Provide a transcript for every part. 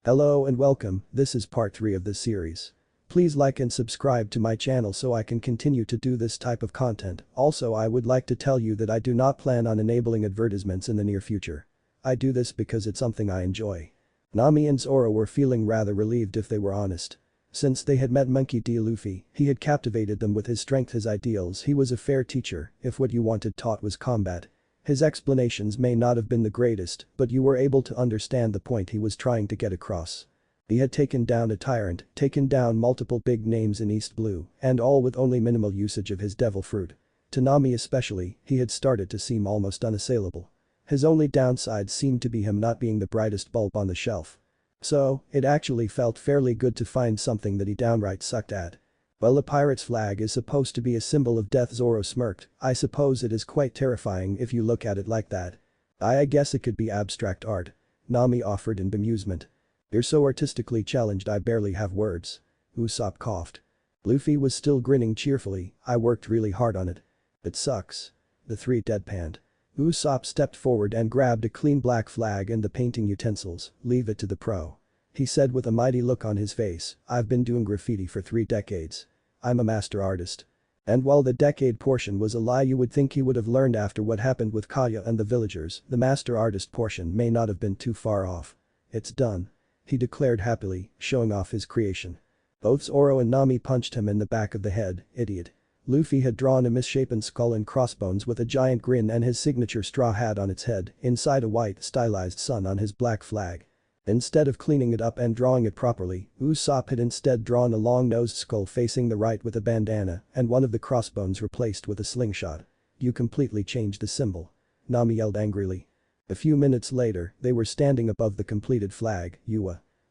Hello and welcome, this is part 3 of this series. Please like and subscribe to my channel so I can continue to do this type of content. Also, I would like to tell you that I do not plan on enabling advertisements in the near future. I do this because it's something I enjoy. Nami and Zoro were feeling rather relieved if they were honest. Since they had met Monkey D. Luffy, he had captivated them with his strength, his ideals. He was a fair teacher if what you wanted taught was combat. His explanations may not have been the greatest, but you were able to understand the point he was trying to get across. He had taken down a tyrant, taken down multiple big names in East Blue, and all with only minimal usage of his devil fruit. To Nami especially, he had started to seem almost unassailable. His only downside seemed to be him not being the brightest bulb on the shelf. So, it actually felt fairly good to find something that he downright sucked at. Well, the pirate's flag is supposed to be a symbol of death, Zoro smirked. I suppose it is quite terrifying if you look at it like that. I guess it could be abstract art. Nami offered in bemusement. You're so artistically challenged I barely have words. Usopp coughed. Luffy was still grinning cheerfully. I worked really hard on it. It sucks. The three deadpanned. Usopp stepped forward and grabbed a clean black flag and the painting utensils. Leave it to the pro. He said with a mighty look on his face, I've been doing graffiti for 3 decades. I'm a master artist. And while the decade portion was a lie you would think he would have learned after what happened with Kaya and the villagers, the master artist portion may not have been too far off. It's done. He declared happily, showing off his creation. Both Zoro and Nami punched him in the back of the head, idiot. Luffy had drawn a misshapen skull and crossbones with a giant grin and his signature straw hat on its head, inside a white, stylized sun on his black flag. Instead of cleaning it up and drawing it properly, Usopp had instead drawn a long-nosed skull facing the right with a bandana and one of the crossbones replaced with a slingshot. You completely changed the symbol. Nami yelled angrily. A few minutes later, they were standing above the completed flag.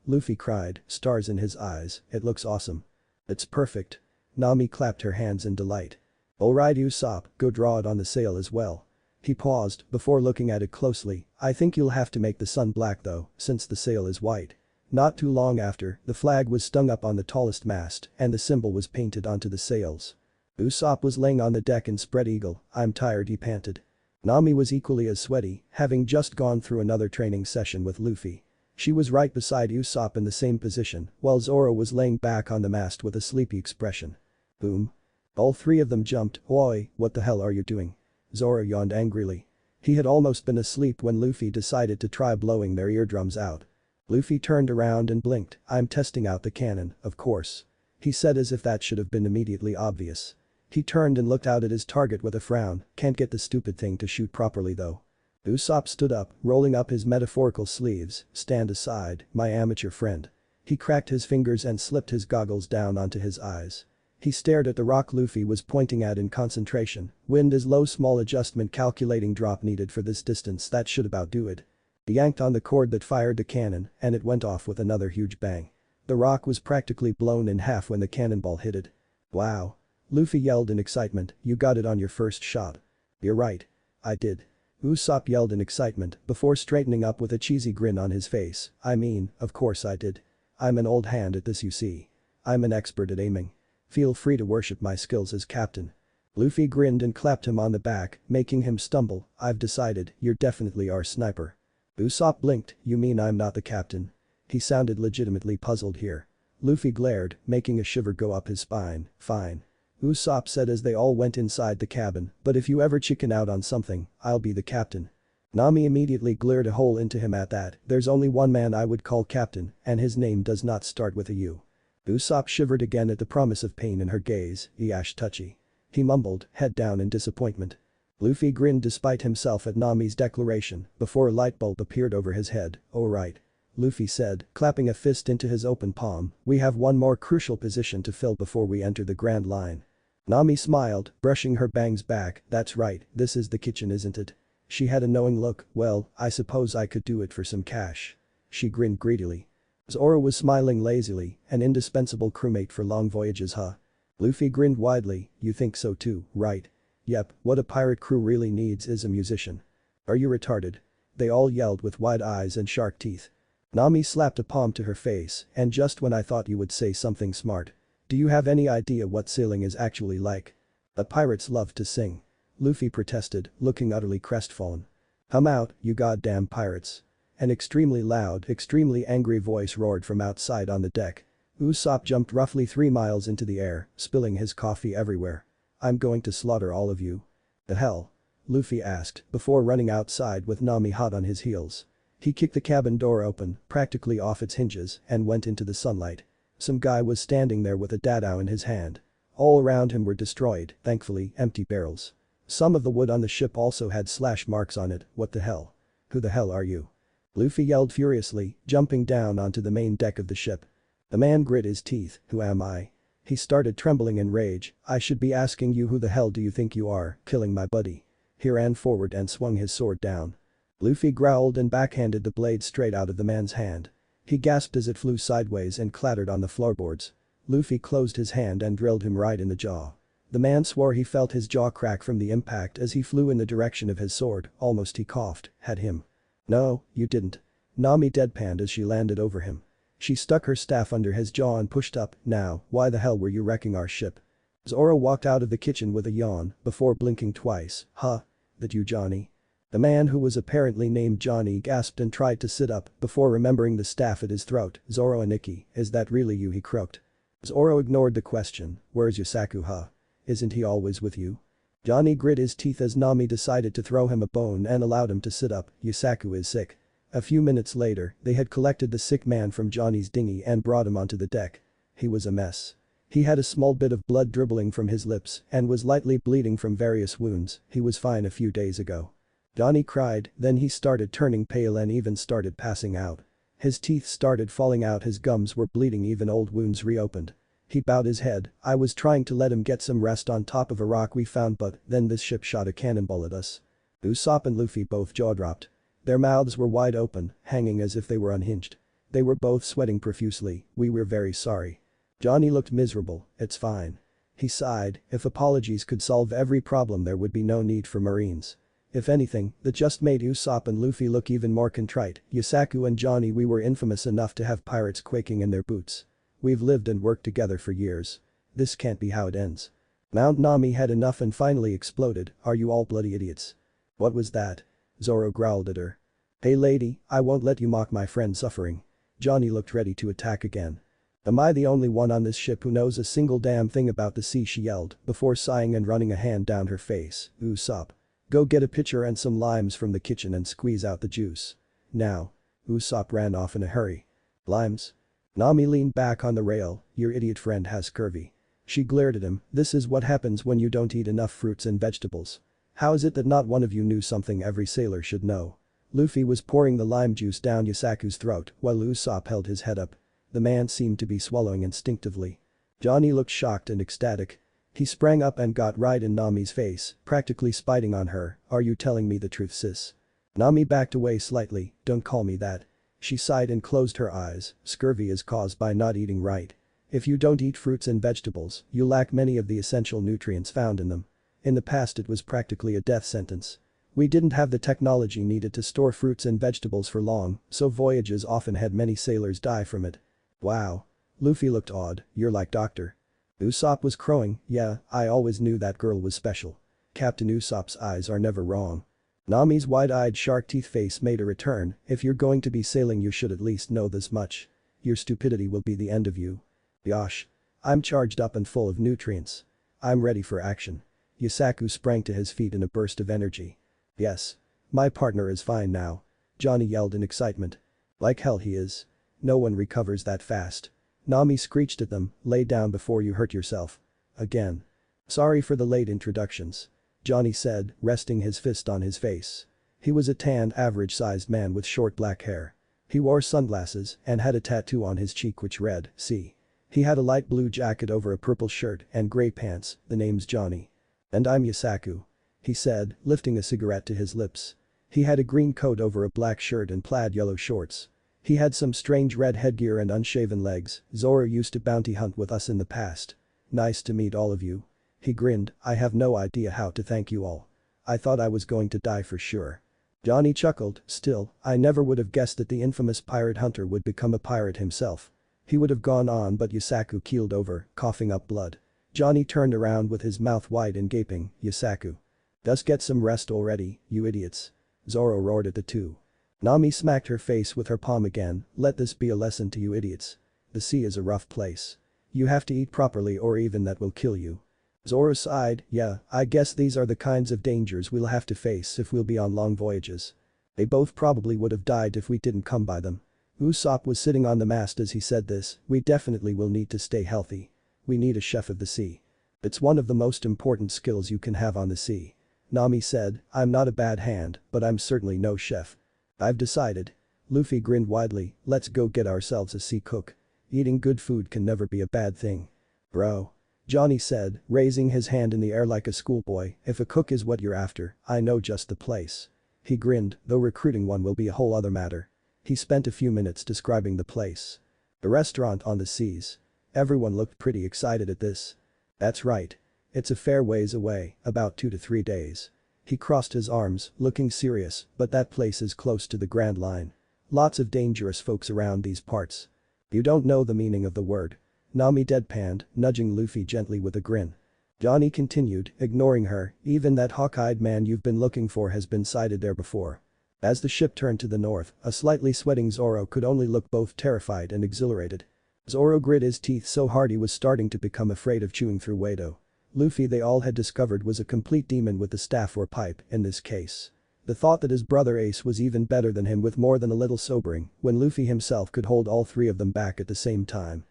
Luffy cried, stars in his eyes, it looks awesome. It's perfect. Nami clapped her hands in delight. Alright Usopp, go draw it on the sail as well. He paused before looking at it closely. I think you'll have to make the sun black though, since the sail is white. Not too long after, the flag was stung up on the tallest mast and the symbol was painted onto the sails. Usopp was laying on the deck in spread eagle. I'm tired, he panted. Nami was equally as sweaty, having just gone through another training session with Luffy. She was right beside Usopp in the same position, while Zoro was laying back on the mast with a sleepy expression. Boom. All three of them jumped. Oi, what the hell are you doing? Zoro yawned angrily. He had almost been asleep when Luffy decided to try blowing their eardrums out. Luffy turned around and blinked. I'm testing out the cannon, of course. He said as if that should have been immediately obvious. He turned and looked out at his target with a frown. Can't get the stupid thing to shoot properly though. Usopp stood up, rolling up his metaphorical sleeves. Stand aside, my amateur friend. He cracked his fingers and slipped his goggles down onto his eyes. He stared at the rock Luffy was pointing at in concentration. Wind is low, small adjustment calculating drop needed for this distance, that should about do it. He yanked on the cord that fired the cannon and it went off with another huge bang. The rock was practically blown in half when the cannonball hit it. Wow. Luffy yelled in excitement, you got it on your first shot. You're right. I did. Usopp yelled in excitement before straightening up with a cheesy grin on his face. I mean, of course I did. I'm an old hand at this, you see. I'm an expert at aiming. Feel free to worship my skills as captain. Luffy grinned and clapped him on the back, making him stumble. I've decided, you're definitely our sniper. Usopp blinked, you mean I'm not the captain? He sounded legitimately puzzled here. Luffy glared, making a shiver go up his spine. Fine. Usopp said as they all went inside the cabin, but if you ever chicken out on something, I'll be the captain. Nami immediately glared a hole into him at that. There's only one man I would call captain, and his name does not start with a U. Usopp shivered again at the promise of pain in her gaze. Yash touchy. He mumbled, head down in disappointment. Luffy grinned despite himself at Nami's declaration before a light bulb appeared over his head. Oh right. Luffy said, clapping a fist into his open palm, we have one more crucial position to fill before we enter the Grand Line. Nami smiled, brushing her bangs back. That's right, this is the kitchen, isn't it? She had a knowing look. Well, I suppose I could do it for some cash. She grinned greedily. Zoro was smiling lazily, an indispensable crewmate for long voyages, huh? Luffy grinned widely, you think so too, right? Yep, what a pirate crew really needs is a musician. Are you retarded? They all yelled with wide eyes and shark teeth. Nami slapped a palm to her face, and just when I thought you would say something smart. Do you have any idea what sailing is actually like? The pirates love to sing. Luffy protested, looking utterly crestfallen. Hum out, you goddamn pirates. An extremely loud, extremely angry voice roared from outside on the deck. Usopp jumped roughly 3 miles into the air, spilling his coffee everywhere. "I'm going to slaughter all of you." "The hell?" Luffy asked, before running outside with Nami hot on his heels. He kicked the cabin door open, practically off its hinges, and went into the sunlight. Some guy was standing there with a dadao in his hand. All around him were destroyed, thankfully, empty barrels. Some of the wood on the ship also had slash marks on it. "What the hell? Who the hell are you?" Luffy yelled furiously, jumping down onto the main deck of the ship. The man grit his teeth. "Who am I?" He started trembling in rage. "I should be asking you who the hell do you think you are, killing my buddy?" He ran forward and swung his sword down. Luffy growled and backhanded the blade straight out of the man's hand. He gasped as it flew sideways and clattered on the floorboards. Luffy closed his hand and drilled him right in the jaw. The man swore he felt his jaw crack from the impact as he flew in the direction of his sword. Almost he coughed. "Had him." "No, you didn't." Nami deadpanned as she landed over him. She stuck her staff under his jaw and pushed up. "Now, why the hell were you wrecking our ship?" Zoro walked out of the kitchen with a yawn, before blinking twice. "Huh? That you, Johnny?" The man who was apparently named Johnny gasped and tried to sit up, before remembering the staff at his throat. "Zoro and Ikki, is that really you?" he croaked. Zoro ignored the question. "Where's Yusaku, huh? Isn't he always with you?" Johnny grit his teeth as Nami decided to throw him a bone and allowed him to sit up. "Yusaku is sick." A few minutes later, they had collected the sick man from Johnny's dinghy and brought him onto the deck. He was a mess. He had a small bit of blood dribbling from his lips and was lightly bleeding from various wounds. He was fine a few days ago. Johnny cried, then he started turning pale and even started passing out. His teeth started falling out, his gums were bleeding, even old wounds reopened. He bowed his head. "I was trying to let him get some rest on top of a rock we found, but then this ship shot a cannonball at us." Usopp and Luffy both jaw-dropped. Their mouths were wide open, hanging as if they were unhinged. They were both sweating profusely. "We were very sorry." Johnny looked miserable. "It's fine." He sighed. If apologies could solve every problem, there would be no need for Marines. If anything, that just made Usopp and Luffy look even more contrite. "Yusaku and Johnny, we were infamous enough to have pirates quaking in their boots. We've lived and worked together for years. This can't be how it ends." Mount Nami had enough and finally exploded. "Are you all bloody idiots?" "What was that?" Zoro growled at her. "Hey lady, I won't let you mock my friend's suffering." Johnny looked ready to attack again. "Am I the only one on this ship who knows a single damn thing about the sea?" she yelled, before sighing and running a hand down her face. "Usopp. Go get a pitcher and some limes from the kitchen and squeeze out the juice. Now." Usopp ran off in a hurry. "Limes?" Nami leaned back on the rail. "Your idiot friend has scurvy." She glared at him. "This is what happens when you don't eat enough fruits and vegetables. How is it that not one of you knew something every sailor should know?" Luffy was pouring the lime juice down Yusaku's throat while Usopp held his head up. The man seemed to be swallowing instinctively. Johnny looked shocked and ecstatic. He sprang up and got right in Nami's face, practically spiting on her. "Are you telling me the truth, sis?" Nami backed away slightly. "Don't call me that." She sighed and closed her eyes. "Scurvy is caused by not eating right. If you don't eat fruits and vegetables, you lack many of the essential nutrients found in them. In the past it was practically a death sentence. We didn't have the technology needed to store fruits and vegetables for long, so voyages often had many sailors die from it." "Wow." Luffy looked awed. "You're like Dr." Usopp was crowing. "Yeah, I always knew that girl was special. Captain Usopp's eyes are never wrong." Nami's wide-eyed shark teeth face made a return. "If you're going to be sailing, you should at least know this much. Your stupidity will be the end of you." "Yosh. I'm charged up and full of nutrients. I'm ready for action." Yusaku sprang to his feet in a burst of energy. "Yes. My partner is fine now." Johnny yelled in excitement. "Like hell he is. No one recovers that fast." Nami screeched at them. "Lay down before you hurt yourself." Again. "Sorry for the late introductions," Johnny said, resting his fist on his face. He was a tanned, average-sized man with short black hair. He wore sunglasses and had a tattoo on his cheek which read, "C." He had a light blue jacket over a purple shirt and gray pants. "The name's Johnny. And I'm Yusaku," he said, lifting a cigarette to his lips. He had a green coat over a black shirt and plaid yellow shorts. He had some strange red headgear and unshaven legs. "Zoro used to bounty hunt with us in the past. Nice to meet all of you." He grinned. "I have no idea how to thank you all. I thought I was going to die for sure." Johnny chuckled. "Still, I never would have guessed that the infamous pirate hunter would become a pirate himself." He would have gone on, but Yusaku keeled over, coughing up blood. Johnny turned around with his mouth wide and gaping. "Yusaku. Just get some rest already, you idiots." Zoro roared at the two. Nami smacked her face with her palm again, let this be a lesson to you idiots. The sea is a rough place. You have to eat properly or even that will kill you. Zoro sighed, yeah, I guess these are the kinds of dangers we'll have to face if we'll be on long voyages. They both probably would have died if we didn't come by them. Usopp was sitting on the mast as he said this, we definitely will need to stay healthy. We need a chef of the sea. It's one of the most important skills you can have on the sea. Nami said, I'm not a bad hand, but I'm certainly no chef. I've decided. Luffy grinned widely, let's go get ourselves a sea cook. Eating good food can never be a bad thing. Bro. Johnny said, raising his hand in the air like a schoolboy, if a cook is what you're after, I know just the place. He grinned, though recruiting one will be a whole other matter. He spent a few minutes describing the place. The restaurant on the seas. Everyone looked pretty excited at this. That's right. It's a fair ways away, about 2 to 3 days. He crossed his arms, looking serious, but that place is close to the Grand Line. Lots of dangerous folks around these parts. You don't know the meaning of the word. Nami deadpanned, nudging Luffy gently with a grin. Johnny continued, ignoring her, even that hawk-eyed man you've been looking for has been sighted there before. As the ship turned to the north, a slightly sweating Zoro could only look both terrified and exhilarated. Zoro grit his teeth so hard he was starting to become afraid of chewing through Wado. Luffy they all had discovered was a complete demon with a staff or pipe, in this case. The thought that his brother Ace was even better than him with more than a little sobering, when Luffy himself could hold all 3 of them back at the same time.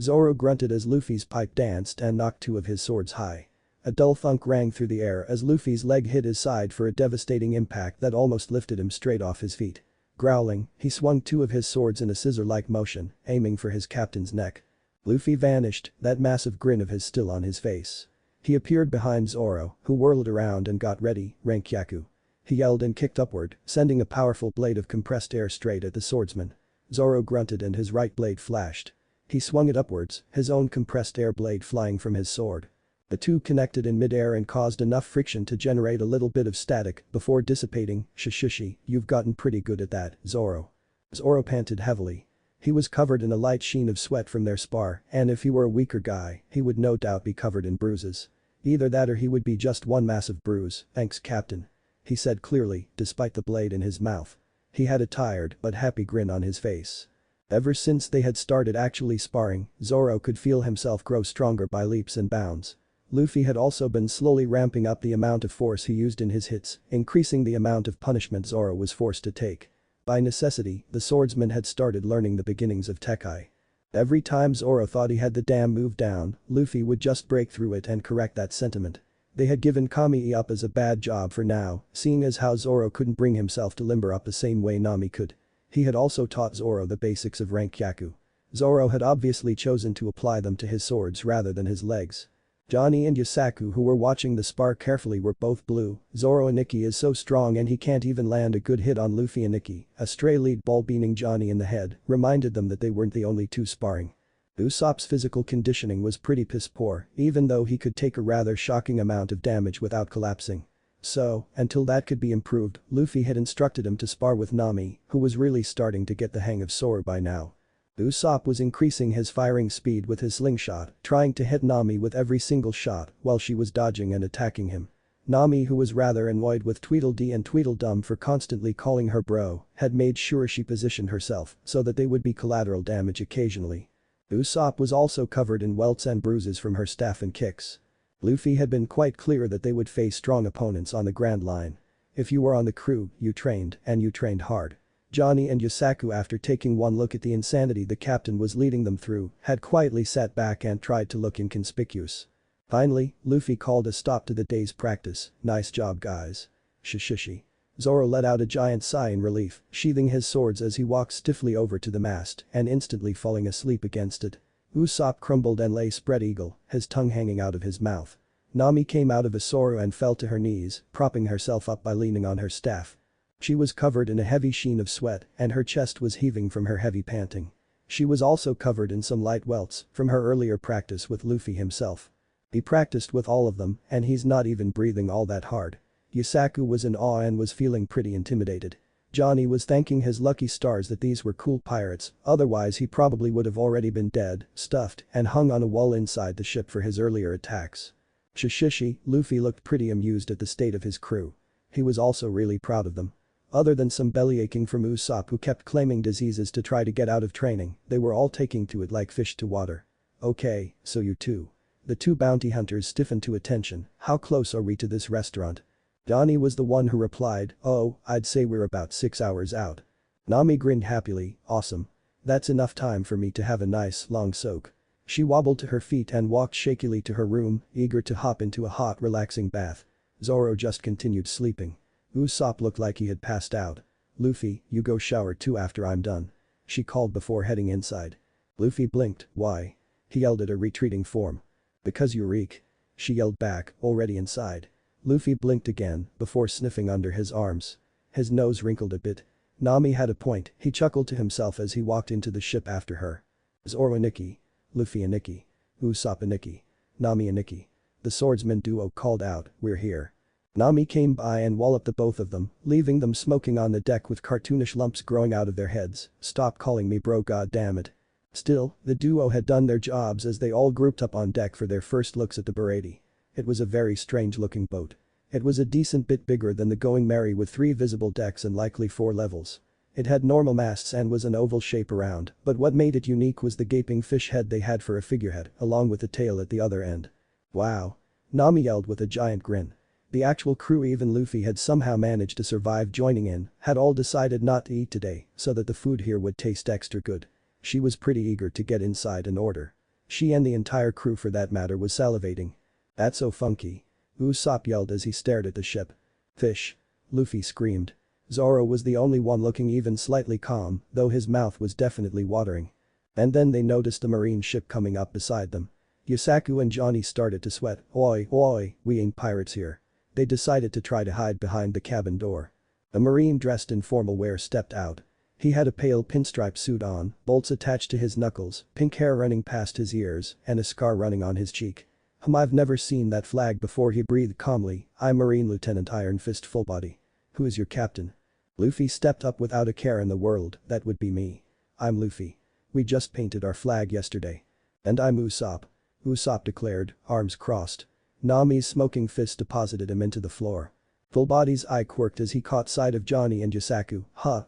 Zoro grunted as Luffy's pipe danced and knocked 2 of his swords high. A dull thunk rang through the air as Luffy's leg hit his side for a devastating impact that almost lifted him straight off his feet. Growling, he swung 2 of his swords in a scissor-like motion, aiming for his captain's neck. Luffy vanished, that massive grin of his still on his face. He appeared behind Zoro, who whirled around and got ready, Rankyaku. He yelled and kicked upward, sending a powerful blade of compressed air straight at the swordsman. Zoro grunted and his right blade flashed. He swung it upwards, his own compressed air blade flying from his sword. The two connected in mid-air and caused enough friction to generate a little bit of static before dissipating. Shishishi, you've gotten pretty good at that, Zoro. Zoro panted heavily. He was covered in a light sheen of sweat from their spar, and if he were a weaker guy, he would no doubt be covered in bruises. Either that or he would be just one massive bruise, thanks Captain. He said clearly, despite the blade in his mouth. He had a tired but happy grin on his face. Ever since they had started actually sparring, Zoro could feel himself grow stronger by leaps and bounds. Luffy had also been slowly ramping up the amount of force he used in his hits, increasing the amount of punishment Zoro was forced to take. By necessity, the swordsman had started learning the beginnings of Tekai. Every time Zoro thought he had the damn move down, Luffy would just break through it and correct that sentiment. They had given Kami up as a bad job for now, seeing as how Zoro couldn't bring himself to limber up the same way Nami could. He had also taught Zoro the basics of Rankyaku. Zoro had obviously chosen to apply them to his swords rather than his legs. Johnny and Yusaku, who were watching the spar carefully, were both blue. Zoro and Nikki is so strong and he can't even land a good hit on Luffy and Nikki. A stray lead ball beating Johnny in the head reminded them that they weren't the only two sparring. Usopp's physical conditioning was pretty piss poor, even though he could take a rather shocking amount of damage without collapsing. So, until that could be improved, Luffy had instructed him to spar with Nami, who was really starting to get the hang of Zoro by now. Usopp was increasing his firing speed with his slingshot, trying to hit Nami with every single shot while she was dodging and attacking him. Nami, who was rather annoyed with Tweedledee and Tweedledum for constantly calling her bro, had made sure she positioned herself so that they would be collateral damage occasionally. Usopp was also covered in welts and bruises from her staff and kicks. Luffy had been quite clear that they would face strong opponents on the Grand Line. If you were on the crew, you trained, and you trained hard. Johnny and Yusaku, after taking one look at the insanity the captain was leading them through, had quietly sat back and tried to look inconspicuous. Finally, Luffy called a stop to the day's practice. Nice job guys. Shishishi. Zoro let out a giant sigh in relief, sheathing his swords as he walked stiffly over to the mast and instantly falling asleep against it. Usopp crumbled and lay spread eagle, his tongue hanging out of his mouth. Nami came out of a sorrow and fell to her knees, propping herself up by leaning on her staff. She was covered in a heavy sheen of sweat and her chest was heaving from her heavy panting. She was also covered in some light welts from her earlier practice with Luffy himself. He practiced with all of them and he's not even breathing all that hard. Yusaku was in awe and was feeling pretty intimidated. Johnny was thanking his lucky stars that these were cool pirates, otherwise he probably would have already been dead, stuffed, and hung on a wall inside the ship for his earlier attacks. Shishishi, Luffy looked pretty amused at the state of his crew. He was also really proud of them. Other than some bellyaching from Usopp who kept claiming diseases to try to get out of training, they were all taking to it like fish to water. Okay, so you two. The two bounty hunters stiffened to attention. How close are we to this restaurant? Donnie was the one who replied, oh, I'd say we're about 6 hours out. Nami grinned happily, awesome. That's enough time for me to have a nice, long soak. She wobbled to her feet and walked shakily to her room, eager to hop into a hot, relaxing bath. Zoro just continued sleeping. Usopp looked like he had passed out. Luffy, you go shower too after I'm done. She called before heading inside. Luffy blinked, why? He yelled at her retreating form. Because you reek. She yelled back, already inside. Luffy blinked again, before sniffing under his arms. His nose wrinkled a bit. Nami had a point, he chuckled to himself as he walked into the ship after her. Zoro and Ikki. Luffy and Ikki. Usopp and Ikki. Nami and Ikki. The swordsman duo called out, we're here. Nami came by and walloped the both of them, leaving them smoking on the deck with cartoonish lumps growing out of their heads. Stop calling me bro, goddammit. Still, the duo had done their jobs as they all grouped up on deck for their first looks at the Baratie. It was a very strange-looking boat. It was a decent bit bigger than the Going Merry with 3 visible decks and likely 4 levels. It had normal masts and was an oval shape around, but what made it unique was the gaping fish head they had for a figurehead, along with the tail at the other end. Wow. Nami yelled with a giant grin. The actual crew, even Luffy, had somehow managed to survive joining in, had all decided not to eat today so that the food here would taste extra good. She was pretty eager to get inside and order. She and the entire crew for that matter was salivating. That's so funky. Usopp yelled as he stared at the ship. Fish. Luffy screamed. Zoro was the only one looking even slightly calm, though his mouth was definitely watering. And then they noticed a marine ship coming up beside them. Yusaku and Johnny started to sweat. Oi, oi, we ain't pirates here. They decided to try to hide behind the cabin door. A marine dressed in formal wear stepped out. He had a pale pinstripe suit on, bolts attached to his knuckles, pink hair running past his ears, and a scar running on his cheek. I've never seen that flag before, he breathed calmly. I'm Marine Lieutenant Iron Fist Fullbody. Who is your captain? Luffy stepped up without a care in the world, that would be me. I'm Luffy. We just painted our flag yesterday. And I'm Usopp. Usopp declared, arms crossed. Nami's smoking fist deposited him into the floor. Fullbody's eye quirked as he caught sight of Johnny and Yusaku.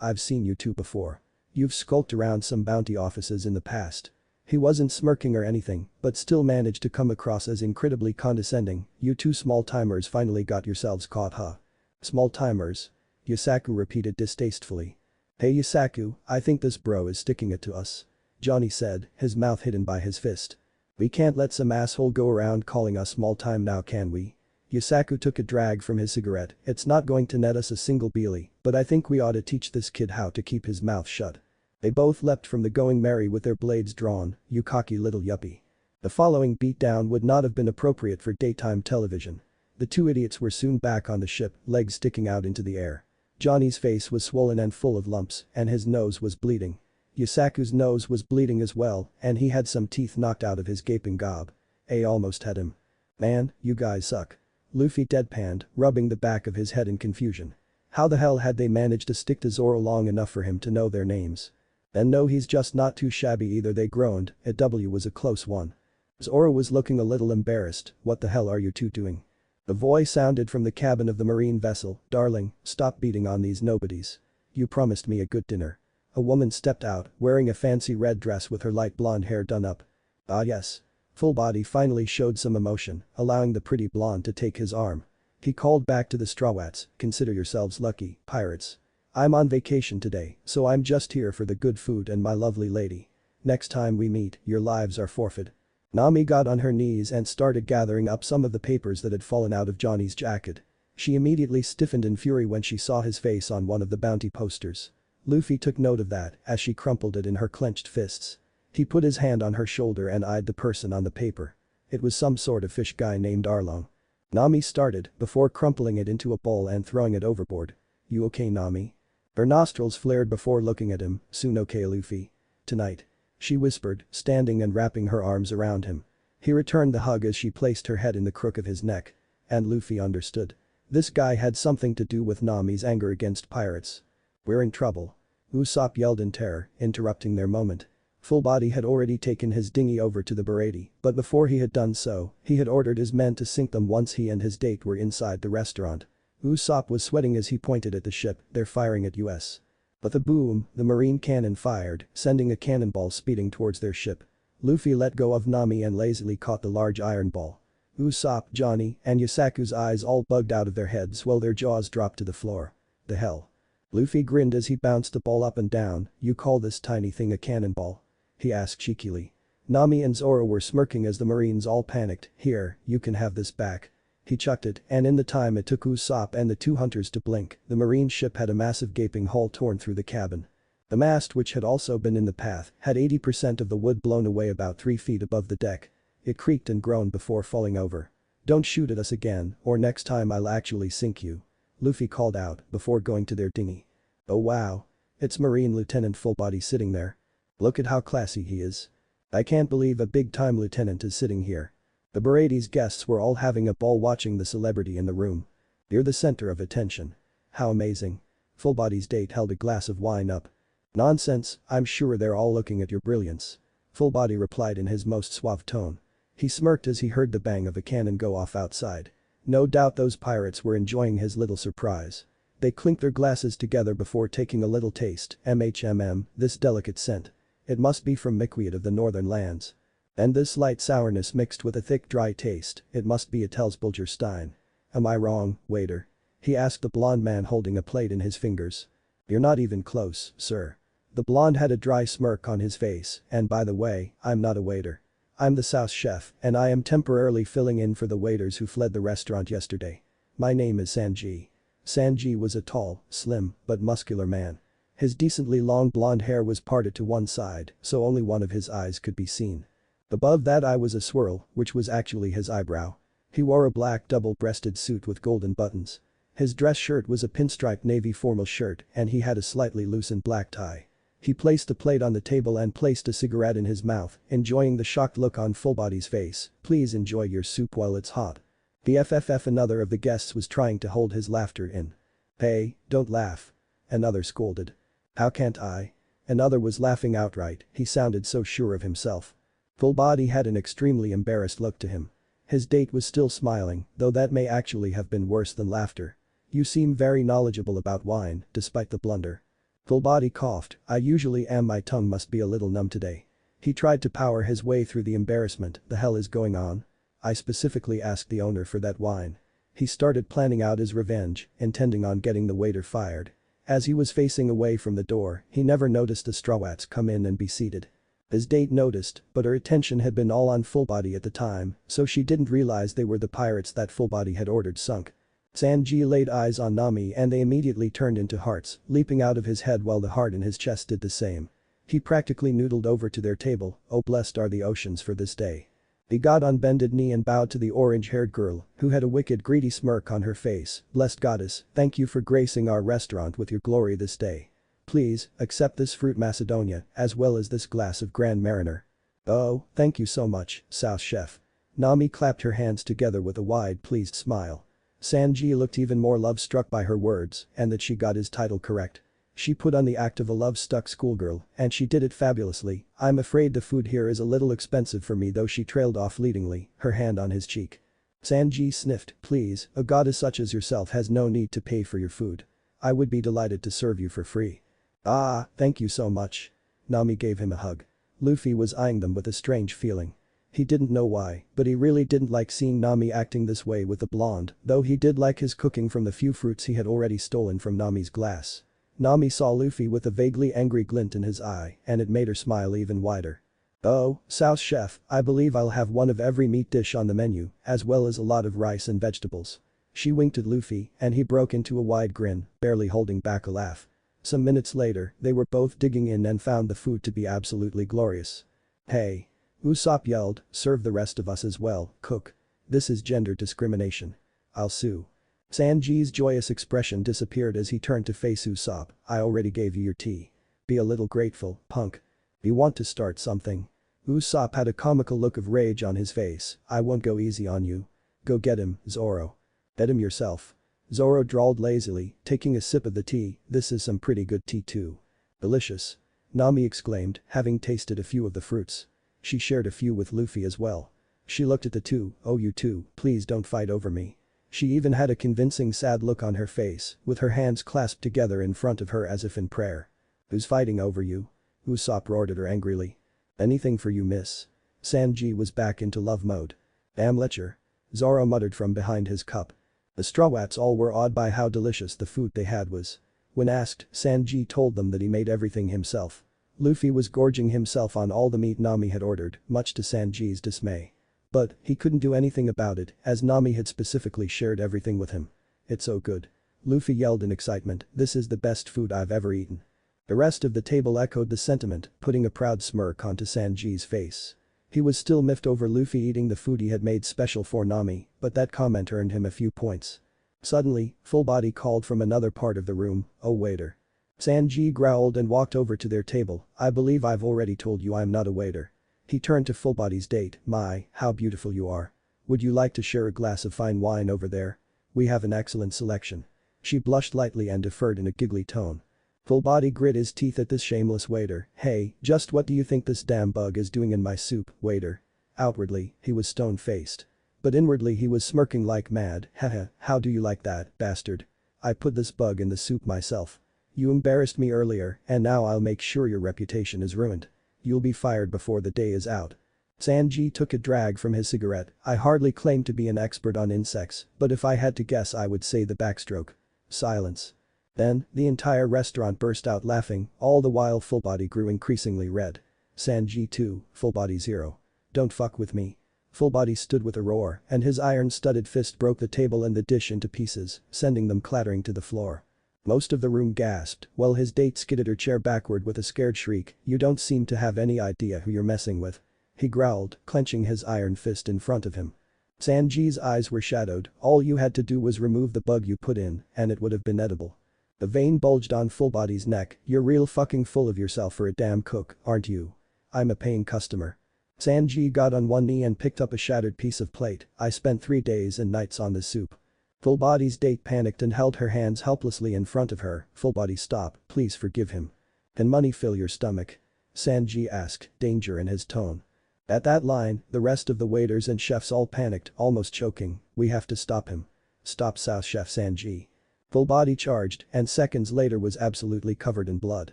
I've seen you two before. You've skulked around some bounty offices in the past. He wasn't smirking or anything, but still managed to come across as incredibly condescending. You two small-timers finally got yourselves caught, Small-timers? Yusaku repeated distastefully. Hey Yusaku, I think this bro is sticking it to us. Johnny said, his mouth hidden by his fist. We can't let some asshole go around calling us small-time now, can we? Yusaku took a drag from his cigarette. It's not going to net us a single beelie, but I think we ought to teach this kid how to keep his mouth shut. They both leapt from the Going Merry with their blades drawn. You cocky little yuppie. The following beatdown would not have been appropriate for daytime television. The two idiots were soon back on the ship, legs sticking out into the air. Johnny's face was swollen and full of lumps, and his nose was bleeding. Yusaku's nose was bleeding as well, and he had some teeth knocked out of his gaping gob. A almost had him. Man, you guys suck. Luffy deadpanned, rubbing the back of his head in confusion. How the hell had they managed to stick to Zoro long enough for him to know their names? And no, he's just not too shabby either, they groaned. A W was a close one. Zoro was looking a little embarrassed. What the hell are you two doing? A voice sounded from the cabin of the marine vessel. Darling, stop beating on these nobodies. You promised me a good dinner. A woman stepped out, wearing a fancy red dress with her light blonde hair done up. Ah yes. Fullbody finally showed some emotion, allowing the pretty blonde to take his arm. He called back to the strawwats, consider yourselves lucky, pirates. I'm on vacation today, so I'm just here for the good food and my lovely lady. Next time we meet, your lives are forfeit. Nami got on her knees and started gathering up some of the papers that had fallen out of Johnny's jacket. She immediately stiffened in fury when she saw his face on one of the bounty posters. Luffy took note of that as she crumpled it in her clenched fists. He put his hand on her shoulder and eyed the person on the paper. It was some sort of fish guy named Arlong. Nami started, before crumpling it into a ball and throwing it overboard. You okay, Nami? Her nostrils flared before looking at him. Soon okay, Luffy? Tonight. She whispered, standing and wrapping her arms around him. He returned the hug as she placed her head in the crook of his neck. And Luffy understood. This guy had something to do with Nami's anger against pirates. We're in trouble. Usopp yelled in terror, interrupting their moment. Fullbody had already taken his dinghy over to the Baratie, but before he had done so, he had ordered his men to sink them once he and his date were inside the restaurant. Usopp was sweating as he pointed at the ship. They're firing at us. But the boom, the marine cannon fired, sending a cannonball speeding towards their ship. Luffy let go of Nami and lazily caught the large iron ball. Usopp, Johnny, and Yusaku's eyes all bugged out of their heads while their jaws dropped to the floor. The hell? Luffy grinned as he bounced the ball up and down. You call this tiny thing a cannonball? He asked cheekily. Nami and Zoro were smirking as the marines all panicked. Here, you can have this back. He chucked it, and in the time it took Usopp and the two hunters to blink, the marine ship had a massive gaping hole torn through the cabin. The mast, which had also been in the path, had 80% of the wood blown away about 3 feet above the deck. It creaked and groaned before falling over. Don't shoot at us again, or next time I'll actually sink you. Luffy called out before going to their dinghy. Oh wow. It's Marine Lieutenant Fullbody sitting there. Look at how classy he is. I can't believe a big-time lieutenant is sitting here. The Baratie's guests were all having a ball watching the celebrity in the room. You're the center of attention. How amazing. Fullbody's date held a glass of wine up. Nonsense, I'm sure they're all looking at your brilliance. Fullbody replied in his most suave tone. He smirked as he heard the bang of a cannon go off outside. No doubt those pirates were enjoying his little surprise. They clinked their glasses together before taking a little taste. This delicate scent. It must be from milkweed of the northern lands. And this light sourness mixed with a thick dry taste, it must be a Telsbulgerstein. Am I wrong, waiter? He asked the blonde man holding a plate in his fingers. You're not even close, sir. The blonde had a dry smirk on his face, and by the way, I'm not a waiter. I'm the sous chef, and I am temporarily filling in for the waiters who fled the restaurant yesterday. My name is Sanji. Sanji was a tall, slim, but muscular man. His decently long blonde hair was parted to one side, so only one of his eyes could be seen. Above that eye was a swirl, which was actually his eyebrow. He wore a black double-breasted suit with golden buttons. His dress shirt was a pinstriped navy formal shirt, and he had a slightly loosened black tie. He placed a plate on the table and placed a cigarette in his mouth, enjoying the shocked look on Fullbody's face. Please enjoy your soup while it's hot. BFFF. Another of the guests was trying to hold his laughter in. Hey, don't laugh. Another scolded. How can't I? Another was laughing outright, he sounded so sure of himself. Fullbody had an extremely embarrassed look to him. His date was still smiling, though that may actually have been worse than laughter. You seem very knowledgeable about wine, despite the blunder. Fullbody coughed. I usually am. My tongue must be a little numb today. He tried to power his way through the embarrassment. The hell is going on? I specifically asked the owner for that wine. He started planning out his revenge, intending on getting the waiter fired. As he was facing away from the door, he never noticed the Strawats come in and be seated. His date noticed, but her attention had been all on Fullbody at the time, so she didn't realize they were the pirates that Fullbody had ordered sunk. Sanji laid eyes on Nami and they immediately turned into hearts, leaping out of his head while the heart in his chest did the same. He practically noodled over to their table. Oh, blessed are the oceans for this day. He got on bended knee and bowed to the orange-haired girl, who had a wicked greedy smirk on her face. Blessed goddess, thank you for gracing our restaurant with your glory this day. Please, accept this fruit Macedonia, as well as this glass of Grand Mariner. Oh, thank you so much, sous chef. Nami clapped her hands together with a wide pleased smile. Sanji looked even more love-struck by her words, and that she got his title correct. She put on the act of a love-stuck schoolgirl, and she did it fabulously. I'm afraid the food here is a little expensive for me, though. She trailed off leadingly, her hand on his cheek. Sanji sniffed. Please, a goddess such as yourself has no need to pay for your food. I would be delighted to serve you for free. Ah, thank you so much. Nami gave him a hug. Luffy was eyeing them with a strange feeling. He didn't know why, but he really didn't like seeing Nami acting this way with the blonde, though he did like his cooking from the few fruits he had already stolen from Nami's glass. Nami saw Luffy with a vaguely angry glint in his eye, and it made her smile even wider. Oh, sous chef, I believe I'll have one of every meat dish on the menu, as well as a lot of rice and vegetables. She winked at Luffy, and he broke into a wide grin, barely holding back a laugh. Some minutes later, they were both digging in and found the food to be absolutely glorious. Hey! Usopp yelled, serve the rest of us as well, cook. This is gender discrimination. I'll sue. Sanji's joyous expression disappeared as he turned to face Usopp. I already gave you your tea. Be a little grateful, punk. You want to start something? Usopp had a comical look of rage on his face. I won't go easy on you. Go get him, Zoro. Get him yourself. Zoro drawled lazily, taking a sip of the tea. This is some pretty good tea too. Delicious. Nami exclaimed, having tasted a few of the fruits. She shared a few with Luffy as well. She looked at the two. Oh, you two, please don't fight over me. She even had a convincing sad look on her face, with her hands clasped together in front of her as if in prayer. "Who's fighting over you?" Usopp roared at her angrily. "Anything for you, miss." Sanji was back into love mode. "Damn lecher." Zoro muttered from behind his cup. The Strawats all were awed by how delicious the food they had was. When asked, Sanji told them that he made everything himself. Luffy was gorging himself on all the meat Nami had ordered, much to Sanji's dismay. But, he couldn't do anything about it, as Nami had specifically shared everything with him. "It's so good." Luffy yelled in excitement, "This is the best food I've ever eaten." The rest of the table echoed the sentiment, putting a proud smirk onto Sanji's face. He was still miffed over Luffy eating the food he had made special for Nami, but that comment earned him a few points. Suddenly, Full Body called from another part of the room, "Oh waiter." Sanji growled and walked over to their table. "I believe I've already told you I'm not a waiter." He turned to Full Body's date. "My, how beautiful you are. Would you like to share a glass of fine wine over there? We have an excellent selection." She blushed lightly and deferred in a giggly tone. Full Body grit his teeth at this shameless waiter. "Hey, just what do you think this damn bug is doing in my soup, waiter?" Outwardly, he was stone-faced. But inwardly he was smirking like mad. "Haha, how do you like that, bastard? I put this bug in the soup myself. You embarrassed me earlier, and now I'll make sure your reputation is ruined. You'll be fired before the day is out." Sanji took a drag from his cigarette. "I hardly claim to be an expert on insects, but if I had to guess I would say the backstroke." Silence. Then, the entire restaurant burst out laughing, all the while Full Body grew increasingly red. Sanji 2, Full Body 0. "Don't fuck with me." Full Body stood with a roar, and his iron-studded fist broke the table and the dish into pieces, sending them clattering to the floor. Most of the room gasped, while his date skidded her chair backward with a scared shriek. "You don't seem to have any idea who you're messing with," he growled, clenching his iron fist in front of him. Sanji's eyes were shadowed. "All you had to do was remove the bug you put in, and it would have been edible." The vein bulged on Full Body's neck. "You're real fucking full of yourself for a damn cook, aren't you? I'm a paying customer." Sanji got on one knee and picked up a shattered piece of plate. "I spent 3 days and nights on this soup." Full Body's date panicked and held her hands helplessly in front of her. "Full Body, stop, please forgive him." "Can money fill your stomach?" Sanji asked, danger in his tone. At that line, the rest of the waiters and chefs all panicked, almost choking. "We have to stop him." "Stop South Chef Sanji." Full Body charged, and seconds later was absolutely covered in blood.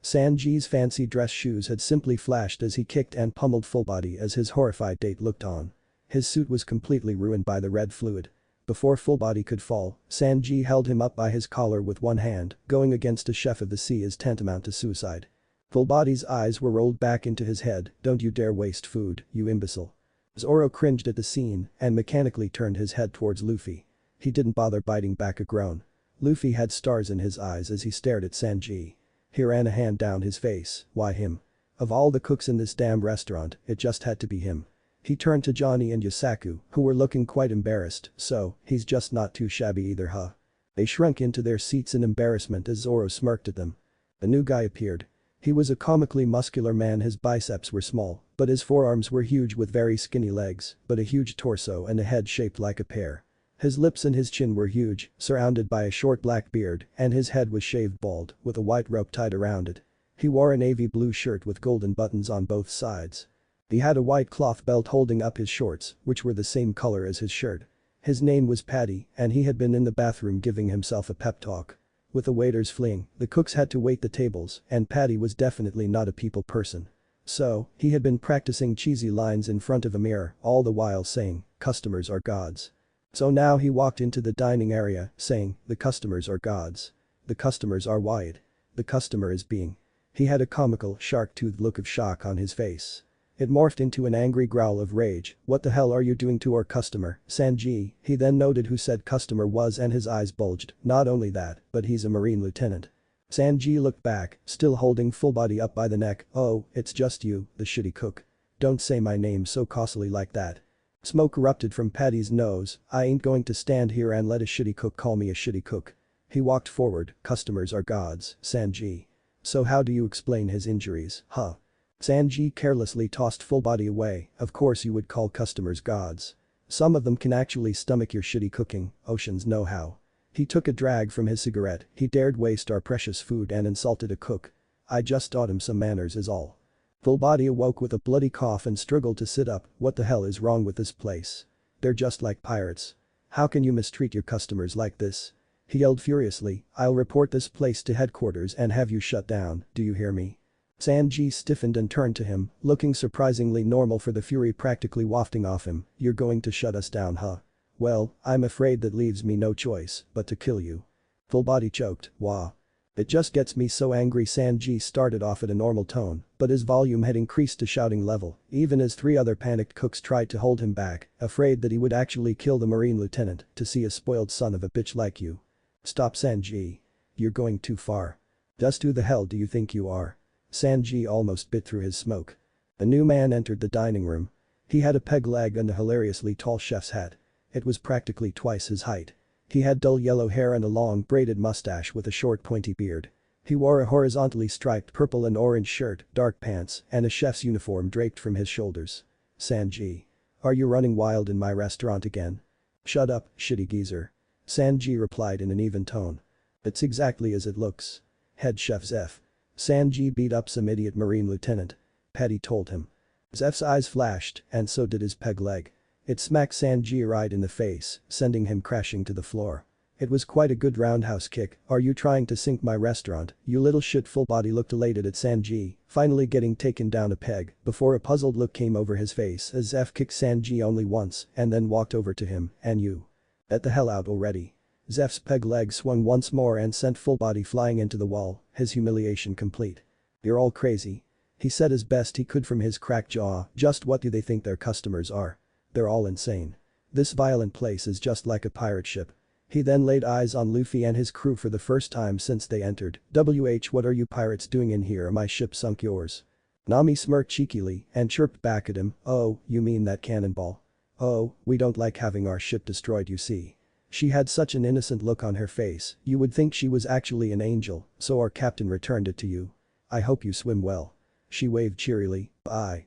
Sanji's fancy dress shoes had simply flashed as he kicked and pummeled Full Body as his horrified date looked on. His suit was completely ruined by the red fluid. Before Full Body could fall, Sanji held him up by his collar with one hand. Going against a chef of the sea is tantamount to suicide. Full Body's eyes were rolled back into his head. "Don't you dare waste food, you imbecile." Zoro cringed at the scene and mechanically turned his head towards Luffy. He didn't bother biting back a groan. Luffy had stars in his eyes as he stared at Sanji. He ran a hand down his face. "Why him? Of all the cooks in this damn restaurant, it just had to be him." He turned to Johnny and Yasaku, who were looking quite embarrassed. "So, he's just not too shabby either, huh?" They shrunk into their seats in embarrassment as Zoro smirked at them. A new guy appeared. He was a comically muscular man. His biceps were small, but his forearms were huge with very skinny legs, but a huge torso and a head shaped like a pear. His lips and his chin were huge, surrounded by a short black beard, and his head was shaved bald, with a white rope tied around it. He wore a navy blue shirt with golden buttons on both sides. He had a white cloth belt holding up his shorts, which were the same color as his shirt. His name was Paddy, and he had been in the bathroom giving himself a pep talk. With the waiters fleeing, the cooks had to wait the tables, and Paddy was definitely not a people person. So, he had been practicing cheesy lines in front of a mirror, all the while saying, "Customers are gods." So now he walked into the dining area, saying, "The customers are gods. The customers are wide. The customer is being." He had a comical, shark-toothed look of shock on his face. It morphed into an angry growl of rage. "What the hell are you doing to our customer, Sanji?" He then noted who said customer was and his eyes bulged. "Not only that, but he's a marine lieutenant." Sanji looked back, still holding Full Body up by the neck. "Oh, it's just you, the shitty cook. Don't say my name so costly like that." Smoke erupted from Paddy's nose. "I ain't going to stand here and let a shitty cook call me a shitty cook." He walked forward. "Customers are gods, Sanji. So how do you explain his injuries, huh?" Sanji carelessly tossed Full Body away. "Of course you would call customers gods. Some of them can actually stomach your shitty cooking, oceans know how." He took a drag from his cigarette. "He dared waste our precious food and insulted a cook. I just taught him some manners is all." Full Body awoke with a bloody cough and struggled to sit up. "What the hell is wrong with this place? They're just like pirates. How can you mistreat your customers like this? He yelled furiously, I'll report this place to headquarters and have you shut down, do you hear me? Sanji stiffened and turned to him, looking surprisingly normal for the fury practically wafting off him. You're going to shut us down, huh? Well, I'm afraid that leaves me no choice but to kill you. Full body choked, wah. It just gets me so angry. Sanji started off at a normal tone, but his volume had increased to shouting level, even as 3 other panicked cooks tried to hold him back, afraid that he would actually kill the marine lieutenant to see a spoiled son of a bitch like you. Stop, Sanji. You're going too far. Just who the hell do you think you are? Sanji almost bit through his smoke. A new man entered the dining room. He had a peg leg and a hilariously tall chef's hat. It was practically twice his height. He had dull yellow hair and a long braided mustache with a short pointy beard. He wore a horizontally striped purple and orange shirt, dark pants, and a chef's uniform draped from his shoulders. Sanji. Are you running wild in my restaurant again? Shut up, shitty geezer. Sanji replied in an even tone. It's exactly as it looks. Head chef Zeff. Sanji beat up some idiot marine lieutenant. Patty told him. Zeff's eyes flashed, and so did his peg leg. It smacked Sanji right in the face, sending him crashing to the floor. It was quite a good roundhouse kick. Are you trying to sink my restaurant, you little shit? Full body looked elated at Sanji, finally getting taken down a peg, before a puzzled look came over his face as Zeff kicked Sanji only once and then walked over to him. And you? Get the hell out already. Zeff's peg leg swung once more and sent full body flying into the wall, his humiliation complete. You're all crazy. He said as best he could from his cracked jaw. Just what do they think their customers are? They're all insane. This violent place is just like a pirate ship. He then laid eyes on Luffy and his crew for the first time since they entered. What are you pirates doing in here? My ship sunk yours. Nami smirked cheekily and chirped back at him. Oh, you mean that cannonball? Oh, we don't like having our ship destroyed, you see. She had such an innocent look on her face, you would think she was actually an angel, so our captain returned it to you. I hope you swim well. She waved cheerily. Bye.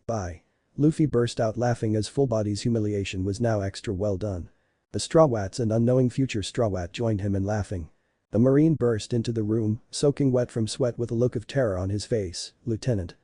Luffy burst out laughing as full body's humiliation was now extra well done. The Strawwats and unknowing future Strawwat joined him in laughing. The marine burst into the room, soaking wet from sweat with a look of terror on his face. Lieutenant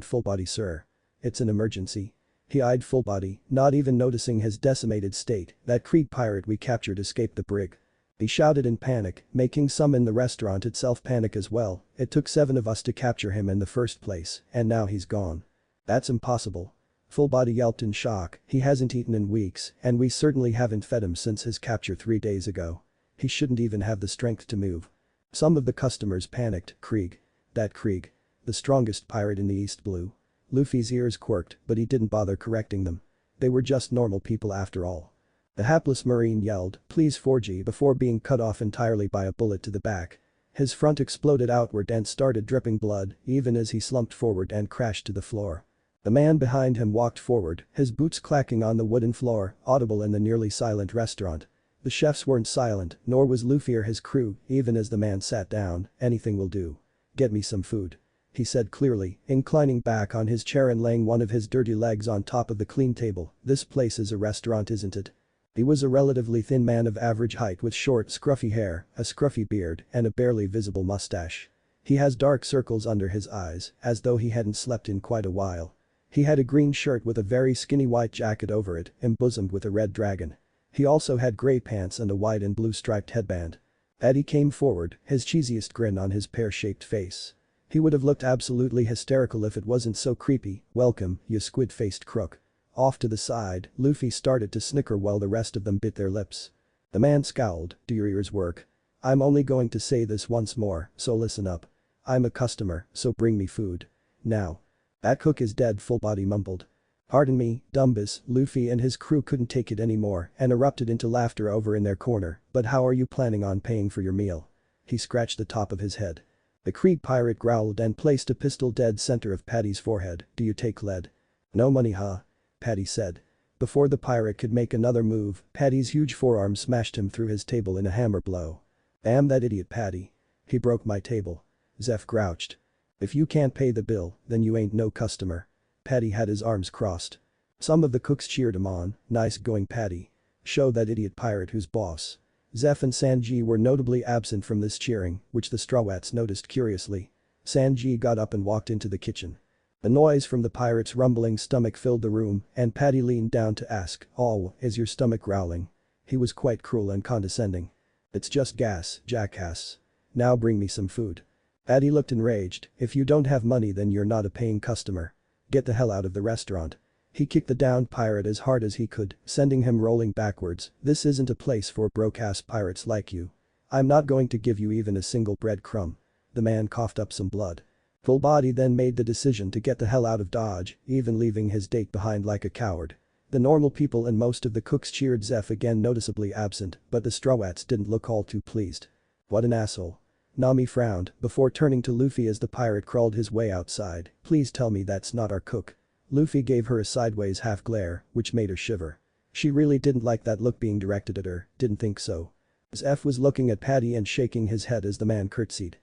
Full Body, sir. It's an emergency. He eyed Full Body, not even noticing his decimated state. That Krieg pirate we captured escaped the brig. He shouted in panic, making some in the restaurant itself panic as well. It took 7 of us to capture him in the first place, and now he's gone. That's impossible. Full Body yelped in shock. He hasn't eaten in weeks, and we certainly haven't fed him since his capture 3 days ago. He shouldn't even have the strength to move. Some of the customers panicked. Krieg. That Krieg. The strongest pirate in the East Blue. Luffy's ears quirked, but he didn't bother correcting them. They were just normal people after all. The hapless marine yelled, please 4G, before being cut off entirely by a bullet to the back. His front exploded outward and started dripping blood, even as he slumped forward and crashed to the floor. The man behind him walked forward, his boots clacking on the wooden floor, audible in the nearly silent restaurant. The chefs weren't silent, nor was Luffy or his crew, even as the man sat down. Anything will do. Get me some food. He said clearly, inclining back on his chair and laying one of his dirty legs on top of the clean table. This place is a restaurant, isn't it? He was a relatively thin man of average height with short, scruffy hair, a scruffy beard, and a barely visible mustache. He has dark circles under his eyes, as though he hadn't slept in quite a while. He had a green shirt with a very skinny white jacket over it, embosomed with a red dragon. He also had grey pants and a white and blue striped headband. Eddie came forward, his cheesiest grin on his pear-shaped face. He would have looked absolutely hysterical if it wasn't so creepy. Welcome, you squid-faced crook. Off to the side, Luffy started to snicker while the rest of them bit their lips. The man scowled. Do your ears work? I'm only going to say this once more, so listen up. I'm a customer, so bring me food. Now. That cook is dead, Full Body mumbled. Pardon me, Dumbus. Luffy and his crew couldn't take it anymore and erupted into laughter over in their corner. But how are you planning on paying for your meal? He scratched the top of his head. The Krieg pirate growled and placed a pistol dead center of Patty's forehead. Do you take lead? No money, huh? Patty said. Before the pirate could make another move, Patty's huge forearm smashed him through his table in a hammer blow. Damn that idiot Patty. He broke my table. Zeff grouched. If you can't pay the bill, then you ain't no customer. Patty had his arms crossed. Some of the cooks cheered him on. Nice going, Patty. Show that idiot pirate who's boss. Zeff and Sanji were notably absent from this cheering, which the Strawwats noticed curiously. Sanji got up and walked into the kitchen. The noise from the pirate's rumbling stomach filled the room, and Patty leaned down to ask, oh, is your stomach growling? He was quite cruel and condescending. "It's just gas, jackass. Now bring me some food." Patty looked enraged. "If you don't have money then you're not a paying customer. Get the hell out of the restaurant." He kicked the downed pirate as hard as he could, sending him rolling backwards. "This isn't a place for broke-ass pirates like you. I'm not going to give you even a single breadcrumb." The man coughed up some blood. Full Body then made the decision to get the hell out of Dodge, even leaving his date behind like a coward. The normal people and most of the cooks cheered Zeff again, noticeably absent, but the Strawats didn't look all too pleased. "What an asshole." Nami frowned before turning to Luffy as the pirate crawled his way outside. "Please tell me that's not our cook." Luffy gave her a sideways half glare, which made her shiver. She really didn't like that look being directed at her, didn't think so. Zeff was looking at Patty and shaking his head as the man curtsied.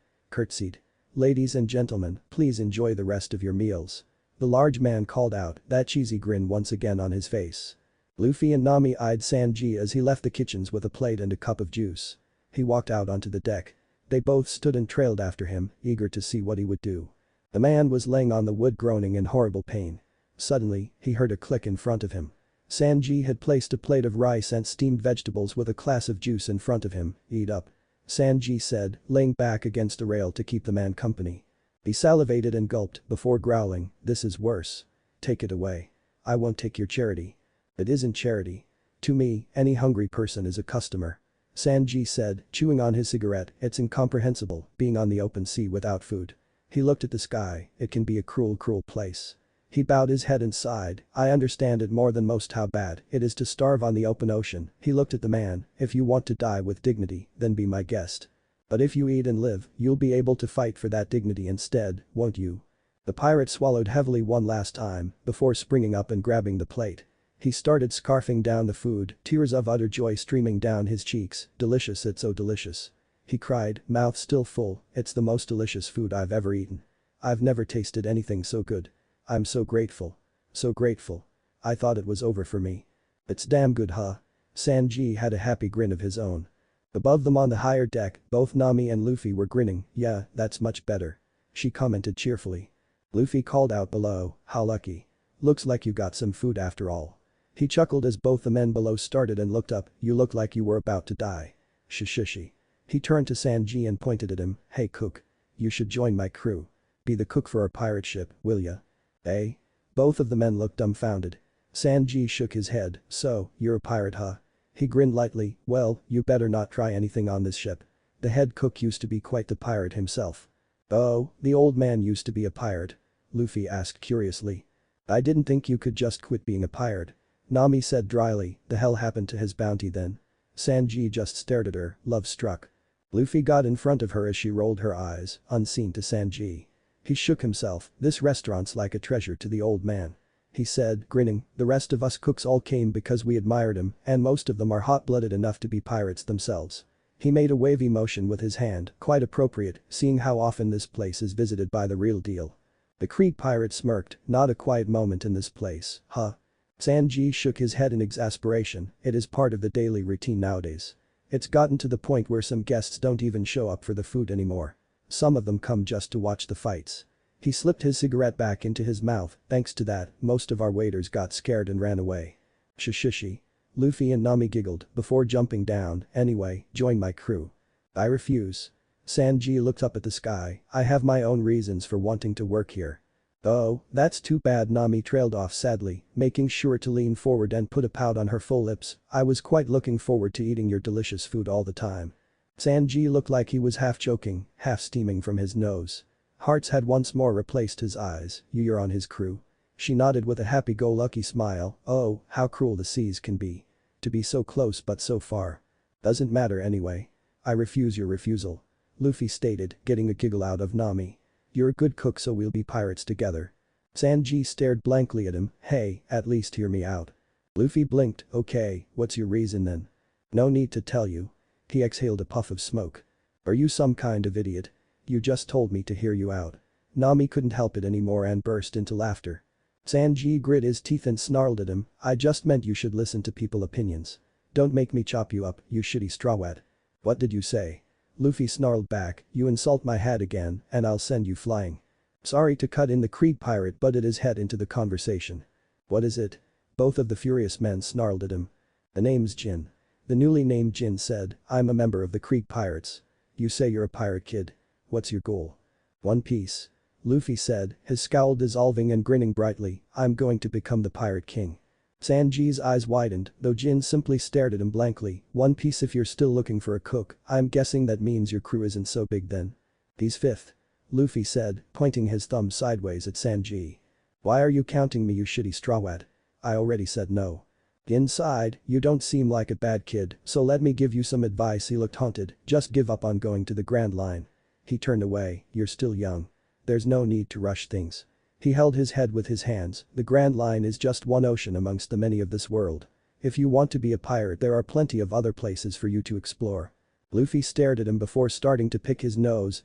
"Ladies and gentlemen, please enjoy the rest of your meals." The large man called out, that cheesy grin once again on his face. Luffy and Nami eyed Sanji as he left the kitchens with a plate and a cup of juice. He walked out onto the deck. They both stood and trailed after him, eager to see what he would do. The man was laying on the wood groaning in horrible pain. Suddenly, he heard a click in front of him. Sanji had placed a plate of rice and steamed vegetables with a glass of juice in front of him. "Eat up," Sanji said, laying back against the rail to keep the man company. He salivated and gulped before growling, "This is worse. Take it away. I won't take your charity." "It isn't charity. To me, any hungry person is a customer," Sanji said, chewing on his cigarette. "It's incomprehensible being on the open sea without food." He looked at the sky. "It can be a cruel place." He bowed his head and sighed. "I understand it more than most how bad it is to starve on the open ocean." He looked at the man. "If you want to die with dignity, then be my guest. But if you eat and live, you'll be able to fight for that dignity instead, won't you?" The pirate swallowed heavily one last time before springing up and grabbing the plate. He started scarfing down the food, tears of utter joy streaming down his cheeks. "Delicious, it's so delicious," he cried, mouth still full. "It's the most delicious food I've ever eaten. I've never tasted anything so good. I'm so grateful. So grateful. I thought it was over for me." "It's damn good, huh?" Sanji had a happy grin of his own. Above them on the higher deck, both Nami and Luffy were grinning. "Yeah, that's much better," she commented cheerfully. Luffy called out below, "How lucky. Looks like you got some food after all." He chuckled as both the men below started and looked up. "You look like you were about to die." "Shishishi." He turned to Sanji and pointed at him. "Hey cook. You should join my crew. Be the cook for our pirate ship, will ya?" "Eh?" Both of the men looked dumbfounded. Sanji shook his head. "So, you're a pirate, huh?" He grinned lightly. "Well, you better not try anything on this ship. The head cook used to be quite the pirate himself." "Oh, the old man used to be a pirate?" Luffy asked curiously. "I didn't think you could just quit being a pirate," Nami said dryly. "The hell happened to his bounty then?" Sanji just stared at her, love struck. Luffy got in front of her as she rolled her eyes, unseen to Sanji. He shook himself. "This restaurant's like a treasure to the old man," he said, grinning. "The rest of us cooks all came because we admired him, and most of them are hot-blooded enough to be pirates themselves." He made a wavy motion with his hand, quite appropriate, seeing how often this place is visited by the real deal. The Krieg pirate smirked. "Not a quiet moment in this place, huh?" Sanji shook his head in exasperation. "It is part of the daily routine nowadays. It's gotten to the point where some guests don't even show up for the food anymore. Some of them come just to watch the fights." He slipped his cigarette back into his mouth. "Thanks to that, most of our waiters got scared and ran away." "Shishishi." Luffy and Nami giggled before jumping down. "Anyway, join my crew." "I refuse." Sanji looked up at the sky. "I have my own reasons for wanting to work here." "Oh, that's too bad," Nami trailed off sadly, making sure to lean forward and put a pout on her full lips. "I was quite looking forward to eating your delicious food all the time." Sanji looked like he was half choking, half steaming from his nose. Hearts had once more replaced his eyes. "You're on his crew?" She nodded with a happy-go-lucky smile. "Oh, how cruel the seas can be. To be so close but so far." "Doesn't matter anyway." "I refuse your refusal," Luffy stated, getting a giggle out of Nami. "You're a good cook so we'll be pirates together." Sanji stared blankly at him. "Hey, at least hear me out." Luffy blinked. "Okay, what's your reason then?" "No need to tell you." He exhaled a puff of smoke. "Are you some kind of idiot? You just told me to hear you out." Nami couldn't help it anymore and burst into laughter. Sanji grit his teeth and snarled at him. "I just meant you should listen to people's opinions. Don't make me chop you up, you shitty strawwat." "What did you say?" Luffy snarled back. "You insult my hat again, and I'll send you flying." Sorry to cut in, the Krieg pirate butted his head into the conversation. "What is it?" Both of the furious men snarled at him. "The name's Jin." The newly named Jin said, I'm a member of the Krieg Pirates. You say you're a pirate kid. What's your goal? One Piece. Luffy said, his scowl dissolving and grinning brightly, I'm going to become the Pirate King. Sanji's eyes widened, though Jin simply stared at him blankly. One Piece if you're still looking for a cook, I'm guessing that means your crew isn't so big then. He's fifth. Luffy said, pointing his thumb sideways at Sanji. Why are you counting me you shitty strawwhat? I already said no. Jin sighed, you don't seem like a bad kid, so let me give you some advice. He looked haunted, just give up on going to the Grand Line. He turned away, you're still young. There's no need to rush things. He held his head with his hands, the Grand Line is just one ocean amongst the many of this world. If you want to be a pirate there are plenty of other places for you to explore. Luffy stared at him before starting to pick his nose,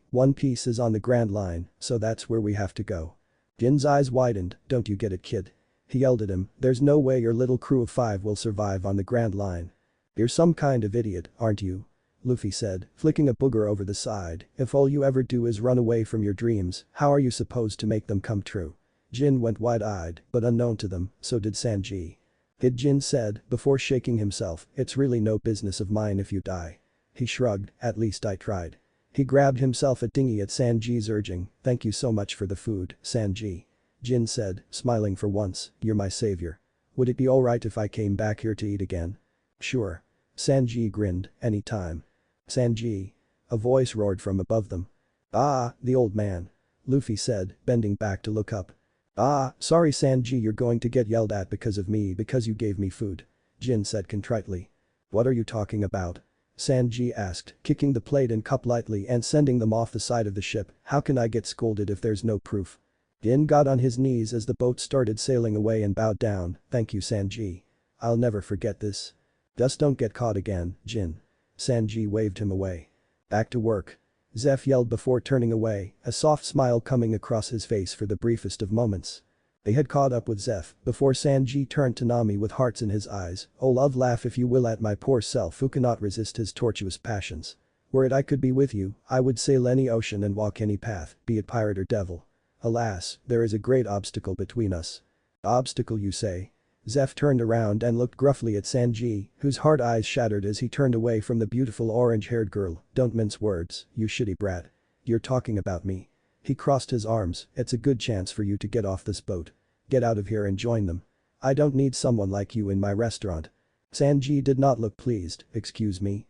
One Piece is on the Grand Line, so that's where we have to go. Jin's eyes widened, don't you get it kid? He yelled at him, there's no way your little crew of 5 will survive on the Grand Line. You're some kind of idiot, aren't you? Luffy said, flicking a booger over the side, if all you ever do is run away from your dreams, how are you supposed to make them come true? Jin went wide-eyed, but unknown to them, so did Sanji. Jin said, before shaking himself, it's really no business of mine if you die. He shrugged, at least I tried. He grabbed himself a dinghy at Sanji's urging, thank you so much for the food, Sanji. Jin said, smiling for once, you're my savior. Would it be alright if I came back here to eat again? Sure. Sanji grinned, anytime. Sanji. A voice roared from above them. Ah, the old man. Luffy said, bending back to look up. Ah, sorry Sanji you're going to get yelled at because of me because you gave me food. Jin said contritely. What are you talking about? Sanji asked, kicking the plate and cup lightly and sending them off the side of the ship, how can I get scolded if there's no proof? Jin got on his knees as the boat started sailing away and bowed down, thank you Sanji. I'll never forget this. Just don't get caught again, Jin. Sanji waved him away. Back to work. Zeff yelled before turning away, a soft smile coming across his face for the briefest of moments. They had caught up with Zeff before Sanji turned to Nami with hearts in his eyes, oh love laugh if you will at my poor self who cannot resist his tortuous passions. Were it I could be with you, I would sail any ocean and walk any path, be it pirate or devil. Alas, there is a great obstacle between us. Obstacle you say? Zeff turned around and looked gruffly at Sanji, whose hard eyes shattered as he turned away from the beautiful orange-haired girl, don't mince words, you shitty brat. You're talking about me. He crossed his arms, it's a good chance for you to get off this boat. Get out of here and join them. I don't need someone like you in my restaurant. Sanji did not look pleased, excuse me?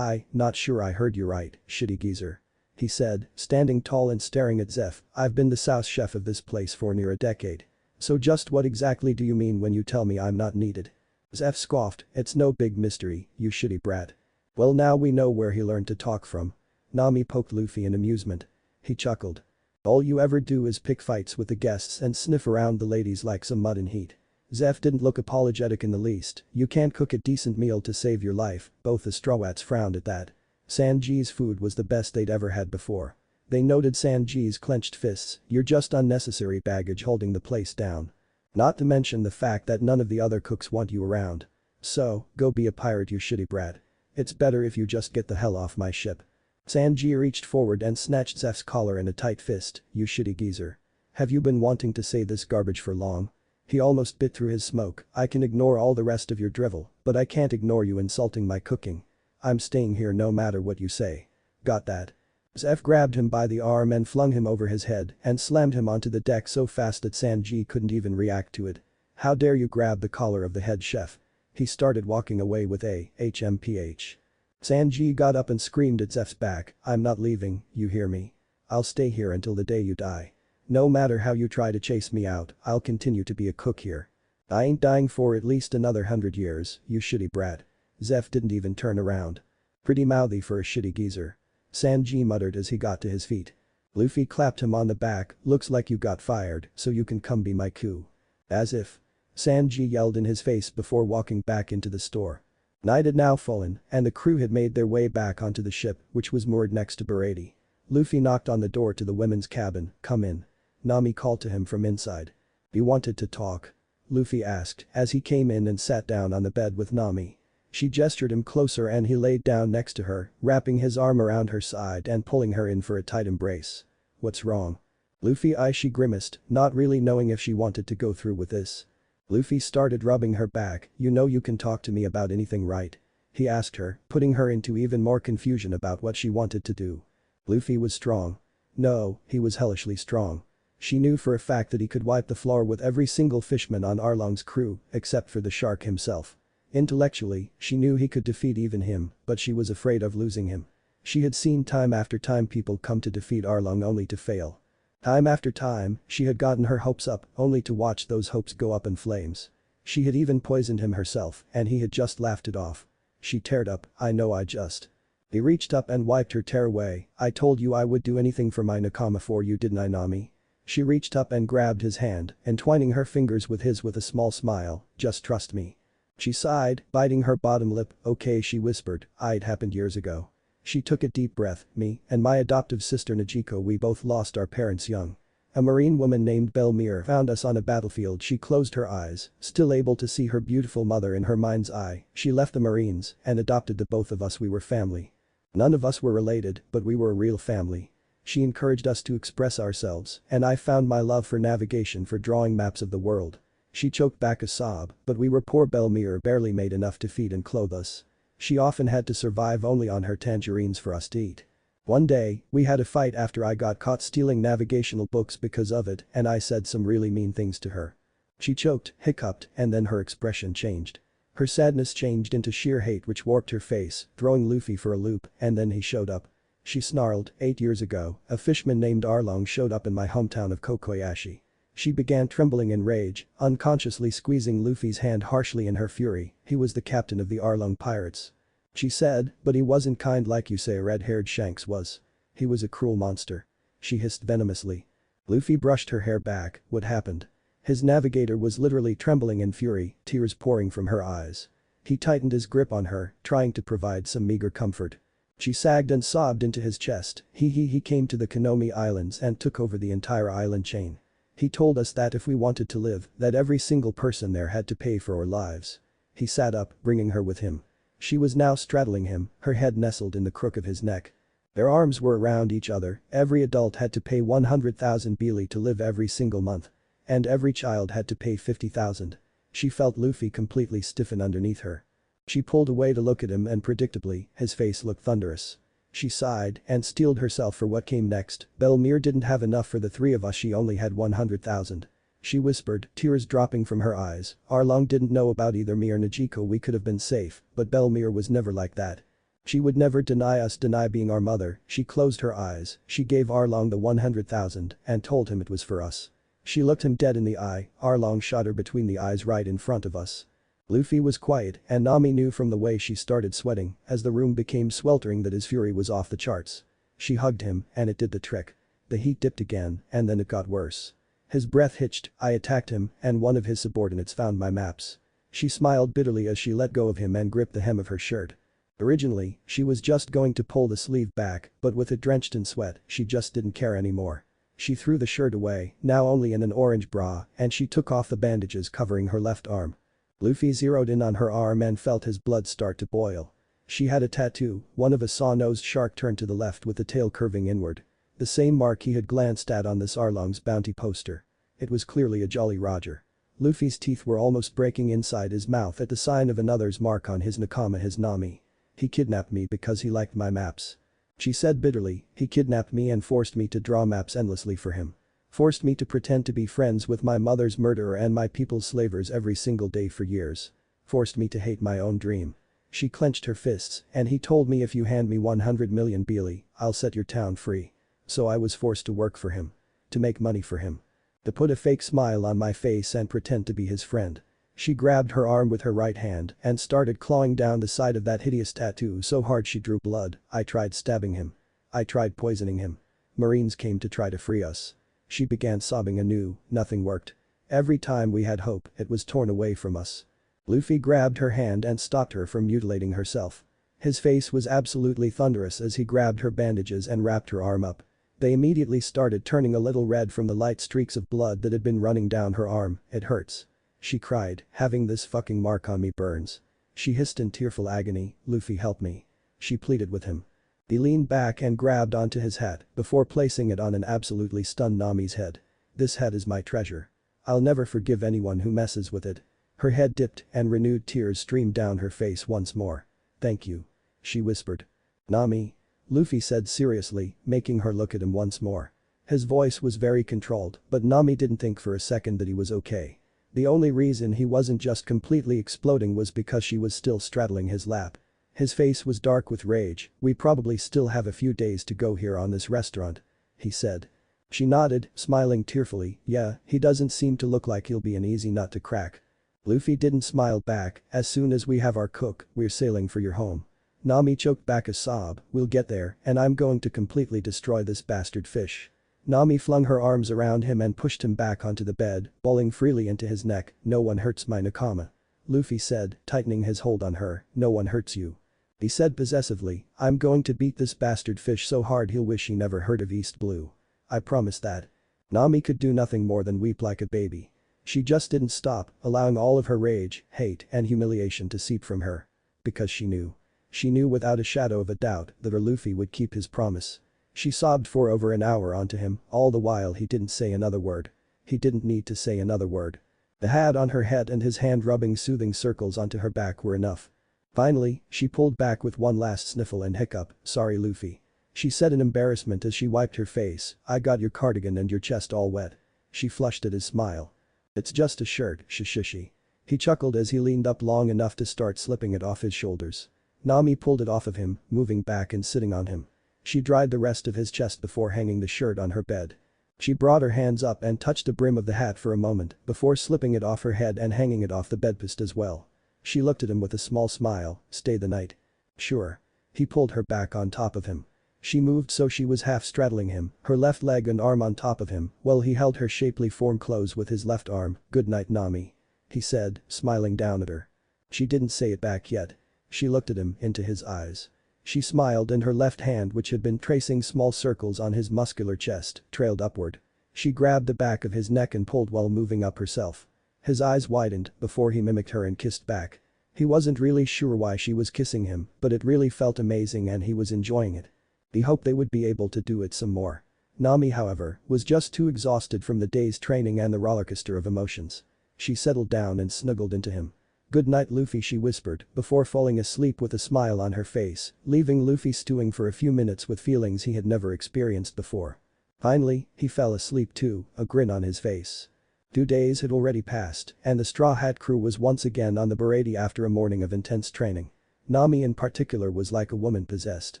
Not sure I heard you right, shitty geezer. He said, standing tall and staring at Zeff, I've been the sous chef of this place for near a decade. So just what exactly do you mean when you tell me I'm not needed? Zeff scoffed, it's no big mystery, you shitty brat. Well now we know where he learned to talk from. Nami poked Luffy in amusement. He chuckled. All you ever do is pick fights with the guests and sniff around the ladies like some mud and heat. Zeff didn't look apologetic in the least, you can't cook a decent meal to save your life, both the strawwats frowned at that. Sanji's food was the best they'd ever had before. They noted Sanji's clenched fists, you're just unnecessary baggage holding the place down. Not to mention the fact that none of the other cooks want you around. So, go be a pirate you shitty brat. It's better if you just get the hell off my ship. Sanji reached forward and snatched Zeff's collar in a tight fist, you shitty geezer. Have you been wanting to say this garbage for long? He almost bit through his smoke, I can ignore all the rest of your drivel, but I can't ignore you insulting my cooking. I'm staying here no matter what you say. Got that? Zeff grabbed him by the arm and flung him over his head and slammed him onto the deck so fast that Sanji couldn't even react to it. How dare you grab the collar of the head chef? He started walking away with a HMPH. Sanji got up and screamed at Zeff's back, I'm not leaving, you hear me? I'll stay here until the day you die. No matter how you try to chase me out, I'll continue to be a cook here. I ain't dying for at least another 100 years, you shitty brat. Zeff didn't even turn around. Pretty mouthy for a shitty geezer. Sanji muttered as he got to his feet. Luffy clapped him on the back, looks like you got fired, so you can come be my coup. As if. Sanji yelled in his face before walking back into the store. Night had now fallen, and the crew had made their way back onto the ship, which was moored next to Baratie. Luffy knocked on the door to the women's cabin, come in. Nami called to him from inside. You wanted to talk? Luffy asked as he came in and sat down on the bed with Nami. She gestured him closer and he laid down next to her, wrapping his arm around her side and pulling her in for a tight embrace. What's wrong? Luffy she grimaced, not really knowing if she wanted to go through with this. Luffy started rubbing her back, you know you can talk to me about anything right? he asked her, putting her into even more confusion about what she wanted to do. Luffy was strong. No, he was hellishly strong. She knew for a fact that he could wipe the floor with every single fishman on Arlong's crew, except for the shark himself. Intellectually, she knew he could defeat even him, but she was afraid of losing him. She had seen time after time people come to defeat Arlong only to fail. Time after time, she had gotten her hopes up, only to watch those hopes go up in flames. She had even poisoned him herself, and he had just laughed it off. She teared up, "I know I just." He reached up and wiped her tear away. "I told you I would do anything for my nakama for you, didn't I, Nami?" She reached up and grabbed his hand, entwining her fingers with his with a small smile, "Just trust me." She sighed, biting her bottom lip. "Okay," she whispered, "It happened years ago." She took a deep breath. "Me and my adoptive sister Najiko, we both lost our parents young. A marine woman named Belmere found us on a battlefield." She closed her eyes, still able to see her beautiful mother in her mind's eye. "She left the Marines and adopted the both of us. We were family. None of us were related, but we were a real family. She encouraged us to express ourselves, and I found my love for navigation, for drawing maps of the world." She choked back a sob, "But we were poor. Belmere barely made enough to feed and clothe us. She often had to survive only on her tangerines for us to eat. One day, we had a fight after I got caught stealing navigational books because of it, and I said some really mean things to her." She choked, hiccuped, and then her expression changed. Her sadness changed into sheer hate which warped her face, throwing Luffy for a loop, and then he showed up. She snarled, "8 years ago, a fishman named Arlong showed up in my hometown of Kokoyashi." She began trembling in rage, unconsciously squeezing Luffy's hand harshly in her fury. "He was the captain of the Arlong pirates," she said, "but he wasn't kind like you say a red-haired Shanks was. He was a cruel monster." She hissed venomously. Luffy brushed her hair back. "What happened?" His navigator was literally trembling in fury, tears pouring from her eyes. He tightened his grip on her, trying to provide some meager comfort. She sagged and sobbed into his chest. He came to the Konomi Islands and took over the entire island chain. He told us that if we wanted to live, that every single person there had to pay for our lives." He sat up, bringing her with him. She was now straddling him, her head nestled in the crook of his neck. Their arms were around each other. Every adult had to pay 100,000 bili to live every single month. And every child had to pay 50,000. She felt Luffy completely stiffen underneath her. She pulled away to look at him and predictably, his face looked thunderous. She sighed and steeled herself for what came next. "Belmere didn't have enough for the three of us, she only had 100,000. She whispered, tears dropping from her eyes. "Arlong didn't know about either me or Najiko, we could have been safe, but Belmere was never like that. She would never deny us, deny being our mother." She closed her eyes. She gave Arlong the 100,000 and told him it was for us. She looked him dead in the eye. Arlong shot her between the eyes right in front of us. Luffy was quiet, and Nami knew from the way she started sweating as the room became sweltering that his fury was off the charts. She hugged him, and it did the trick. The heat dipped again, and then it got worse. His breath hitched. "I attacked him, and one of his subordinates found my maps." She smiled bitterly as she let go of him and gripped the hem of her shirt. Originally, she was just going to pull the sleeve back, but with it drenched in sweat, she just didn't care anymore. She threw the shirt away, now only in an orange bra, and she took off the bandages covering her left arm. Luffy zeroed in on her arm and felt his blood start to boil. She had a tattoo, one of a saw-nosed shark turned to the left with the tail curving inward. The same mark he had glanced at on this Arlong's bounty poster. It was clearly a Jolly Roger. Luffy's teeth were almost breaking inside his mouth at the sign of another's mark on his nakama, his Nami. "He kidnapped me because he liked my maps," she said bitterly. "He kidnapped me and forced me to draw maps endlessly for him. Forced me to pretend to be friends with my mother's murderer and my people's slavers every single day for years. Forced me to hate my own dream." She clenched her fists, "And he told me if you hand me 100 million bili, I'll set your town free. So I was forced to work for him. To make money for him. To put a fake smile on my face and pretend to be his friend." She grabbed her arm with her right hand and started clawing down the side of that hideous tattoo so hard she drew blood. "I tried stabbing him. I tried poisoning him. Marines came to try to free us." She began sobbing anew. "Nothing worked. Every time we had hope, it was torn away from us." Luffy grabbed her hand and stopped her from mutilating herself. His face was absolutely thunderous as he grabbed her bandages and wrapped her arm up. They immediately started turning a little red from the light streaks of blood that had been running down her arm. "It hurts," she cried, "having this fucking mark on me burns." She hissed in tearful agony. "Luffy, help me." She pleaded with him. He leaned back and grabbed onto his hat before placing it on an absolutely stunned Nami's head. "This hat is my treasure. I'll never forgive anyone who messes with it." Her head dipped and renewed tears streamed down her face once more. Thank you. She whispered. Nami? Luffy said seriously, making her look at him once more. His voice was very controlled, but Nami didn't think for a second that he was okay. The only reason he wasn't just completely exploding was because she was still straddling his lap. His face was dark with rage. We probably still have a few days to go here on this restaurant, he said. She nodded, smiling tearfully. Yeah, he doesn't seem to look like he'll be an easy nut to crack. Luffy didn't smile back. As soon as we have our cook, we're sailing for your home. Nami choked back a sob. We'll get there, and I'm going to completely destroy this bastard fish. Nami flung her arms around him and pushed him back onto the bed, bowling freely into his neck. No one hurts my Nakama. Luffy said, tightening his hold on her. No one hurts you. He said possessively, I'm going to beat this bastard fish so hard he'll wish he never heard of East Blue. I promise that. Nami could do nothing more than weep like a baby. She just didn't stop, allowing all of her rage, hate, and humiliation to seep from her. Because she knew. She knew without a shadow of a doubt that her Luffy would keep his promise. She sobbed for over an hour onto him, all the while he didn't say another word. He didn't need to say another word. The hat on her head and his hand rubbing soothing circles onto her back were enough. Finally, she pulled back with one last sniffle and hiccup. Sorry Luffy. She said in embarrassment as she wiped her face. I got your cardigan and your chest all wet. She flushed at his smile. It's just a shirt, shishishi. He chuckled as he leaned up long enough to start slipping it off his shoulders. Nami pulled it off of him, moving back and sitting on him. She dried the rest of his chest before hanging the shirt on her bed. She brought her hands up and touched the brim of the hat for a moment before slipping it off her head and hanging it off the bedpost as well. She looked at him with a small smile. Stay the night. Sure. He pulled her back on top of him. She moved so she was half straddling him, her left leg and arm on top of him, while he held her shapely form close with his left arm. Good night Nami. He said, smiling down at her. She didn't say it back yet. She looked at him into his eyes. She smiled and her left hand, which had been tracing small circles on his muscular chest, trailed upward. She grabbed the back of his neck and pulled while moving up herself. His eyes widened before he mimicked her and kissed back. He wasn't really sure why she was kissing him, but it really felt amazing and he was enjoying it. He hoped they would be able to do it some more. Nami, however, was just too exhausted from the day's training and the rollercoaster of emotions. She settled down and snuggled into him. Good night Luffy, she whispered before falling asleep with a smile on her face, leaving Luffy stewing for a few minutes with feelings he had never experienced before. Finally, he fell asleep too, a grin on his face. 2 days had already passed, and the Straw Hat crew was once again on the Baratie after a morning of intense training. Nami in particular was like a woman possessed.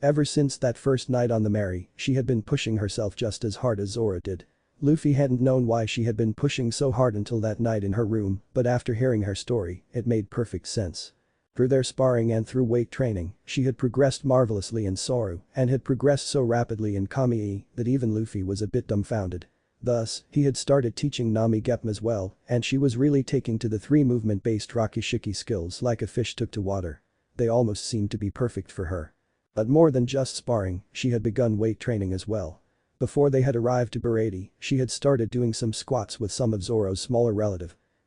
Ever since that first night on the Mary, she had been pushing herself just as hard as Zoro did. Luffy hadn't known why she had been pushing so hard until that night in her room, but after hearing her story, it made perfect sense. Through their sparring and through weight training, she had progressed marvelously in Zoro and had progressed so rapidly in Kami that even Luffy was a bit dumbfounded. Thus, he had started teaching Nami Gepm as well, and she was really taking to the 3 movement-based Rakishiki skills like a fish took to water. They almost seemed to be perfect for her. But more than just sparring, she had begun weight training as well. Before they had arrived to Baratie, she had started doing some squats with some of Zoro's smaller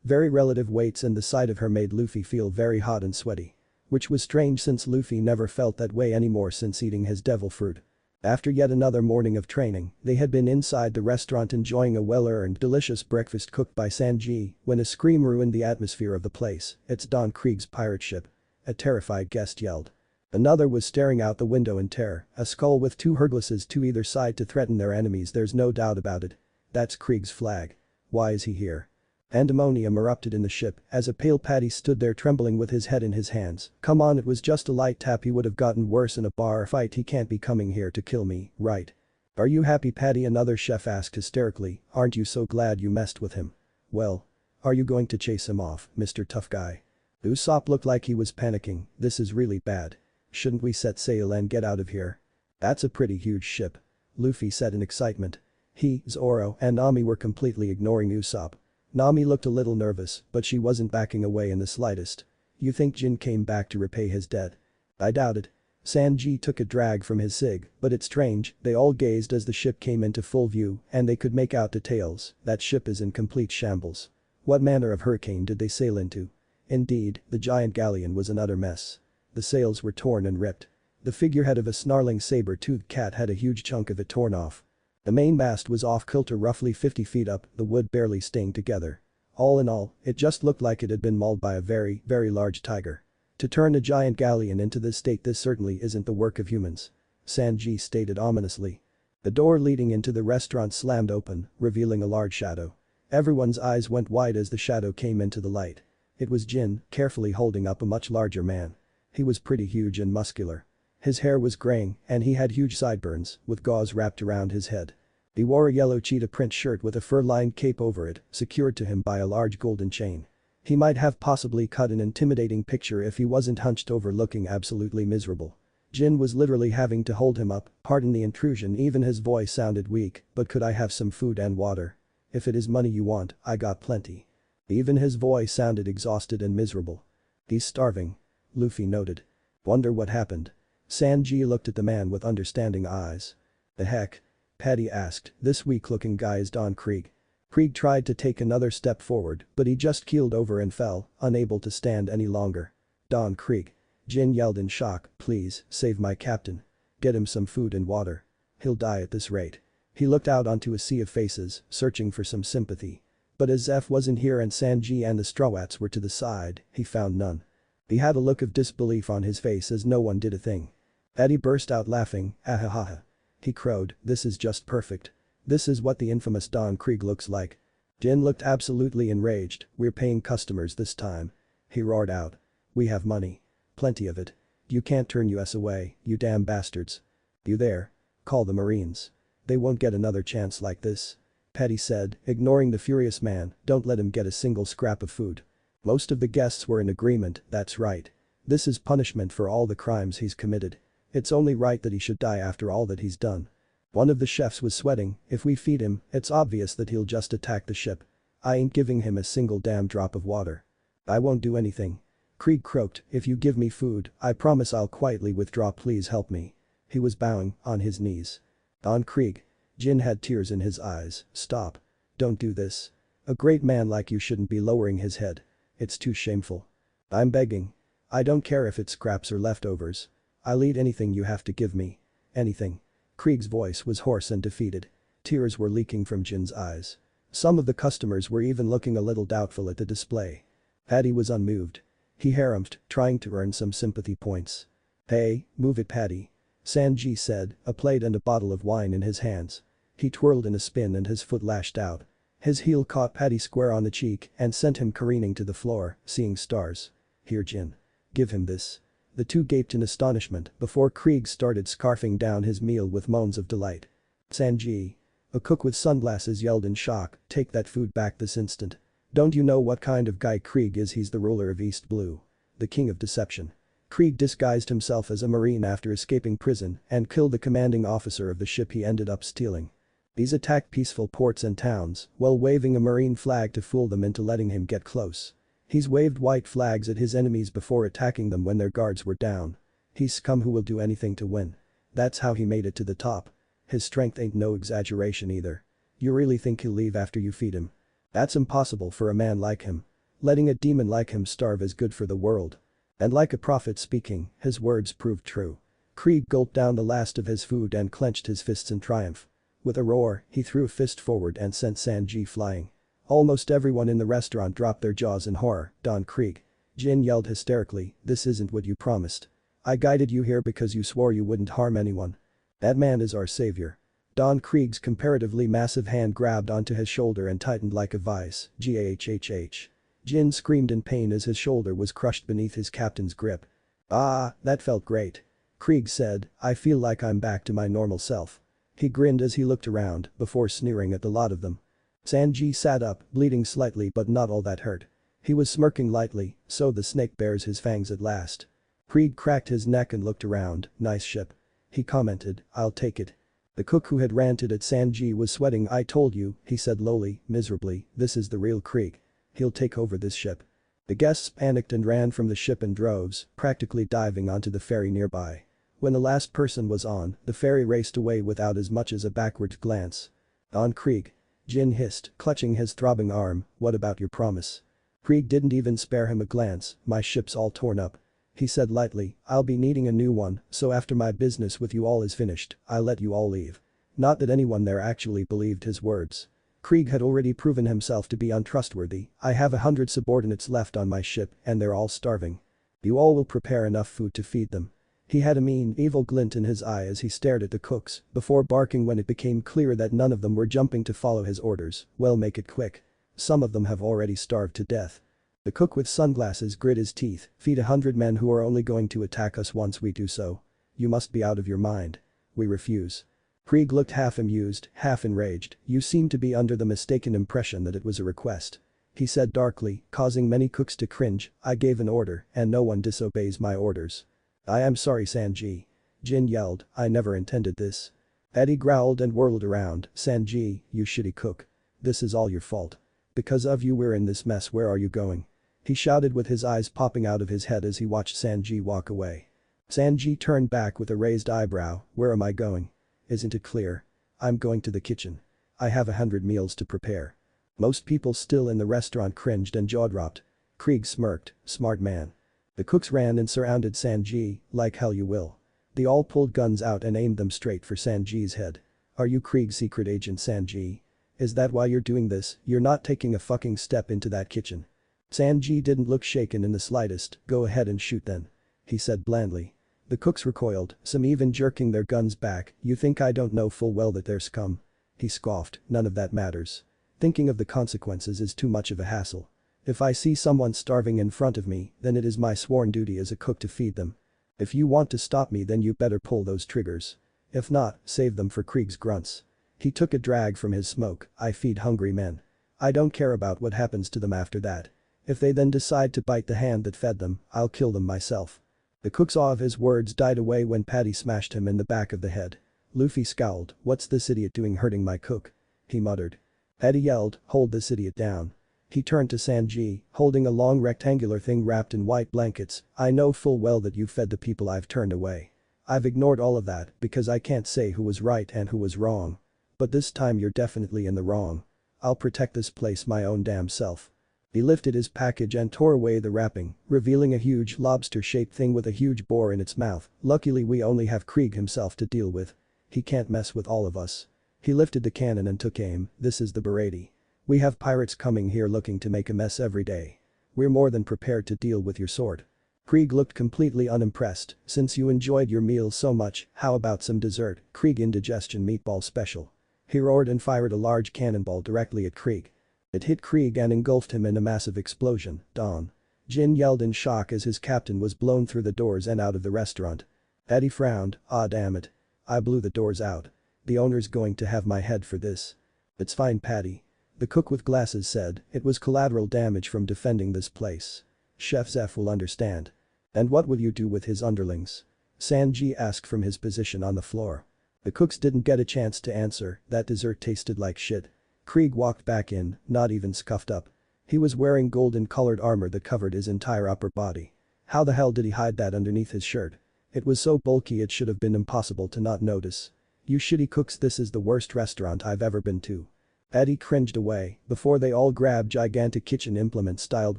very relative weights, and the sight of her made Luffy feel very hot and sweaty. Which was strange since Luffy never felt that way anymore since eating his devil fruit. After yet another morning of training, they had been inside the restaurant enjoying a well-earned, delicious breakfast cooked by Sanji when a scream ruined the atmosphere of the place. It's Don Krieg's pirate ship. A terrified guest yelled. Another was staring out the window in terror, a skull with 2 Hergulesses to either side to threaten their enemies. There's no doubt about it. That's Krieg's flag. Why is he here? Pandemonium erupted in the ship as a pale Patty stood there trembling with his head in his hands. Come on, it was just a light tap, he would have gotten worse in a bar fight. He can't be coming here to kill me, right? Are you happy, Patty? Another chef asked hysterically. Aren't you so glad you messed with him? Well. Are you going to chase him off, Mr. Tough Guy? Usopp looked like he was panicking. This is really bad. Shouldn't we set sail and get out of here? That's a pretty huge ship. Luffy said in excitement. He, Zoro, and Nami were completely ignoring Usopp. Nami looked a little nervous, but she wasn't backing away in the slightest. You think Jin came back to repay his debt? I doubt it. Sanji took a drag from his cig, but it's strange, they all gazed as the ship came into full view and they could make out details. That ship is in complete shambles. What manner of hurricane did they sail into? Indeed, the giant galleon was an utter mess. The sails were torn and ripped. The figurehead of a snarling saber-toothed cat had a huge chunk of it torn off. The mainmast was off kilter roughly 50 feet up, the wood barely staying together. All in all, it just looked like it had been mauled by a very, very large tiger. To turn a giant galleon into this state, this certainly isn't the work of humans. Sanji stated ominously. The door leading into the restaurant slammed open, revealing a large shadow. Everyone's eyes went wide as the shadow came into the light. It was Jin, carefully holding up a much larger man. He was pretty huge and muscular. His hair was graying, and he had huge sideburns, with gauze wrapped around his head. He wore a yellow cheetah print shirt with a fur-lined cape over it, secured to him by a large golden chain. He might have possibly cut an intimidating picture if he wasn't hunched over looking absolutely miserable. Jin was literally having to hold him up, pardon the intrusion, even his voice sounded weak, but could I have some food and water? If it is money you want, I got plenty. Even his voice sounded exhausted and miserable. He's starving. Luffy noted. Wonder what happened. Sanji looked at the man with understanding eyes. The heck? Patty asked. This weak-looking guy is Don Krieg. Krieg tried to take another step forward, but he just keeled over and fell, unable to stand any longer. Don Krieg. Jin yelled in shock, please, save my captain. Get him some food and water. He'll die at this rate. He looked out onto a sea of faces, searching for some sympathy. But as Zeff wasn't here and Sanji and the Strawats were to the side, he found none. He had a look of disbelief on his face as no one did a thing. Eddie burst out laughing, ahahaha. He crowed, this is just perfect. This is what the infamous Don Krieg looks like. Jin looked absolutely enraged, we're paying customers this time. He roared out. We have money. Plenty of it. You can't turn us away, you damn bastards. You there? Call the Marines. They won't get another chance like this. Patty said, ignoring the furious man, don't let him get a single scrap of food. Most of the guests were in agreement, that's right. This is punishment for all the crimes he's committed. It's only right that he should die after all that he's done. One of the chefs was sweating, if we feed him, it's obvious that he'll just attack the ship. I ain't giving him a single damn drop of water. I won't do anything. Krieg croaked, if you give me food, I promise I'll quietly withdraw, please help me. He was bowing, on his knees. Don Krieg. Jin had tears in his eyes, stop. Don't do this. A great man like you shouldn't be lowering his head. It's too shameful. I'm begging. I don't care if it's scraps or leftovers. I'll eat anything you have to give me. Anything. Krieg's voice was hoarse and defeated. Tears were leaking from Jin's eyes. Some of the customers were even looking a little doubtful at the display. Patty was unmoved. He harumphed, trying to earn some sympathy points. Hey, move it Patty. Sanji said, a plate and a bottle of wine in his hands. He twirled in a spin and his foot lashed out. His heel caught Patty square on the cheek and sent him careening to the floor, seeing stars. Here Jin. Give him this. The two gaped in astonishment before Krieg started scarfing down his meal with moans of delight. Sanji. A cook with sunglasses yelled in shock, take that food back this instant. Don't you know what kind of guy Krieg is? He's the ruler of East Blue. The king of deception. Krieg disguised himself as a marine after escaping prison and killed the commanding officer of the ship he ended up stealing. He's attacked peaceful ports and towns while waving a marine flag to fool them into letting him get close. He's waved white flags at his enemies before attacking them when their guards were down. He's scum who will do anything to win. That's how he made it to the top. His strength ain't no exaggeration either. You really think he'll leave after you feed him? That's impossible for a man like him. Letting a demon like him starve is good for the world. And like a prophet speaking, his words proved true. Krieg gulped down the last of his food and clenched his fists in triumph. With a roar, he threw a fist forward and sent Sanji flying. Almost everyone in the restaurant dropped their jaws in horror. Don Krieg. Jin yelled hysterically, this isn't what you promised. I guided you here because you swore you wouldn't harm anyone. That man is our savior. Don Krieg's comparatively massive hand grabbed onto his shoulder and tightened like a vice. Gahhh. Jin screamed in pain as his shoulder was crushed beneath his captain's grip. Ah, that felt great. Krieg said, I feel like I'm back to my normal self. He grinned as he looked around before sneering at the lot of them. Sanji sat up, bleeding slightly but not all that hurt. He was smirking lightly, so the snake bares his fangs at last. Krieg cracked his neck and looked around, nice ship. He commented, I'll take it. The cook who had ranted at Sanji was sweating. I told you, he said lowly, miserably, this is the real Krieg. He'll take over this ship. The guests panicked and ran from the ship in droves, practically diving onto the ferry nearby. When the last person was on, the ferry raced away without as much as a backward glance. Don Krieg. Jin hissed, clutching his throbbing arm, what about your promise? Krieg didn't even spare him a glance, my ship's all torn up. He said lightly, I'll be needing a new one, so after my business with you all is finished, I'll let you all leave. Not that anyone there actually believed his words. Krieg had already proven himself to be untrustworthy. I have 100 subordinates left on my ship and they're all starving. You all will prepare enough food to feed them." He had a mean, evil glint in his eye as he stared at the cooks, before barking when it became clear that none of them were jumping to follow his orders. "Well, make it quick. Some of them have already starved to death." The cook with sunglasses grit his teeth. "Feed 100 men who are only going to attack us once we do so. You must be out of your mind. We refuse." Krieg looked half amused, half enraged. "You seem to be under the mistaken impression that it was a request," he said darkly, causing many cooks to cringe. "I gave an order, and no one disobeys my orders." "I am sorry, Sanji." Jin yelled, "I never intended this." Eddie growled and whirled around. "Sanji, you shitty cook. This is all your fault. Because of you we're in this mess. Where are you going?" He shouted with his eyes popping out of his head as he watched Sanji walk away. Sanji turned back with a raised eyebrow. "Where am I going? Isn't it clear? I'm going to the kitchen. I have 100 meals to prepare." Most people still in the restaurant cringed and jaw-dropped. Krieg smirked. "Smart man." The cooks ran and surrounded Sanji. "Like hell you will." They all pulled guns out and aimed them straight for Sanji's head. "Are you Krieg's secret agent, Sanji? Is that why you're doing this? You're not taking a fucking step into that kitchen." Sanji didn't look shaken in the slightest. "Go ahead and shoot then," he said blandly. The cooks recoiled, some even jerking their guns back. "You think I don't know full well that they're scum?" He scoffed. "None of that matters. Thinking of the consequences is too much of a hassle. If I see someone starving in front of me, then it is my sworn duty as a cook to feed them. If you want to stop me then you better pull those triggers. If not, save them for Krieg's grunts." He took a drag from his smoke. "I feed hungry men. I don't care about what happens to them after that. If they then decide to bite the hand that fed them, I'll kill them myself." The cook's awe of his words died away when Patty smashed him in the back of the head. Luffy scowled. "What's this idiot doing hurting my cook?" he muttered. Eddie yelled, "Hold this idiot down." He turned to Sanji, holding a long rectangular thing wrapped in white blankets. "I know full well that you fed the people I've turned away. I've ignored all of that because I can't say who was right and who was wrong. But this time you're definitely in the wrong. I'll protect this place my own damn self." He lifted his package and tore away the wrapping, revealing a huge lobster-shaped thing with a huge boar in its mouth. "Luckily we only have Krieg himself to deal with. He can't mess with all of us." He lifted the cannon and took aim. "This is the Baratie. We have pirates coming here looking to make a mess every day. We're more than prepared to deal with your sort." Krieg looked completely unimpressed. "Since you enjoyed your meal so much, how about some dessert? Krieg indigestion meatball special." He roared and fired a large cannonball directly at Krieg. It hit Krieg and engulfed him in a massive explosion. "Don!" Jin yelled in shock as his captain was blown through the doors and out of the restaurant. Eddie frowned. "Ah damn it. I blew the doors out. The owner's going to have my head for this." "It's fine, Patty." The cook with glasses said. "It was collateral damage from defending this place. Chef Zeff will understand." "And what will you do with his underlings?" Sanji asked from his position on the floor. The cooks didn't get a chance to answer. That dessert tasted like shit. Krieg walked back in, not even scuffed up. He was wearing golden-colored armor that covered his entire upper body. How the hell did he hide that underneath his shirt? It was so bulky it should have been impossible to not notice. "You shitty cooks, this is the worst restaurant I've ever been to." Eddie cringed away before they all grabbed gigantic kitchen implement-styled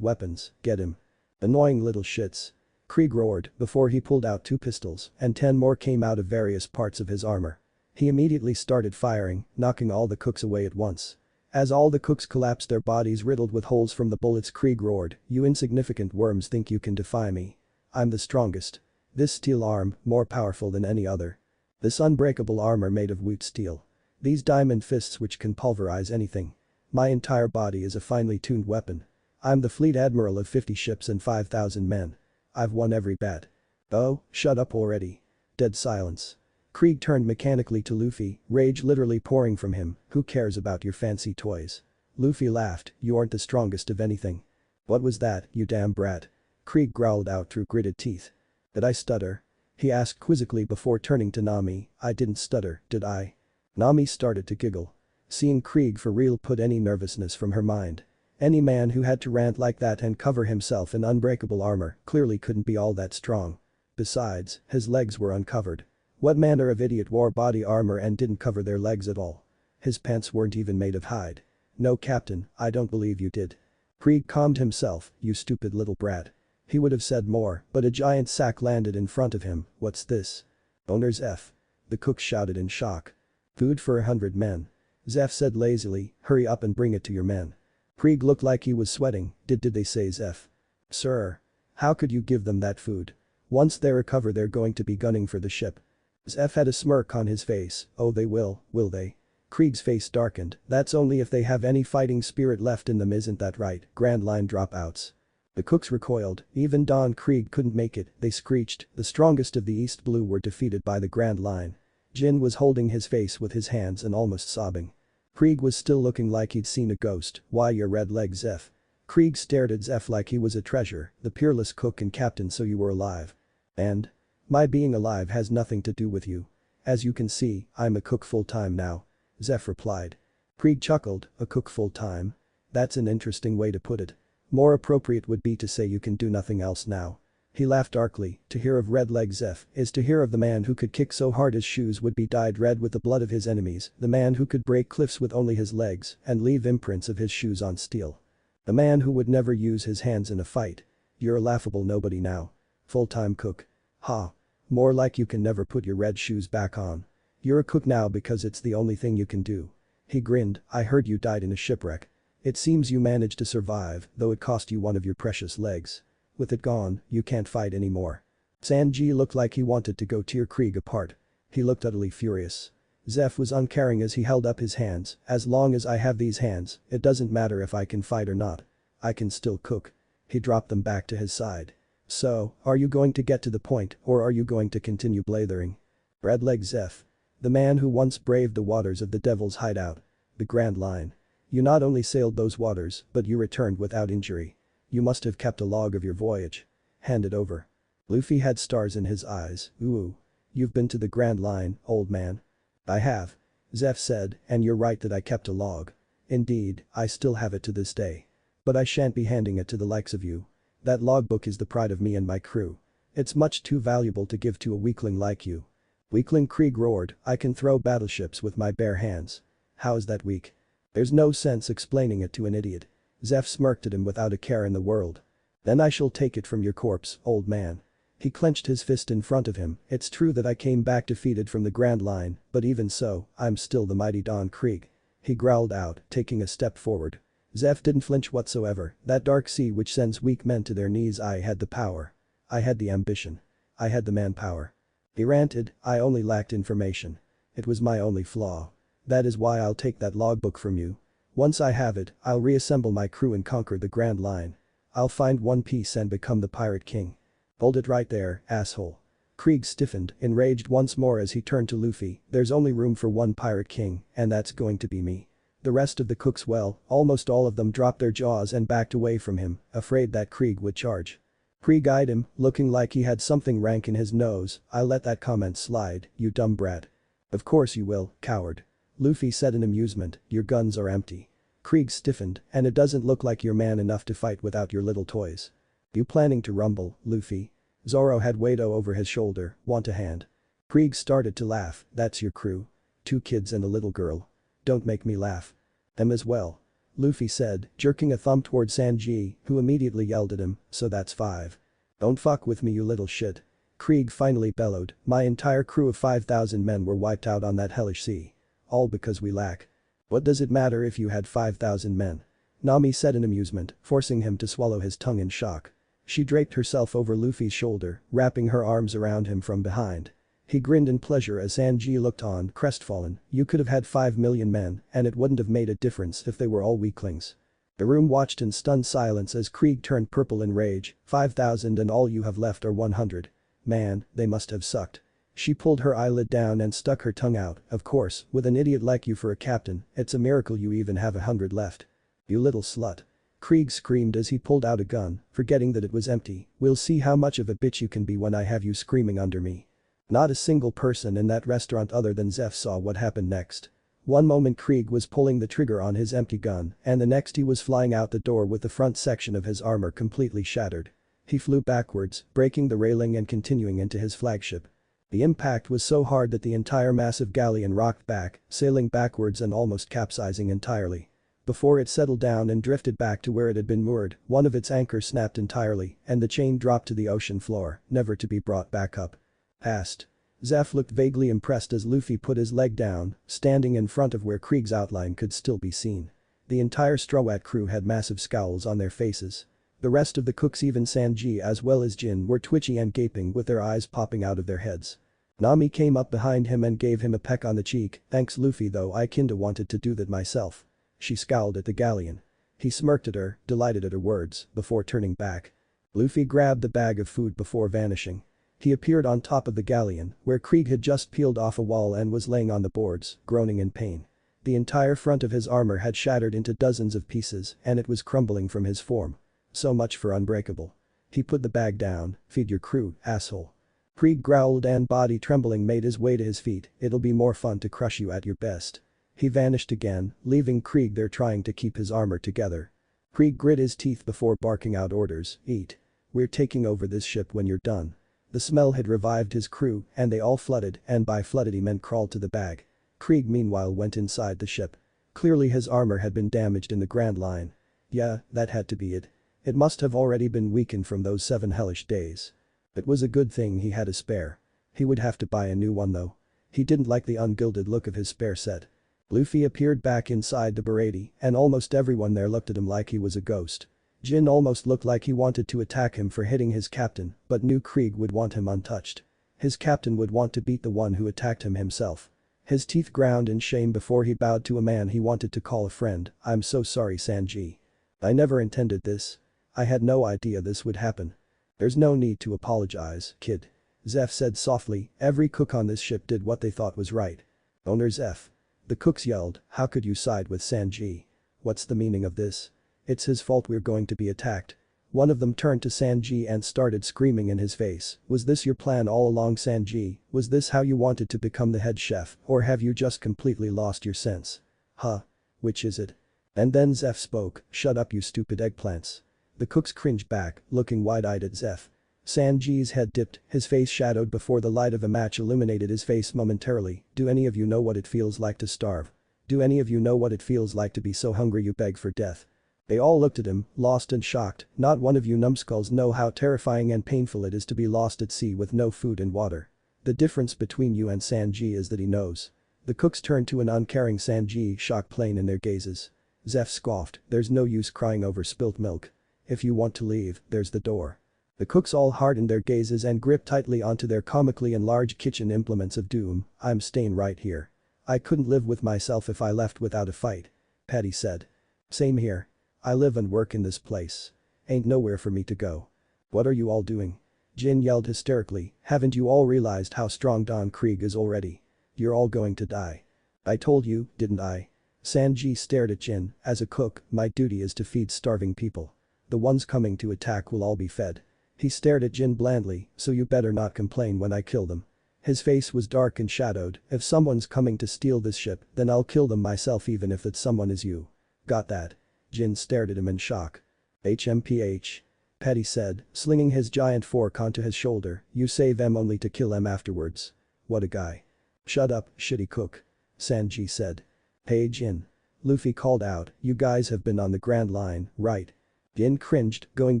weapons. "Get him. Annoying little shits." Krieg roared before he pulled out 2 pistols and 10 more came out of various parts of his armor. He immediately started firing, knocking all the cooks away at once. As all the cooks collapsed, their bodies riddled with holes from the bullets, Krieg roared, "You insignificant worms think you can defy me. I'm the strongest. This steel arm, more powerful than any other. This unbreakable armor made of wood steel. These diamond fists which can pulverize anything. My entire body is a finely tuned weapon. I'm the fleet admiral of 50 ships and 5,000 men. I've won every bat." "Oh, shut up already." Dead silence. Krieg turned mechanically to Luffy, rage literally pouring from him. "Who cares about your fancy toys?" Luffy laughed. "You aren't the strongest of anything." "What was that, you damn brat?" Krieg growled out through gritted teeth. "Did I stutter?" he asked quizzically before turning to Nami. "I didn't stutter, did I?" Nami started to giggle. Seeing Krieg for real put any nervousness from her mind. Any man who had to rant like that and cover himself in unbreakable armor clearly couldn't be all that strong. Besides, his legs were uncovered. What manner of idiot wore body armor and didn't cover their legs at all? His pants weren't even made of hide. "No, Captain, I don't believe you did." Krieg calmed himself. "You stupid little brat." He would have said more, but a giant sack landed in front of him. "What's this?" "Owner's F." The cook shouted in shock. "Food for 100 men." Zeff said lazily, "Hurry up and bring it to your men." Krieg looked like he was sweating. Did they say Zeff?" "Sir." How could you give them that food? Once they recover they're going to be gunning for the ship. Zeff had a smirk on his face. Oh, they will they? Krieg's face darkened. That's only if they have any fighting spirit left in them, isn't that right? Grand Line dropouts. The cooks recoiled. Even Don Krieg couldn't make it, they screeched. The strongest of the East Blue were defeated by the Grand Line. Jin was holding his face with his hands and almost sobbing. Krieg was still looking like he'd seen a ghost. Why your red leg, Zeff? Krieg stared at Zeff like he was a treasure, the peerless cook and captain, so you were alive. And? My being alive has nothing to do with you. As you can see, I'm a cook full-time now. Zeff replied. Krieg chuckled, a cook full-time? That's an interesting way to put it. More appropriate would be to say you can do nothing else now. He laughed darkly. To hear of red leg Zeff is to hear of the man who could kick so hard his shoes would be dyed red with the blood of his enemies, the man who could break cliffs with only his legs and leave imprints of his shoes on steel. The man who would never use his hands in a fight. You're a laughable nobody now. Full-time cook. Ha. More like you can never put your red shoes back on. You're a cook now because it's the only thing you can do. He grinned. I heard you died in a shipwreck. It seems you managed to survive, though it cost you one of your precious legs. With it gone, you can't fight anymore. Sanji looked like he wanted to go tear Krieg apart. He looked utterly furious. Zeff was uncaring as he held up his hands. As long as I have these hands, it doesn't matter if I can fight or not. I can still cook. He dropped them back to his side. So, are you going to get to the point, or are you going to continue blathering? Red-leg Zeff. The man who once braved the waters of the Devil's Hideout. The Grand Line. You not only sailed those waters, but you returned without injury. You must have kept a log of your voyage. Hand it over. Luffy had stars in his eyes. Ooh. You've been to the Grand Line, old man. I have. Zeff said, and you're right that I kept a log. Indeed, I still have it to this day. But I shan't be handing it to the likes of you. That logbook is the pride of me and my crew. It's much too valuable to give to a weakling like you. Weakling, Krieg roared, I can throw battleships with my bare hands. How is that weak? There's no sense explaining it to an idiot. Zeff smirked at him without a care in the world. Then I shall take it from your corpse, old man. He clenched his fist in front of him. It's true that I came back defeated from the Grand Line, but even so, I'm still the mighty Don Krieg. He growled out, taking a step forward. Zeff didn't flinch whatsoever. That dark sea which sends weak men to their knees. I had the power. I had the ambition. I had the manpower. He ranted, I only lacked information. It was my only flaw. That is why I'll take that logbook from you. Once I have it, I'll reassemble my crew and conquer the Grand Line. I'll find One Piece and become the Pirate King. Hold it right there, asshole. Krieg stiffened, enraged once more as he turned to Luffy. There's only room for one Pirate King, and that's going to be me. The rest of the cooks, well, almost all of them dropped their jaws and backed away from him, afraid that Krieg would charge. Krieg eyed him, looking like he had something rank in his nose. I'll let that comment slide, you dumb brat. Of course you will, coward. Luffy said in amusement, your guns are empty. Krieg stiffened, and it doesn't look like you're man enough to fight without your little toys. You planning to rumble, Luffy? Zoro had Wado over his shoulder, want a hand? Krieg started to laugh, that's your crew? 2 kids and a little girl. Don't make me laugh. Them as well. Luffy said, jerking a thumb toward Sanji, who immediately yelled at him, so that's 5. Don't fuck with me you little shit. Krieg finally bellowed, my entire crew of 5,000 men were wiped out on that hellish sea. All because we lack. What does it matter if you had 5,000 men? Nami said in amusement, forcing him to swallow his tongue in shock. She draped herself over Luffy's shoulder, wrapping her arms around him from behind. He grinned in pleasure as Sanji looked on, crestfallen. You could have had 5 million men, and it wouldn't have made a difference if they were all weaklings. The room watched in stunned silence as Krieg turned purple in rage. 5,000 and all you have left are 100. Man, they must have sucked. She pulled her eyelid down and stuck her tongue out. Of course, with an idiot like you for a captain, it's a miracle you even have 100 left. You little slut. Krieg screamed as he pulled out a gun, forgetting that it was empty. We'll see how much of a bitch you can be when I have you screaming under me. Not a single person in that restaurant other than Zeff saw what happened next. One moment Krieg was pulling the trigger on his empty gun, and the next he was flying out the door with the front section of his armor completely shattered. He flew backwards, breaking the railing and continuing into his flagship. The impact was so hard that the entire massive galleon rocked back, sailing backwards and almost capsizing entirely. Before it settled down and drifted back to where it had been moored, one of its anchors snapped entirely, and the chain dropped to the ocean floor, never to be brought back up. Past. Zeff looked vaguely impressed as Luffy put his leg down, standing in front of where Krieg's outline could still be seen. The entire Straw Hat crew had massive scowls on their faces. The rest of the cooks, even Sanji as well as Jin, were twitchy and gaping with their eyes popping out of their heads. Nami came up behind him and gave him a peck on the cheek. "Thanks Luffy, though I kinda wanted to do that myself." She scowled at the galleon. He smirked at her, delighted at her words, before turning back. Luffy grabbed the bag of food before vanishing. He appeared on top of the galleon, where Krieg had just peeled off a wall and was laying on the boards, groaning in pain. The entire front of his armor had shattered into dozens of pieces and it was crumbling from his form. So much for unbreakable. He put the bag down. "Feed your crew, asshole." Krieg growled and body trembling made his way to his feet. "It'll be more fun to crush you at your best." He vanished again, leaving Krieg there trying to keep his armor together. Krieg grit his teeth before barking out orders. "Eat. We're taking over this ship when you're done." The smell had revived his crew and they all flooded, and by flooded he meant crawled to the bag. Krieg meanwhile went inside the ship. Clearly his armor had been damaged in the Grand Line. Yeah, that had to be it. It must have already been weakened from those 7 hellish days. It was a good thing he had a spare. He would have to buy a new one though. He didn't like the ungilded look of his spare set. Luffy appeared back inside the Baratie and almost everyone there looked at him like he was a ghost. Jin almost looked like he wanted to attack him for hitting his captain, but knew Krieg would want him untouched. His captain would want to beat the one who attacked him himself. His teeth ground in shame before he bowed to a man he wanted to call a friend. "I'm so sorry Sanji. I never intended this. I had no idea this would happen." "There's no need to apologize, kid," Zeff said softly. "Every cook on this ship did what they thought was right." "Owner Zeff." The cooks yelled, "How could you side with Sanji? What's the meaning of this? It's his fault we're going to be attacked." One of them turned to Sanji and started screaming in his face. "Was this your plan all along, Sanji? Was this how you wanted to become the head chef, or have you just completely lost your sense? Huh? Which is it?" And then Zeff spoke. "Shut up you stupid eggplants." The cooks cringed back, looking wide-eyed at Zeff. Sanji's head dipped, his face shadowed before the light of a match illuminated his face momentarily. "Do any of you know what it feels like to starve? Do any of you know what it feels like to be so hungry you beg for death?" They all looked at him, lost and shocked. "Not one of you numbskulls know how terrifying and painful it is to be lost at sea with no food and water. The difference between you and Sanji is that he knows." The cooks turned to an uncaring Sanji, shock plain in their gazes. Zeff scoffed, "There's no use crying over spilt milk. If you want to leave, there's the door." The cooks all hardened their gazes and gripped tightly onto their comically enlarged kitchen implements of doom. "I'm staying right here. I couldn't live with myself if I left without a fight," Patty said. "Same here. I live and work in this place. Ain't nowhere for me to go." "What are you all doing?" Jin yelled hysterically. "Haven't you all realized how strong Don Krieg is already? You're all going to die. I told you, didn't I?" Sanji stared at Jin. "As a cook, my duty is to feed starving people. The ones coming to attack will all be fed." He stared at Jin blandly. "So you better not complain when I kill them." His face was dark and shadowed. "If someone's coming to steal this ship, then I'll kill them myself even if that someone is you. Got that?" Jin stared at him in shock. "HMPH. Patty said, slinging his giant fork onto his shoulder. "You save them only to kill them afterwards. What a guy." "Shut up, shitty cook," Sanji said. "Hey Jin." Luffy called out, "You guys have been on the Grand Line, right?" Jin cringed, going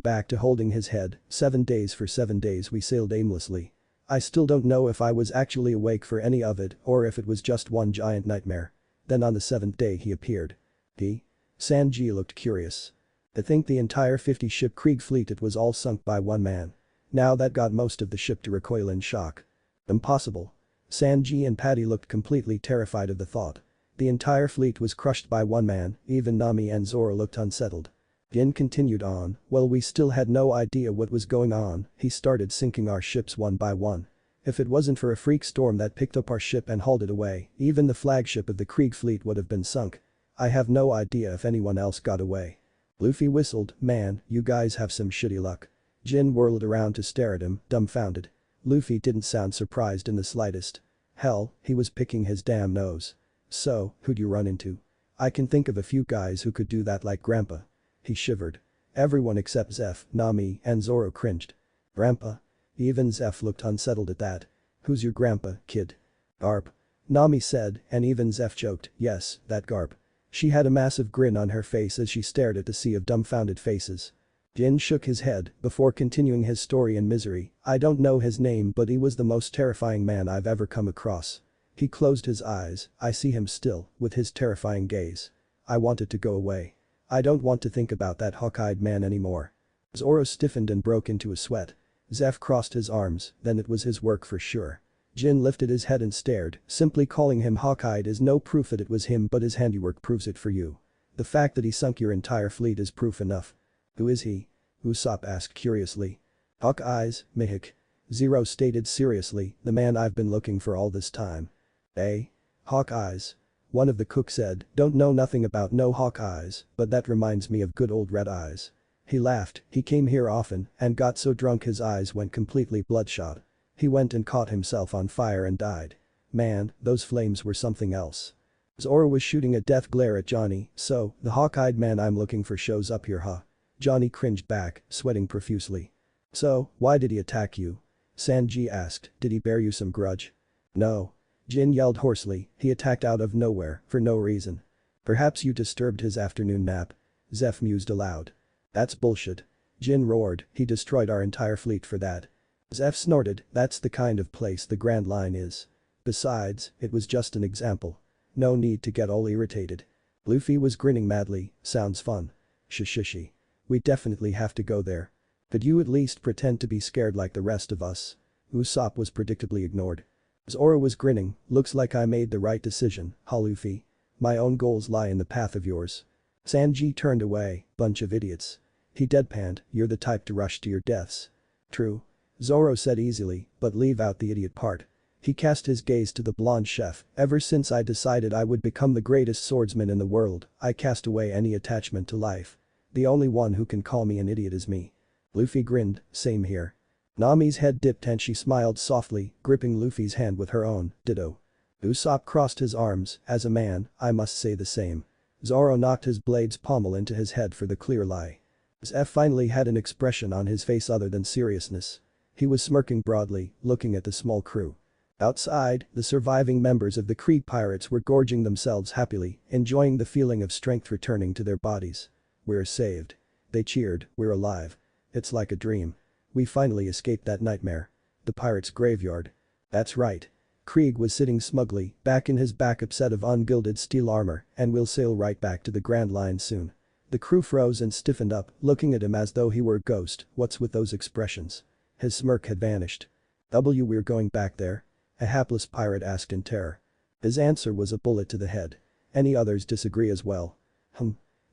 back to holding his head. 7 days for 7 days we sailed aimlessly. I still don't know if I was actually awake for any of it or if it was just one giant nightmare." Then on the 7th day he appeared. Sanji looked curious. "I think the entire 50-ship Krieg fleet it was all sunk by one man. Now that got most of the ship to recoil in shock." "Impossible." Sanji and Patty looked completely terrified of the thought. The entire fleet was crushed by one man, even Nami and Zoro looked unsettled. Jin continued on, "Well, we still had no idea what was going on. He started sinking our ships one by one. If it wasn't for a freak storm that picked up our ship and hauled it away, even the flagship of the Krieg fleet would have been sunk. I have no idea if anyone else got away." Luffy whistled. "Man, you guys have some shitty luck." Jin whirled around to stare at him, dumbfounded. Luffy didn't sound surprised in the slightest. Hell, he was picking his damn nose. "So, who'd you run into?" "I can think of a few guys who could do that like Grandpa." He shivered. Everyone except Zeff, Nami, and Zoro cringed. "Grandpa?" Even Zeff looked unsettled at that. "Who's your grandpa, kid?" "Garp," Nami said, and even Zeff joked, "Yes, that Garp." She had a massive grin on her face as she stared at the sea of dumbfounded faces. Jin shook his head before continuing his story in misery. "I don't know his name but he was the most terrifying man I've ever come across." He closed his eyes. "I see him still, with his terrifying gaze. I want it to go away. I don't want to think about that hawk-eyed man anymore." Zoro stiffened and broke into a sweat. Zeff crossed his arms, then it was his work for sure. Jin lifted his head and stared, simply calling him hawk-eyed is no proof that it was him but his handiwork proves it for you. The fact that he sunk your entire fleet is proof enough. Who is he? Usopp asked curiously. Hawk-eyes, Mihawk. Zero stated seriously, the man I've been looking for all this time. Eh? Hawk-eyes. One of the cooks said, don't know nothing about no hawk-eyes, but that reminds me of good old red eyes. He laughed, he came here often and got so drunk his eyes went completely bloodshot. He went and caught himself on fire and died. Man, those flames were something else. Zoro was shooting a death glare at Johnny, so, the hawk-eyed man I'm looking for shows up here huh? Johnny cringed back, sweating profusely. So, why did he attack you? Sanji asked, did he bear you some grudge? No. Jin yelled hoarsely, he attacked out of nowhere, for no reason. Perhaps you disturbed his afternoon nap. Zeff mused aloud. That's bullshit. Jin roared, he destroyed our entire fleet for that. Zeff snorted, that's the kind of place the Grand Line is. Besides, it was just an example. No need to get all irritated. Luffy was grinning madly, sounds fun. Shishishi. We definitely have to go there. Could you at least pretend to be scared like the rest of us? Usopp was predictably ignored. Zoro was grinning, looks like I made the right decision, huh Luffy? My own goals lie in the path of yours. Sanji turned away, bunch of idiots. He deadpanned, you're the type to rush to your deaths. True. Zoro said easily, but leave out the idiot part. He cast his gaze to the blonde chef, ever since I decided I would become the greatest swordsman in the world, I cast away any attachment to life. The only one who can call me an idiot is me. Luffy grinned, same here. Nami's head dipped and she smiled softly, gripping Luffy's hand with her own, ditto. Usopp crossed his arms, as a man, I must say the same. Zoro knocked his blade's pommel into his head for the clear lie. Zeff finally had an expression on his face other than seriousness. He was smirking broadly, looking at the small crew. Outside, the surviving members of the Krieg pirates were gorging themselves happily, enjoying the feeling of strength returning to their bodies. We're saved. They cheered, we're alive. It's like a dream. We finally escaped that nightmare. The pirates' graveyard. That's right. Krieg was sitting smugly, back in his backup set of ungilded steel armor, and we'll sail right back to the Grand Line soon. The crew froze and stiffened up, looking at him as though he were a ghost, what's with those expressions? His smirk had vanished. We're going back there? A hapless pirate asked in terror. His answer was a bullet to the head. Any others disagree as well?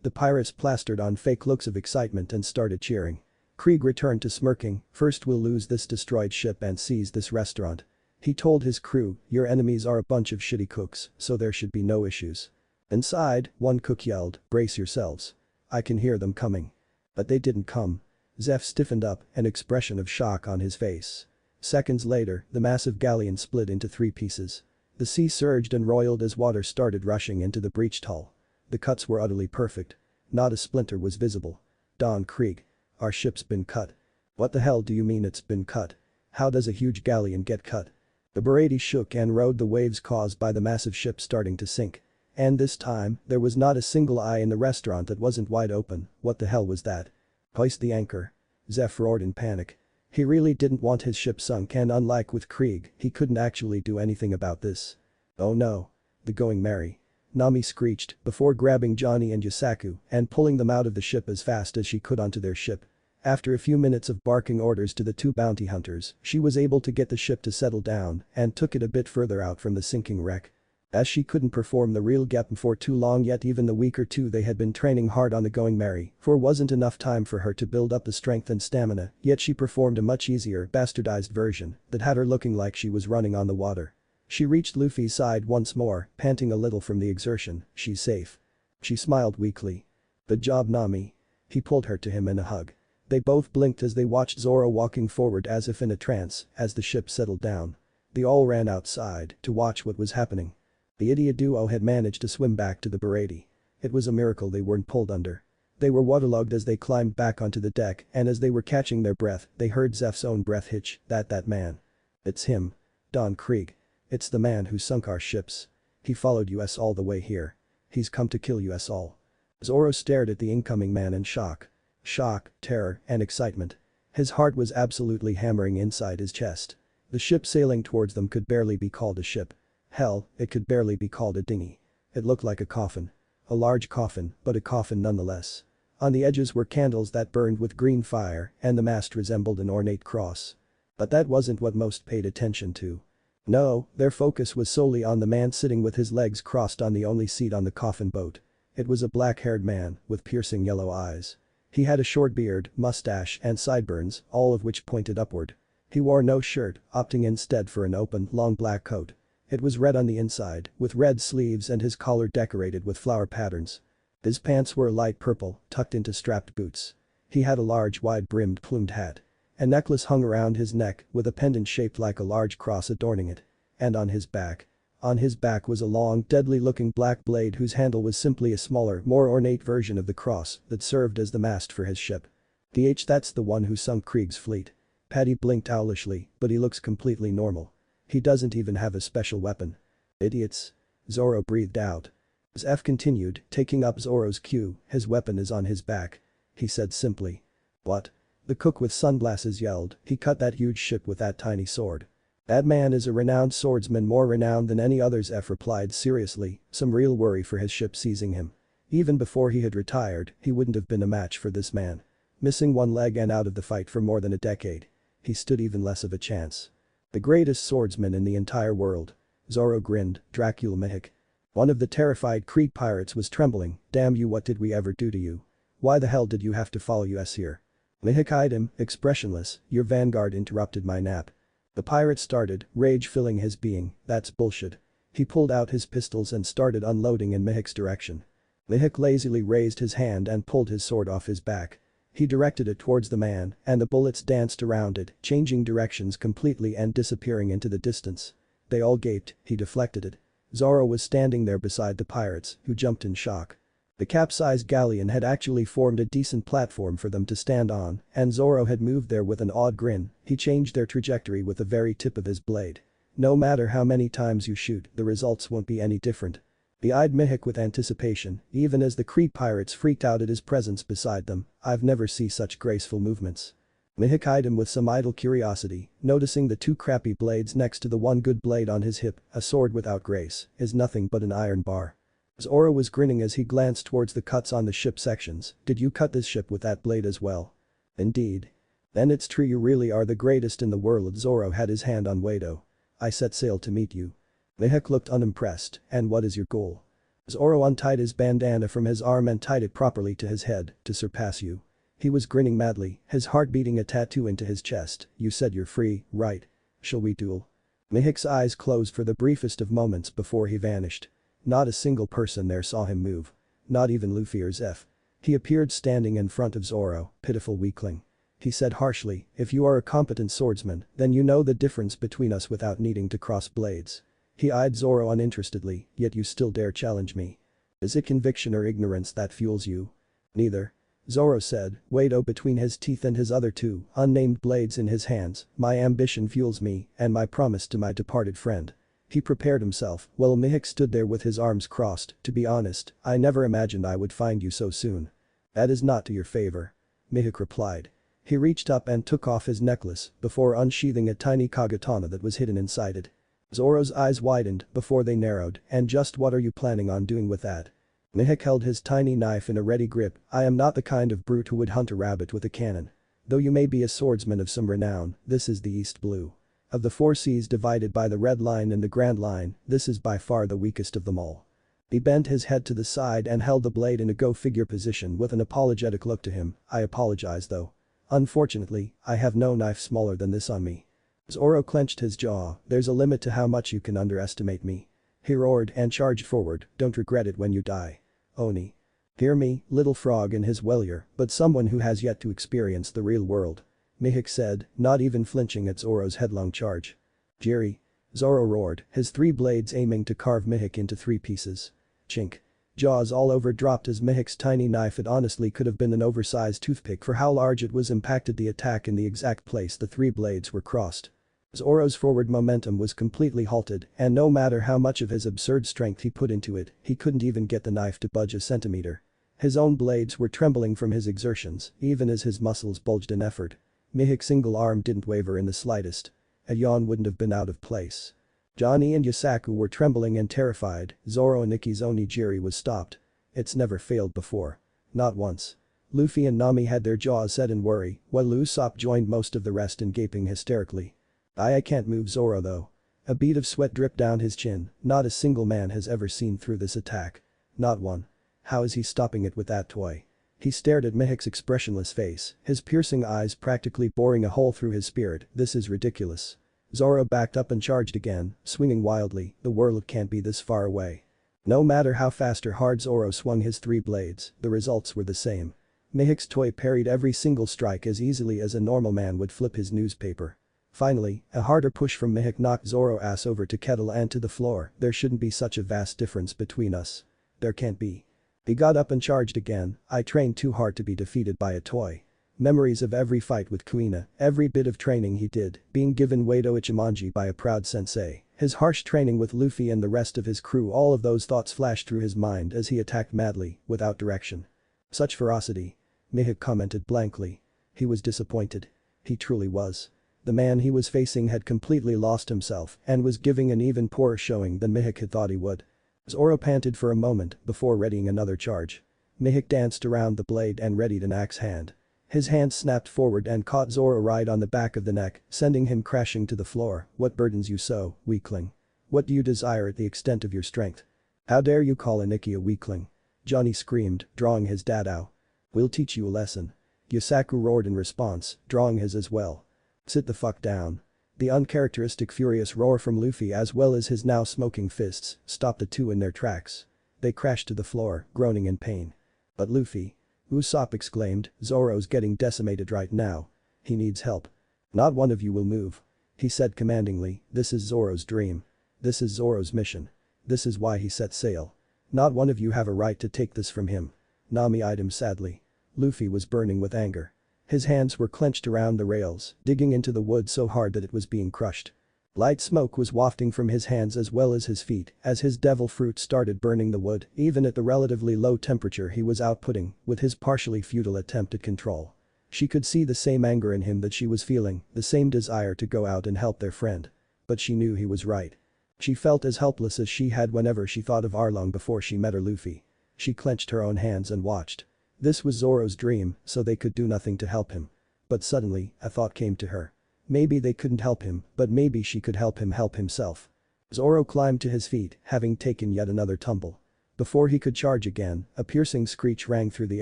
The pirates plastered on fake looks of excitement and started cheering. Krieg returned to smirking, first we'll lose this destroyed ship and seize this restaurant. He told his crew, your enemies are a bunch of shitty cooks, so there should be no issues. Inside, one cook yelled, brace yourselves. I can hear them coming. But they didn't come. Zeff stiffened up, an expression of shock on his face. Seconds later, the massive galleon split into 3 pieces. The sea surged and roiled as water started rushing into the breached hull. The cuts were utterly perfect. Not a splinter was visible. Don Krieg. Our ship's been cut. What the hell do you mean it's been cut? How does a huge galleon get cut? The Baratie shook and rode the waves caused by the massive ship starting to sink. And this time, there was not a single eye in the restaurant that wasn't wide open. What the hell was that? Hoist the anchor. Zeff roared in panic. He really didn't want his ship sunk and unlike with Krieg, he couldn't actually do anything about this. Oh no. The Going Merry. Nami screeched before grabbing Johnny and Yasaku and pulling them out of the ship as fast as she could onto their ship. After a few minutes of barking orders to the 2 bounty hunters, she was able to get the ship to settle down and took it a bit further out from the sinking wreck. As she couldn't perform the real Geppen for too long yet even the week or 2 they had been training hard on the Going Merry for wasn't enough time for her to build up the strength and stamina, yet she performed a much easier, bastardized version that had her looking like she was running on the water. She reached Luffy's side once more, panting a little from the exertion, she's safe. She smiled weakly. Good job Nami. He pulled her to him in a hug. They both blinked as they watched Zoro walking forward as if in a trance as the ship settled down. They all ran outside to watch what was happening. The idiot duo had managed to swim back to the Baratie. It was a miracle they weren't pulled under. They were waterlogged as they climbed back onto the deck and as they were catching their breath, they heard Zeff's own breath hitch, that man. It's him. Don Krieg. It's the man who sunk our ships. He followed us all the way here. He's come to kill us all. Zoro stared at the incoming man in shock. Shock, terror, and excitement. His heart was absolutely hammering inside his chest. The ship sailing towards them could barely be called a ship. Hell, it could barely be called a dinghy. It looked like a coffin. A large coffin, but a coffin nonetheless. On the edges were candles that burned with green fire, and the mast resembled an ornate cross. But that wasn't what most paid attention to. No, their focus was solely on the man sitting with his legs crossed on the only seat on the coffin boat. It was a black-haired man, with piercing yellow eyes. He had a short beard, mustache, and sideburns, all of which pointed upward. He wore no shirt, opting instead for an open, long black coat. It was red on the inside, with red sleeves and his collar decorated with flower patterns. His pants were light purple, tucked into strapped boots. He had a large wide-brimmed plumed hat. A necklace hung around his neck, with a pendant shaped like a large cross adorning it. And on his back. On his back was a long, deadly-looking black blade whose handle was simply a smaller, more ornate version of the cross that served as the mast for his ship. That's the one who sunk Krieg's fleet. Paddy blinked owlishly, but he looks completely normal. He doesn't even have a special weapon. Idiots. Zoro breathed out. Zeff continued, taking up Zoro's cue, his weapon is on his back. He said simply. What? The cook with sunglasses yelled, he cut that huge ship with that tiny sword. That man is a renowned swordsman, more renowned than any others. Zeff replied seriously, some real worry for his ship seizing him. Even before he had retired, he wouldn't have been a match for this man. Missing one leg and out of the fight for more than a decade. He stood even less of a chance. The greatest swordsman in the entire world. Zoro grinned, Dracula Mihawk. One of the terrified Krieg pirates was trembling, damn you, what did we ever do to you? Why the hell did you have to follow us here? Mihawk eyed him, expressionless, your vanguard interrupted my nap. The pirate started, rage filling his being, that's bullshit. He pulled out his pistols and started unloading in Mihawk's direction. Mihawk lazily raised his hand and pulled his sword off his back. He directed it towards the man, and the bullets danced around it, changing directions completely and disappearing into the distance. They all gaped, he deflected it. Zoro was standing there beside the pirates, who jumped in shock. The capsized galleon had actually formed a decent platform for them to stand on, and Zoro had moved there with an odd grin. He changed their trajectory with the very tip of his blade. No matter how many times you shoot, the results won't be any different. He eyed Mihawk with anticipation, even as the Krieg pirates freaked out at his presence beside them. I've never seen such graceful movements. Mihawk eyed him with some idle curiosity, noticing the two crappy blades next to the one good blade on his hip. A sword without grace is nothing but an iron bar. Zoro was grinning as he glanced towards the cuts on the ship sections. Did you cut this ship with that blade as well? Indeed. Then it's true, you really are the greatest in the world. Zoro had his hand on Wado. I set sail to meet you. Mihawk looked unimpressed, and what is your goal? Zoro untied his bandana from his arm and tied it properly to his head, to surpass you. He was grinning madly, his heart beating a tattoo into his chest. You said you're free, right? Shall we duel? Mihawk's eyes closed for the briefest of moments before he vanished. Not a single person there saw him move. Not even Luffy or Zeff. He appeared standing in front of Zoro, pitiful weakling. He said harshly, if you are a competent swordsman, then you know the difference between us without needing to cross blades. He eyed Zoro uninterestedly, yet you still dare challenge me. Is it conviction or ignorance that fuels you? Neither. Zoro said, Wado between his teeth and his other two unnamed blades in his hands, my ambition fuels me, and my promise to my departed friend. He prepared himself, while Mihawk stood there with his arms crossed. To be honest, I never imagined I would find you so soon. That is not to your favor. Mihawk replied. He reached up and took off his necklace, before unsheathing a tiny kagatana that was hidden inside it. Zoro's eyes widened, before they narrowed, and just what are you planning on doing with that? Mihawk held his tiny knife in a ready grip. I am not the kind of brute who would hunt a rabbit with a cannon. Though you may be a swordsman of some renown, this is the East Blue. Of the four seas divided by the Red Line and the Grand Line, this is by far the weakest of them all. He bent his head to the side and held the blade in a go-figure position with an apologetic look to him. I apologize though. Unfortunately, I have no knife smaller than this on me. Zoro clenched his jaw, there's a limit to how much you can underestimate me. He roared and charged forward, don't regret it when you die. Oni. Hear me, little frog in his wellier, but someone who has yet to experience the real world. Mihawk said, not even flinching at Zoro's headlong charge. Jiri. Zoro roared, his three blades aiming to carve Mihawk into three pieces. Chink. Jaws all over dropped as Mihawk's tiny knife. It honestly could have been an oversized toothpick for how large it was. Impacted the attack in the exact place the three blades were crossed. Zoro's forward momentum was completely halted, and no matter how much of his absurd strength he put into it, he couldn't even get the knife to budge a centimeter. His own blades were trembling from his exertions, even as his muscles bulged in effort. Mihawk's single arm didn't waver in the slightest. A yawn wouldn't have been out of place. Johnny and Yasaku were trembling and terrified. Zoro and Iki's onijiri was stopped. It's never failed before. Not once. Luffy and Nami had their jaws set in worry, while Usopp joined most of the rest in gaping hysterically. I can't move Zoro though. A bead of sweat dripped down his chin, not a single man has ever seen through this attack. Not one. How is he stopping it with that toy? He stared at Mihawk's expressionless face, his piercing eyes practically boring a hole through his spirit. This is ridiculous. Zoro backed up and charged again, swinging wildly. The world can't be this far away. No matter how fast or hard Zoro swung his 3 blades, the results were the same. Mihawk's toy parried every single strike as easily as a normal man would flip his newspaper. Finally, a harder push from Mihawk knocked Zoro's ass over to Kettle and to the floor. There shouldn't be such a vast difference between us. There can't be. He got up and charged again. I trained too hard to be defeated by a toy. Memories of every fight with Kuina, every bit of training he did, being given Wado Ichimonji by a proud sensei, his harsh training with Luffy and the rest of his crew, all of those thoughts flashed through his mind as he attacked madly, without direction. Such ferocity. Mihawk commented blankly. He was disappointed. He truly was. The man he was facing had completely lost himself and was giving an even poorer showing than Mihawk had thought he would. Zoro panted for a moment before readying another charge. Mihawk danced around the blade and readied an axe hand. His hand snapped forward and caught Zoro right on the back of the neck, sending him crashing to the floor. What burdens you so, weakling? What do you desire at the extent of your strength? How dare you call Aniki a weakling? Johnny screamed, drawing his dadao. We'll teach you a lesson. Yusaku roared in response, drawing his as well. Sit the fuck down. The uncharacteristic furious roar from Luffy as well as his now smoking fists stopped the two in their tracks. They crashed to the floor, groaning in pain. But Luffy. Usopp exclaimed, Zoro's getting decimated right now. He needs help. Not one of you will move. He said commandingly, this is Zoro's dream. This is Zoro's mission. This is why he set sail. Not one of you have a right to take this from him. Nami eyed him sadly. Luffy was burning with anger. His hands were clenched around the rails, digging into the wood so hard that it was being crushed. Light smoke was wafting from his hands as well as his feet as his devil fruit started burning the wood, even at the relatively low temperature he was outputting with his partially futile attempt at control. She could see the same anger in him that she was feeling, the same desire to go out and help their friend. But she knew he was right. She felt as helpless as she had whenever she thought of Arlong before she met her Luffy. She clenched her own hands and watched. This was Zoro's dream, so they could do nothing to help him. But suddenly, a thought came to her. Maybe they couldn't help him, but maybe she could help him help himself. Zoro climbed to his feet, having taken yet another tumble. Before he could charge again, a piercing screech rang through the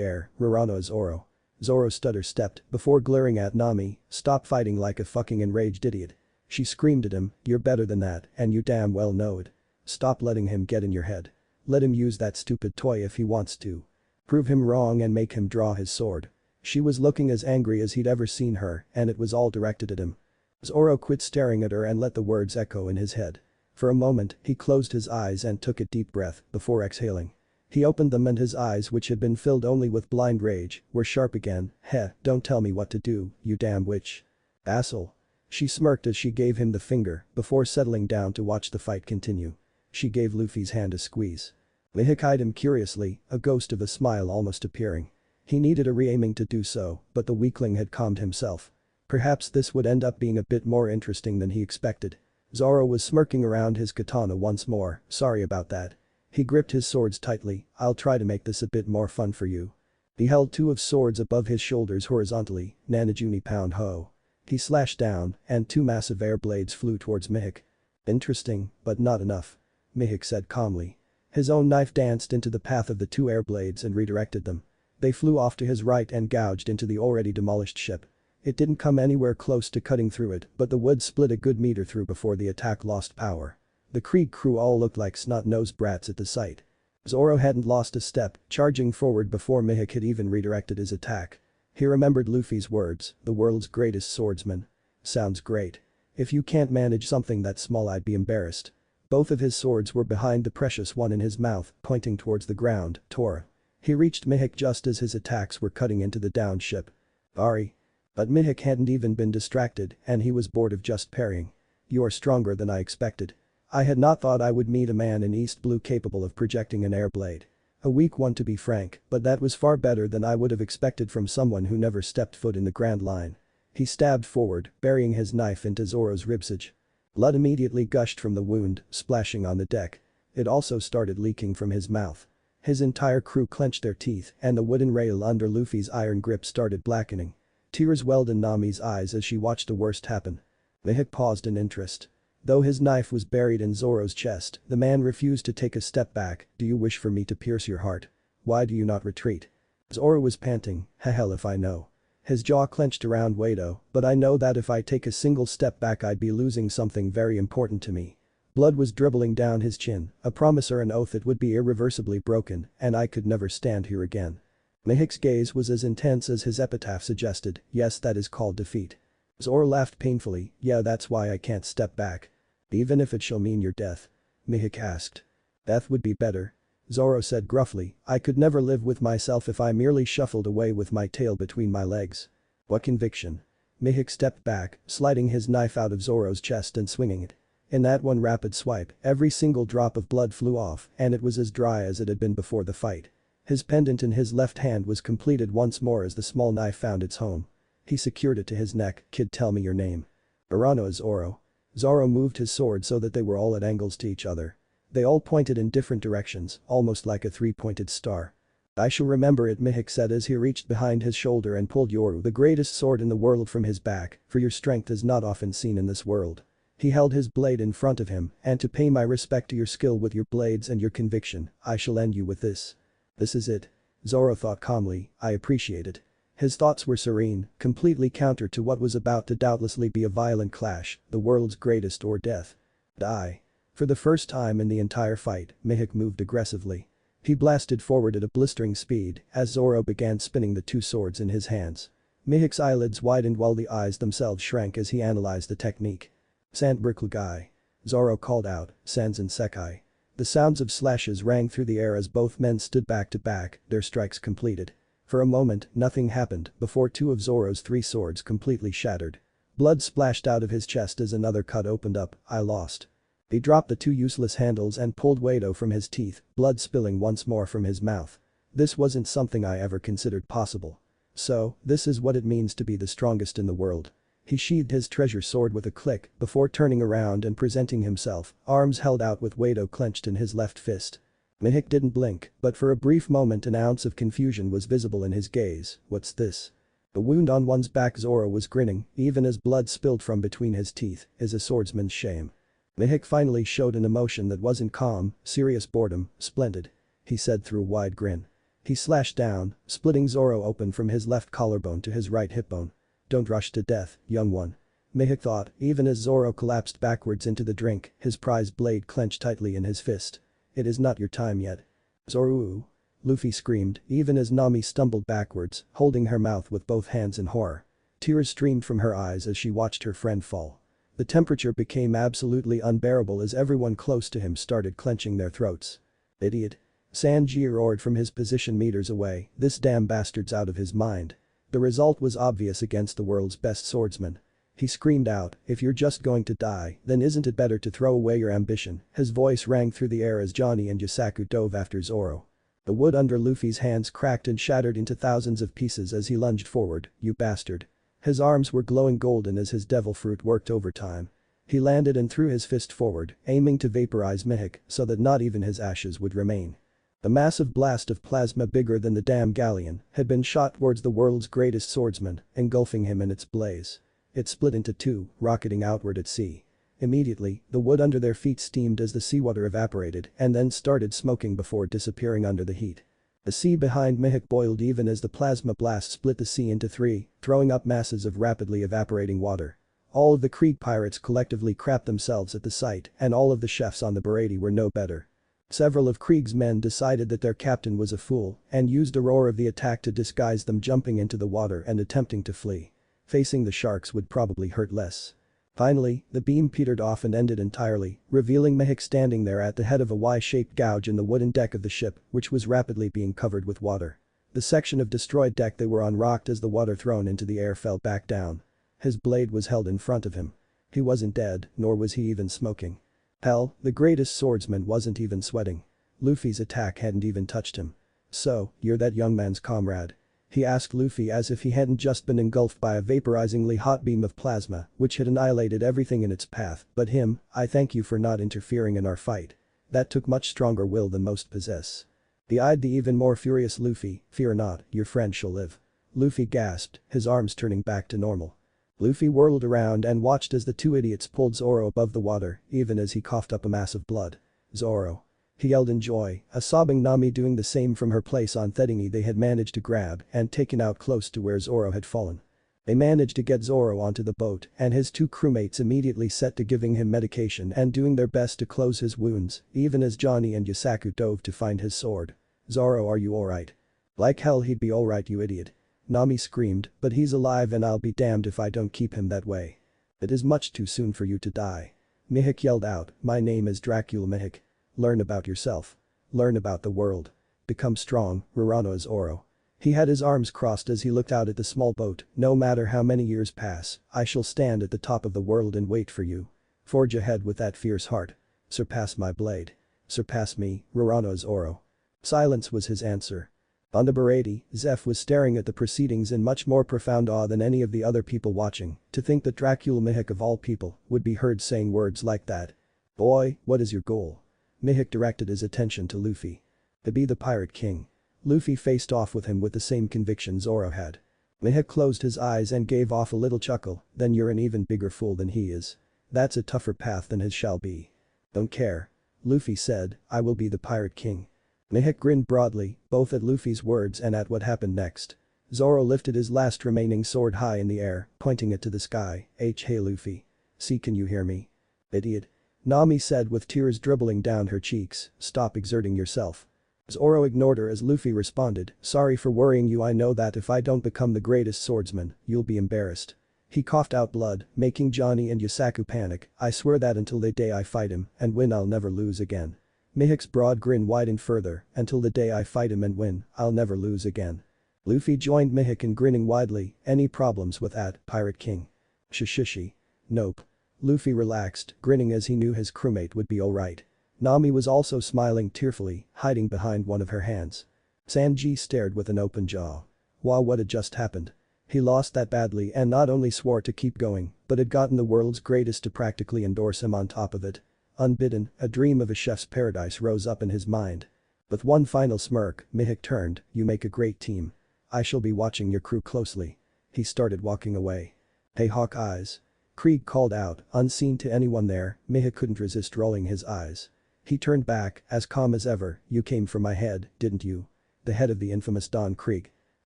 air, Rurano Zoro. Zoro stutter-stepped before glaring at Nami, stop fighting like a fucking enraged idiot. She screamed at him, you're better than that, and you damn well know it. Stop letting him get in your head. Let him use that stupid toy if he wants to. Prove him wrong and make him draw his sword. She was looking as angry as he'd ever seen her, and it was all directed at him. Zoro quit staring at her and let the words echo in his head. For a moment, he closed his eyes and took a deep breath before exhaling. He opened them and his eyes, which had been filled only with blind rage, were sharp again. Heh, don't tell me what to do, you damn witch. Asshole. She smirked as she gave him the finger before settling down to watch the fight continue. She gave Luffy's hand a squeeze. Mihawk eyed him curiously, a ghost of a smile almost appearing. He needed a re-aiming to do so, but the weakling had calmed himself. Perhaps this would end up being a bit more interesting than he expected. Zoro was smirking around his katana once more, sorry about that. He gripped his swords tightly, I'll try to make this a bit more fun for you. He held two of swords above his shoulders horizontally, Nanajuni pound ho. He slashed down, and two massive air blades flew towards Mihawk. Interesting, but not enough. Mihawk said calmly. His own knife danced into the path of the two air blades and redirected them. They flew off to his right and gouged into the already demolished ship. It didn't come anywhere close to cutting through it, but the wood split a good meter through before the attack lost power. The Krieg crew all looked like snot-nosed brats at the sight. Zoro hadn't lost a step, charging forward before Mihawk had even redirected his attack. He remembered Luffy's words, the world's greatest swordsman. Sounds great. If you can't manage something that small, I'd be embarrassed. Both of his swords were behind the precious one in his mouth, pointing towards the ground, Tora. He reached Mihawk just as his attacks were cutting into the downed ship. Ari. But Mihawk hadn't even been distracted, and he was bored of just parrying. You are stronger than I expected. I had not thought I would meet a man in East Blue capable of projecting an air blade. A weak one to be frank, but that was far better than I would have expected from someone who never stepped foot in the Grand Line. He stabbed forward, burying his knife into Zoro's ribsage. Blood immediately gushed from the wound, splashing on the deck. It also started leaking from his mouth. His entire crew clenched their teeth and the wooden rail under Luffy's iron grip started blackening. Tears welled in Nami's eyes as she watched the worst happen. Mihawk paused in interest. Though his knife was buried in Zoro's chest, the man refused to take a step back. Do you wish for me to pierce your heart? Why do you not retreat? Zoro was panting, hell if I know. His jaw clenched around Wado, but I know that if I take a single step back I'd be losing something very important to me. Blood was dribbling down his chin, a promise or an oath it would be irreversibly broken, and I could never stand here again. Mihawk's gaze was as intense as his epitaph suggested, yes that is called defeat. Zoro laughed painfully, yeah that's why I can't step back. Even if it shall mean your death? Mihawk asked. Death would be better. Zoro said gruffly, I could never live with myself if I merely shuffled away with my tail between my legs. What conviction? Mihawk stepped back, sliding his knife out of Zoro's chest and swinging it. In that one rapid swipe, every single drop of blood flew off and it was as dry as it had been before the fight. His pendant in his left hand was completed once more as the small knife found its home. He secured it to his neck. Kid, tell me your name. Barano Zoro. Zoro moved his sword so that they were all at angles to each other. They all pointed in different directions, almost like a three-pointed star. I shall remember it, Mihawk said as he reached behind his shoulder and pulled Yoru, the greatest sword in the world, from his back, for your strength is not often seen in this world. He held his blade in front of him, and to pay my respect to your skill with your blades and your conviction, I shall end you with this. This is it. Zoro thought calmly, I appreciate it. His thoughts were serene, completely counter to what was about to doubtlessly be a violent clash, the world's greatest or death. Die. For the first time in the entire fight, Mihawk moved aggressively. He blasted forward at a blistering speed as Zoro began spinning the two swords in his hands. Mihawk's eyelids widened while the eyes themselves shrank as he analyzed the technique. Sandberkle guy. Zoro called out, Sans and Sekai. The sounds of slashes rang through the air as both men stood back to back, their strikes completed. For a moment, nothing happened before two of Zoro's three swords completely shattered. Blood splashed out of his chest as another cut opened up. I lost. He dropped the two useless handles and pulled Wado from his teeth, blood spilling once more from his mouth. This wasn't something I ever considered possible. So, this is what it means to be the strongest in the world. He sheathed his treasure sword with a click before turning around and presenting himself, arms held out with Wado clenched in his left fist. Mihawk didn't blink, but for a brief moment an ounce of confusion was visible in his gaze. What's this? The wound on one's back. Zoro was grinning, even as blood spilled from between his teeth, is a swordsman's shame. Mihawk finally showed an emotion that wasn't calm, serious boredom. Splendid. He said through a wide grin. He slashed down, splitting Zoro open from his left collarbone to his right hip bone. Don't rush to death, young one. Mihawk thought, even as Zoro collapsed backwards into the drink, his prize blade clenched tightly in his fist. It is not your time yet. Zoro! Luffy screamed, even as Nami stumbled backwards, holding her mouth with both hands in horror. Tears streamed from her eyes as she watched her friend fall. The temperature became absolutely unbearable as everyone close to him started clenching their throats. Idiot. Sanji roared from his position meters away, this damn bastard's out of his mind. The result was obvious against the world's best swordsman. He screamed out, if you're just going to die, then isn't it better to throw away your ambition? His voice rang through the air as Johnny and Yasaku dove after Zoro. The wood under Luffy's hands cracked and shattered into thousands of pieces as he lunged forward, you bastard. His arms were glowing golden as his devil fruit worked overtime. He landed and threw his fist forward, aiming to vaporize Mihawk so that not even his ashes would remain. A massive blast of plasma bigger than the damn galleon had been shot towards the world's greatest swordsman, engulfing him in its blaze. It split into two, rocketing outward at sea. Immediately, the wood under their feet steamed as the seawater evaporated and then started smoking before disappearing under the heat. The sea behind Mihawk boiled even as the plasma blast split the sea into three, throwing up masses of rapidly evaporating water. All of the Krieg pirates collectively crapped themselves at the sight and all of the chefs on the Baratie were no better. Several of Krieg's men decided that their captain was a fool and used a roar of the attack to disguise them jumping into the water and attempting to flee. Facing the sharks would probably hurt less. Finally, the beam petered off and ended entirely, revealing Mihawk standing there at the head of a Y-shaped gouge in the wooden deck of the ship, which was rapidly being covered with water. The section of destroyed deck they were on rocked as the water thrown into the air fell back down. His blade was held in front of him. He wasn't dead, nor was he even smoking. Hell, the greatest swordsman wasn't even sweating. Luffy's attack hadn't even touched him. So, you're that young man's comrade? He asked Luffy as if he hadn't just been engulfed by a vaporizingly hot beam of plasma which had annihilated everything in its path, but him, I thank you for not interfering in our fight. That took much stronger will than most possess. He eyed the even more furious Luffy, "Fear not, your friend shall live." Luffy gasped, his arms turning back to normal. Luffy whirled around and watched as the two idiots pulled Zoro above the water, even as he coughed up a mass of blood. "Zoro!" He yelled in joy, a sobbing Nami doing the same from her place on Thedingi they had managed to grab and taken out close to where Zoro had fallen. They managed to get Zoro onto the boat and his two crewmates immediately set to giving him medication and doing their best to close his wounds, even as Johnny and Yasaku dove to find his sword. "Zoro, are you alright?" "Like hell he'd be alright, you idiot." Nami screamed, "But he's alive and I'll be damned if I don't keep him that way." "It is much too soon for you to die." Mihawk yelled out, "My name is Dracula Mihawk. Learn about yourself. Learn about the world. Become strong, Rurano Zoro." He had his arms crossed as he looked out at the small boat, "No matter how many years pass, I shall stand at the top of the world and wait for you. Forge ahead with that fierce heart. Surpass my blade. Surpass me, Rurano Zoro." Silence was his answer. On the Baratie, Zeff was staring at the proceedings in much more profound awe than any of the other people watching, to think that Dracula Mihawk of all people would be heard saying words like that. "Boy, what is your goal?" Mihawk directed his attention to Luffy. "To be the Pirate King." Luffy faced off with him with the same conviction Zoro had. Mihawk closed his eyes and gave off a little chuckle, "Then you're an even bigger fool than he is. That's a tougher path than his shall be." "Don't care." Luffy said, "I will be the Pirate King." Mihawk grinned broadly, both at Luffy's words and at what happened next. Zoro lifted his last remaining sword high in the air, pointing it to the sky. Hey Luffy. See, can you hear me?" "Idiot." Nami said with tears dribbling down her cheeks, "Stop exerting yourself." Zoro ignored her as Luffy responded, "Sorry for worrying you, I know that if I don't become the greatest swordsman, you'll be embarrassed." He coughed out blood, making Johnny and Yasaku panic. "I swear that until the day I fight him and win I'll never lose again." Mihawk's broad grin widened further, "Until the day I fight him and win, I'll never lose again." Luffy joined Mihawk in grinning widely. "Any problems with that, Pirate King?" "Shishishi. Nope." Luffy relaxed, grinning as he knew his crewmate would be alright. Nami was also smiling tearfully, hiding behind one of her hands. Sanji stared with an open jaw. Wow, what had just happened? He lost that badly and not only swore to keep going, but had gotten the world's greatest to practically endorse him on top of it. Unbidden, a dream of a chef's paradise rose up in his mind. With one final smirk, Mihawk turned, "You make a great team. I shall be watching your crew closely." He started walking away. "Hey Hawk Eyes." Krieg called out, unseen to anyone there. Mihawk couldn't resist rolling his eyes. He turned back, as calm as ever. "You came for my head, didn't you? The head of the infamous Don Krieg."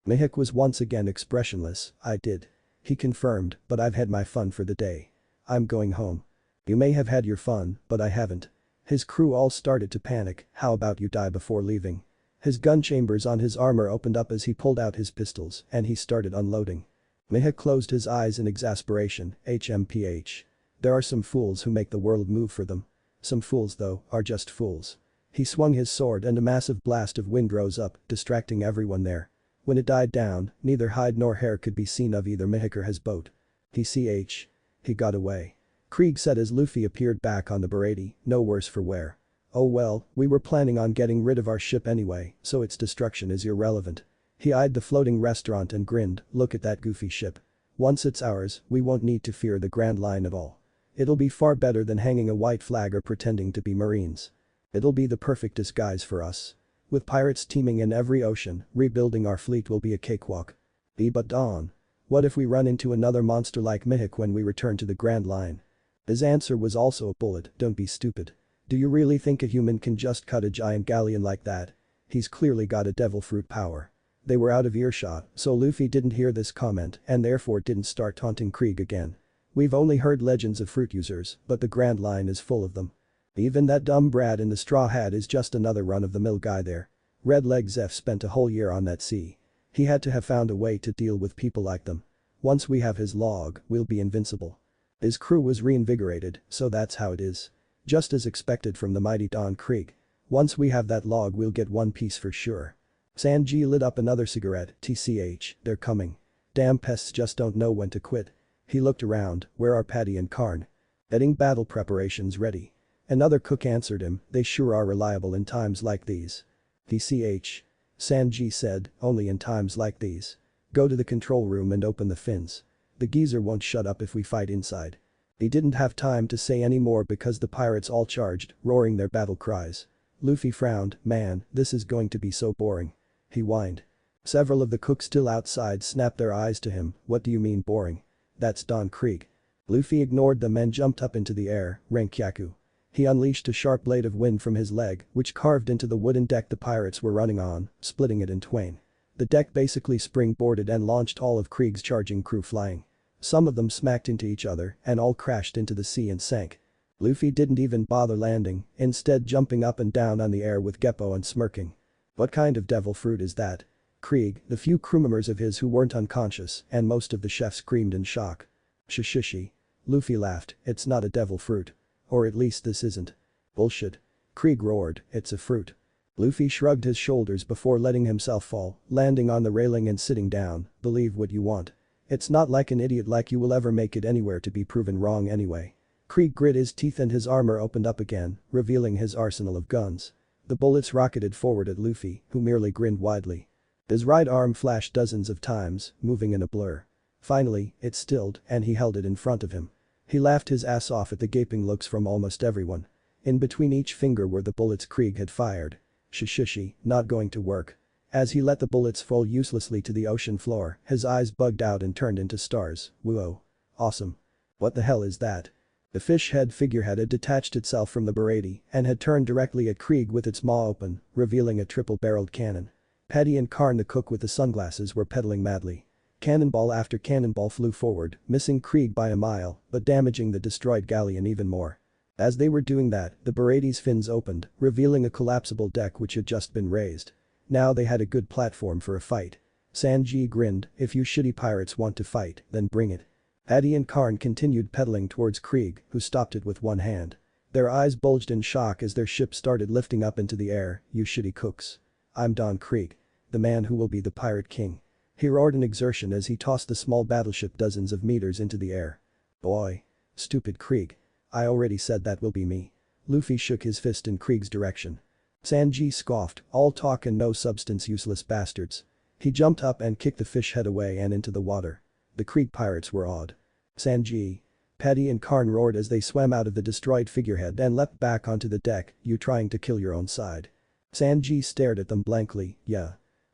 Mihawk was once again expressionless. "I did." He confirmed, "But I've had my fun for the day. I'm going home." "You may have had your fun, but I haven't." His crew all started to panic. "How about you die before leaving?" His gun chambers on his armor opened up as he pulled out his pistols and he started unloading. Mihawk closed his eyes in exasperation. HMPH. There are some fools who make the world move for them. Some fools though, are just fools. He swung his sword and a massive blast of wind rose up, distracting everyone there. When it died down, neither hide nor hair could be seen of either Mihawk or his boat. He got away. Krieg said as Luffy appeared back on the Baratie, "No worse for wear." "Oh well, we were planning on getting rid of our ship anyway, so its destruction is irrelevant." He eyed the floating restaurant and grinned, "Look at that goofy ship. Once it's ours, we won't need to fear the Grand Line at all. It'll be far better than hanging a white flag or pretending to be Marines. It'll be the perfect disguise for us. With pirates teeming in every ocean, rebuilding our fleet will be a cakewalk." But Don. What if we run into another monster like Mihawk when we return to the Grand Line? His answer was also a bullet. "Don't be stupid. Do you really think a human can just cut a giant galleon like that? He's clearly got a devil fruit power." They were out of earshot, so Luffy didn't hear this comment and therefore didn't start taunting Krieg again. "We've only heard legends of fruit users, but the Grand Line is full of them. Even that dumb brat in the straw hat is just another run-of-the-mill guy there. Red Leg Zeff spent a whole year on that sea. He had to have found a way to deal with people like them. Once we have his log, we'll be invincible." His crew was reinvigorated, "So that's how it is. Just as expected from the mighty Don Krieg. Once we have that log we'll get One Piece for sure." Sanji lit up another cigarette. They're coming. Damn pests just don't know when to quit." He looked around, "Where are Patty and Karn?" "Getting battle preparations ready." Another cook answered him, "They sure are reliable in times like these." Sanji said, "Only in times like these. Go to the control room and open the fins. The geezer won't shut up if we fight inside." He didn't have time to say any more because the pirates all charged, roaring their battle cries. Luffy frowned, man, this is going to be so boring. He whined. Several of the cooks still outside snapped their eyes to him, what do you mean boring? That's Don Krieg. Luffy ignored them and jumped up into the air, Renkyaku. He unleashed a sharp blade of wind from his leg, which carved into the wooden deck the pirates were running on, splitting it in twain. The deck basically springboarded and launched all of Krieg's charging crew flying. Some of them smacked into each other and all crashed into the sea and sank. Luffy didn't even bother landing, instead jumping up and down on the air with Geppo and smirking. What kind of devil fruit is that? Krieg, the few crew members of his who weren't unconscious, and most of the chefs screamed in shock. Shishishi. Luffy laughed, it's not a devil fruit. Or at least this isn't. Bullshit. Krieg roared, it's a fruit. Luffy shrugged his shoulders before letting himself fall, landing on the railing and sitting down, believe what you want. It's not like an idiot like you will ever make it anywhere to be proven wrong anyway. Krieg grit his teeth and his armor opened up again, revealing his arsenal of guns. The bullets rocketed forward at Luffy, who merely grinned widely. His right arm flashed dozens of times, moving in a blur. Finally, it stilled and he held it in front of him. He laughed his ass off at the gaping looks from almost everyone. In between each finger were the bullets Krieg had fired. Shishishi, not going to work. As he let the bullets fall uselessly to the ocean floor, his eyes bugged out and turned into stars. Whoa. Awesome. What the hell is that? The fish head figurehead had detached itself from the Baratie and had turned directly at Krieg with its maw open, revealing a triple-barreled cannon. Paddy and Karn the cook with the sunglasses were pedaling madly. Cannonball after cannonball flew forward, missing Krieg by a mile, but damaging the destroyed galleon even more. As they were doing that, the Baratie's fins opened, revealing a collapsible deck which had just been raised. Now they had a good platform for a fight. Sanji grinned, if you shitty pirates want to fight, then bring it. Paddy and Karn continued pedaling towards Krieg, who stopped it with one hand. Their eyes bulged in shock as their ship started lifting up into the air, you shitty cooks. I'm Don Krieg. The man who will be the pirate king. He roared in exertion as he tossed the small battleship dozens of meters into the air. Boy. Stupid Krieg. I already said that will be me. Luffy shook his fist in Krieg's direction. Sanji scoffed, all talk and no substance useless bastards. He jumped up and kicked the fish head away and into the water. The Krieg pirates were awed. Sanji. Paddy and Karn roared as they swam out of the destroyed figurehead and leapt back onto the deck, you trying to kill your own side. Sanji stared at them blankly, yeah.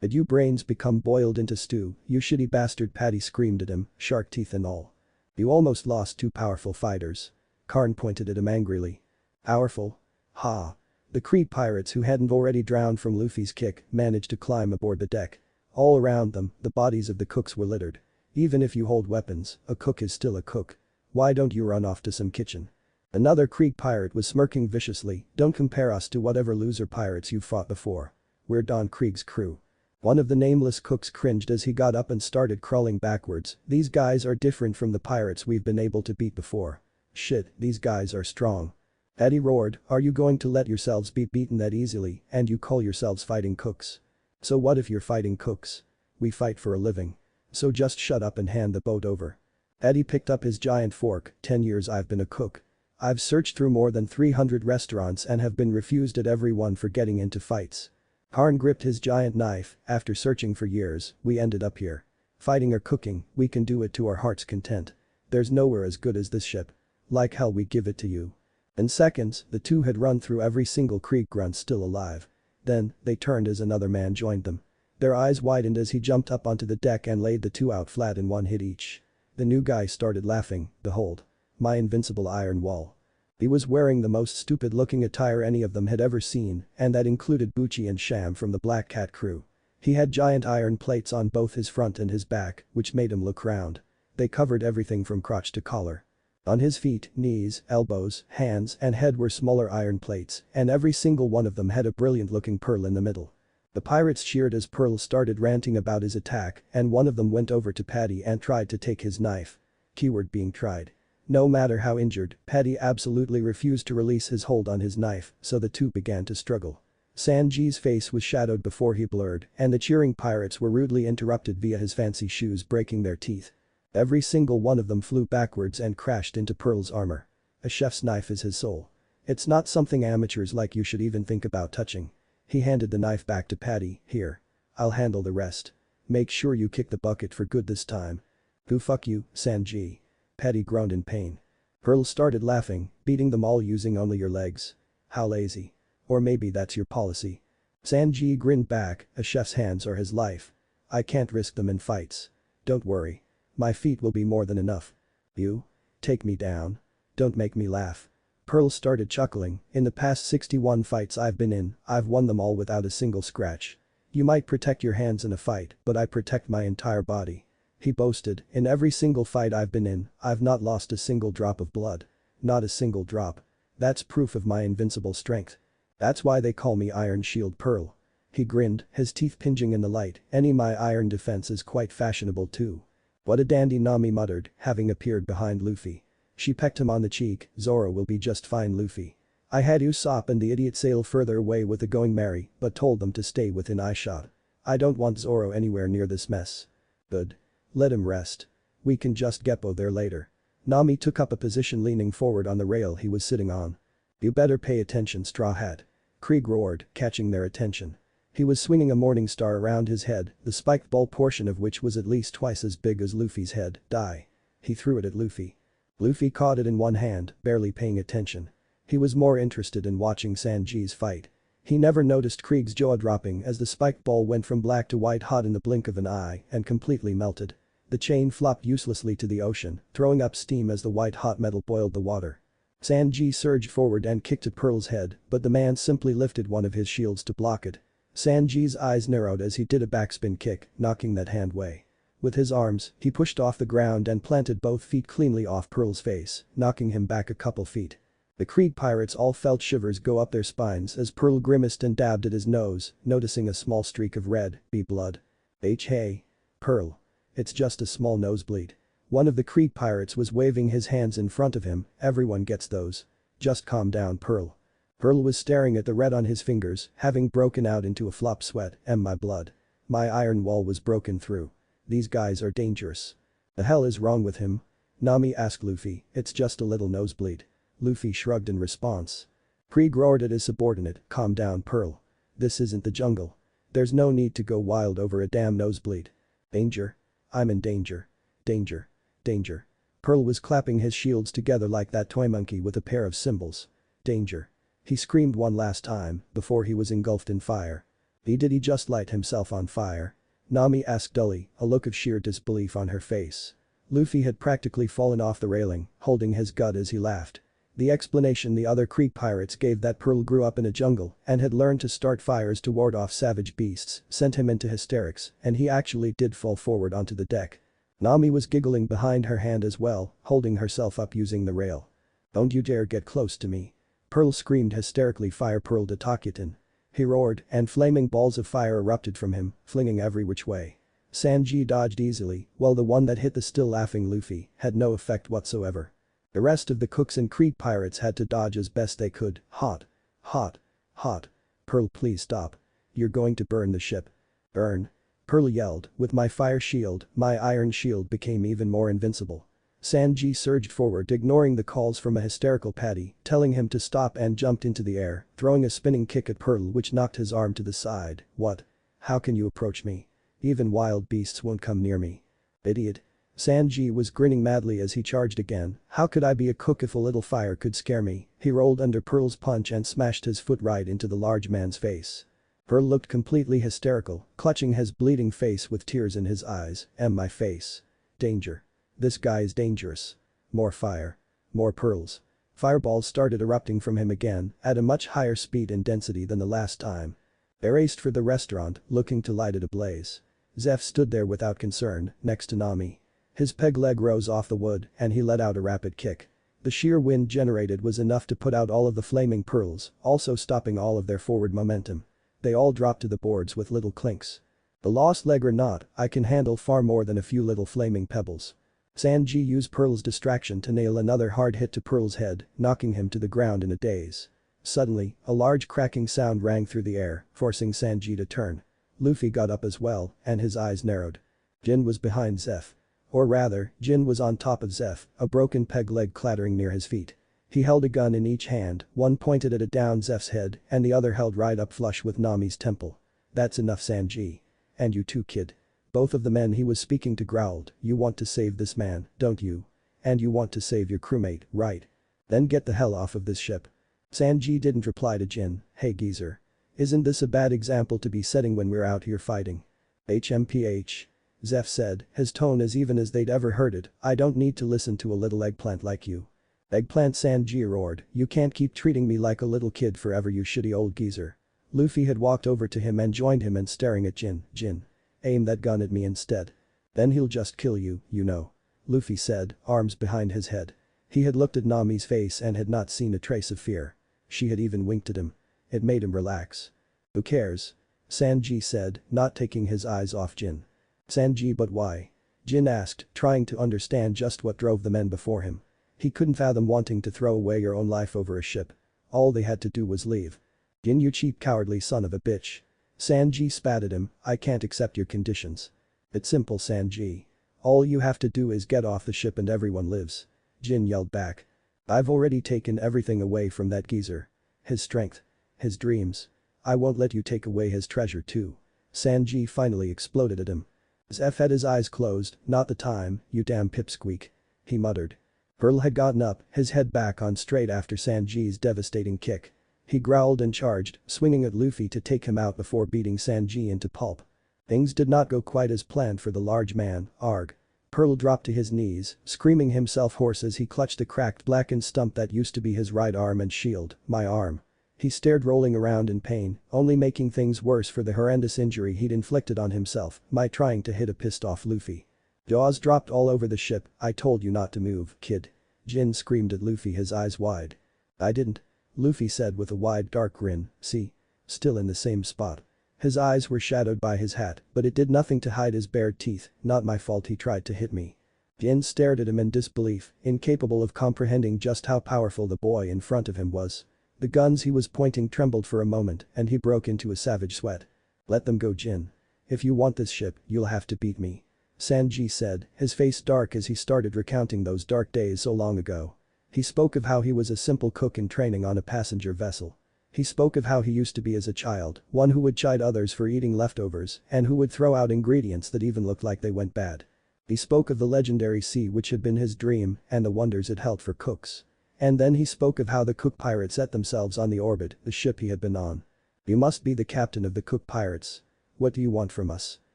Did you brains become boiled into stew, you shitty bastard, Paddy screamed at him, shark teeth and all. You almost lost two powerful fighters. Karn pointed at him angrily. Powerful? Ha. The Krieg pirates who hadn't already drowned from Luffy's kick managed to climb aboard the deck. All around them, the bodies of the cooks were littered. Even if you hold weapons, a cook is still a cook. Why don't you run off to some kitchen? Another Krieg pirate was smirking viciously, don't compare us to whatever loser pirates you've fought before. We're Don Krieg's crew. One of the nameless cooks cringed as he got up and started crawling backwards, these guys are different from the pirates we've been able to beat before. Shit, these guys are strong. Paddy roared, are you going to let yourselves be beaten that easily and you call yourselves fighting cooks? So what if you're fighting cooks? We fight for a living. So just shut up and hand the boat over. Paddy picked up his giant fork, 10 years I've been a cook. I've searched through more than 300 restaurants and have been refused at every one for getting into fights. Karn gripped his giant knife, after searching for years, we ended up here. Fighting or cooking, we can do it to our heart's content. There's nowhere as good as this ship. Like hell we give it to you. In seconds, the two had run through every single Krieg grunt still alive. Then, they turned as another man joined them. Their eyes widened as he jumped up onto the deck and laid the two out flat in one hit each. The new guy started laughing, behold. My invincible iron wall. He was wearing the most stupid looking attire any of them had ever seen, and that included Bucci and Sham from the Black Cat crew. He had giant iron plates on both his front and his back, which made him look round. They covered everything from crotch to collar. On his feet, knees, elbows, hands and head were smaller iron plates, and every single one of them had a brilliant-looking pearl in the middle. The pirates cheered as Pearl started ranting about his attack, and one of them went over to Paddy and tried to take his knife. Keyword being tried. No matter how injured, Paddy absolutely refused to release his hold on his knife, so the two began to struggle. Sanji's face was shadowed before he blurred, and the cheering pirates were rudely interrupted via his fancy shoes breaking their teeth. Every single one of them flew backwards and crashed into Pearl's armor. A chef's knife is his soul. It's not something amateurs like you should even think about touching. He handed the knife back to Paddy, here. I'll handle the rest. Make sure you kick the bucket for good this time. Who fuck you, Sanji? Paddy groaned in pain. Pearl started laughing, beating them all using only your legs. How lazy. Or maybe that's your policy. Sanji grinned back, a chef's hands are his life. I can't risk them in fights. Don't worry. My feet will be more than enough. You? Take me down. Don't make me laugh. Pearl started chuckling, in the past 61 fights I've been in, I've won them all without a single scratch. You might protect your hands in a fight, but I protect my entire body. He boasted, in every single fight I've been in, I've not lost a single drop of blood. Not a single drop. That's proof of my invincible strength. That's why they call me Iron Shield Pearl. He grinned, his teeth pinching in the light, my iron defense is quite fashionable too. What a dandy, Nami muttered, having appeared behind Luffy. She pecked him on the cheek, Zoro will be just fine Luffy. I had Usopp and the idiot sail further away with the Going Merry, but told them to stay within eyeshot. I don't want Zoro anywhere near this mess. Good. Let him rest. We can just Geppo there later. Nami took up a position leaning forward on the rail he was sitting on. You better pay attention, Straw Hat. Krieg roared, catching their attention. He was swinging a morning star around his head, the spiked ball portion of which was at least twice as big as Luffy's head. Die. He threw it at Luffy. Luffy caught it in one hand, barely paying attention. He was more interested in watching Sanji's fight. He never noticed Krieg's jaw dropping as the spiked ball went from black to white hot in the blink of an eye and completely melted. The chain flopped uselessly to the ocean, throwing up steam as the white hot metal boiled the water. Sanji surged forward and kicked at Pearl's head, but the man simply lifted one of his shields to block it. Sanji's eyes narrowed as he did a backspin kick, knocking that hand away. With his arms, he pushed off the ground and planted both feet cleanly off Pearl's face, knocking him back a couple feet. The Krieg pirates all felt shivers go up their spines as Pearl grimaced and dabbed at his nose, noticing a small streak of red, blood. Hey. Pearl. It's just a small nosebleed. One of the Krieg pirates was waving his hands in front of him, everyone gets those. Just calm down, Pearl. Pearl was staring at the red on his fingers, having broken out into a flop sweat, my blood. My iron wall was broken through. These guys are dangerous. The hell is wrong with him? Nami asked Luffy, it's just a little nosebleed. Luffy shrugged in response. Krieg roared at his subordinate, calm down Pearl. This isn't the jungle. There's no need to go wild over a damn nosebleed. Danger? I'm in danger. Danger. Danger. Pearl was clapping his shields together like that toy monkey with a pair of cymbals. Danger. He screamed one last time before he was engulfed in fire. Did he just light himself on fire? Nami asked dully, a look of sheer disbelief on her face. Luffy had practically fallen off the railing, holding his gut as he laughed. The explanation the other Krieg pirates gave that Pearl grew up in a jungle and had learned to start fires to ward off savage beasts sent him into hysterics, and he actually did fall forward onto the deck. Nami was giggling behind her hand as well, holding herself up using the rail. Don't you dare get close to me. Pearl screamed hysterically, fire Pearl to Takutin. He roared, and flaming balls of fire erupted from him, flinging every which way. Sanji dodged easily, while the one that hit the still laughing Luffy had no effect whatsoever. The rest of the cooks and Krieg pirates had to dodge as best they could. Hot. Hot. Hot. Pearl, please stop. You're going to burn the ship. Burn. Pearl yelled, with my fire shield, my iron shield became even more invincible. Sanji surged forward, ignoring the calls from a hysterical Patty, telling him to stop, and jumped into the air, throwing a spinning kick at Pearl which knocked his arm to the side. What? How can you approach me? Even wild beasts won't come near me. Idiot. Sanji was grinning madly as he charged again. How could I be a cook if a little fire could scare me? He rolled under Pearl's punch and smashed his foot right into the large man's face. Pearl looked completely hysterical, clutching his bleeding face with tears in his eyes. My face. Danger. This guy is dangerous. More fire. More pearls. Fireballs started erupting from him again, at a much higher speed and density than the last time. They raced for the restaurant, looking to light it ablaze. Zeff stood there without concern, next to Nami. His peg leg rose off the wood, and he let out a rapid kick. The sheer wind generated was enough to put out all of the flaming pearls, also stopping all of their forward momentum. They all dropped to the boards with little clinks. The lost leg or not, I can handle far more than a few little flaming pebbles. Sanji used Pearl's distraction to nail another hard hit to Pearl's head, knocking him to the ground in a daze. Suddenly, a large cracking sound rang through the air, forcing Sanji to turn. Luffy got up as well, and his eyes narrowed. Jin was behind Zeff. Or rather, Jin was on top of Zeff, a broken peg leg clattering near his feet. He held a gun in each hand, one pointed at a downed Zeff's head and the other held right up flush with Nami's temple. That's enough, Sanji. And you too, kid. Both of the men he was speaking to growled, you want to save this man, don't you? And you want to save your crewmate, right? Then get the hell off of this ship. Sanji didn't reply to Jin. Hey geezer. Isn't this a bad example to be setting when we're out here fighting? HMPH. Zeff said, his tone as even as they'd ever heard it. I don't need to listen to a little eggplant like you. Eggplant, Sanji roared, you can't keep treating me like a little kid forever, you shitty old geezer. Luffy had walked over to him and joined him in staring at Jin. Jin. Aim that gun at me instead. Then he'll just kill you, you know. Luffy said, arms behind his head. He had looked at Nami's face and had not seen a trace of fear. She had even winked at him. It made him relax. Who cares? Sanji said, not taking his eyes off Jin. Sanji, but why? Jin asked, trying to understand just what drove the men before him. He couldn't fathom wanting to throw away your own life over a ship. All they had to do was leave. Jin, you cheap cowardly son of a bitch. Sanji spat at him, I can't accept your conditions. It's simple, Sanji. All you have to do is get off the ship and everyone lives. Jin yelled back. I've already taken everything away from that geezer. His strength. His dreams. I won't let you take away his treasure too. Sanji finally exploded at him. Zeff had his eyes closed, not the time, you damn pipsqueak. He muttered. Pearl had gotten up, his head back on straight after Sanji's devastating kick. He growled and charged, swinging at Luffy to take him out before beating Sanji into pulp. Things did not go quite as planned for the large man, Arg. Pearl dropped to his knees, screaming himself hoarse as he clutched the cracked blackened stump that used to be his right arm and shield. My arm. He stared, rolling around in pain, only making things worse for the horrendous injury he'd inflicted on himself by trying to hit a pissed off Luffy. Jaws dropped all over the ship. I told you not to move, kid. Jin screamed at Luffy, his eyes wide. I didn't. Luffy said with a wide dark grin, see? Still in the same spot. His eyes were shadowed by his hat, but it did nothing to hide his bared teeth. Not my fault he tried to hit me. Jin stared at him in disbelief, incapable of comprehending just how powerful the boy in front of him was. The guns he was pointing trembled for a moment and he broke into a savage sweat. Let them go, Jin. If you want this ship, you'll have to beat me. Sanji said, his face dark as he started recounting those dark days so long ago. He spoke of how he was a simple cook in training on a passenger vessel. He spoke of how he used to be as a child, one who would chide others for eating leftovers and who would throw out ingredients that even looked like they went bad. He spoke of the legendary sea which had been his dream and the wonders it held for cooks. And then he spoke of how the Cook Pirates set themselves on the Orbit, the ship he had been on. You must be the captain of the Cook Pirates. What do you want from us?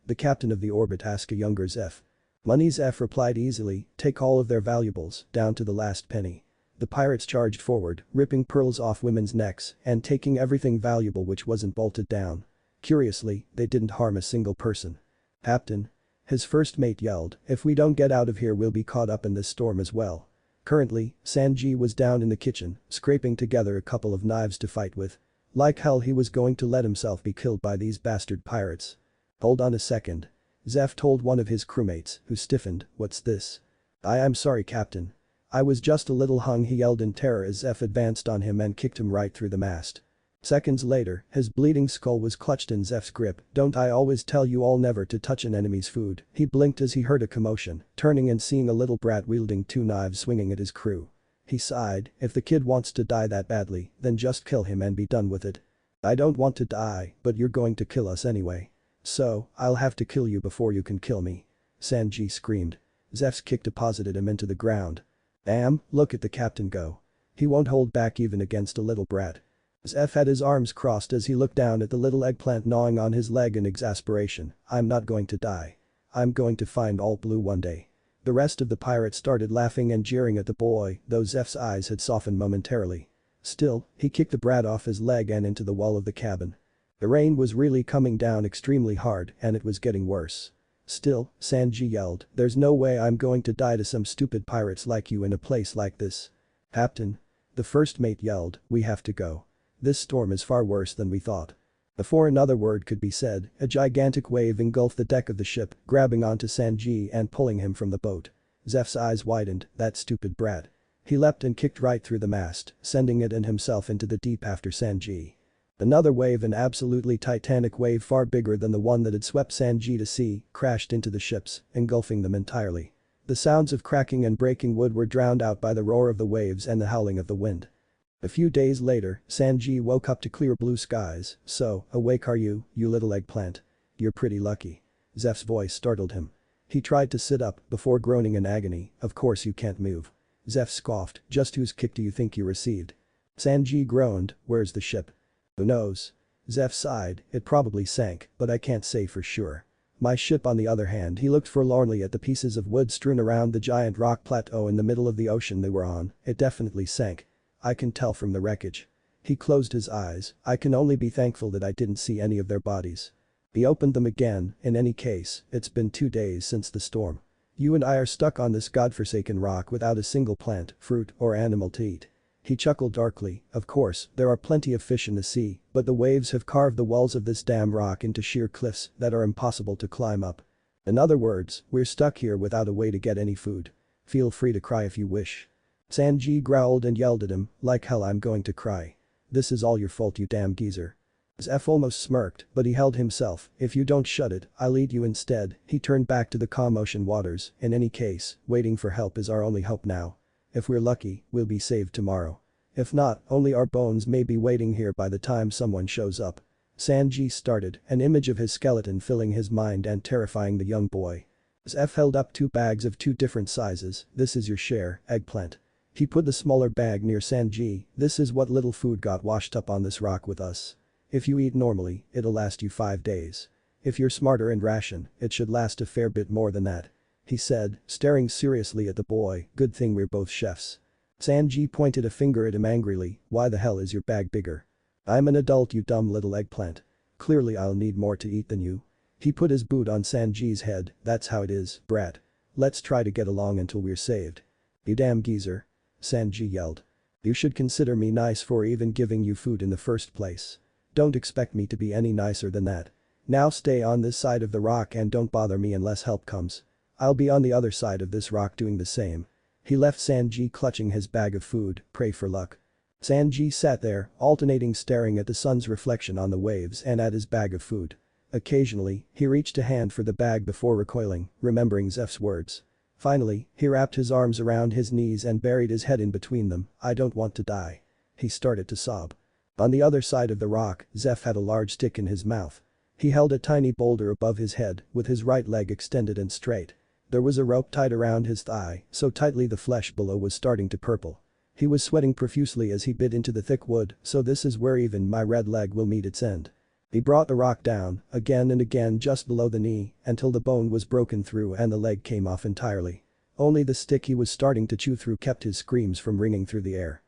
The captain of the Orbit asked a younger Zeff. Money, Zeff replied easily, take all of their valuables, down to the last penny. The pirates charged forward, ripping pearls off women's necks and taking everything valuable which wasn't bolted down. Curiously, they didn't harm a single person. Captain. His first mate yelled, if we don't get out of here we'll be caught up in this storm as well. Currently, Sanji was down in the kitchen, scraping together a couple of knives to fight with. Like hell he was going to let himself be killed by these bastard pirates. Hold on a second. Zeff told one of his crewmates, who stiffened, what's this? I'm sorry, Captain. I was just a little hung, he yelled in terror as Zeff advanced on him and kicked him right through the mast. Seconds later, his bleeding skull was clutched in Zeff's grip. Don't I always tell you all never to touch an enemy's food? He blinked as he heard a commotion, turning and seeing a little brat wielding two knives swinging at his crew. He sighed, if the kid wants to die that badly, then just kill him and be done with it. I don't want to die, but you're going to kill us anyway. So, I'll have to kill you before you can kill me. Sanji screamed. Zeff's kick deposited him into the ground. Damn, look at the captain go. He won't hold back even against a little brat. Zeff had his arms crossed as he looked down at the little eggplant gnawing on his leg in exasperation. I'm not going to die. I'm going to find all blue one day. The rest of the pirates started laughing and jeering at the boy, though Zeff's eyes had softened momentarily. Still, he kicked the brat off his leg and into the wall of the cabin. The rain was really coming down extremely hard and it was getting worse. Still, Sanji yelled, there's no way I'm going to die to some stupid pirates like you in a place like this. Captain. The first mate yelled, we have to go. This storm is far worse than we thought. Before another word could be said, a gigantic wave engulfed the deck of the ship, grabbing onto Sanji and pulling him from the boat. Zeff's eyes widened, that stupid brat. He leapt and kicked right through the mast, sending it and himself into the deep after Sanji. Another wave, an absolutely titanic wave far bigger than the one that had swept Sanji to sea, crashed into the ships, engulfing them entirely. The sounds of cracking and breaking wood were drowned out by the roar of the waves and the howling of the wind. A few days later, Sanji woke up to clear blue skies. So, awake are you, you little eggplant? You're pretty lucky. Zeff's voice startled him. He tried to sit up before groaning in agony, of course you can't move. Zeff scoffed, just whose kick do you think you received? Sanji groaned, "Where's the ship?" "Who knows?" Zeff sighed, "It probably sank, but I can't say for sure." My ship on the other hand, he looked forlornly at the pieces of wood strewn around the giant rock plateau in the middle of the ocean they were on. "It definitely sank. I can tell from the wreckage." He closed his eyes. "I can only be thankful that I didn't see any of their bodies." He opened them again. "In any case, it's been 2 days since the storm. You and I are stuck on this godforsaken rock without a single plant, fruit, or animal to eat." He chuckled darkly. "Of course, there are plenty of fish in the sea, but the waves have carved the walls of this damn rock into sheer cliffs that are impossible to climb up. In other words, we're stuck here without a way to get any food. Feel free to cry if you wish." Sanji growled and yelled at him, "Like hell I'm going to cry. This is all your fault, you damn geezer." Zeff almost smirked, but he held himself. "If you don't shut it, I'll eat you instead." He turned back to the calm ocean waters. "In any case, waiting for help is our only hope now. If we're lucky, we'll be saved tomorrow. If not, only our bones may be waiting here by the time someone shows up." Sanji started, an image of his skeleton filling his mind and terrifying the young boy. Zeff held up 2 bags of 2 different sizes. "This is your share, eggplant." He put the smaller bag near Sanji. "This is what little food got washed up on this rock with us. If you eat normally, it'll last you 5 days. If you're smarter and ration, it should last a fair bit more than that." He said, staring seriously at the boy. "Good thing we're both chefs." Sanji pointed a finger at him angrily. "Why the hell is your bag bigger?" "I'm an adult, you dumb little eggplant. Clearly I'll need more to eat than you." He put his boot on Sanji's head. "That's how it is, brat. Let's try to get along until we're saved." "You damn geezer." Sanji yelled. "You should consider me nice for even giving you food in the first place. Don't expect me to be any nicer than that. Now stay on this side of the rock and don't bother me unless help comes. I'll be on the other side of this rock doing the same." He left Sanji clutching his bag of food. "Pray for luck." Sanji sat there, alternating staring at the sun's reflection on the waves and at his bag of food. Occasionally, he reached a hand for the bag before recoiling, remembering Zeff's words. Finally, he wrapped his arms around his knees and buried his head in between them. "I don't want to die." He started to sob. On the other side of the rock, Zeff had a large stick in his mouth. He held a tiny boulder above his head, with his right leg extended and straight. There was a rope tied around his thigh, so tightly the flesh below was starting to purple. He was sweating profusely as he bit into the thick wood. "So this is where even my red leg will meet its end." He brought the rock down, again and again just below the knee, until the bone was broken through and the leg came off entirely. Only the stick he was starting to chew through kept his screams from ringing through the air.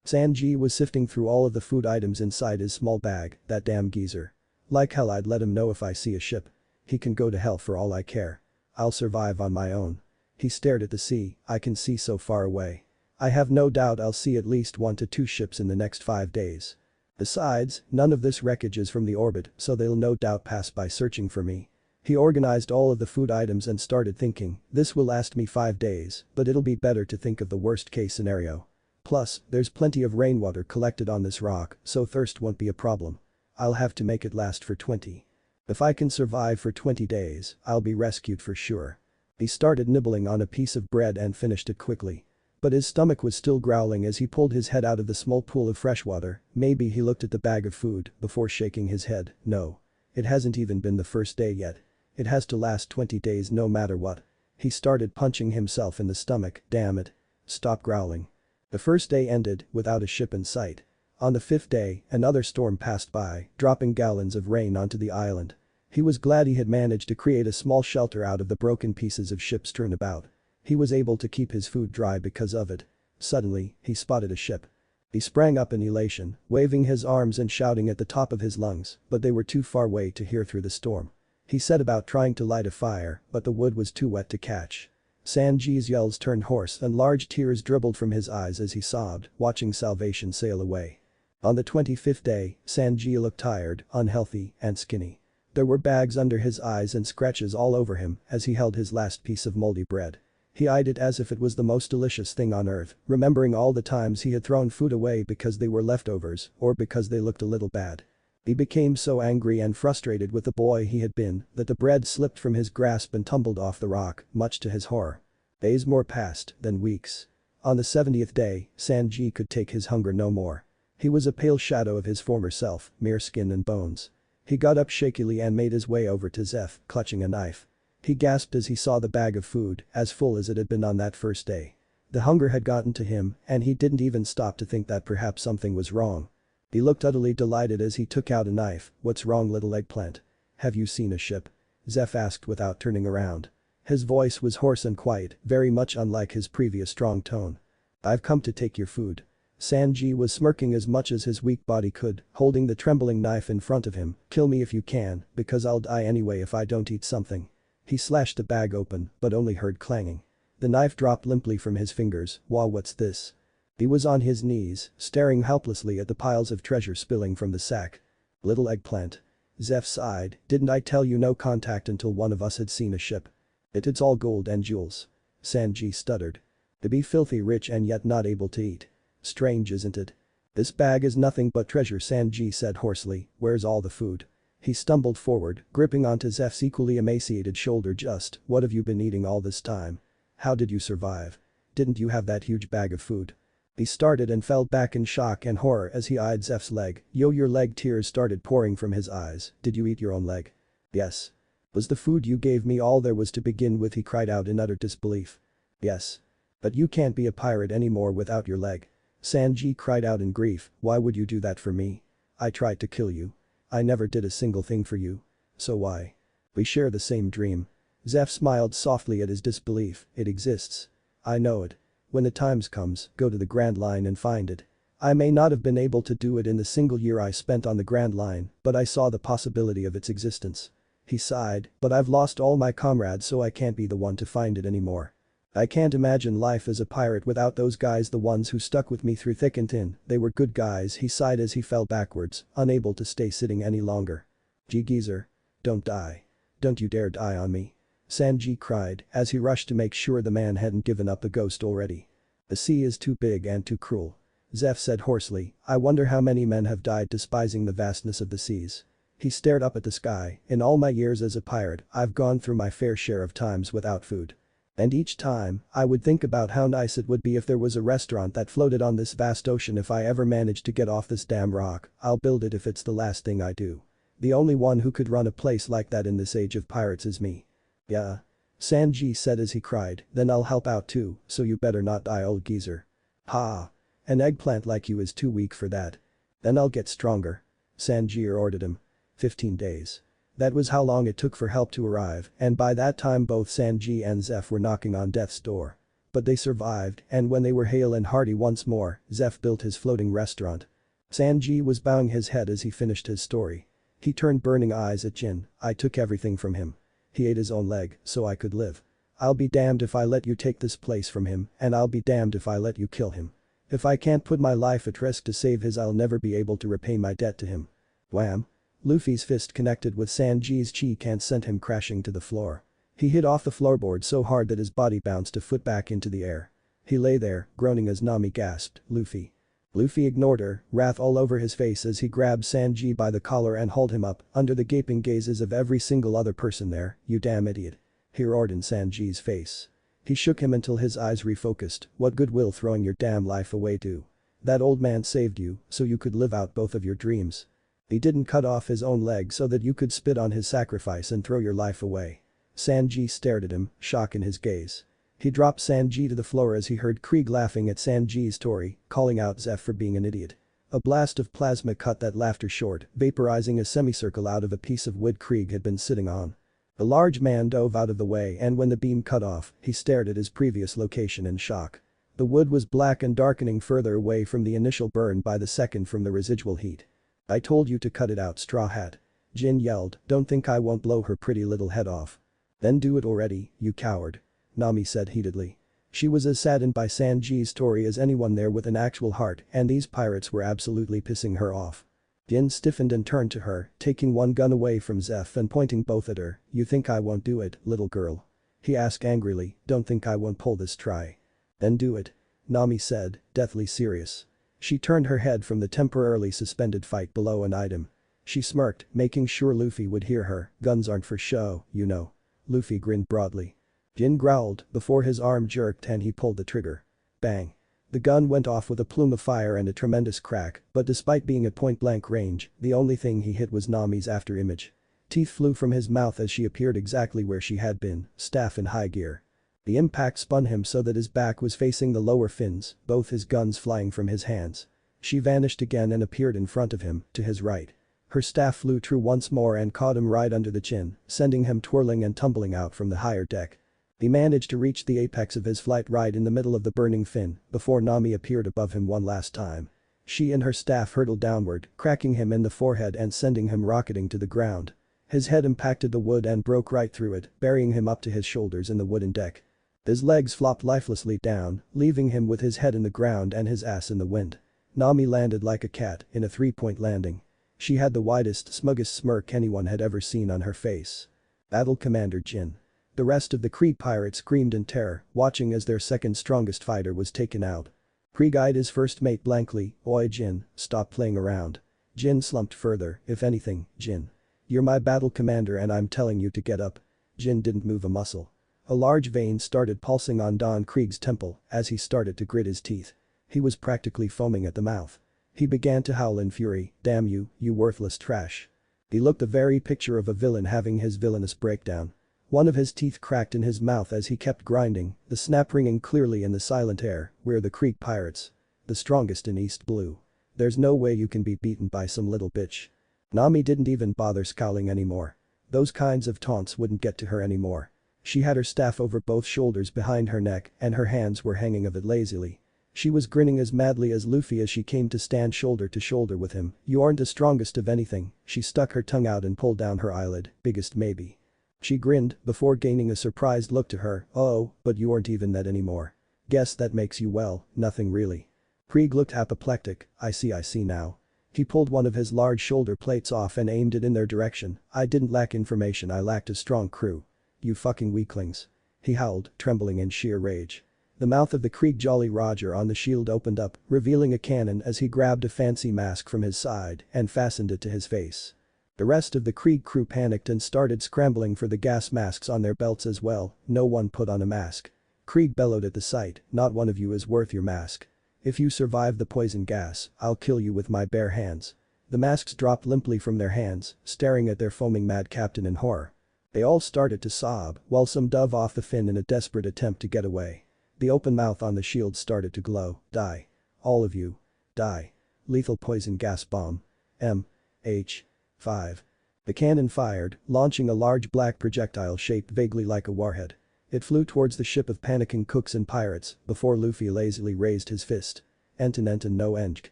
Sanji was sifting through all of the food items inside his small bag. "That damn geezer. Like hell I'd let him know if I see a ship. He can go to hell for all I care. I'll survive on my own." He stared at the sea. "I can see so far away. I have no doubt I'll see at least 1 to 2 ships in the next 5 days. Besides, none of this wreckage is from the orbit, so they'll no doubt pass by searching for me." He organized all of the food items and started thinking, "This will last me 5 days, but it'll be better to think of the worst case scenario. Plus, there's plenty of rainwater collected on this rock, so thirst won't be a problem. I'll have to make it last for 20. If I can survive for 20 days, I'll be rescued for sure." He started nibbling on a piece of bread and finished it quickly. But his stomach was still growling as he pulled his head out of the small pool of fresh water. Maybe he looked at the bag of food before shaking his head. "No. It hasn't even been the first day yet. It has to last 20 days no matter what." He started punching himself in the stomach. "Damn it. Stop growling." The first day ended without a ship in sight. On the 5th day, another storm passed by, dropping gallons of rain onto the island. He was glad he had managed to create a small shelter out of the broken pieces of ship strewn about. He was able to keep his food dry because of it. Suddenly, he spotted a ship. He sprang up in elation, waving his arms and shouting at the top of his lungs, but they were too far away to hear through the storm. He set about trying to light a fire, but the wood was too wet to catch. Sanji's yells turned hoarse and large tears dribbled from his eyes as he sobbed, watching salvation sail away. On the 25th day, Sanji looked tired, unhealthy, and skinny. There were bags under his eyes and scratches all over him as he held his last piece of moldy bread. He eyed it as if it was the most delicious thing on earth, remembering all the times he had thrown food away because they were leftovers or because they looked a little bad. He became so angry and frustrated with the boy he had been that the bread slipped from his grasp and tumbled off the rock, much to his horror. Days more passed, then weeks. On the 70th day, Sanji could take his hunger no more. He was a pale shadow of his former self, mere skin and bones. He got up shakily and made his way over to Zeff, clutching a knife. He gasped as he saw the bag of food, as full as it had been on that first day. The hunger had gotten to him and he didn't even stop to think that perhaps something was wrong. He looked utterly delighted as he took out a knife. "What's wrong, little eggplant? Have you seen a ship?" Zeff asked without turning around. His voice was hoarse and quiet, very much unlike his previous strong tone. "I've come to take your food." Sanji was smirking as much as his weak body could, holding the trembling knife in front of him. "Kill me if you can, because I'll die anyway if I don't eat something." He slashed the bag open, but only heard clanging. The knife dropped limply from his fingers. "Whoa, what's this?" He was on his knees, staring helplessly at the piles of treasure spilling from the sack. "Little eggplant." Zeff sighed. "Didn't I tell you no contact until one of us had seen a ship? It's all gold and jewels." Sanji stuttered. To be filthy rich and yet not able to eat. Strange, isn't it? "This bag is nothing but treasure," Sanji said hoarsely. "Where's all the food?" He stumbled forward, gripping onto Zeff's equally emaciated shoulder. "Just what have you been eating all this time? How did you survive? Didn't you have that huge bag of food?" He started and fell back in shock and horror as he eyed Zeff's leg. "Yo, your leg." Tears started pouring from his eyes. "Did you eat your own leg?" "Yes." "Was the food you gave me all there was to begin with?" he cried out in utter disbelief. "Yes. But you can't be a pirate anymore without your leg." Sanji cried out in grief. "Why would you do that for me? I tried to kill you. I never did a single thing for you. So why? We share the same dream." Zeff smiled softly at his disbelief. "It exists. I know it. When the times comes, go to the Grand Line and find it. I may not have been able to do it in the single year I spent on the Grand Line, but I saw the possibility of its existence." He sighed. "But I've lost all my comrades, so I can't be the one to find it anymore. I can't imagine life as a pirate without those guys, the ones who stuck with me through thick and thin. They were good guys." He sighed as he fell backwards, unable to stay sitting any longer. "Gee geezer. Don't die. Don't you dare die on me." Sanji cried as he rushed to make sure the man hadn't given up the ghost already. "The sea is too big and too cruel." Zeff said hoarsely. "I wonder how many men have died despising the vastness of the seas." He stared up at the sky. "In all my years as a pirate, I've gone through my fair share of times without food. And each time, I would think about how nice it would be if there was a restaurant that floated on this vast ocean. If I ever manage to get off this damn rock, I'll build it if it's the last thing I do. The only one who could run a place like that in this age of pirates is me." "Yeah." Sanji said as he cried. "Then I'll help out too, so you better not die, old geezer." "Ha. An eggplant like you is too weak for that." "Then I'll get stronger." Sanji ordered him. 15 days. That was how long it took for help to arrive, and by that time both Sanji and Zeff were knocking on death's door. But they survived, and when they were hale and hearty once more, Zeff built his floating restaurant. Sanji was bowing his head as he finished his story. He turned burning eyes at Jin. "I took everything from him. He ate his own leg, so I could live. I'll be damned if I let you take this place from him, and I'll be damned if I let you kill him. If I can't put my life at risk to save his, I'll never be able to repay my debt to him." Wham! Luffy's fist connected with Sanji's cheek and sent him crashing to the floor. He hit off the floorboard so hard that his body bounced a foot back into the air. He lay there, groaning as Nami gasped, "Luffy." Luffy ignored her, wrath all over his face as he grabbed Sanji by the collar and hauled him up, under the gaping gazes of every single other person there. "You damn idiot." He roared in Sanji's face. He shook him until his eyes refocused. "What good will throwing your damn life away do? That old man saved you, so you could live out both of your dreams. He didn't cut off his own leg so that you could spit on his sacrifice and throw your life away." Sanji stared at him, shock in his gaze. He dropped Sanji to the floor as he heard Krieg laughing at Sanji's story, calling out Zeff for being an idiot. A blast of plasma cut that laughter short, vaporizing a semicircle out of a piece of wood Krieg had been sitting on. The large man dove out of the way, and when the beam cut off, he stared at his previous location in shock. The wood was black and darkening further away from the initial burn by the second from the residual heat. "I told you to cut it out, Straw Hat." Jin yelled. "Don't think I won't blow her pretty little head off." "Then do it already, you coward," Nami said heatedly. She was as saddened by Sanji's story as anyone there with an actual heart, and these pirates were absolutely pissing her off. Jin stiffened and turned to her, taking one gun away from Zeff and pointing both at her. "You think I won't do it, little girl?" he asked angrily. "Don't think I won't pull this try." "Then do it," Nami said, deathly serious. She turned her head from the temporarily suspended fight below and eyed him. She smirked, making sure Luffy would hear her. "Guns aren't for show, you know." Luffy grinned broadly. Jin growled before his arm jerked and he pulled the trigger. Bang. The gun went off with a plume of fire and a tremendous crack, but despite being at point-blank range, the only thing he hit was Nami's afterimage. Teeth flew from his mouth as she appeared exactly where she had been, staff in high gear. The impact spun him so that his back was facing the lower fins, both his guns flying from his hands. She vanished again and appeared in front of him, to his right. Her staff flew true once more and caught him right under the chin, sending him twirling and tumbling out from the higher deck. He managed to reach the apex of his flight right in the middle of the burning fin, before Nami appeared above him one last time. She and her staff hurtled downward, cracking him in the forehead and sending him rocketing to the ground. His head impacted the wood and broke right through it, burying him up to his shoulders in the wooden deck. His legs flopped lifelessly down, leaving him with his head in the ground and his ass in the wind. Nami landed like a cat, in a three-point landing. She had the widest, smuggest smirk anyone had ever seen on her face. Battle Commander Jin. The rest of the Krieg pirates screamed in terror, watching as their second strongest fighter was taken out. Krieg eyed his first mate blankly. "Oi Jin, stop playing around." Jin slumped further. "If anything, Jin. You're my battle commander and I'm telling you to get up." Jin didn't move a muscle. A large vein started pulsing on Don Krieg's temple as he started to grit his teeth. He was practically foaming at the mouth. He began to howl in fury. "Damn you, you worthless trash." He looked the very picture of a villain having his villainous breakdown. One of his teeth cracked in his mouth as he kept grinding, the snap ringing clearly in the silent air. "We're the Krieg pirates. The strongest in East Blue. There's no way you can be beaten by some little bitch." Nami didn't even bother scowling anymore. Those kinds of taunts wouldn't get to her anymore. She had her staff over both shoulders behind her neck and her hands were hanging of it lazily. She was grinning as madly as Luffy as she came to stand shoulder to shoulder with him. "You aren't the strongest of anything." She stuck her tongue out and pulled down her eyelid. "Biggest maybe." She grinned before gaining a surprised look to her. "Oh, but you aren't even that anymore. Guess that makes you, well, nothing really." Krieg looked apoplectic. I see now." He pulled one of his large shoulder plates off and aimed it in their direction. "I didn't lack information, I lacked a strong crew. You fucking weaklings." He howled, trembling in sheer rage. The mouth of the Krieg Jolly Roger on the shield opened up, revealing a cannon as he grabbed a fancy mask from his side and fastened it to his face. The rest of the Krieg crew panicked and started scrambling for the gas masks on their belts as well. No one put on a mask. Krieg bellowed at the sight. "Not one of you is worth your mask. If you survive the poison gas, I'll kill you with my bare hands." The masks dropped limply from their hands, staring at their foaming mad captain in horror. They all started to sob, while some dove off the fin in a desperate attempt to get away. The open mouth on the shield started to glow. "Die. All of you. Die. Lethal poison gas bomb. MH5." The cannon fired, launching a large black projectile shaped vaguely like a warhead. It flew towards the ship of panicking cooks and pirates before Luffy lazily raised his fist. Enten no enjk.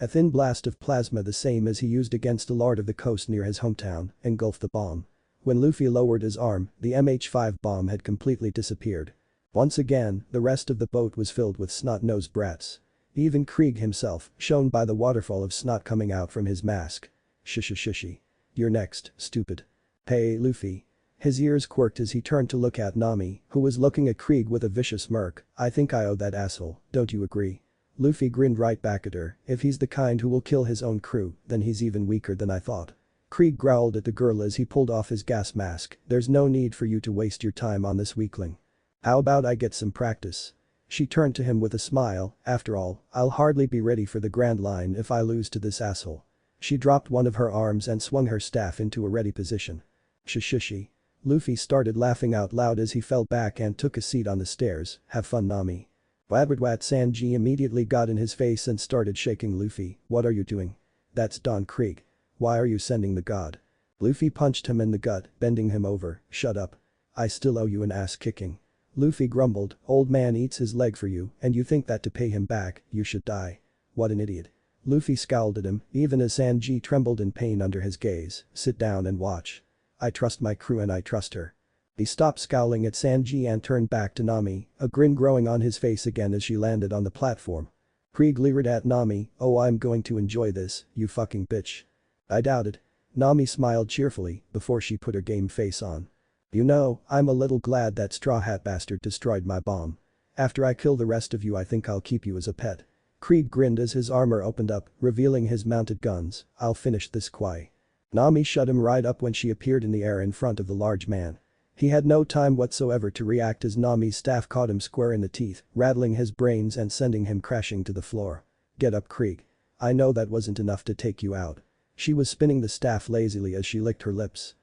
A thin blast of plasma the same as he used against a lord of the coast near his hometown engulfed the bomb. When Luffy lowered his arm, the MH5 bomb had completely disappeared. Once again, the rest of the boat was filled with snot-nosed brats. Even Krieg himself, shown by the waterfall of snot coming out from his mask. Shushi. "You're next, stupid." "Hey, Luffy." His ears quirked as he turned to look at Nami, who was looking at Krieg with a vicious smirk. "I think I owe that asshole, don't you agree?" Luffy grinned right back at her. "If he's the kind who will kill his own crew, then he's even weaker than I thought." Krieg growled at the girl as he pulled off his gas mask. "There's no need for you to waste your time on this weakling. How about I get some practice?" She turned to him with a smile. "After all, I'll hardly be ready for the Grand Line if I lose to this asshole." She dropped one of her arms and swung her staff into a ready position. Shushi. Luffy started laughing out loud as he fell back and took a seat on the stairs. "Have fun, Nami." Wadwadwat Sanji immediately got in his face and started shaking Luffy. "What are you doing?" "That's Don Krieg. Why are you sending the god?" Luffy punched him in the gut, bending him over. "Shut up. I still owe you an ass kicking." Luffy grumbled. "Old man eats his leg for you and you think that to pay him back, you should die. What an idiot." Luffy scowled at him, even as Sanji trembled in pain under his gaze. "Sit down and watch. I trust my crew and I trust her." He stopped scowling at Sanji and turned back to Nami, a grin growing on his face again as she landed on the platform. Krieg leered at Nami. "Oh, I'm going to enjoy this, you fucking bitch." "I doubt it." Nami smiled cheerfully before she put her game face on. "You know, I'm a little glad that Straw Hat bastard destroyed my bomb. After I kill the rest of you I think I'll keep you as a pet." Krieg grinned as his armor opened up, revealing his mounted guns. "I'll finish this Kwai." Nami shut him right up when she appeared in the air in front of the large man. He had no time whatsoever to react as Nami's staff caught him square in the teeth, rattling his brains and sending him crashing to the floor. "Get up, Krieg. I know that wasn't enough to take you out." She was spinning the staff lazily as she licked her lips.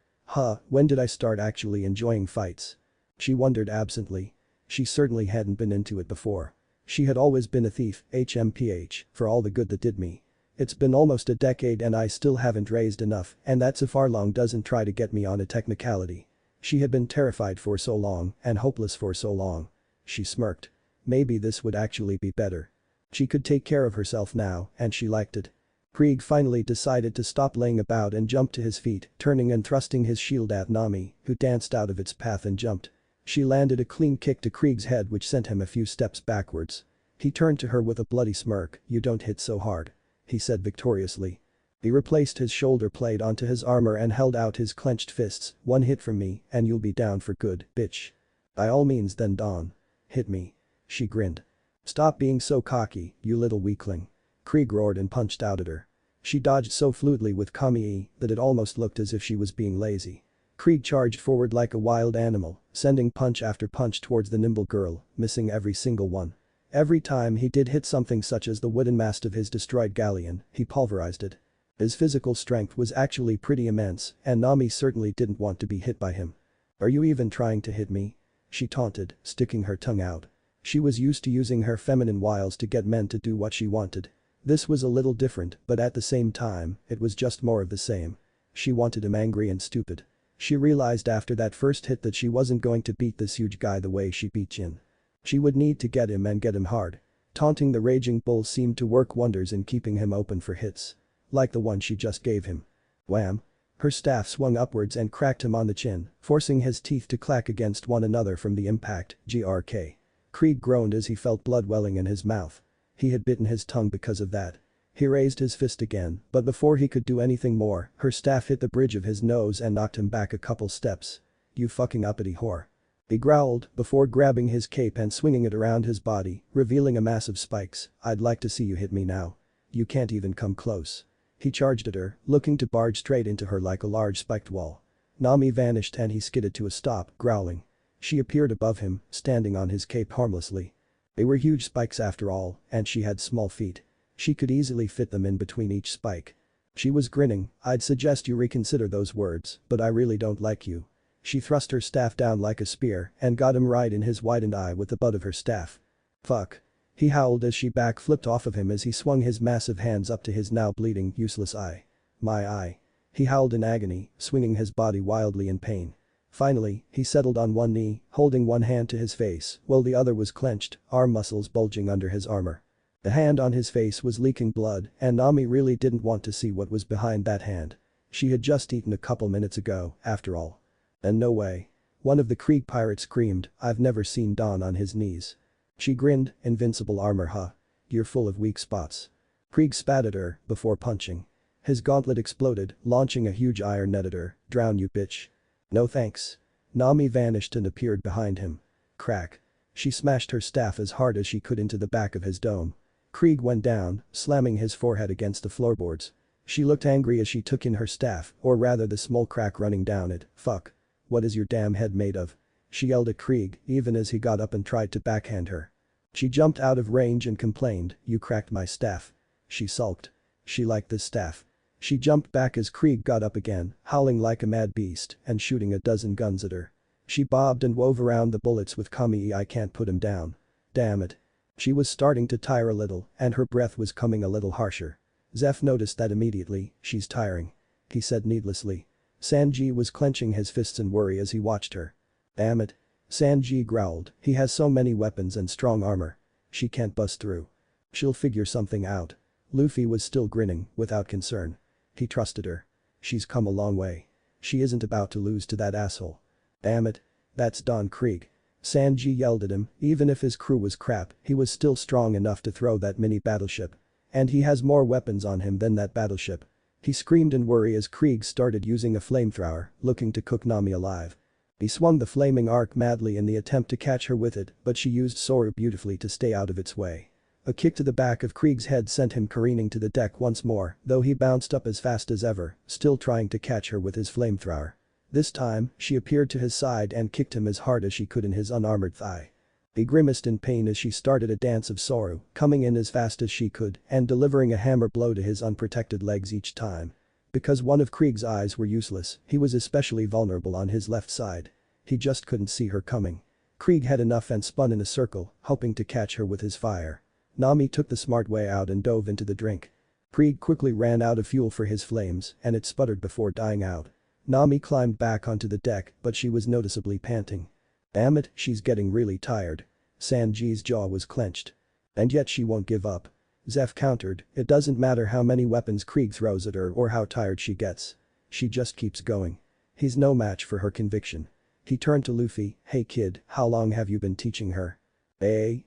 When did I start actually enjoying fights?" She wondered absently. She certainly hadn't been into it before. She had always been a thief, HMPH, for all the good that did me. It's been almost a decade and I still haven't raised enough, and that's if Arlong doesn't try to get me on a technicality. She had been terrified for so long and hopeless for so long. She smirked. Maybe this would actually be better. She could take care of herself now, and she liked it. Krieg finally decided to stop laying about and jumped to his feet, turning and thrusting his shield at Nami, who danced out of its path and jumped. She landed a clean kick to Krieg's head which sent him a few steps backwards. He turned to her with a bloody smirk. "You don't hit so hard," he said victoriously. He replaced his shoulder plate onto his armor and held out his clenched fists. "One hit from me and you'll be down for good, bitch." "By all means then, Don. Hit me." She grinned. "Stop being so cocky, you little weakling." Krieg roared and punched out at her. She dodged so fluidly with Kami-e that it almost looked as if she was being lazy. Krieg charged forward like a wild animal, sending punch after punch towards the nimble girl, missing every single one. Every time he did hit something such as the wooden mast of his destroyed galleon, he pulverized it. His physical strength was actually pretty immense, and Nami certainly didn't want to be hit by him. "Are you even trying to hit me?" she taunted, sticking her tongue out. She was used to using her feminine wiles to get men to do what she wanted. This was a little different, but at the same time, it was just more of the same. She wanted him angry and stupid. She realized after that first hit that she wasn't going to beat this huge guy the way she beat Jin. She would need to get him and get him hard. Taunting the raging bull seemed to work wonders in keeping him open for hits. Like the one she just gave him. Wham! Her staff swung upwards and cracked him on the chin, forcing his teeth to clack against one another from the impact. GRK. Krieg groaned as he felt blood welling in his mouth. He had bitten his tongue because of that. He raised his fist again, but before he could do anything more, her staff hit the bridge of his nose and knocked him back a couple steps. "You fucking uppity whore." He growled before grabbing his cape and swinging it around his body, revealing a mass of spikes. "I'd like to see you hit me now. You can't even come close." He charged at her, looking to barge straight into her like a large spiked wall. Nami vanished and he skidded to a stop, growling. She appeared above him, standing on his cape harmlessly. They were huge spikes after all, and she had small feet. She could easily fit them in between each spike. She was grinning. "I'd suggest you reconsider those words, but I really don't like you." She thrust her staff down like a spear and got him right in his widened eye with the butt of her staff. "Fuck." He howled as she back-flipped off of him as he swung his massive hands up to his now bleeding, useless eye. "My eye." He howled in agony, swinging his body wildly in pain. Finally, he settled on one knee, holding one hand to his face while the other was clenched, arm muscles bulging under his armor. The hand on his face was leaking blood and Nami really didn't want to see what was behind that hand. She had just eaten a couple minutes ago, after all. And no way. One of the Krieg pirates screamed, "I've never seen Don on his knees." She grinned, "Invincible armor, huh? You're full of weak spots." Krieg spat at her before punching. His gauntlet exploded, launching a huge iron net at her. "Drown you bitch." "No thanks." Nami vanished and appeared behind him. Crack. She smashed her staff as hard as she could into the back of his dome. Krieg went down, slamming his forehead against the floorboards. She looked angry as she took in her staff, or rather the small crack running down it. "Fuck. What is your damn head made of?" She yelled at Krieg, even as he got up and tried to backhand her. She jumped out of range and complained, "You cracked my staff." She sulked. She liked this staff. She jumped back as Krieg got up again, howling like a mad beast and shooting a dozen guns at her. She bobbed and wove around the bullets with Kami-e. "I can't put him down. Damn it." She was starting to tire a little and her breath was coming a little harsher. Zeff noticed that immediately. "She's tiring," he said needlessly. Sanji was clenching his fists in worry as he watched her. "Damn it." Sanji growled, "He has so many weapons and strong armor. She can't bust through. She'll figure something out." Luffy was still grinning, without concern. He trusted her. "She's come a long way. She isn't about to lose to that asshole." "Damn it. That's Don Krieg." Sanji yelled at him, even if his crew was crap, he was still strong enough to throw that mini battleship. And he has more weapons on him than that battleship. He screamed in worry as Krieg started using a flamethrower, looking to cook Nami alive. He swung the flaming arc madly in the attempt to catch her with it, but she used Zoro beautifully to stay out of its way. A kick to the back of Krieg's head sent him careening to the deck once more, though he bounced up as fast as ever, still trying to catch her with his flamethrower. This time, she appeared to his side and kicked him as hard as she could in his unarmored thigh. He grimaced in pain as she started a dance of sorrow, coming in as fast as she could and delivering a hammer blow to his unprotected legs each time. Because one of Krieg's eyes were useless, he was especially vulnerable on his left side. He just couldn't see her coming. Krieg had enough and spun in a circle, hoping to catch her with his fire. Nami took the smart way out and dove into the drink. Krieg quickly ran out of fuel for his flames and it sputtered before dying out. Nami climbed back onto the deck but she was noticeably panting. Damn it, she's getting really tired. Sanji's jaw was clenched. And yet she won't give up. Zeff countered, it doesn't matter how many weapons Krieg throws at her or how tired she gets. She just keeps going. He's no match for her conviction. He turned to Luffy, hey kid, how long have you been teaching her?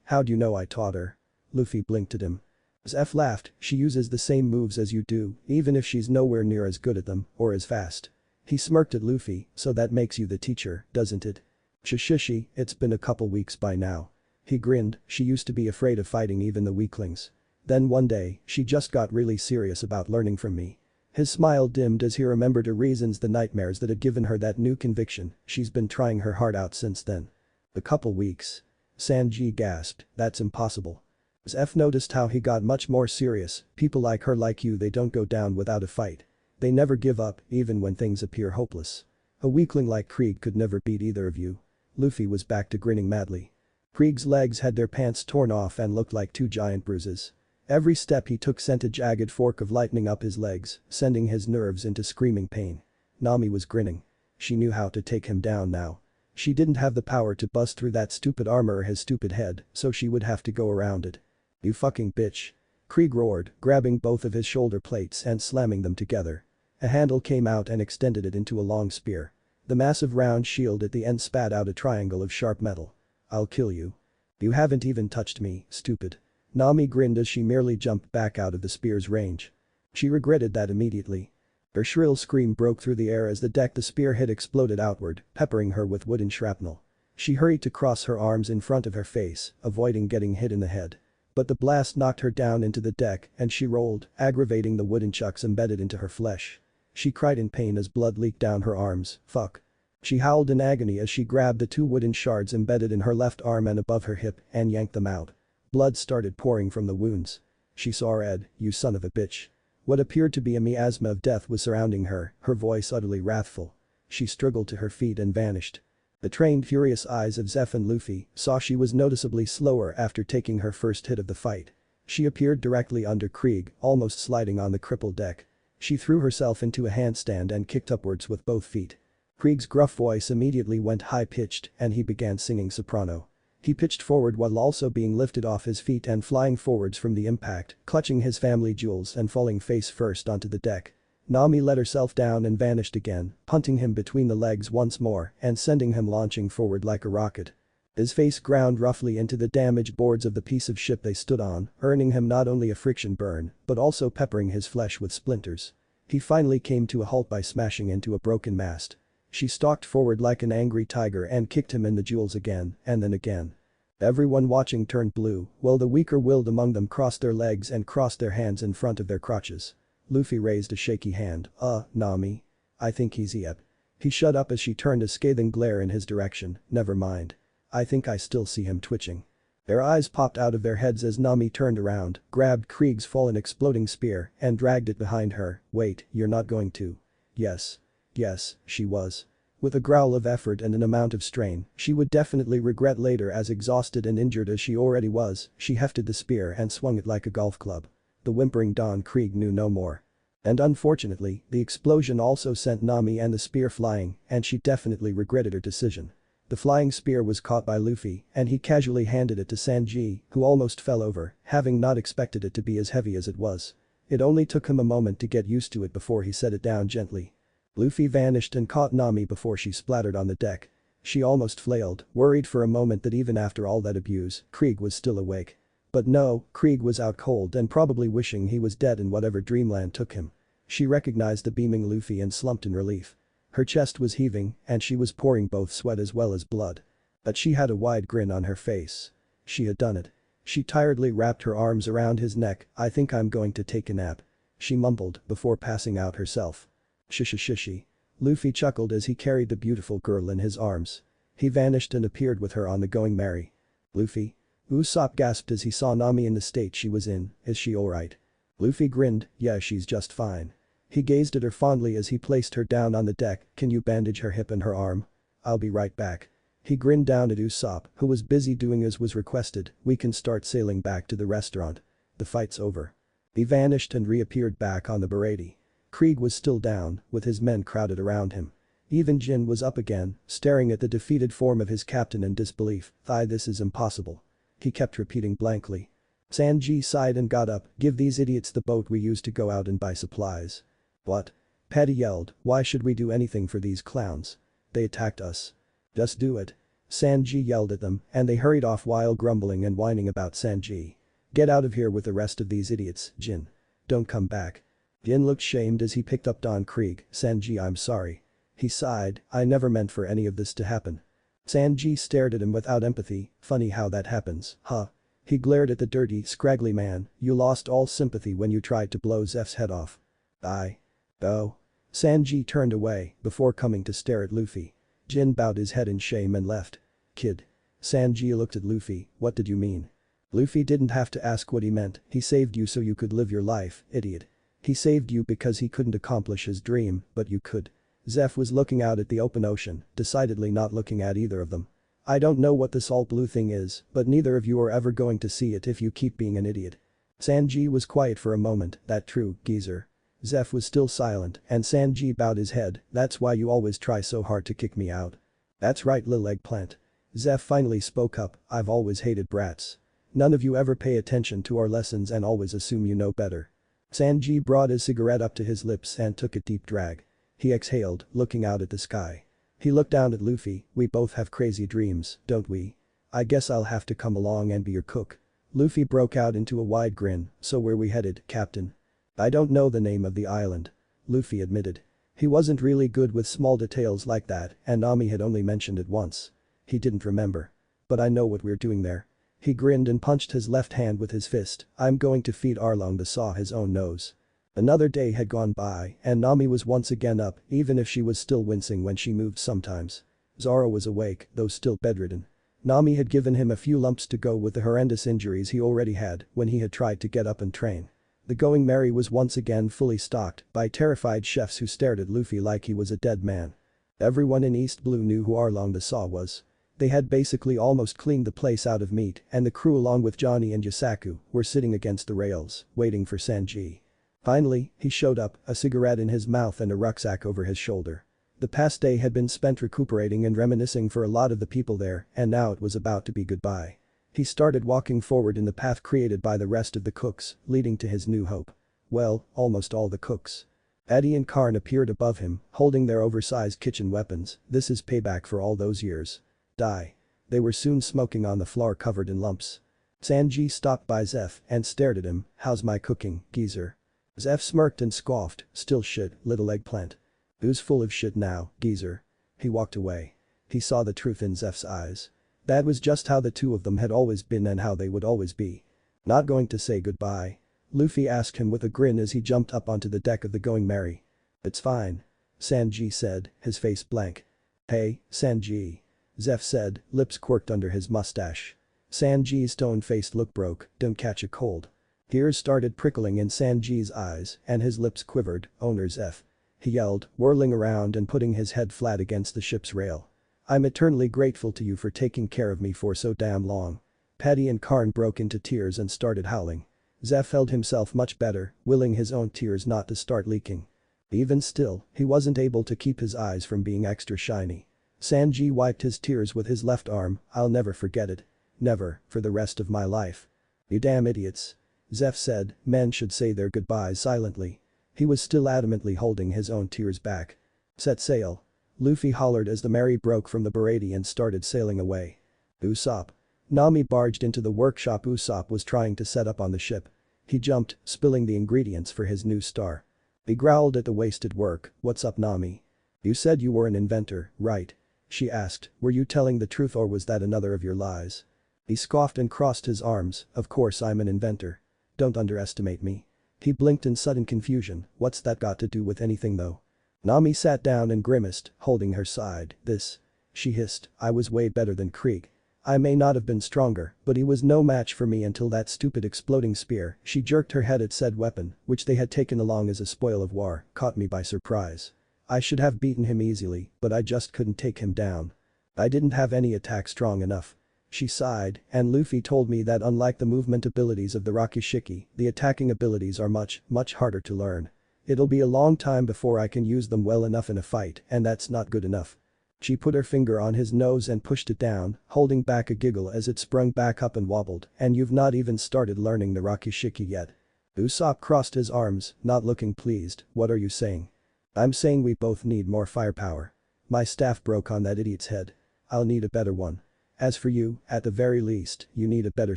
How'd you know I taught her? Luffy blinked at him. Zeff laughed, she uses the same moves as you do, even if she's nowhere near as good at them, or as fast. He smirked at Luffy, so that makes you the teacher, doesn't it? Shishishi, it's been a couple weeks by now. He grinned, she used to be afraid of fighting even the weaklings. Then one day, she just got really serious about learning from me. His smile dimmed as he remembered her reasons, the nightmares that had given her that new conviction. She's been trying her heart out since then. A couple weeks. Sanji gasped, that's impossible. Zeff noticed how he got much more serious, people like her like you they don't go down without a fight. They never give up, even when things appear hopeless. A weakling like Krieg could never beat either of you. Luffy was back to grinning madly. Krieg's legs had their pants torn off and looked like two giant bruises. Every step he took sent a jagged fork of lightning up his legs, sending his nerves into screaming pain. Nami was grinning. She knew how to take him down now. She didn't have the power to bust through that stupid armor or his stupid head, so she would have to go around it. You fucking bitch. Krieg roared, grabbing both of his shoulder plates and slamming them together. A handle came out and extended it into a long spear. The massive round shield at the end spat out a triangle of sharp metal. I'll kill you. You haven't even touched me, stupid. Nami grinned as she merely jumped back out of the spear's range. She regretted that immediately. Her shrill scream broke through the air as the deck the spear hit exploded outward, peppering her with wooden shrapnel. She hurried to cross her arms in front of her face, avoiding getting hit in the head. But the blast knocked her down into the deck and she rolled, aggravating the wooden chucks embedded into her flesh. She cried in pain as blood leaked down her arms, fuck. She howled in agony as she grabbed the two wooden shards embedded in her left arm and above her hip and yanked them out. Blood started pouring from the wounds. She saw red, you son of a bitch. What appeared to be a miasma of death was surrounding her, her voice utterly wrathful. She struggled to her feet and vanished. The trained furious eyes of Zeff and Luffy saw she was noticeably slower after taking her first hit of the fight. She appeared directly under Krieg, almost sliding on the crippled deck. She threw herself into a handstand and kicked upwards with both feet. Krieg's gruff voice immediately went high-pitched and he began singing soprano. He pitched forward while also being lifted off his feet and flying forwards from the impact, clutching his family jewels and falling face first onto the deck. Nami let herself down and vanished again, punting him between the legs once more and sending him launching forward like a rocket. His face ground roughly into the damaged boards of the piece of ship they stood on, earning him not only a friction burn, but also peppering his flesh with splinters. He finally came to a halt by smashing into a broken mast. She stalked forward like an angry tiger and kicked him in the jewels again, and then again. Everyone watching turned blue, while the weaker-willed among them crossed their legs and crossed their hands in front of their crotches. Luffy raised a shaky hand, Nami. I think he's yep. He shut up as she turned a scathing glare in his direction, never mind. I think I still see him twitching. Their eyes popped out of their heads as Nami turned around, grabbed Krieg's fallen exploding spear and dragged it behind her. Wait, you're not going to. Yes. Yes, she was. With a growl of effort and an amount of strain she would definitely regret later, as exhausted and injured as she already was, she hefted the spear and swung it like a golf club. The whimpering Don Krieg knew no more. And unfortunately, the explosion also sent Nami and the spear flying, and she definitely regretted her decision. The flying spear was caught by Luffy and he casually handed it to Sanji, who almost fell over, having not expected it to be as heavy as it was. It only took him a moment to get used to it before he set it down gently. Luffy vanished and caught Nami before she splattered on the deck. She almost flailed, worried for a moment that even after all that abuse, Krieg was still awake. But no, Krieg was out cold and probably wishing he was dead in whatever dreamland took him. She recognized the beaming Luffy and slumped in relief. Her chest was heaving and she was pouring both sweat as well as blood. But she had a wide grin on her face. She had done it. She tiredly wrapped her arms around his neck. I think I'm going to take a nap. She mumbled before passing out herself. Shishi. Luffy chuckled as he carried the beautiful girl in his arms. He vanished and appeared with her on the Going Merry. Luffy? Usopp gasped as he saw Nami in the state she was in, is she alright? Luffy grinned, yeah, she's just fine. He gazed at her fondly as he placed her down on the deck, can you bandage her hip and her arm? I'll be right back. He grinned down at Usopp, who was busy doing as was requested. We can start sailing back to the restaurant. The fight's over. He vanished and reappeared back on the Baratie. Krieg was still down, with his men crowded around him. Even Jin was up again, staring at the defeated form of his captain in disbelief. This is impossible. He kept repeating blankly. Sanji sighed and got up. Give these idiots the boat we used to go out and buy supplies. What? Patty yelled, why should we do anything for these clowns? They attacked us. Just do it. Sanji yelled at them, and they hurried off while grumbling and whining about Sanji. Get out of here with the rest of these idiots, Jin. Don't come back. Jin looked shamed as he picked up Don Krieg. Sanji, I'm sorry. He sighed, I never meant for any of this to happen. Sanji stared at him without empathy. Funny how that happens, huh? He glared at the dirty, scraggly man. You lost all sympathy when you tried to blow Zeff's head off. Oh. Sanji turned away before coming to stare at Luffy. Jin bowed his head in shame and left. Kid. Sanji looked at Luffy, what did you mean? Luffy didn't have to ask what he meant. He saved you so you could live your life, idiot. He saved you because he couldn't accomplish his dream, but you could. Zeff was looking out at the open ocean, decidedly not looking at either of them. I don't know what this all blue thing is, but neither of you are ever going to see it if you keep being an idiot. Sanji was quiet for a moment. That true, geezer. Zeff was still silent, and Sanji bowed his head. That's why you always try so hard to kick me out. That's right, lil eggplant. Zeff finally spoke up. I've always hated brats. None of you ever pay attention to our lessons and always assume you know better. Sanji brought his cigarette up to his lips and took a deep drag. He exhaled, looking out at the sky. He looked down at Luffy. We both have crazy dreams, don't we? I guess I'll have to come along and be your cook. Luffy broke out into a wide grin. So where we headed, Captain? I don't know the name of the island. Luffy admitted. He wasn't really good with small details like that, and Nami had only mentioned it once. He didn't remember. But I know what we're doing there. He grinned and punched his left hand with his fist. I'm going to feed Arlong to saw his own nose. Another day had gone by, and Nami was once again up, even if she was still wincing when she moved sometimes. Zoro was awake, though still bedridden. Nami had given him a few lumps to go with the horrendous injuries he already had when he had tried to get up and train. The Going Merry was once again fully stocked by terrified chefs who stared at Luffy like he was a dead man. Everyone in East Blue knew who Arlong the Saw was. They had basically almost cleaned the place out of meat, and the crew along with Johnny and Yasaku were sitting against the rails, waiting for Sanji. Finally, he showed up, a cigarette in his mouth and a rucksack over his shoulder. The past day had been spent recuperating and reminiscing for a lot of the people there, and now it was about to be goodbye. He started walking forward in the path created by the rest of the cooks, leading to his new hope. Well, almost all the cooks. Eddie and Karn appeared above him, holding their oversized kitchen weapons. This is payback for all those years. Die. They were soon smoking on the floor covered in lumps. Sanji stopped by Zeff and stared at him. How's my cooking, geezer? Zeff smirked and scoffed. Still shit, little eggplant. Who's full of shit now, geezer? He walked away. He saw the truth in Zeff's eyes. That was just how the two of them had always been and how they would always be. Not going to say goodbye? Luffy asked him with a grin as he jumped up onto the deck of the Going Merry. It's fine. Sanji said, his face blank. Hey, Sanji. Zeff said, lips quirked under his mustache. Sanji's stone-faced look broke. Don't catch a cold. Tears started prickling in Sanji's eyes and his lips quivered. Owner Zeff. He yelled, whirling around and putting his head flat against the ship's rail. I'm eternally grateful to you for taking care of me for so damn long. Paddy and Karn broke into tears and started howling. Zeff held himself much better, willing his own tears not to start leaking. Even still, he wasn't able to keep his eyes from being extra shiny. Sanji wiped his tears with his left arm. I'll never forget it. Never, for the rest of my life. You damn idiots. Zeff said, men should say their goodbyes silently. He was still adamantly holding his own tears back. Set sail. Luffy hollered as the Merry broke from the Baratie and started sailing away. Usopp. Nami barged into the workshop Usopp was trying to set up on the ship. He jumped, spilling the ingredients for his new star. He growled at the wasted work. What's up, Nami? You said you were an inventor, right? She asked, were you telling the truth or was that another of your lies? He scoffed and crossed his arms. Of course I'm an inventor. Don't underestimate me. He blinked in sudden confusion. What's that got to do with anything though? Nami sat down and grimaced, holding her side. This. She hissed, I was way better than Krieg. I may not have been stronger, but he was no match for me until that stupid exploding spear. She jerked her head at said weapon, which they had taken along as a spoil of war, caught me by surprise. I should have beaten him easily, but I just couldn't take him down. I didn't have any attack strong enough. She sighed, and Luffy told me that unlike the movement abilities of the Rakishiki, the attacking abilities are much harder to learn. It'll be a long time before I can use them well enough in a fight, and that's not good enough. She put her finger on his nose and pushed it down, holding back a giggle as it sprung back up and wobbled, and you've not even started learning the Rakishiki yet. Usopp crossed his arms, not looking pleased. What are you saying? I'm saying we both need more firepower. My staff broke on that idiot's head. I'll need a better one. As for you, at the very least, you need a better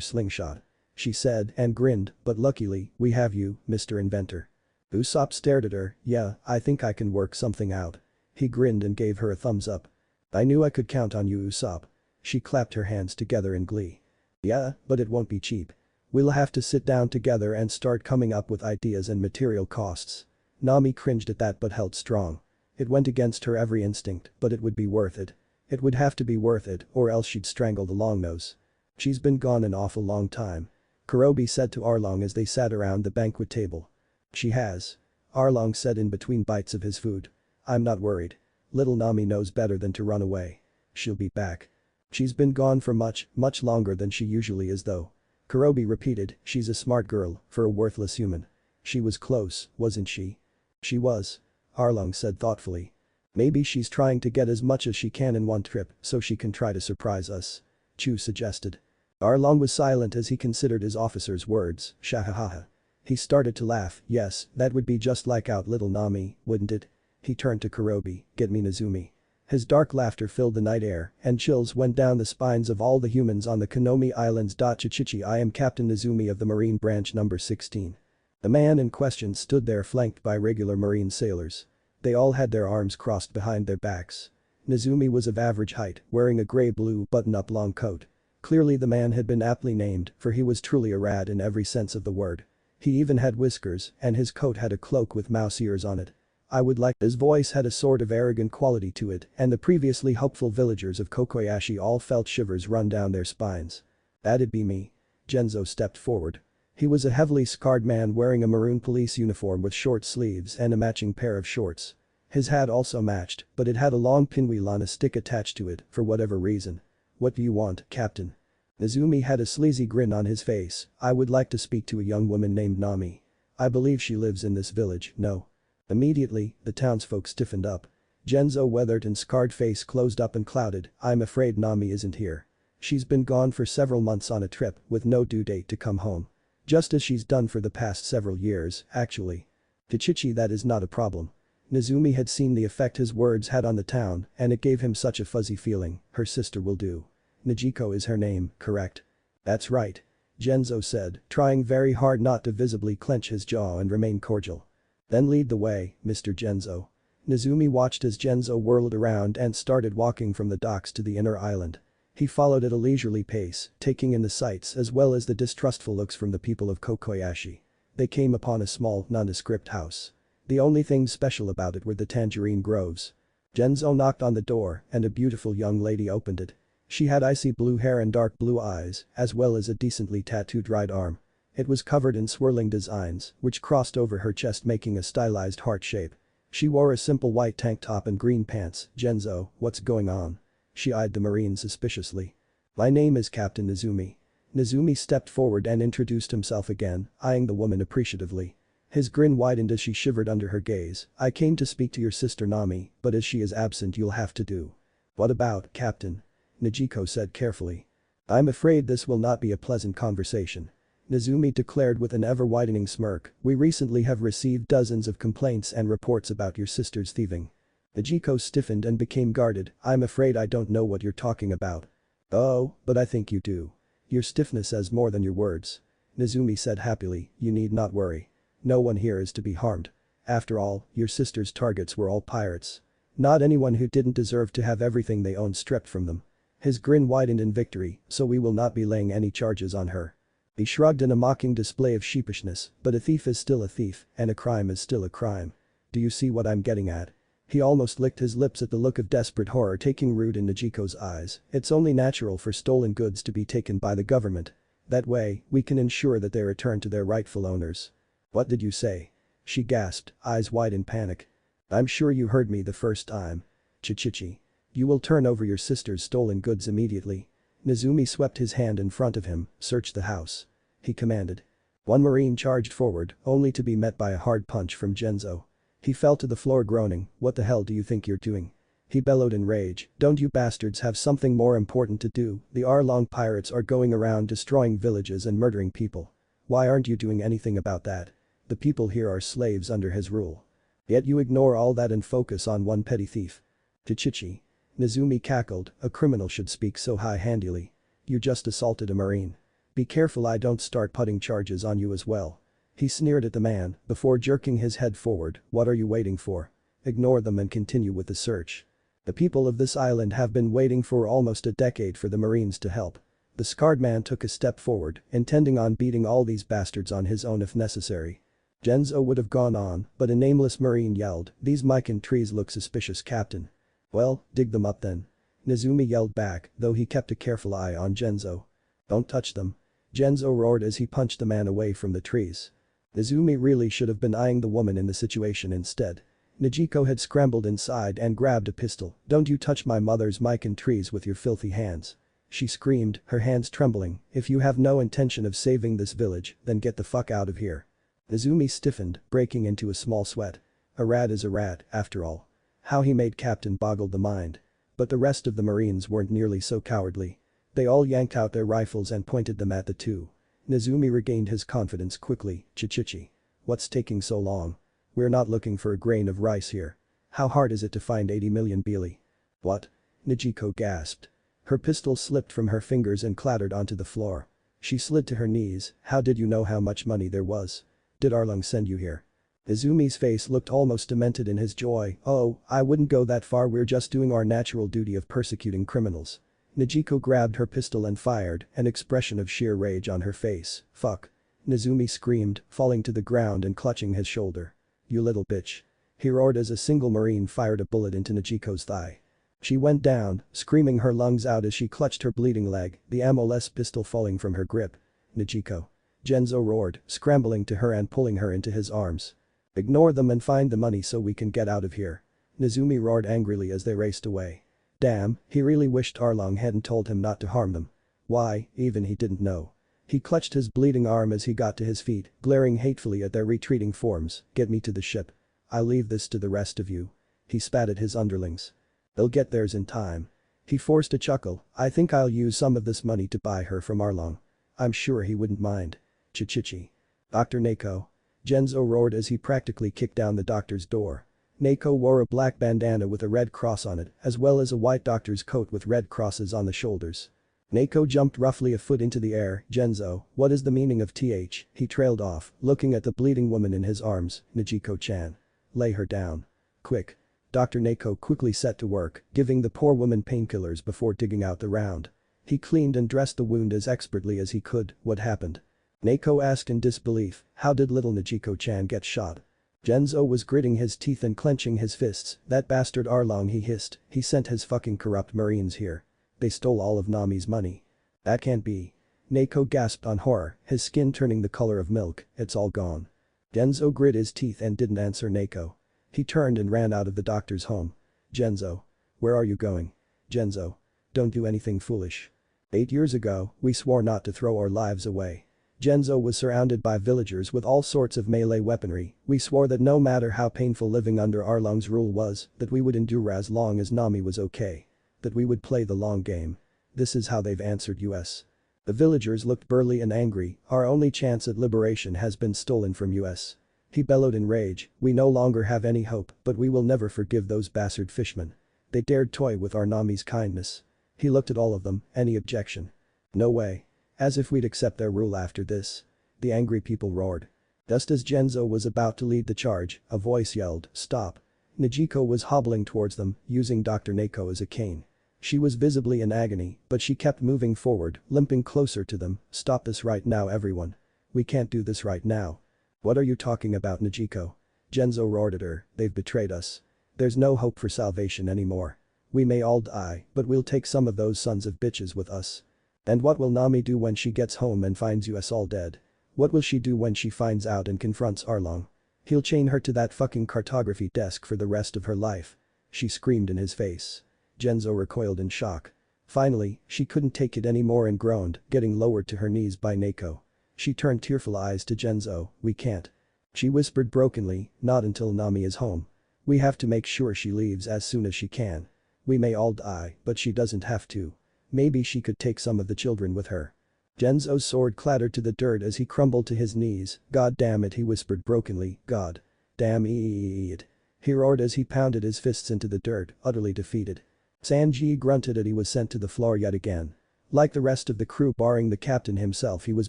slingshot. She said and grinned, but luckily, we have you, Mr. Inventor. Usopp stared at her. Yeah, I think I can work something out. He grinned and gave her a thumbs up. I knew I could count on you, Usopp. She clapped her hands together in glee. Yeah, but it won't be cheap. We'll have to sit down together and start coming up with ideas and material costs. Nami cringed at that but held strong. It went against her every instinct, but it would be worth it. It would have to be worth it, or else she'd strangle the Longnose. She's been gone an awful long time. Kurobe said to Arlong as they sat around the banquet table. She has. Arlong said in between bites of his food. I'm not worried. Little Nami knows better than to run away. She'll be back. She's been gone for much longer than she usually is though. Kurobe repeated, she's a smart girl, for a worthless human. She was close, wasn't she? She was. Arlong said thoughtfully. Maybe she's trying to get as much as she can in one trip so she can try to surprise us. Chu suggested. Arlong was silent as he considered his officer's words. Shahahaha. He started to laugh. Yes, that would be just like out little Nami, wouldn't it? He turned to Kurobe. Get me Nezumi. His dark laughter filled the night air, and chills went down the spines of all the humans on the Konomi Islands. Chichichi, I am Captain Nezumi of the Marine Branch number 16. The man in question stood there flanked by regular marine sailors. They all had their arms crossed behind their backs. Nezumi was of average height, wearing a grey-blue button-up long coat. Clearly the man had been aptly named, for he was truly a rat in every sense of the word. He even had whiskers, and his coat had a cloak with mouse ears on it. I would like. His voice had a sort of arrogant quality to it, and the previously hopeful villagers of Kokoyashi all felt shivers run down their spines. That'd be me. Genzo stepped forward. He was a heavily scarred man wearing a maroon police uniform with short sleeves and a matching pair of shorts. His hat also matched, but it had a long pinwheel on a stick attached to it, for whatever reason. What do you want, Captain? Nezumi had a sleazy grin on his face. I would like to speak to a young woman named Nami. I believe she lives in this village, no. Immediately, the townsfolk stiffened up. Genzo weathered and scarred face closed up and clouded. I'm afraid Nami isn't here. She's been gone for several months on a trip with no due date to come home. Just as she's done for the past several years, actually. Kichichi, that is not a problem. Nezumi had seen the effect his words had on the town, and it gave him such a fuzzy feeling. Her sister will do. Najiko is her name, correct? That's right. Genzo said, trying very hard not to visibly clench his jaw and remain cordial. Then lead the way, Mr. Genzo. Nezumi watched as Genzo whirled around and started walking from the docks to the inner island. He followed at a leisurely pace, taking in the sights as well as the distrustful looks from the people of Kokoyashi. They came upon a small, nondescript house. The only thing special about it were the tangerine groves. Genzo knocked on the door and a beautiful young lady opened it. She had icy blue hair and dark blue eyes, as well as a decently tattooed right arm. It was covered in swirling designs, which crossed over her chest making a stylized heart shape. She wore a simple white tank top and green pants. Genzo, what's going on? She eyed the marine suspiciously. My name is Captain Nezumi. Nezumi stepped forward and introduced himself again, eyeing the woman appreciatively. His grin widened as she shivered under her gaze. I came to speak to your sister Nami, but as she is absent you'll have to do. What about, Captain? Najiko said carefully. I'm afraid this will not be a pleasant conversation. Nezumi declared with an ever-widening smirk, we recently have received dozens of complaints and reports about your sister's thieving. Najiko stiffened and became guarded. I'm afraid I don't know what you're talking about. Oh, but I think you do. Your stiffness says more than your words. Nezumi said happily, you need not worry. No one here is to be harmed. After all, your sister's targets were all pirates. Not anyone who didn't deserve to have everything they owned stripped from them. His grin widened in victory, so we will not be laying any charges on her. He shrugged in a mocking display of sheepishness, but a thief is still a thief, and a crime is still a crime. Do you see what I'm getting at? He almost licked his lips at the look of desperate horror taking root in Najiko's eyes. It's only natural for stolen goods to be taken by the government. That way, we can ensure that they return to their rightful owners. What did you say? She gasped, eyes wide in panic. I'm sure you heard me the first time. Chichichi. You will turn over your sister's stolen goods immediately. Nezumi swept his hand in front of him, search the house. He commanded. One marine charged forward, only to be met by a hard punch from Genzo. He fell to the floor groaning, what the hell do you think you're doing? He bellowed in rage, don't you bastards have something more important to do, the Arlong pirates are going around destroying villages and murdering people. Why aren't you doing anything about that? The people here are slaves under his rule. Yet you ignore all that and focus on one petty thief. Chichichi. Nezumi cackled, a criminal should speak so high-handedly. You just assaulted a marine. Be careful I don't start putting charges on you as well. He sneered at the man, before jerking his head forward, what are you waiting for? Ignore them and continue with the search. The people of this island have been waiting for almost a decade for the marines to help. The scarred man took a step forward, intending on beating all these bastards on his own if necessary. Genzo would have gone on, but a nameless marine yelled, these mikan trees look suspicious, Captain. Well, dig them up then. Nezumi yelled back, though he kept a careful eye on Genzo. Don't touch them. Genzo roared as he punched the man away from the trees. Nezumi really should have been eyeing the woman in the situation instead. Nijiko had scrambled inside and grabbed a pistol, don't you touch my mother's mikan trees with your filthy hands. She screamed, her hands trembling, if you have no intention of saving this village, then get the fuck out of here. Nezumi stiffened, breaking into a small sweat. A rat is a rat, after all. How he made Captain boggled the mind. But the rest of the marines weren't nearly so cowardly. They all yanked out their rifles and pointed them at the two. Nezumi regained his confidence quickly, Chichichi. What's taking so long? We're not looking for a grain of rice here. How hard is it to find 80 million Beely? What? Nijiko gasped. Her pistol slipped from her fingers and clattered onto the floor. She slid to her knees, how did you know how much money there was? Did Arlong send you here? Izumi's face looked almost demented in his joy, oh, I wouldn't go that far, we're just doing our natural duty of persecuting criminals. Nijiko grabbed her pistol and fired, an expression of sheer rage on her face, fuck. Nezumi screamed, falling to the ground and clutching his shoulder. You little bitch. He roared as a single marine fired a bullet into Nijiko's thigh. She went down, screaming her lungs out as she clutched her bleeding leg, the ammo-less pistol falling from her grip. Nijiko. Genzo roared, scrambling to her and pulling her into his arms. Ignore them and find the money so we can get out of here. Nezumi roared angrily as they raced away. Damn, he really wished Arlong hadn't told him not to harm them. Why, even he didn't know. He clutched his bleeding arm as he got to his feet, glaring hatefully at their retreating forms, get me to the ship. I'll leave this to the rest of you. He spat at his underlings. They'll get theirs in time. He forced a chuckle, I think I'll use some of this money to buy her from Arlong. I'm sure he wouldn't mind. Chichichi. Dr. Neko. Genzo roared as he practically kicked down the doctor's door. Neko wore a black bandana with a red cross on it, as well as a white doctor's coat with red crosses on the shoulders. Neko jumped roughly a foot into the air, Genzo, what is the meaning of TH? He trailed off, looking at the bleeding woman in his arms, Nijiko-chan. Lay her down. Quick. Dr. Neko quickly set to work, giving the poor woman painkillers before digging out the round. He cleaned and dressed the wound as expertly as he could, what happened? Neko asked in disbelief, how did little Nijiko-chan get shot? Genzo was gritting his teeth and clenching his fists, that bastard Arlong, he hissed, he sent his fucking corrupt marines here. They stole all of Nami's money. That can't be. Neko gasped on horror, his skin turning the color of milk, it's all gone. Genzo grit his teeth and didn't answer Neko. He turned and ran out of the doctor's home. Genzo. Where are you going? Genzo. Don't do anything foolish. 8 years ago, we swore not to throw our lives away. Genzo was surrounded by villagers with all sorts of melee weaponry, we swore that no matter how painful living under Arlong's rule was, that we would endure as long as Nami was okay. That we would play the long game. This is how they've answered us. The villagers looked burly and angry, our only chance at liberation has been stolen from us. He bellowed in rage, we no longer have any hope, but we will never forgive those bastard fishmen. They dared toy with our Nami's kindness. He looked at all of them, any objection? No way. As if we'd accept their rule after this. The angry people roared. Just as Genzo was about to lead the charge, a voice yelled, stop. Nijiko was hobbling towards them, using Dr. Neko as a cane. She was visibly in agony, but she kept moving forward, limping closer to them, stop this right now everyone. We can't do this right now. What are you talking about, Nijiko? Genzo roared at her, they've betrayed us. There's no hope for salvation anymore. We may all die, but we'll take some of those sons of bitches with us. And what will Nami do when she gets home and finds us all dead? What will she do when she finds out and confronts Arlong? He'll chain her to that fucking cartography desk for the rest of her life. She screamed in his face. Genzo recoiled in shock. Finally, she couldn't take it anymore and groaned, getting lowered to her knees by Neko. She turned tearful eyes to Genzo, "We can't." She whispered brokenly, "Not until Nami is home. We have to make sure she leaves as soon as she can. We may all die, but she doesn't have to. Maybe she could take some of the children with her." Genzo's sword clattered to the dirt as he crumbled to his knees, "God damn it," he whispered brokenly, "God. Damn it." He roared as he pounded his fists into the dirt, utterly defeated. Sanji grunted as he was sent to the floor yet again. Like the rest of the crew barring the captain himself, he was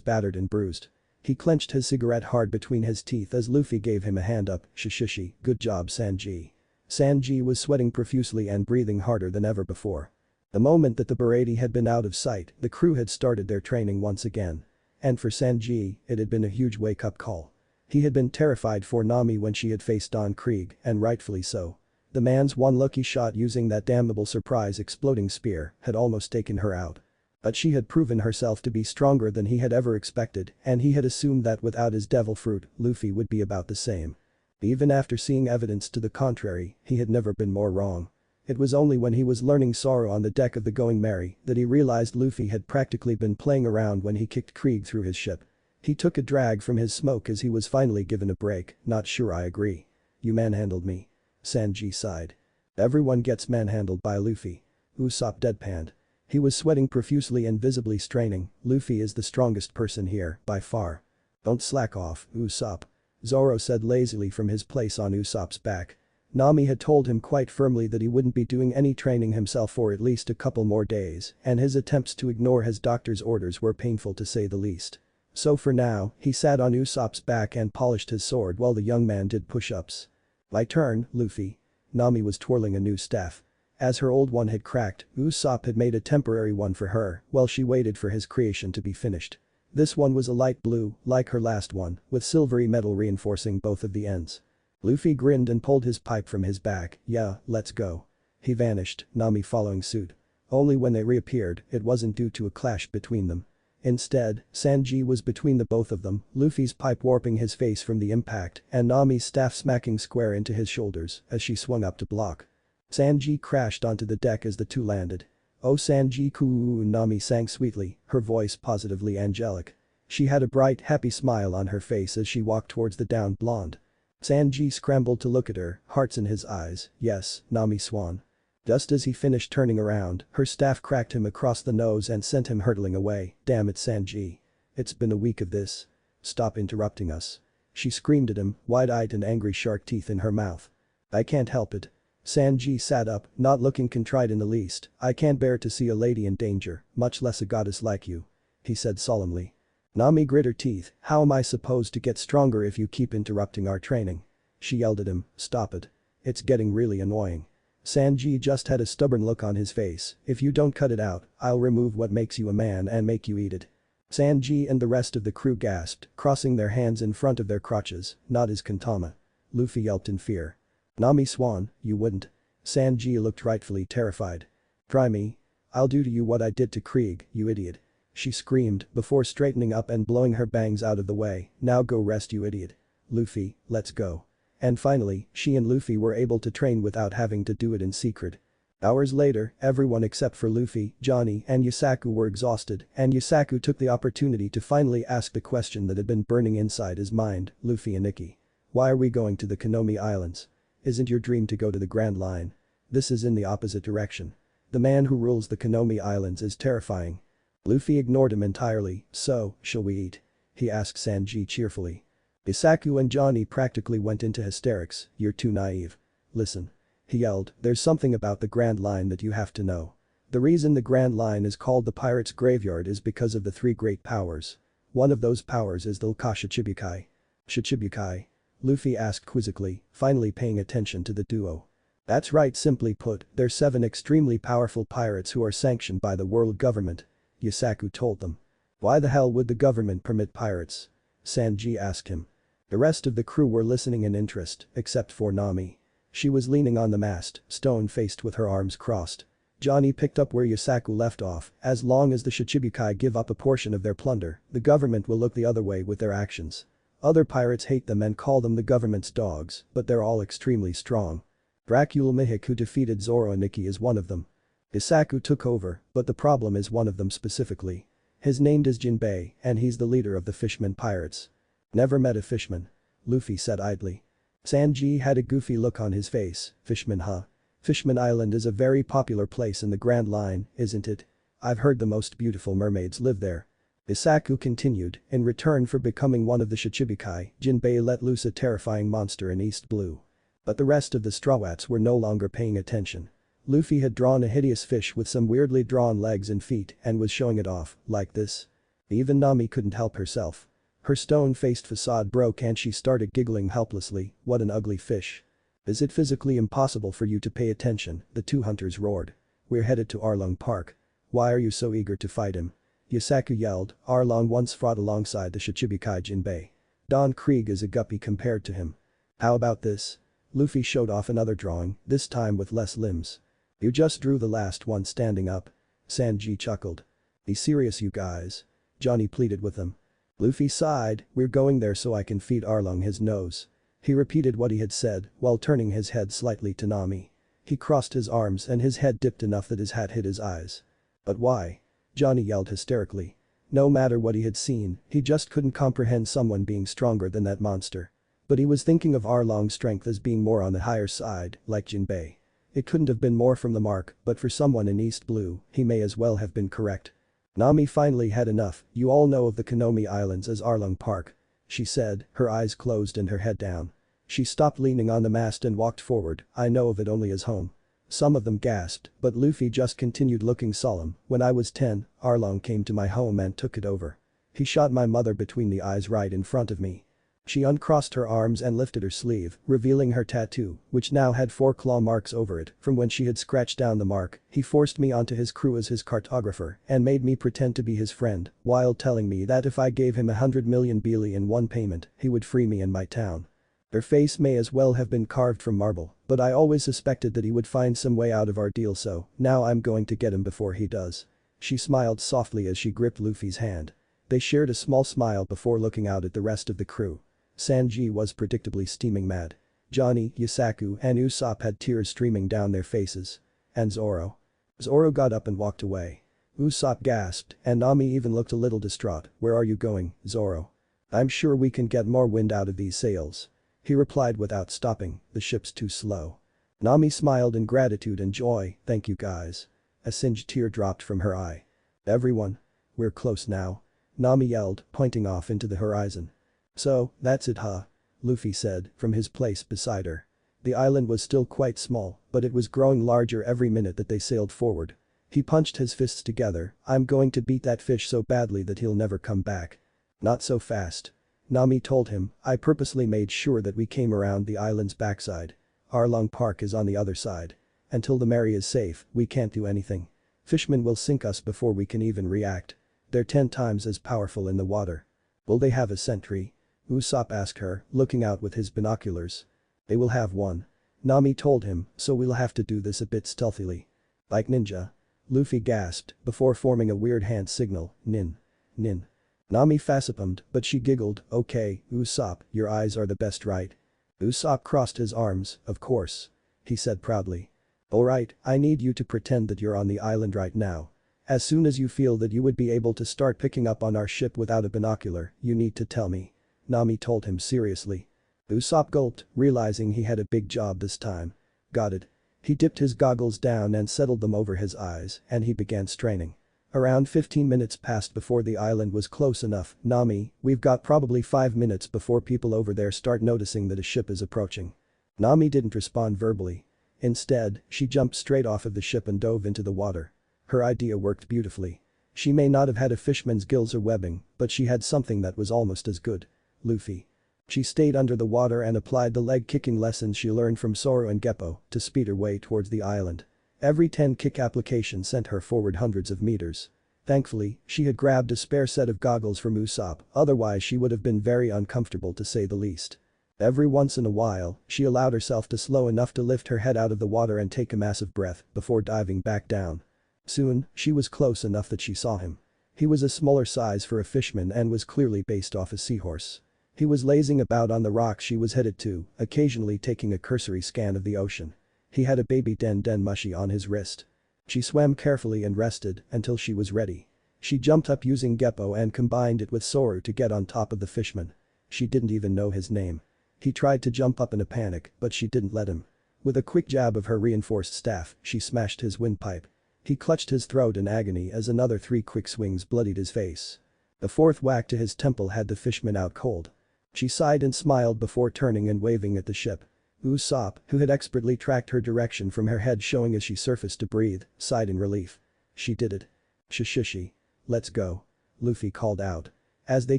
battered and bruised. He clenched his cigarette hard between his teeth as Luffy gave him a hand up, "Shishishi, good job Sanji." Sanji was sweating profusely and breathing harder than ever before. The moment that the Baratie had been out of sight, the crew had started their training once again. And for Sanji, it had been a huge wake-up call. He had been terrified for Nami when she had faced Don Krieg, and rightfully so. The man's one lucky shot using that damnable surprise exploding spear had almost taken her out. But she had proven herself to be stronger than he had ever expected, and he had assumed that without his devil fruit, Luffy would be about the same. Even after seeing evidence to the contrary, he had never been more wrong. It was only when he was learning Zoro on the deck of the Going Merry that he realized Luffy had practically been playing around when he kicked Krieg through his ship. He took a drag from his smoke as he was finally given a break, "Not sure I agree. You manhandled me." Sanji sighed. "Everyone gets manhandled by Luffy." Usopp deadpanned. He was sweating profusely and visibly straining, "Luffy is the strongest person here, by far." "Don't slack off, Usopp," Zoro said lazily from his place on Usopp's back. Nami had told him quite firmly that he wouldn't be doing any training himself for at least a couple more days, and his attempts to ignore his doctor's orders were painful to say the least. So for now, he sat on Usopp's back and polished his sword while the young man did push-ups. "My turn, Luffy." Nami was twirling a new staff. As her old one had cracked, Usopp had made a temporary one for her while she waited for his creation to be finished. This one was a light blue, like her last one, with silvery metal reinforcing both of the ends. Luffy grinned and pulled his pipe from his back, "Yeah, let's go." He vanished, Nami following suit. Only when they reappeared, it wasn't due to a clash between them. Instead, Sanji was between the both of them, Luffy's pipe warping his face from the impact and Nami's staff smacking square into his shoulders as she swung up to block. Sanji crashed onto the deck as the two landed. "Oh Sanji-kun," Nami sang sweetly, her voice positively angelic. She had a bright, happy smile on her face as she walked towards the downed blonde. Sanji scrambled to look at her, hearts in his eyes, "Yes, Nami Swan." Just as he finished turning around, her staff cracked him across the nose and sent him hurtling away, "Damn it Sanji. It's been a week of this. Stop interrupting us." She screamed at him, wide-eyed and angry shark teeth in her mouth. "I can't help it." Sanji sat up, not looking contrite in the least, "I can't bear to see a lady in danger, much less a goddess like you," he said solemnly. Nami grit her teeth, "How am I supposed to get stronger if you keep interrupting our training?" She yelled at him, "Stop it. It's getting really annoying." Sanji just had a stubborn look on his face, "If you don't cut it out, I'll remove what makes you a man and make you eat it." Sanji and the rest of the crew gasped, crossing their hands in front of their crotches, "Not his Kantama." Luffy yelped in fear. "Nami Swan, you wouldn't." Sanji looked rightfully terrified. "Try me. I'll do to you what I did to Krieg, you idiot." She screamed before straightening up and blowing her bangs out of the way, "Now go rest you idiot. Luffy, let's go." And finally, she and Luffy were able to train without having to do it in secret. Hours later, everyone except for Luffy, Johnny and Yusaku were exhausted, and Yusaku took the opportunity to finally ask the question that had been burning inside his mind, "Luffy and Ikki. Why are we going to the Konomi Islands? Isn't your dream to go to the Grand Line? This is in the opposite direction. The man who rules the Konomi Islands is terrifying." Luffy ignored him entirely, "So, shall we eat?" he asked Sanji cheerfully. Yusaku and Johnny practically went into hysterics, "You're too naive. Listen." He yelled, "There's something about the Grand Line that you have to know. The reason the Grand Line is called the Pirates' Graveyard is because of the three great powers. One of those powers is the Shichibukai." "Shichibukai?" Luffy asked quizzically, finally paying attention to the duo. "That's right, simply put, there's 7 extremely powerful pirates who are sanctioned by the world government," Yusaku told them. "Why the hell would the government permit pirates?" Sanji asked him. The rest of the crew were listening in interest, except for Nami. She was leaning on the mast, stone-faced with her arms crossed. Johnny picked up where Yusaku left off, "As long as the Shichibukai give up a portion of their plunder, the government will look the other way with their actions. Other pirates hate them and call them the government's dogs, but they're all extremely strong. Dracula Mihawk, who defeated Zoro and Ikki, is one of them." Isaku took over, but the problem is one of them specifically. His name is Jinbei, and he's the leader of the Fishman Pirates. Never met a fishman. Luffy said idly. Sanji had a goofy look on his face. Fishman, huh? Fishman Island is a very popular place in the Grand Line, isn't it? I've heard the most beautiful mermaids live there. Isaku continued, in return for becoming one of the Shichibukai, Jinbei let loose a terrifying monster in East Blue. But the rest of the Strawats were no longer paying attention. Luffy had drawn a hideous fish with some weirdly drawn legs and feet and was showing it off, like this. Even Nami couldn't help herself. Her stone-faced facade broke and she started giggling helplessly. What an ugly fish. Is it physically impossible for you to pay attention? The two hunters roared. We're headed to Arlong Park. Why are you so eager to fight him? Isaku yelled. Arlong once fought alongside the Shichibukai Jinbei. Don Krieg is a guppy compared to him. How about this? Luffy showed off another drawing, this time with less limbs. You just drew the last one standing up. Sanji chuckled. Be serious you guys. Johnny pleaded with them. Luffy sighed, we're going there so I can feed Arlong his nose. He repeated what he had said while turning his head slightly to Nami. He crossed his arms and his head dipped enough that his hat hid his eyes. But why? Johnny yelled hysterically. No matter what he had seen, he just couldn't comprehend someone being stronger than that monster. But he was thinking of Arlong's strength as being more on the higher side, like Jinbei. It couldn't have been more from the mark, but for someone in East Blue, he may as well have been correct. Nami finally had enough. You all know of the Konomi Islands as Arlong Park. She said, her eyes closed and her head down. She stopped leaning on the mast and walked forward. I know of it only as home. Some of them gasped, but Luffy just continued looking solemn. When I was 10, Arlong came to my home and took it over. He shot my mother between the eyes right in front of me. She uncrossed her arms and lifted her sleeve, revealing her tattoo, which now had 4 claw marks over it from when she had scratched down the mark. He forced me onto his crew as his cartographer and made me pretend to be his friend, while telling me that if I gave him 100 million Beely in one payment, he would free me and my town. Her face may as well have been carved from marble, but I always suspected that he would find some way out of our deal, so now I'm going to get him before he does. She smiled softly as she gripped Luffy's hand. They shared a small smile before looking out at the rest of the crew. Sanji was predictably steaming mad. Johnny, Isaku and Usopp had tears streaming down their faces. And Zoro. Zoro got up and walked away. Usopp gasped and Nami even looked a little distraught. Where are you going, Zoro? I'm sure we can get more wind out of these sails. He replied without stopping, the ship's too slow. Nami smiled in gratitude and joy, thank you guys. A singed tear dropped from her eye. Everyone. We're close now. Nami yelled, pointing off into the horizon. So, that's it huh? Luffy said, from his place beside her. The island was still quite small, but it was growing larger every minute that they sailed forward. He punched his fists together, I'm going to beat that fish so badly that he'll never come back. Not so fast. Nami told him, I purposely made sure that we came around the island's backside. Arlong Park is on the other side. Until the Mary is safe, we can't do anything. Fishmen will sink us before we can even react. They're 10 times as powerful in the water. Will they have a sentry? Usopp asked her, looking out with his binoculars. They will have one. Nami told him, so we'll have to do this a bit stealthily. Like ninja. Luffy gasped, before forming a weird hand signal, nin. Nin. Nami facepalmed, but she giggled, okay, Usopp, your eyes are the best right? Usopp crossed his arms, of course. He said proudly. Alright, I need you to pretend that you're on the island right now. As soon as you feel that you would be able to start picking up on our ship without a binocular, you need to tell me. Nami told him seriously. Usopp gulped, realizing he had a big job this time. Got it. He dipped his goggles down and settled them over his eyes, and he began straining. Around 15 minutes passed before the island was close enough. Nami, we've got probably 5 minutes before people over there start noticing that a ship is approaching. Nami didn't respond verbally. Instead, she jumped straight off of the ship and dove into the water. Her idea worked beautifully. She may not have had a fishman's gills or webbing, but she had something that was almost as good. Luffy. She stayed under the water and applied the leg-kicking lessons she learned from Zoro and Geppo to speed her way towards the island. Every 10 kick application sent her forward hundreds of meters. Thankfully, she had grabbed a spare set of goggles from Usopp, otherwise she would have been very uncomfortable to say the least. Every once in a while, she allowed herself to slow enough to lift her head out of the water and take a massive breath before diving back down. Soon, she was close enough that she saw him. He was a smaller size for a fishman and was clearly based off a seahorse. He was lazing about on the rocks she was headed to, occasionally taking a cursory scan of the ocean. He had a baby den mushi on his wrist. She swam carefully and rested until she was ready. She jumped up using Geppo and combined it with Soru to get on top of the fishman. She didn't even know his name. He tried to jump up in a panic, but she didn't let him. With a quick jab of her reinforced staff, she smashed his windpipe. He clutched his throat in agony as another 3 quick swings bloodied his face. The 4th whack to his temple had the fishman out cold. She sighed and smiled before turning and waving at the ship. Usopp, who had expertly tracked her direction from her head showing as she surfaced to breathe, sighed in relief. She did it. Shishishi. Let's go. Luffy called out. As they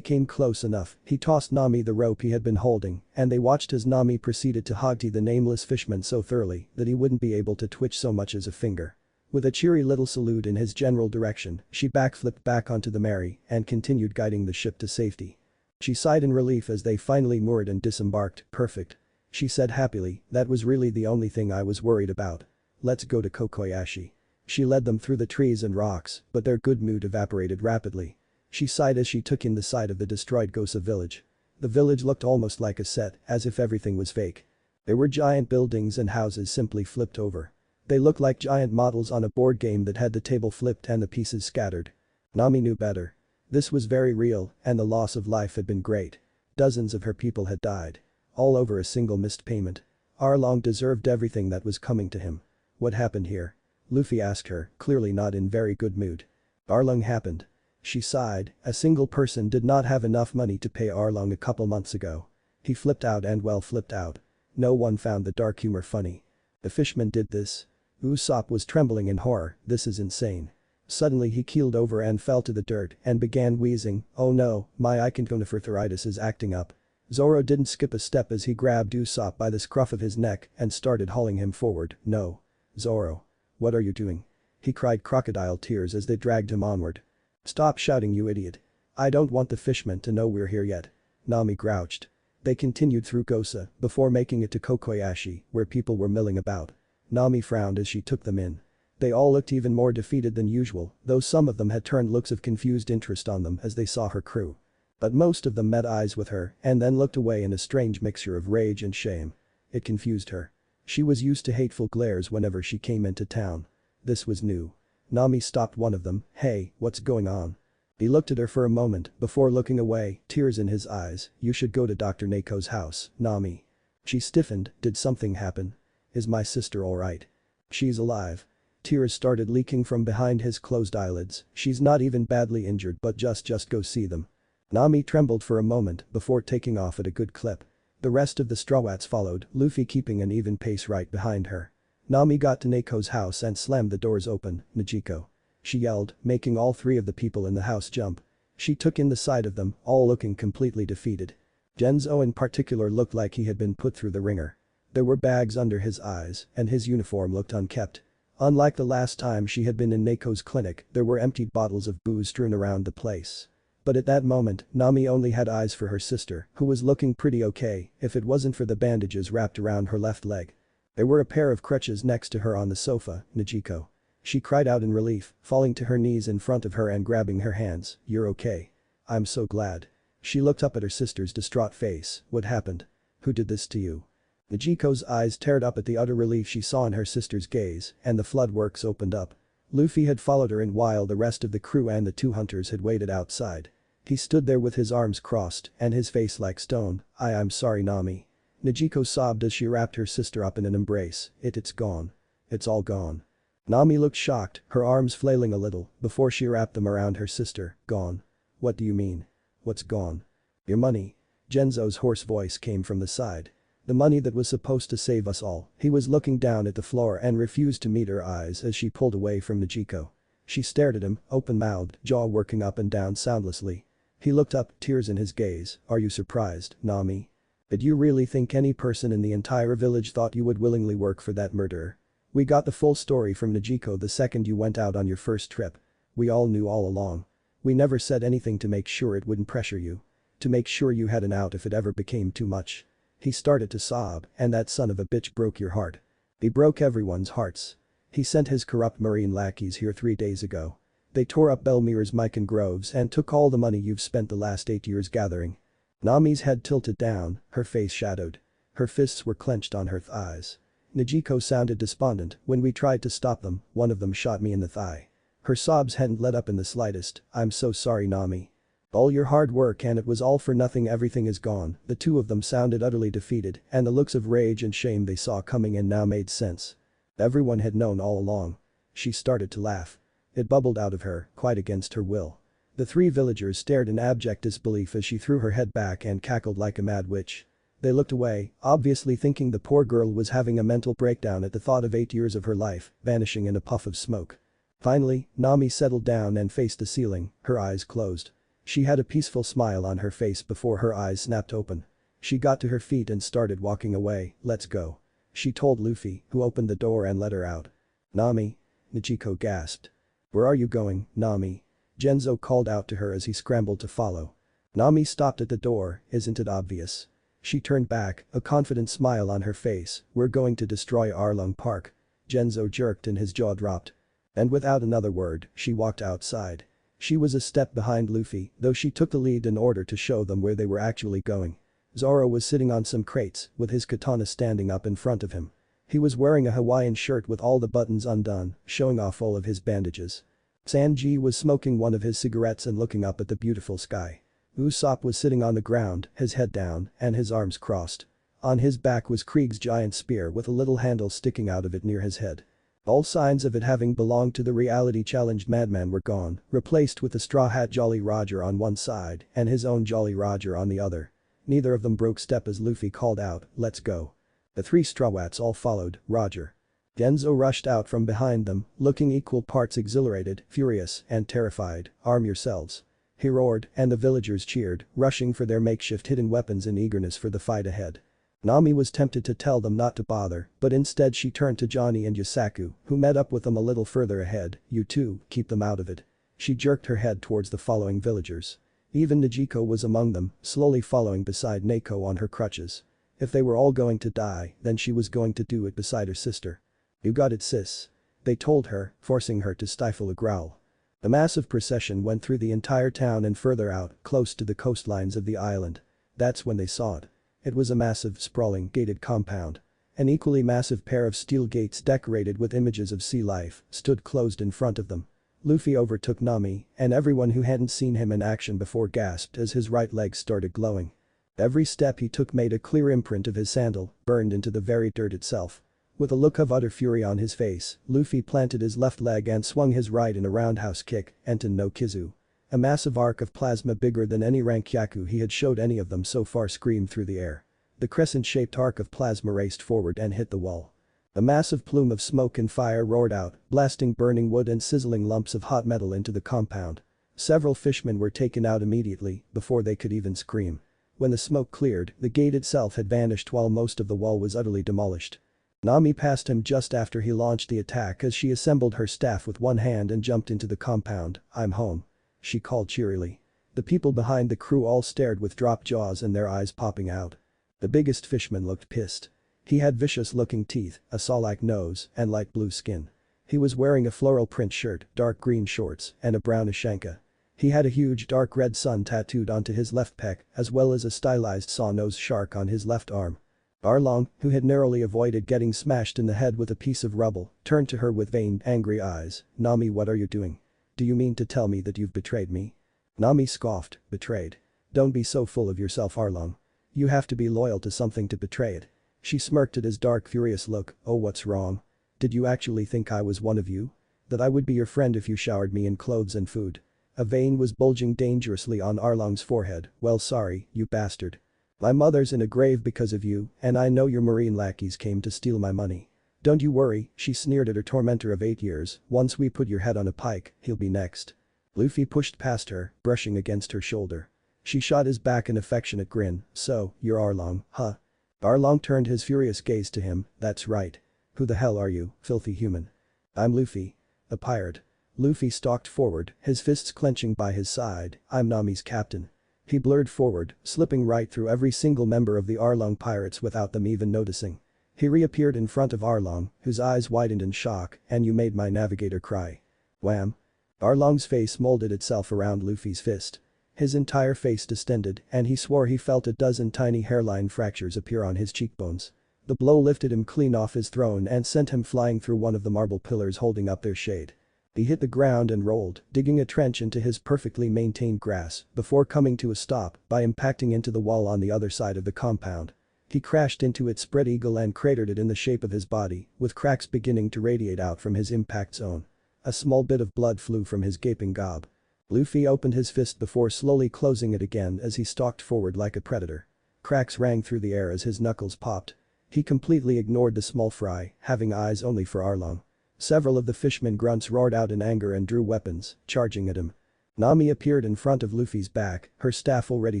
came close enough, he tossed Nami the rope he had been holding, and they watched as Nami proceeded to hogtie the nameless fishman so thoroughly that he wouldn't be able to twitch so much as a finger. With a cheery little salute in his general direction, she backflipped back onto the Mary and continued guiding the ship to safety. She sighed in relief as they finally moored and disembarked. Perfect. She said happily, that was really the only thing I was worried about. Let's go to Kokoyashi. She led them through the trees and rocks, but their good mood evaporated rapidly. She sighed as she took in the sight of the destroyed Gosa village. The village looked almost like a set, as if everything was fake. There were giant buildings and houses simply flipped over. They looked like giant models on a board game that had the table flipped and the pieces scattered. Nami knew better. This was very real, and the loss of life had been great. Dozens of her people had died. All over a single missed payment. Arlong deserved everything that was coming to him. What happened here? Luffy asked her, clearly not in very good mood. Arlong happened. She sighed, a single person did not have enough money to pay Arlong a couple months ago. He flipped out and well flipped out. No one found the dark humor funny. The fishman did this. Usopp was trembling in horror, this is insane. Suddenly he keeled over and fell to the dirt and began wheezing, oh no, my icongonophrithritis is acting up. Zoro didn't skip a step as he grabbed Usopp by the scruff of his neck and started hauling him forward, no. Zoro. What are you doing? He cried crocodile tears as they dragged him onward. Stop shouting you idiot. I don't want the fishmen to know we're here yet. Nami grouched. They continued through Gosa before making it to Kokoyashi where people were milling about. Nami frowned as she took them in. They all looked even more defeated than usual, though some of them had turned looks of confused interest on them as they saw her crew. But most of them met eyes with her and then looked away in a strange mixture of rage and shame. It confused her. She was used to hateful glares whenever she came into town. This was new. Nami stopped one of them, hey, what's going on? He looked at her for a moment before looking away, tears in his eyes, you should go to Dr. Neko's house, Nami. She stiffened, did something happen? Is my sister alright? She's alive. Tears started leaking from behind his closed eyelids, she's not even badly injured but just go see them. Nami trembled for a moment before taking off at a good clip. The rest of the Strawats followed, Luffy keeping an even pace right behind her. Nami got to Neko's house and slammed the doors open, Najiko. She yelled, making all 3 of the people in the house jump. She took in the sight of them, all looking completely defeated. Genzo in particular looked like he had been put through the ringer. There were bags under his eyes, and his uniform looked unkempt. Unlike the last time she had been in Neko's clinic, there were empty bottles of booze strewn around the place. But at that moment, Nami only had eyes for her sister, who was looking pretty okay if it wasn't for the bandages wrapped around her left leg. There were a pair of crutches next to her on the sofa, Najiko. She cried out in relief, falling to her knees in front of her and grabbing her hands, you're okay. I'm so glad. She looked up at her sister's distraught face, what happened? Who did this to you? Najiko's eyes teared up at the utter relief she saw in her sister's gaze, and the floodworks opened up. Luffy had followed her in while the rest of the crew and the 2 hunters had waited outside. He stood there with his arms crossed and his face like stone, I'm sorry Nami. Najiko sobbed as she wrapped her sister up in an embrace, it's gone. It's all gone. Nami looked shocked, her arms flailing a little before she wrapped them around her sister, gone. What do you mean? What's gone? Your money. Genzo's hoarse voice came from the side. The money that was supposed to save us all. He was looking down at the floor and refused to meet her eyes as she pulled away from Najiko. She stared at him, open-mouthed, jaw working up and down soundlessly. He looked up, tears in his gaze, are you surprised, Nami? Did you really think any person in the entire village thought you would willingly work for that murderer? We got the full story from Najiko the second you went out on your first trip. We all knew all along. We never said anything to make sure it wouldn't pressure you. To make sure you had an out if it ever became too much. He started to sob, and that son of a bitch broke your heart. He broke everyone's hearts. He sent his corrupt marine lackeys here 3 days ago. They tore up Belmir's Mikan groves and took all the money you've spent the last 8 years gathering. Nami's head tilted down, her face shadowed. Her fists were clenched on her thighs. Nijiko sounded despondent. When we tried to stop them, one of them shot me in the thigh. Her sobs hadn't let up in the slightest. I'm so sorry, Nami. All your hard work and it was all for nothing, everything is gone. The two of them sounded utterly defeated and the looks of rage and shame they saw coming in now made sense. Everyone had known all along. She started to laugh. It bubbled out of her, quite against her will. The three villagers stared in abject disbelief as she threw her head back and cackled like a mad witch. They looked away, obviously thinking the poor girl was having a mental breakdown at the thought of 8 years of her life vanishing in a puff of smoke. Finally, Nami settled down and faced the ceiling, her eyes closed. She had a peaceful smile on her face before her eyes snapped open. She got to her feet and started walking away. Let's go. She told Luffy, who opened the door and let her out. Nami? Nijiko gasped. Where are you going, Nami? Genzo called out to her as he scrambled to follow. Nami stopped at the door, isn't it obvious? She turned back, a confident smile on her face. We're going to destroy Arlong Park. Genzo jerked and his jaw dropped. And without another word, she walked outside. She was a step behind Luffy, though she took the lead in order to show them where they were actually going. Zoro was sitting on some crates, with his katana standing up in front of him. He was wearing a Hawaiian shirt with all the buttons undone, showing off all of his bandages. Sanji was smoking one of his cigarettes and looking up at the beautiful sky. Usopp was sitting on the ground, his head down, and his arms crossed. On his back was Krieg's giant spear with a little handle sticking out of it near his head. All signs of it having belonged to the reality-challenged madman were gone, replaced with the Straw Hat Jolly Roger on one side and his own Jolly Roger on the other. Neither of them broke step as Luffy called out, let's go. The three Straw Hats all followed, Roger. Genzo rushed out from behind them, looking equal parts exhilarated, furious, and terrified. Arm yourselves. He roared, and the villagers cheered, rushing for their makeshift hidden weapons in eagerness for the fight ahead. Nami was tempted to tell them not to bother, but instead she turned to Johnny and Yusaku, who met up with them a little further ahead. You two, keep them out of it. She jerked her head towards the following villagers. Even Nijiko was among them, slowly following beside Neko on her crutches. If they were all going to die, then she was going to do it beside her sister. You got it, sis. They told her, forcing her to stifle a growl. The massive procession went through the entire town and further out, close to the coastlines of the island. That's when they saw it. It was a massive, sprawling, gated compound. An equally massive pair of steel gates decorated with images of sea life stood closed in front of them. Luffy overtook Nami, and everyone who hadn't seen him in action before gasped as his right leg started glowing. Every step he took made a clear imprint of his sandal, burned into the very dirt itself. With a look of utter fury on his face, Luffy planted his left leg and swung his right in a roundhouse kick, Enten no Kizu. A massive arc of plasma bigger than any Rankyaku he had showed any of them so far screamed through the air. The crescent-shaped arc of plasma raced forward and hit the wall. A massive plume of smoke and fire roared out, blasting burning wood and sizzling lumps of hot metal into the compound. Several fishmen were taken out immediately, before they could even scream. When the smoke cleared, the gate itself had vanished while most of the wall was utterly demolished. Nami passed him just after he launched the attack as she assembled her staff with one hand and jumped into the compound. I'm home. She called cheerily. The people behind the crew all stared with dropped jaws and their eyes popping out. The biggest fishman looked pissed. He had vicious-looking teeth, a saw-like nose, and light blue skin. He was wearing a floral print shirt, dark green shorts, and a brown Ashanka. He had a huge dark red sun tattooed onto his left pec, as well as a stylized saw-nosed shark on his left arm. Arlong, who had narrowly avoided getting smashed in the head with a piece of rubble, turned to her with vain, angry eyes. Nami, what are you doing? Do you mean to tell me that you've betrayed me? Nami scoffed, betrayed. Don't be so full of yourself, Arlong. You have to be loyal to something to betray it. She smirked at his dark, furious look. Oh, what's wrong? Did you actually think I was one of you? That I would be your friend if you showered me in clothes and food? A vein was bulging dangerously on Arlong's forehead. Well, sorry, you bastard. My mother's in a grave because of you, and I know your marine lackeys came to steal my money. Don't you worry, she sneered at her tormentor of 8 years, once we put your head on a pike, he'll be next. Luffy pushed past her, brushing against her shoulder. She shot his back an affectionate grin. So, you're Arlong, huh? Arlong turned his furious gaze to him. That's right. Who the hell are you, filthy human? I'm Luffy. A pirate. Luffy stalked forward, his fists clenching by his side. I'm Nami's captain. He blurred forward, slipping right through every single member of the Arlong pirates without them even noticing. He reappeared in front of Arlong, whose eyes widened in shock, and you made my navigator cry. Wham! Arlong's face molded itself around Luffy's fist. His entire face distended, and he swore he felt a dozen tiny hairline fractures appear on his cheekbones. The blow lifted him clean off his throne and sent him flying through one of the marble pillars holding up their shade. He hit the ground and rolled, digging a trench into his perfectly maintained grass before coming to a stop by impacting into the wall on the other side of the compound. He crashed into its spread eagle and cratered it in the shape of his body, with cracks beginning to radiate out from his impact zone. A small bit of blood flew from his gaping gob. Luffy opened his fist before slowly closing it again as he stalked forward like a predator. Cracks rang through the air as his knuckles popped. He completely ignored the small fry, having eyes only for Arlong. Several of the fishmen grunts roared out in anger and drew weapons, charging at him. Nami appeared in front of Luffy's back, her staff already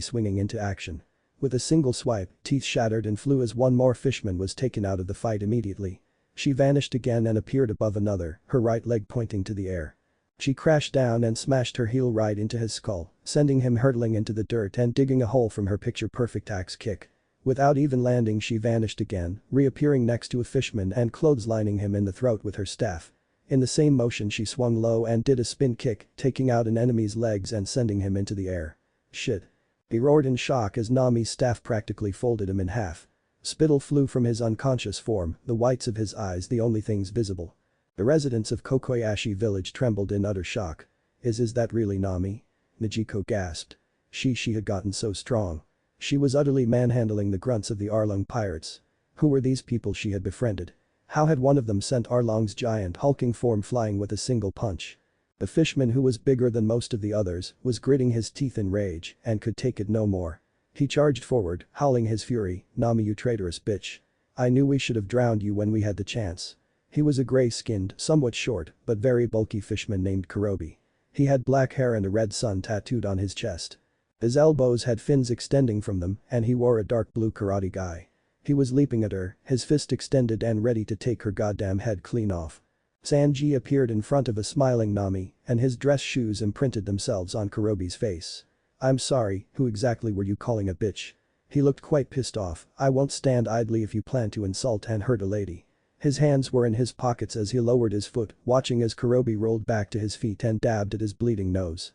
swinging into action. With a single swipe, teeth shattered and flew as one more fishman was taken out of the fight immediately. She vanished again and appeared above another, her right leg pointing to the air. She crashed down and smashed her heel right into his skull, sending him hurtling into the dirt and digging a hole from her picture-perfect axe kick. Without even landing, she vanished again, reappearing next to a fishman and clotheslining him in the throat with her staff. In the same motion she swung low and did a spin kick, taking out an enemy's legs and sending him into the air. Shit. He roared in shock as Nami's staff practically folded him in half. Spittle flew from his unconscious form, the whites of his eyes the only things visible. The residents of Kokoyashi village trembled in utter shock. Is that really Nami? Nijiko gasped. She had gotten so strong. She was utterly manhandling the grunts of the Arlong pirates. Who were these people she had befriended? How had one of them sent Arlong's giant hulking form flying with a single punch? The fishman, who was bigger than most of the others, was gritting his teeth in rage and could take it no more. He charged forward, howling his fury, "Nami, you traitorous bitch. I knew we should have drowned you when we had the chance." He was a gray-skinned, somewhat short, but very bulky fishman named Kurobi. He had black hair and a red sun tattooed on his chest. His elbows had fins extending from them and he wore a dark blue karate gi. He was leaping at her, his fist extended and ready to take her goddamn head clean off. Sanji appeared in front of a smiling Nami and his dress shoes imprinted themselves on Kurobi's face. "I'm sorry, who exactly were you calling a bitch?" He looked quite pissed off. "I won't stand idly if you plan to insult and hurt a lady." His hands were in his pockets as he lowered his foot, watching as Kurobi rolled back to his feet and dabbed at his bleeding nose.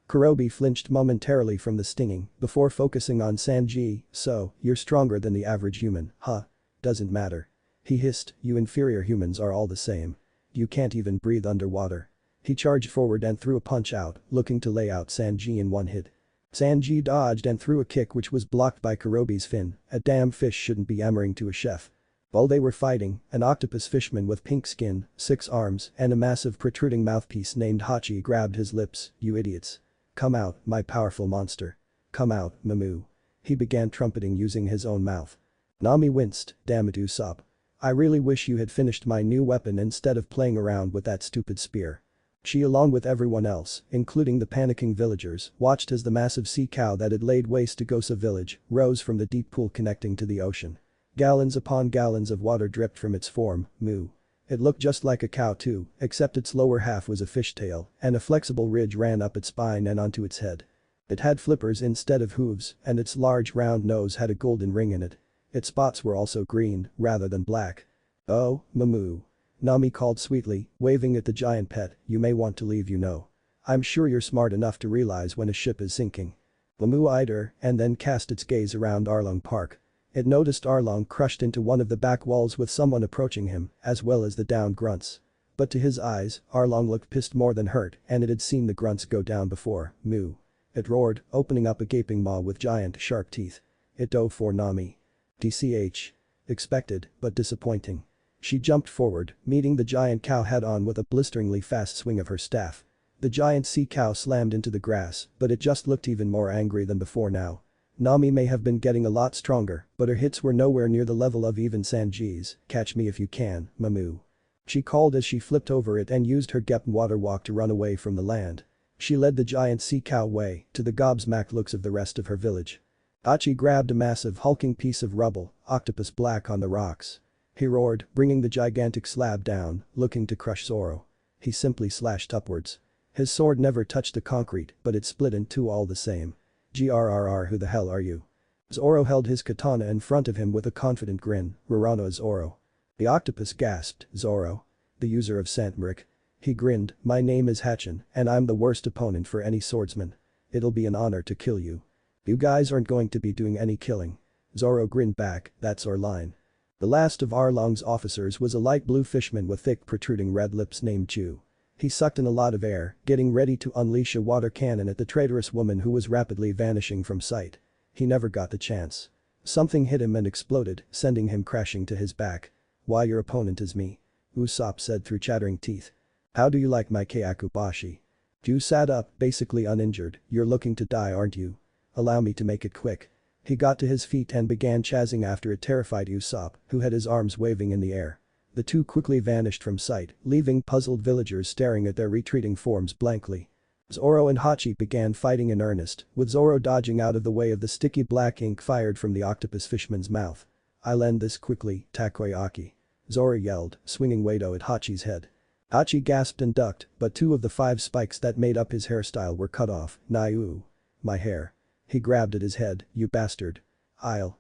Kurobi flinched momentarily from the stinging before focusing on Sanji. "So, you're stronger than the average human, huh? Doesn't matter." He hissed, "You inferior humans are all the same. You can't even breathe underwater." He charged forward and threw a punch out, looking to lay out Sanji in one hit. Sanji dodged and threw a kick which was blocked by Kurobi's fin. A damn fish shouldn't be hammering to a chef. While they were fighting, an octopus fishman with pink skin, 6 arms, and a massive protruding mouthpiece named Hachi grabbed his lips. "You idiots. Come out, my powerful monster. Come out, Mamu." He began trumpeting using his own mouth. Nami winced. "Damn it, Usopp. I really wish you had finished my new weapon instead of playing around with that stupid spear." She, along with everyone else, including the panicking villagers, watched as the massive sea cow that had laid waste to Gosa village rose from the deep pool connecting to the ocean. Gallons upon gallons of water dripped from its form. Moo. It looked just like a cow too, except its lower half was a fishtail, and a flexible ridge ran up its spine and onto its head. It had flippers instead of hooves, and its large round nose had a golden ring in it. Its spots were also green, rather than black. "Oh, Mamu," Nami called sweetly, waving at the giant pet, "you may want to leave, you know. I'm sure you're smart enough to realize when a ship is sinking." Mamu eyed her and then cast its gaze around Arlong Park. It noticed Arlong crushed into one of the back walls with someone approaching him, as well as the downed grunts. But to his eyes, Arlong looked pissed more than hurt and it had seen the grunts go down before. Moo. It roared, opening up a gaping maw with giant, sharp teeth. It dove for Nami. DCH. Expected, but disappointing. She jumped forward, meeting the giant cow head-on with a blisteringly fast swing of her staff. The giant sea cow slammed into the grass, but it just looked even more angry than before now. Nami may have been getting a lot stronger, but her hits were nowhere near the level of even Sanji's. "Catch me if you can, Mamu." She called as she flipped over it and used her Gep water walk to run away from the land. She led the giant sea cow away, to the gobsmacked looks of the rest of her village. Hachi grabbed a massive hulking piece of rubble, octopus black on the rocks. He roared, bringing the gigantic slab down, looking to crush Zoro. He simply slashed upwards. His sword never touched the concrete, but it split in two all the same. "Grrr, who the hell are you?" Zoro held his katana in front of him with a confident grin. "Rarano Zoro." The octopus gasped. "Zoro? The user of Santmrik?" He grinned. "My name is Hachin, and I'm the worst opponent for any swordsman. It'll be an honor to kill you." "You guys aren't going to be doing any killing." Zoro grinned back. "That's our line." The last of Arlong's officers was a light blue fishman with thick protruding red lips named Chu. He sucked in a lot of air, getting ready to unleash a water cannon at the traitorous woman who was rapidly vanishing from sight. He never got the chance. Something hit him and exploded, sending him crashing to his back. "Why, your opponent is me," Usopp said through chattering teeth. "How do you like my Kyakubashi?" Chu sat up, basically uninjured. "You're looking to die, aren't you? Allow me to make it quick." He got to his feet and began chasing after a terrified Usopp, who had his arms waving in the air. The two quickly vanished from sight, leaving puzzled villagers staring at their retreating forms blankly. Zoro and Hachi began fighting in earnest, with Zoro dodging out of the way of the sticky black ink fired from the octopus fishman's mouth. "I'll end this quickly, Takoyaki," Zoro yelled, swinging Wado at Hachi's head. Hachi gasped and ducked, but 2 of the 5 spikes that made up his hairstyle were cut off. "Naiu. My hair." He grabbed at his head. "You bastard. I'll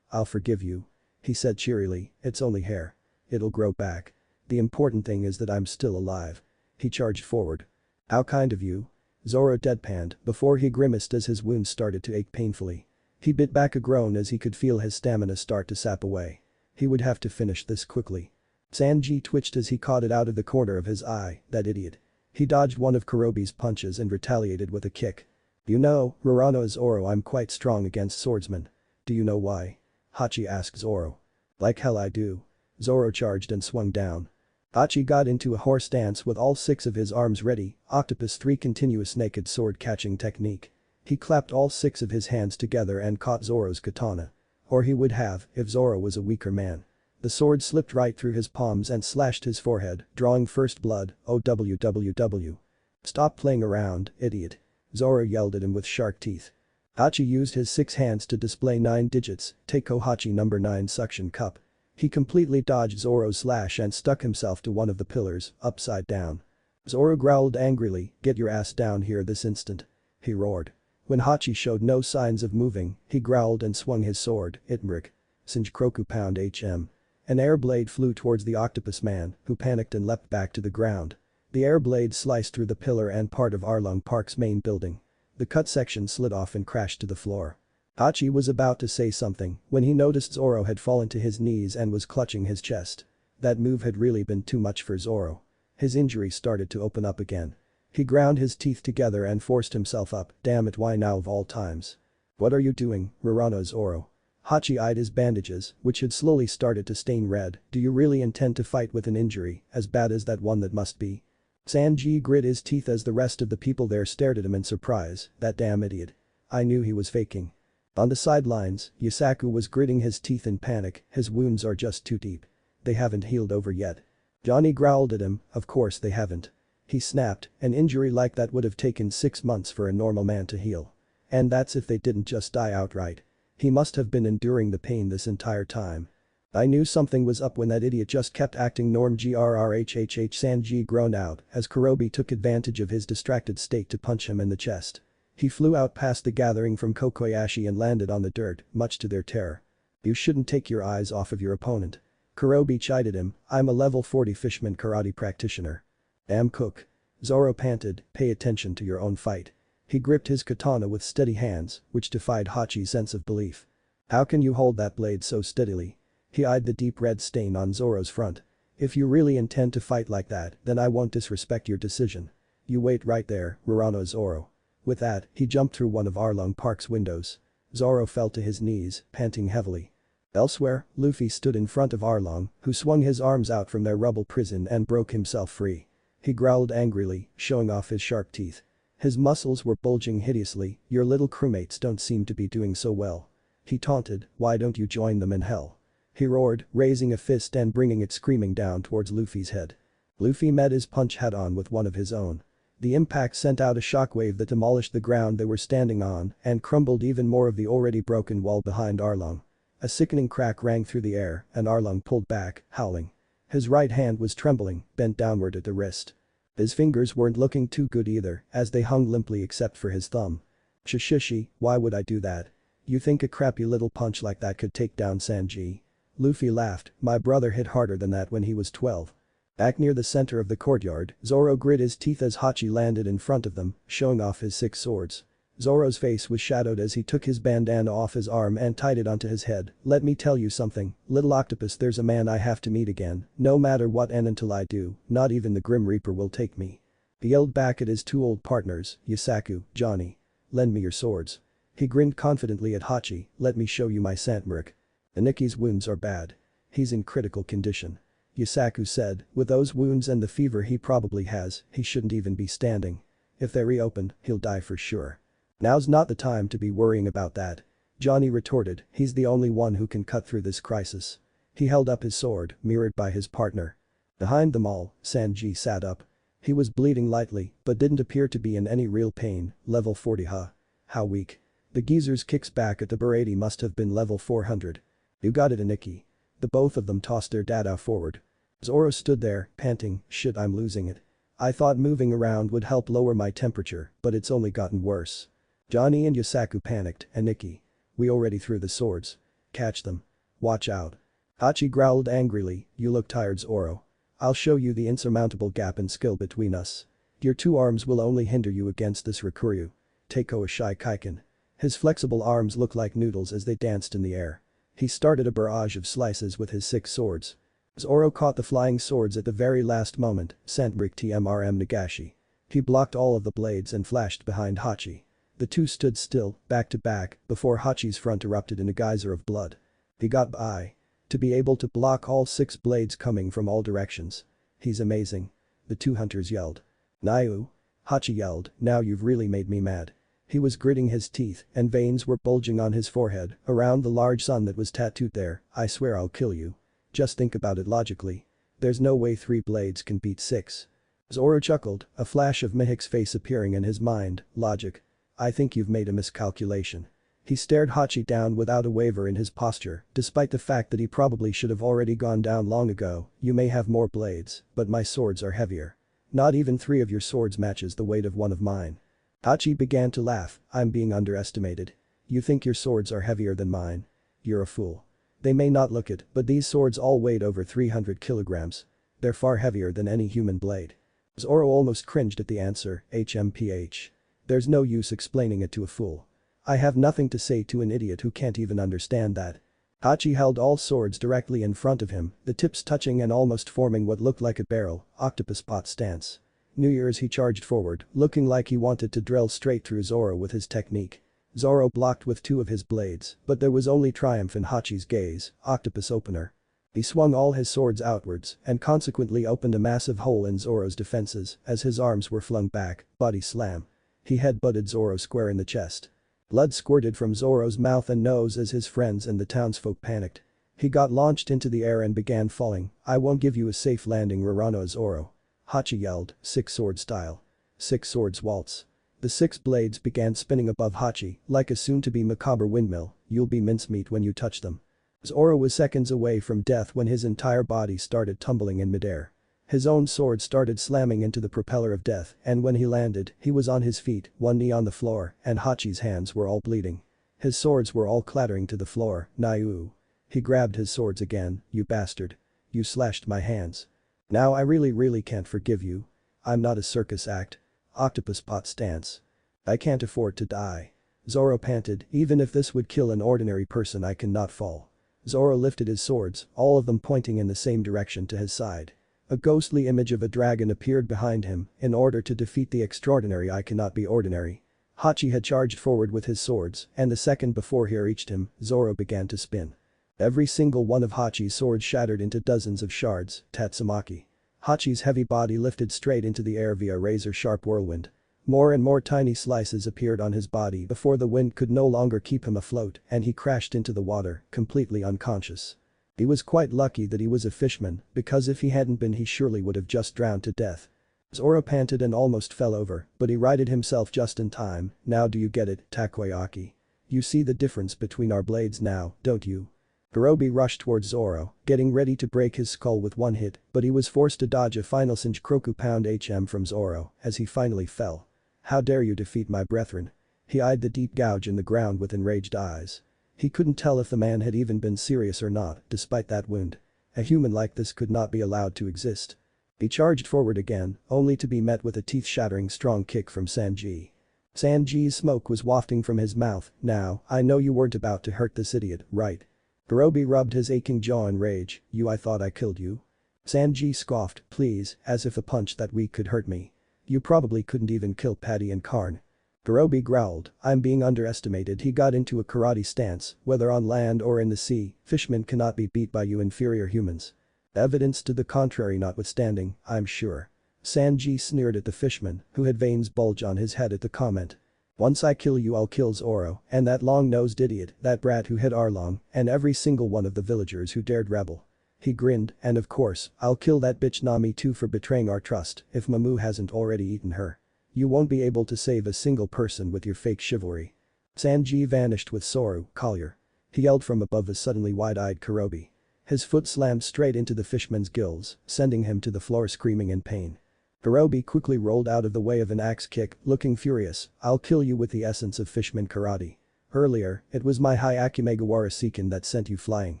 forgive you," he said cheerily. "It's only hair. It'll grow back. The important thing is that I'm still alive." He charged forward. "How kind of you." Zoro deadpanned before he grimaced as his wounds started to ache painfully. He bit back a groan as he could feel his stamina start to sap away. He would have to finish this quickly. Sanji twitched as he caught it out of the corner of his eye, that idiot. He dodged one of Kurobe's punches and retaliated with a kick. "You know, Rorano Zoro, I'm quite strong against swordsmen." "Do you know why?" Hachi asked Zoro. "Like hell I do." Zoro charged and swung down. Hachi got into a horse stance with all 6 of his arms ready, Octopus 3 continuous naked sword catching technique. He clapped all 6 of his hands together and caught Zoro's katana. Or he would have, if Zoro was a weaker man. The sword slipped right through his palms and slashed his forehead, drawing first blood. "OWWW. Stop playing around, idiot," Zoro yelled at him with shark teeth. Hachi used his 6 hands to display 9 digits, Teiko Hachi number 9 suction cup. He completely dodged Zoro's slash and stuck himself to one of the pillars, upside down. Zoro growled angrily, "Get your ass down here this instant," he roared. When Hachi showed no signs of moving, he growled and swung his sword, Itmrik. Sinjikroku pound HM. An air blade flew towards the octopus man, who panicked and leapt back to the ground. The air blade sliced through the pillar and part of Arlong Park's main building. The cut section slid off and crashed to the floor. Hachi was about to say something when he noticed Zoro had fallen to his knees and was clutching his chest. That move had really been too much for Zoro. His injury started to open up again. He ground his teeth together and forced himself up. "Damn it, why now of all times?" "What are you doing, Rorano Zoro?" Hachi eyed his bandages, which had slowly started to stain red. "Do you really intend to fight with an injury as bad as that one that must be?" Sanji grit his teeth as the rest of the people there stared at him in surprise. "That damn idiot. I knew he was faking." On the sidelines, Yusaku was gritting his teeth in panic. "His wounds are just too deep. They haven't healed over yet." Johnny growled at him, "Of course they haven't." He snapped, "An injury like that would have taken 6 months for a normal man to heal. And that's if they didn't just die outright. He must have been enduring the pain this entire time. I knew something was up when that idiot just kept acting norm grrhhh." Sanji groaned out as Kurobe took advantage of his distracted state to punch him in the chest. He flew out past the gathering from Kokoyashi and landed on the dirt, much to their terror. "You shouldn't take your eyes off of your opponent." Kurobe chided him, "I'm a level 40 fishman karate practitioner." "Damn cook." Zoro panted, "Pay attention to your own fight." He gripped his katana with steady hands, which defied Hachi's sense of belief. "How can you hold that blade so steadily?" He eyed the deep red stain on Zoro's front. "If you really intend to fight like that, then I won't disrespect your decision. You wait right there, Rorano Zoro." With that, he jumped through one of Arlong Park's windows. Zoro fell to his knees, panting heavily. Elsewhere, Luffy stood in front of Arlong, who swung his arms out from their rubble prison and broke himself free. He growled angrily, showing off his sharp teeth. His muscles were bulging hideously. "Your little crewmates don't seem to be doing so well." He taunted, "Why don't you join them in hell?" He roared, raising a fist and bringing it screaming down towards Luffy's head. Luffy met his punch head-on with one of his own. The impact sent out a shockwave that demolished the ground they were standing on and crumbled even more of the already broken wall behind Arlong. A sickening crack rang through the air and Arlong pulled back, howling. His right hand was trembling, bent downward at the wrist. His fingers weren't looking too good either, as they hung limply except for his thumb. "Shishishi, why would I do that? You think a crappy little punch like that could take down Sanji?" Luffy laughed, "My brother hit harder than that when he was 12. Back near the center of the courtyard, Zoro grit his teeth as Hachi landed in front of them, showing off his 6 swords. Zoro's face was shadowed as he took his bandana off his arm and tied it onto his head. "Let me tell you something, little octopus, there's a man I have to meet again, no matter what, and until I do, not even the Grim Reaper will take me." He yelled back at his two old partners, Yusaku, Johnny. "Lend me your swords." He grinned confidently at Hachi, "Let me show you my Santmark." "Aniki's wounds are bad. He's in critical condition." Yusaku said, "With those wounds and the fever he probably has, he shouldn't even be standing. If they reopen, he'll die for sure." "Now's not the time to be worrying about that," Johnny retorted, "he's the only one who can cut through this crisis." He held up his sword, mirrored by his partner. Behind them all, Sanji sat up. He was bleeding lightly, but didn't appear to be in any real pain. Level 40, huh? How weak. The geezer's kicks back at the Baratie must have been level 400. "You got it, Aniki." The both of them tossed their dada forward. Zoro stood there, panting, "Shit, I'm losing it. I thought moving around would help lower my temperature, but it's only gotten worse." Johnny and Yusaku panicked. "Aniki. We already threw the swords. Catch them. Watch out." Hachi growled angrily, "You look tired, Zoro. I'll show you the insurmountable gap in skill between us. Your two arms will only hinder you against this Rikuryu. Teiko Ishai Kaiken." His flexible arms looked like noodles as they danced in the air. He started a barrage of slices with his 6 swords. Zoro caught the flying swords at the very last moment, Santmark TMRM Nagashi. He blocked all of the blades and flashed behind Hachi. The two stood still, back to back, before Hachi's front erupted in a geyser of blood. He got by. To be able to block all 6 blades coming from all directions. He's amazing. The two hunters yelled. "Naiu?" Hachi yelled, "Now you've really made me mad." He was gritting his teeth and veins were bulging on his forehead around the large sun that was tattooed there. "I swear I'll kill you. Just think about it logically. There's no way 3 blades can beat 6. Zoro chuckled, a flash of Mihawk's face appearing in his mind. "Logic. I think you've made a miscalculation." He stared Hachi down without a waver in his posture, despite the fact that he probably should have already gone down long ago. "You may have more blades, but my swords are heavier. Not even 3 of your swords matches the weight of one of mine." Hachi began to laugh. "I'm being underestimated. You think your swords are heavier than mine? You're a fool. They may not look it, but these swords all weighed over 300 kilograms. They're far heavier than any human blade." Zoro almost cringed at the answer, HMPH. There's no use explaining it to a fool. I have nothing to say to an idiot who can't even understand that. Hachi held all swords directly in front of him, the tips touching and almost forming what looked like a barrel, octopus pot stance. New Year's he charged forward, looking like he wanted to drill straight through Zoro with his technique. Zoro blocked with 2 of his blades, but there was only triumph in Hachi's gaze, octopus opener. He swung all his swords outwards and consequently opened a massive hole in Zoro's defenses as his arms were flung back, body slam. He headbutted Zoro square in the chest. Blood squirted from Zoro's mouth and nose as his friends and the townsfolk panicked. He got launched into the air and began falling. "I won't give you a safe landing, Rarano Zoro." Hachi yelled, 6 sword style. 6 swords waltz. The 6 blades began spinning above Hachi, like a soon-to-be macabre windmill. "You'll be mincemeat when you touch them." Zoro was seconds away from death when his entire body started tumbling in midair. His own sword started slamming into the propeller of death, and when he landed, he was on his feet, one knee on the floor, and Hachi's hands were all bleeding. His swords were all clattering to the floor. "Naiu." He grabbed his swords again. "You bastard. You slashed my hands. Now I really can't forgive you. I'm not a circus act. Octopus pot stance. I can't afford to die." Zoro panted, "Even if this would kill an ordinary person, I cannot fall." Zoro lifted his swords, all of them pointing in the same direction to his side. A ghostly image of a dragon appeared behind him. "In order to defeat the extraordinary, I cannot be ordinary." Hachi had charged forward with his swords, and the second before he reached him, Zoro began to spin. Every single one of Hachi's swords shattered into dozens of shards, Tatsumaki. Hachi's heavy body lifted straight into the air via a razor-sharp whirlwind. More and more tiny slices appeared on his body before the wind could no longer keep him afloat and he crashed into the water, completely unconscious. He was quite lucky that he was a fishman, because if he hadn't been he surely would have just drowned to death. Zoro panted and almost fell over, but he righted himself just in time. "Now do you get it, Takoyaki? You see the difference between our blades now, don't you?" Baroque rushed towards Zoro, getting ready to break his skull with one hit, but he was forced to dodge a final Singe Kroku pound HM from Zoro as he finally fell. "How dare you defeat my brethren?" He eyed the deep gouge in the ground with enraged eyes. He couldn't tell if the man had even been serious or not, despite that wound. A human like this could not be allowed to exist. He charged forward again, only to be met with a teeth-shattering strong kick from Sanji. Sanji's smoke was wafting from his mouth. Now, I know you weren't about to hurt this idiot, right? Baratie rubbed his aching jaw in rage. I thought I killed you. Sanji scoffed, please, as if a punch that weak could hurt me. You probably couldn't even kill Paddy and Karn. Baratie growled, I'm being underestimated. He got into a karate stance, whether on land or in the sea, fishmen cannot be beat by you inferior humans. Evidence to the contrary notwithstanding, I'm sure. Sanji sneered at the fishman, who had veins bulge on his head at the comment. Once I kill you I'll kill Zoro, and that long-nosed idiot, that brat who hit Arlong, and every single one of the villagers who dared rebel. He grinned, and of course, I'll kill that bitch Nami too for betraying our trust, if Mamu hasn't already eaten her. You won't be able to save a single person with your fake chivalry. Sanji vanished with Zoro, Collier. He yelled from above a suddenly wide-eyed Kurobi. His foot slammed straight into the fishman's gills, sending him to the floor screaming in pain. Baratie quickly rolled out of the way of an axe kick, looking furious, I'll kill you with the essence of fishman karate. Earlier, it was my Hyakki Mugiwara Seiken that sent you flying.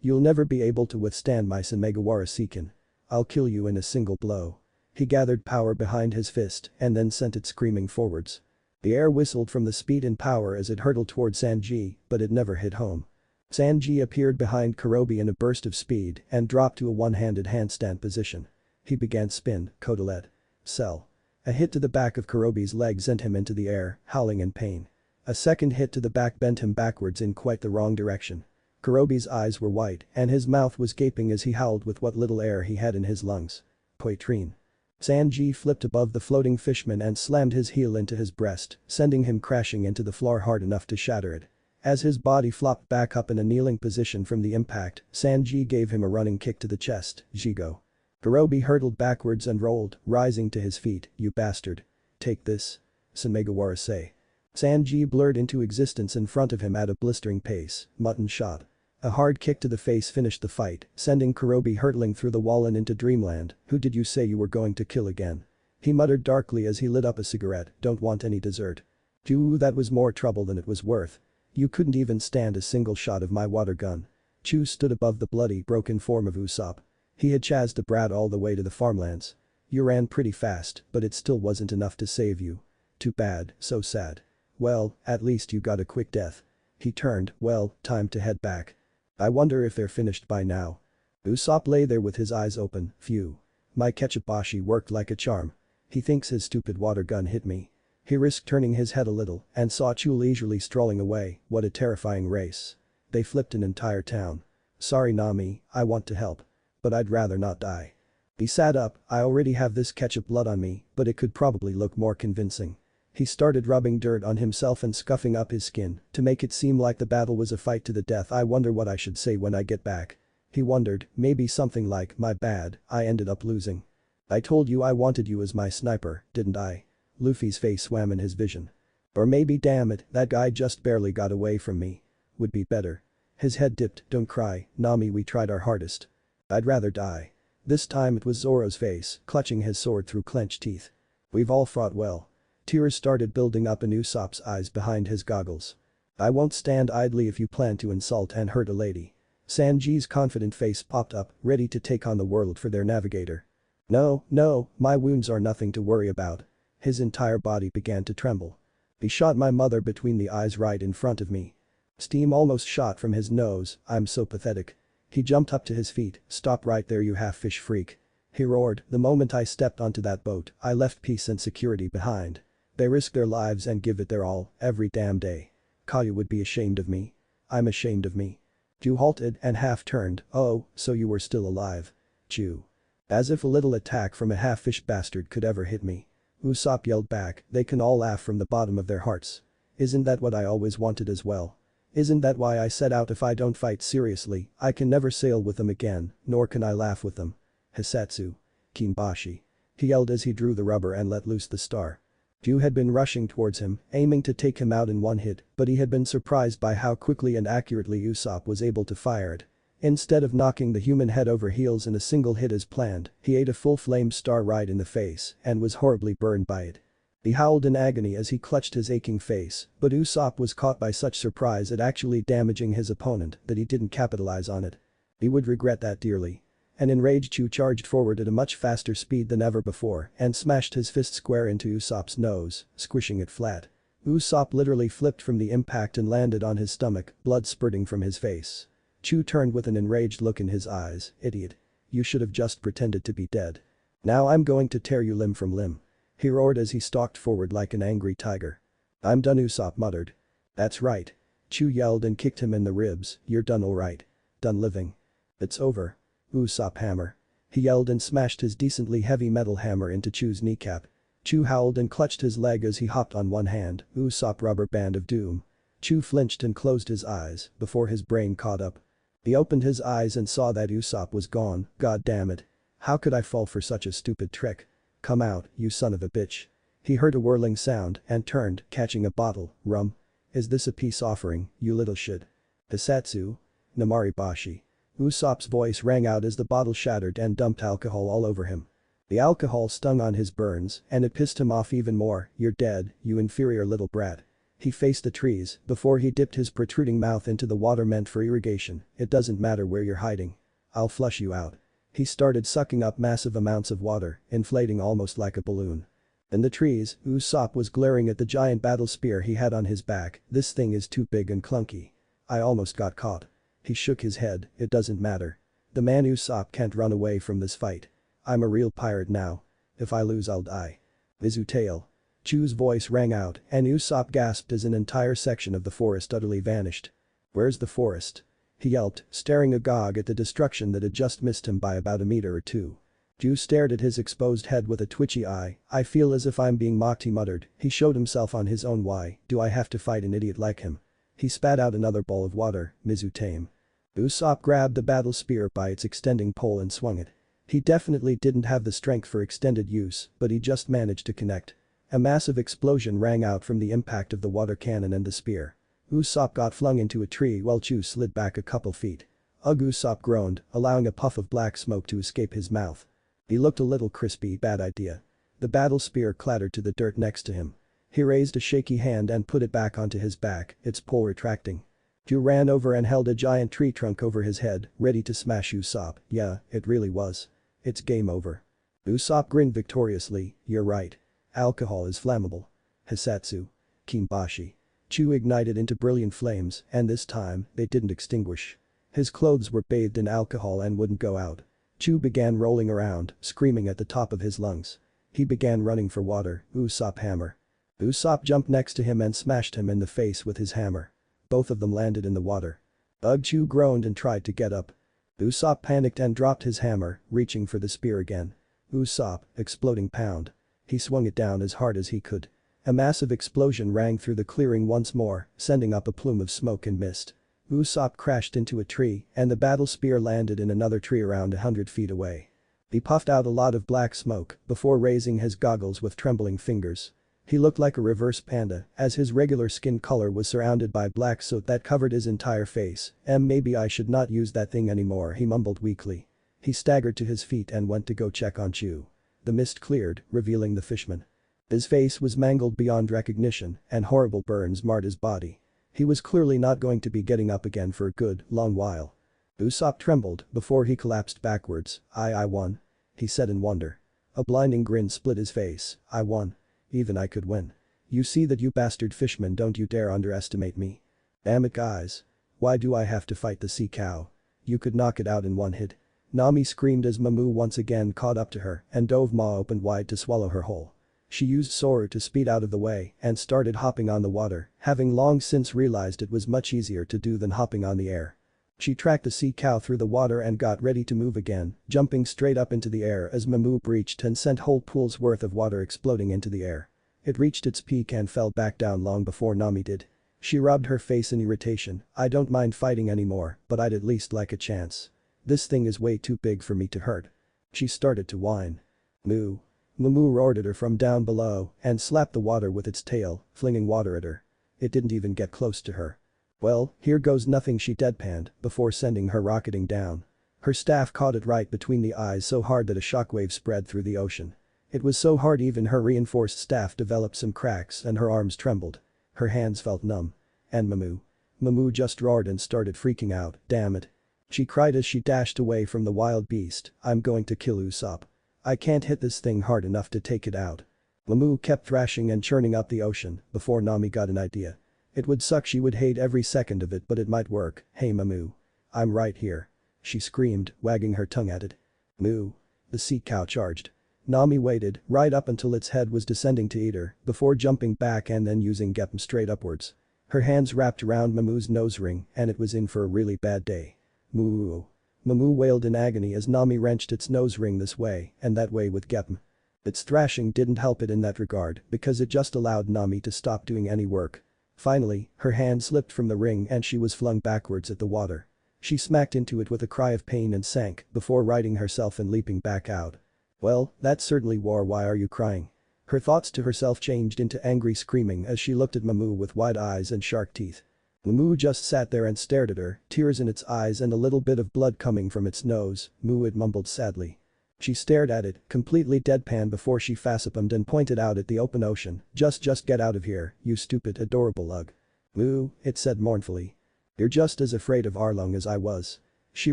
You'll never be able to withstand my Sen Mugiwara Seiken. I'll kill you in a single blow. He gathered power behind his fist and then sent it screaming forwards. The air whistled from the speed and power as it hurtled toward Sanji, but it never hit home. Sanji appeared behind Kurobi in a burst of speed and dropped to a one-handed handstand position. He began spin, Kotelet. Sell. A hit to the back of Kurobi's leg sent him into the air, howling in pain. A second hit to the back bent him backwards in quite the wrong direction. Kurobi's eyes were white and his mouth was gaping as he howled with what little air he had in his lungs. Poitrine. Sanji flipped above the floating fishman and slammed his heel into his breast, sending him crashing into the floor hard enough to shatter it. As his body flopped back up in a kneeling position from the impact, Sanji gave him a running kick to the chest, Jigo. Kurobi hurtled backwards and rolled, rising to his feet, you bastard. Take this. Sen Mugiwara say. Sanji blurred into existence in front of him at a blistering pace, mutton shot. A hard kick to the face finished the fight, sending Kurobi hurtling through the wall and into dreamland. Who did you say you were going to kill again? He muttered darkly as he lit up a cigarette, don't want any dessert. Phew, that was more trouble than it was worth. You couldn't even stand a single shot of my water gun. Chu stood above the bloody broken form of Usopp. He had chased the brat all the way to the farmlands. You ran pretty fast, but it still wasn't enough to save you. Too bad, so sad. Well, at least you got a quick death. He turned, well, time to head back. I wonder if they're finished by now. Usopp lay there with his eyes open, phew. My ketchup-bashi worked like a charm. He thinks his stupid water gun hit me. He risked turning his head a little and saw Chu leisurely strolling away, what a terrifying race. They flipped an entire town. Sorry Nami, I want to help. But I'd rather not die. He sat up, I already have this ketchup blood on me, but it could probably look more convincing. He started rubbing dirt on himself and scuffing up his skin to make it seem like the battle was a fight to the death. I wonder what I should say when I get back. He wondered, maybe something like, my bad, I ended up losing. I told you I wanted you as my sniper, didn't I? Luffy's face swam in his vision. Or maybe damn it, that guy just barely got away from me. Would be better. His head dipped, don't cry, Nami, we tried our hardest. I'd rather die. This time it was Zoro's face, clutching his sword through clenched teeth. We've all fought well. Tears started building up in Usopp's eyes behind his goggles. I won't stand idly if you plan to insult and hurt a lady. Sanji's confident face popped up, ready to take on the world for their navigator. No, no, my wounds are nothing to worry about. His entire body began to tremble. He shot my mother between the eyes right in front of me. Steam almost shot from his nose, I'm so pathetic. He jumped up to his feet, stop right there you half-fish freak. He roared, the moment I stepped onto that boat, I left peace and security behind. They risk their lives and give it their all, every damn day. Kaya would be ashamed of me. I'm ashamed of me. Chu halted and half-turned, oh, so you were still alive. Chu. As if a little attack from a half-fish bastard could ever hit me. Usopp yelled back, they can all laugh from the bottom of their hearts. Isn't that what I always wanted as well? Isn't that why I set out if I don't fight seriously, I can never sail with them again, nor can I laugh with them. Hisetsu. Kinbashi. He yelled as he drew the rubber and let loose the star. Chu had been rushing towards him, aiming to take him out in one hit, but he had been surprised by how quickly and accurately Usopp was able to fire it. Instead of knocking the human head over heels in a single hit as planned, he ate a full flame star right in the face and was horribly burned by it. He howled in agony as he clutched his aching face, but Usopp was caught by such surprise at actually damaging his opponent that he didn't capitalize on it. He would regret that dearly. An enraged Chu charged forward at a much faster speed than ever before and smashed his fist square into Usopp's nose, squishing it flat. Usopp literally flipped from the impact and landed on his stomach, blood spurting from his face. Chu turned with an enraged look in his eyes. Idiot. You should have just pretended to be dead. Now I'm going to tear you limb from limb. He roared as he stalked forward like an angry tiger. I'm done, Usopp muttered. That's right. Chu yelled and kicked him in the ribs. You're done, alright. Done living. It's over. Usopp hammer. He yelled and smashed his decently heavy metal hammer into Chu's kneecap. Chu howled and clutched his leg as he hopped on one hand. Usopp rubber band of doom. Chu flinched and closed his eyes before his brain caught up. He opened his eyes and saw that Usopp was gone. God damn it. How could I fall for such a stupid trick? Come out, you son of a bitch. He heard a whirling sound and turned, catching a bottle. Rum. Is this a peace offering, you little shit? Hisatsu? Namaribashi. Usopp's voice rang out as the bottle shattered and dumped alcohol all over him. The alcohol stung on his burns and it pissed him off even more. You're dead, you inferior little brat. He faced the trees before he dipped his protruding mouth into the water meant for irrigation. It doesn't matter where you're hiding. I'll flush you out. He started sucking up massive amounts of water, inflating almost like a balloon. In the trees, Usopp was glaring at the giant battle spear he had on his back. This thing is too big and clunky. I almost got caught. He shook his head. It doesn't matter. The man Usopp can't run away from this fight. I'm a real pirate now. If I lose, I'll die. Vizu tail. Chu's voice rang out and Usopp gasped as an entire section of the forest utterly vanished. Where's the forest? He yelped, staring agog at the destruction that had just missed him by about a meter or two. Chu stared at his exposed head with a twitchy eye. I feel as if I'm being mocked, he muttered. He showed himself on his own. Why do I have to fight an idiot like him? He spat out another bowl of water. Mizu tame. Usopp grabbed the battle spear by its extending pole and swung it. He definitely didn't have the strength for extended use, but he just managed to connect. A massive explosion rang out from the impact of the water cannon and the spear. Usopp got flung into a tree while Chu slid back a couple feet. Ugh, Usopp groaned, allowing a puff of black smoke to escape his mouth. He looked a little crispy. Bad idea. The battle spear clattered to the dirt next to him. He raised a shaky hand and put it back onto his back, its pole retracting. Chu ran over and held a giant tree trunk over his head, ready to smash Usopp. Yeah, it really was. It's game over. Usopp grinned victoriously. You're right. Alcohol is flammable. Hisatsu. Kimbashi. Chu ignited into brilliant flames and this time, they didn't extinguish. His clothes were bathed in alcohol and wouldn't go out. Chu began rolling around, screaming at the top of his lungs. He began running for water. Usopp hammer. Usopp jumped next to him and smashed him in the face with his hammer. Both of them landed in the water. Ugh, Chu groaned and tried to get up. Usopp panicked and dropped his hammer, reaching for the spear again. Usopp, exploding pound. He swung it down as hard as he could. A massive explosion rang through the clearing once more, sending up a plume of smoke and mist. Usopp crashed into a tree and the battle spear landed in another tree around 100 feet away. He puffed out a lot of black smoke before raising his goggles with trembling fingers. He looked like a reverse panda as his regular skin color was surrounded by black soot that covered his entire face. Maybe I should not use that thing anymore, he mumbled weakly. He staggered to his feet and went to go check on Chu. The mist cleared, revealing the fishman. His face was mangled beyond recognition and horrible burns marred his body. He was clearly not going to be getting up again for a good, long while. Usopp trembled before he collapsed backwards. I won. He said in wonder. A blinding grin split his face. I won. Even I could win. You see that, you bastard fishman, don't you dare underestimate me. Damn it, guys. Why do I have to fight the sea cow? You could knock it out in one hit. Nami screamed as Mamu once again caught up to her and dove maw opened wide to swallow her whole. She used Zoro to speed out of the way and started hopping on the water, having long since realized it was much easier to do than hopping on the air. She tracked the sea cow through the water and got ready to move again, jumping straight up into the air as Mamu breached and sent whole pools worth of water exploding into the air. It reached its peak and fell back down long before Nami did. She rubbed her face in irritation. I don't mind fighting anymore, but I'd at least like a chance. This thing is way too big for me to hurt. She started to whine. Moo. Mamu roared at her from down below and slapped the water with its tail, flinging water at her. It didn't even get close to her. Well, here goes nothing, she deadpanned before sending her rocketing down. Her staff caught it right between the eyes so hard that a shockwave spread through the ocean. It was so hard even her reinforced staff developed some cracks and her arms trembled. Her hands felt numb. And Mamu. Mamu just roared and started freaking out. Damn it. She cried as she dashed away from the wild beast. I'm going to kill Usopp. I can't hit this thing hard enough to take it out. Mamu kept thrashing and churning up the ocean before Nami got an idea. It would suck, she would hate every second of it, but it might work. Hey Mamu. I'm right here. She screamed, wagging her tongue at it. Moo. The sea cow charged. Nami waited right up until its head was descending to eat her before jumping back and then using Gepm straight upwards. Her hands wrapped around Mamu's nose ring and it was in for a really bad day. Moo. Mamu wailed in agony as Nami wrenched its nose ring this way and that way with Gepm. Its thrashing didn't help it in that regard because it just allowed Nami to stop doing any work. Finally, her hand slipped from the ring and she was flung backwards at the water. She smacked into it with a cry of pain and sank before righting herself and leaping back out. Well, that certainly war. Why are you crying? Her thoughts to herself changed into angry screaming as she looked at Mamu with wide eyes and shark teeth. Mamu just sat there and stared at her, tears in its eyes and a little bit of blood coming from its nose. Moo, it mumbled sadly. She stared at it, completely deadpan before she facepalmed and pointed out at the open ocean. Just get out of here, you stupid adorable lug. Moo, it said mournfully. You're just as afraid of Arlong as I was. She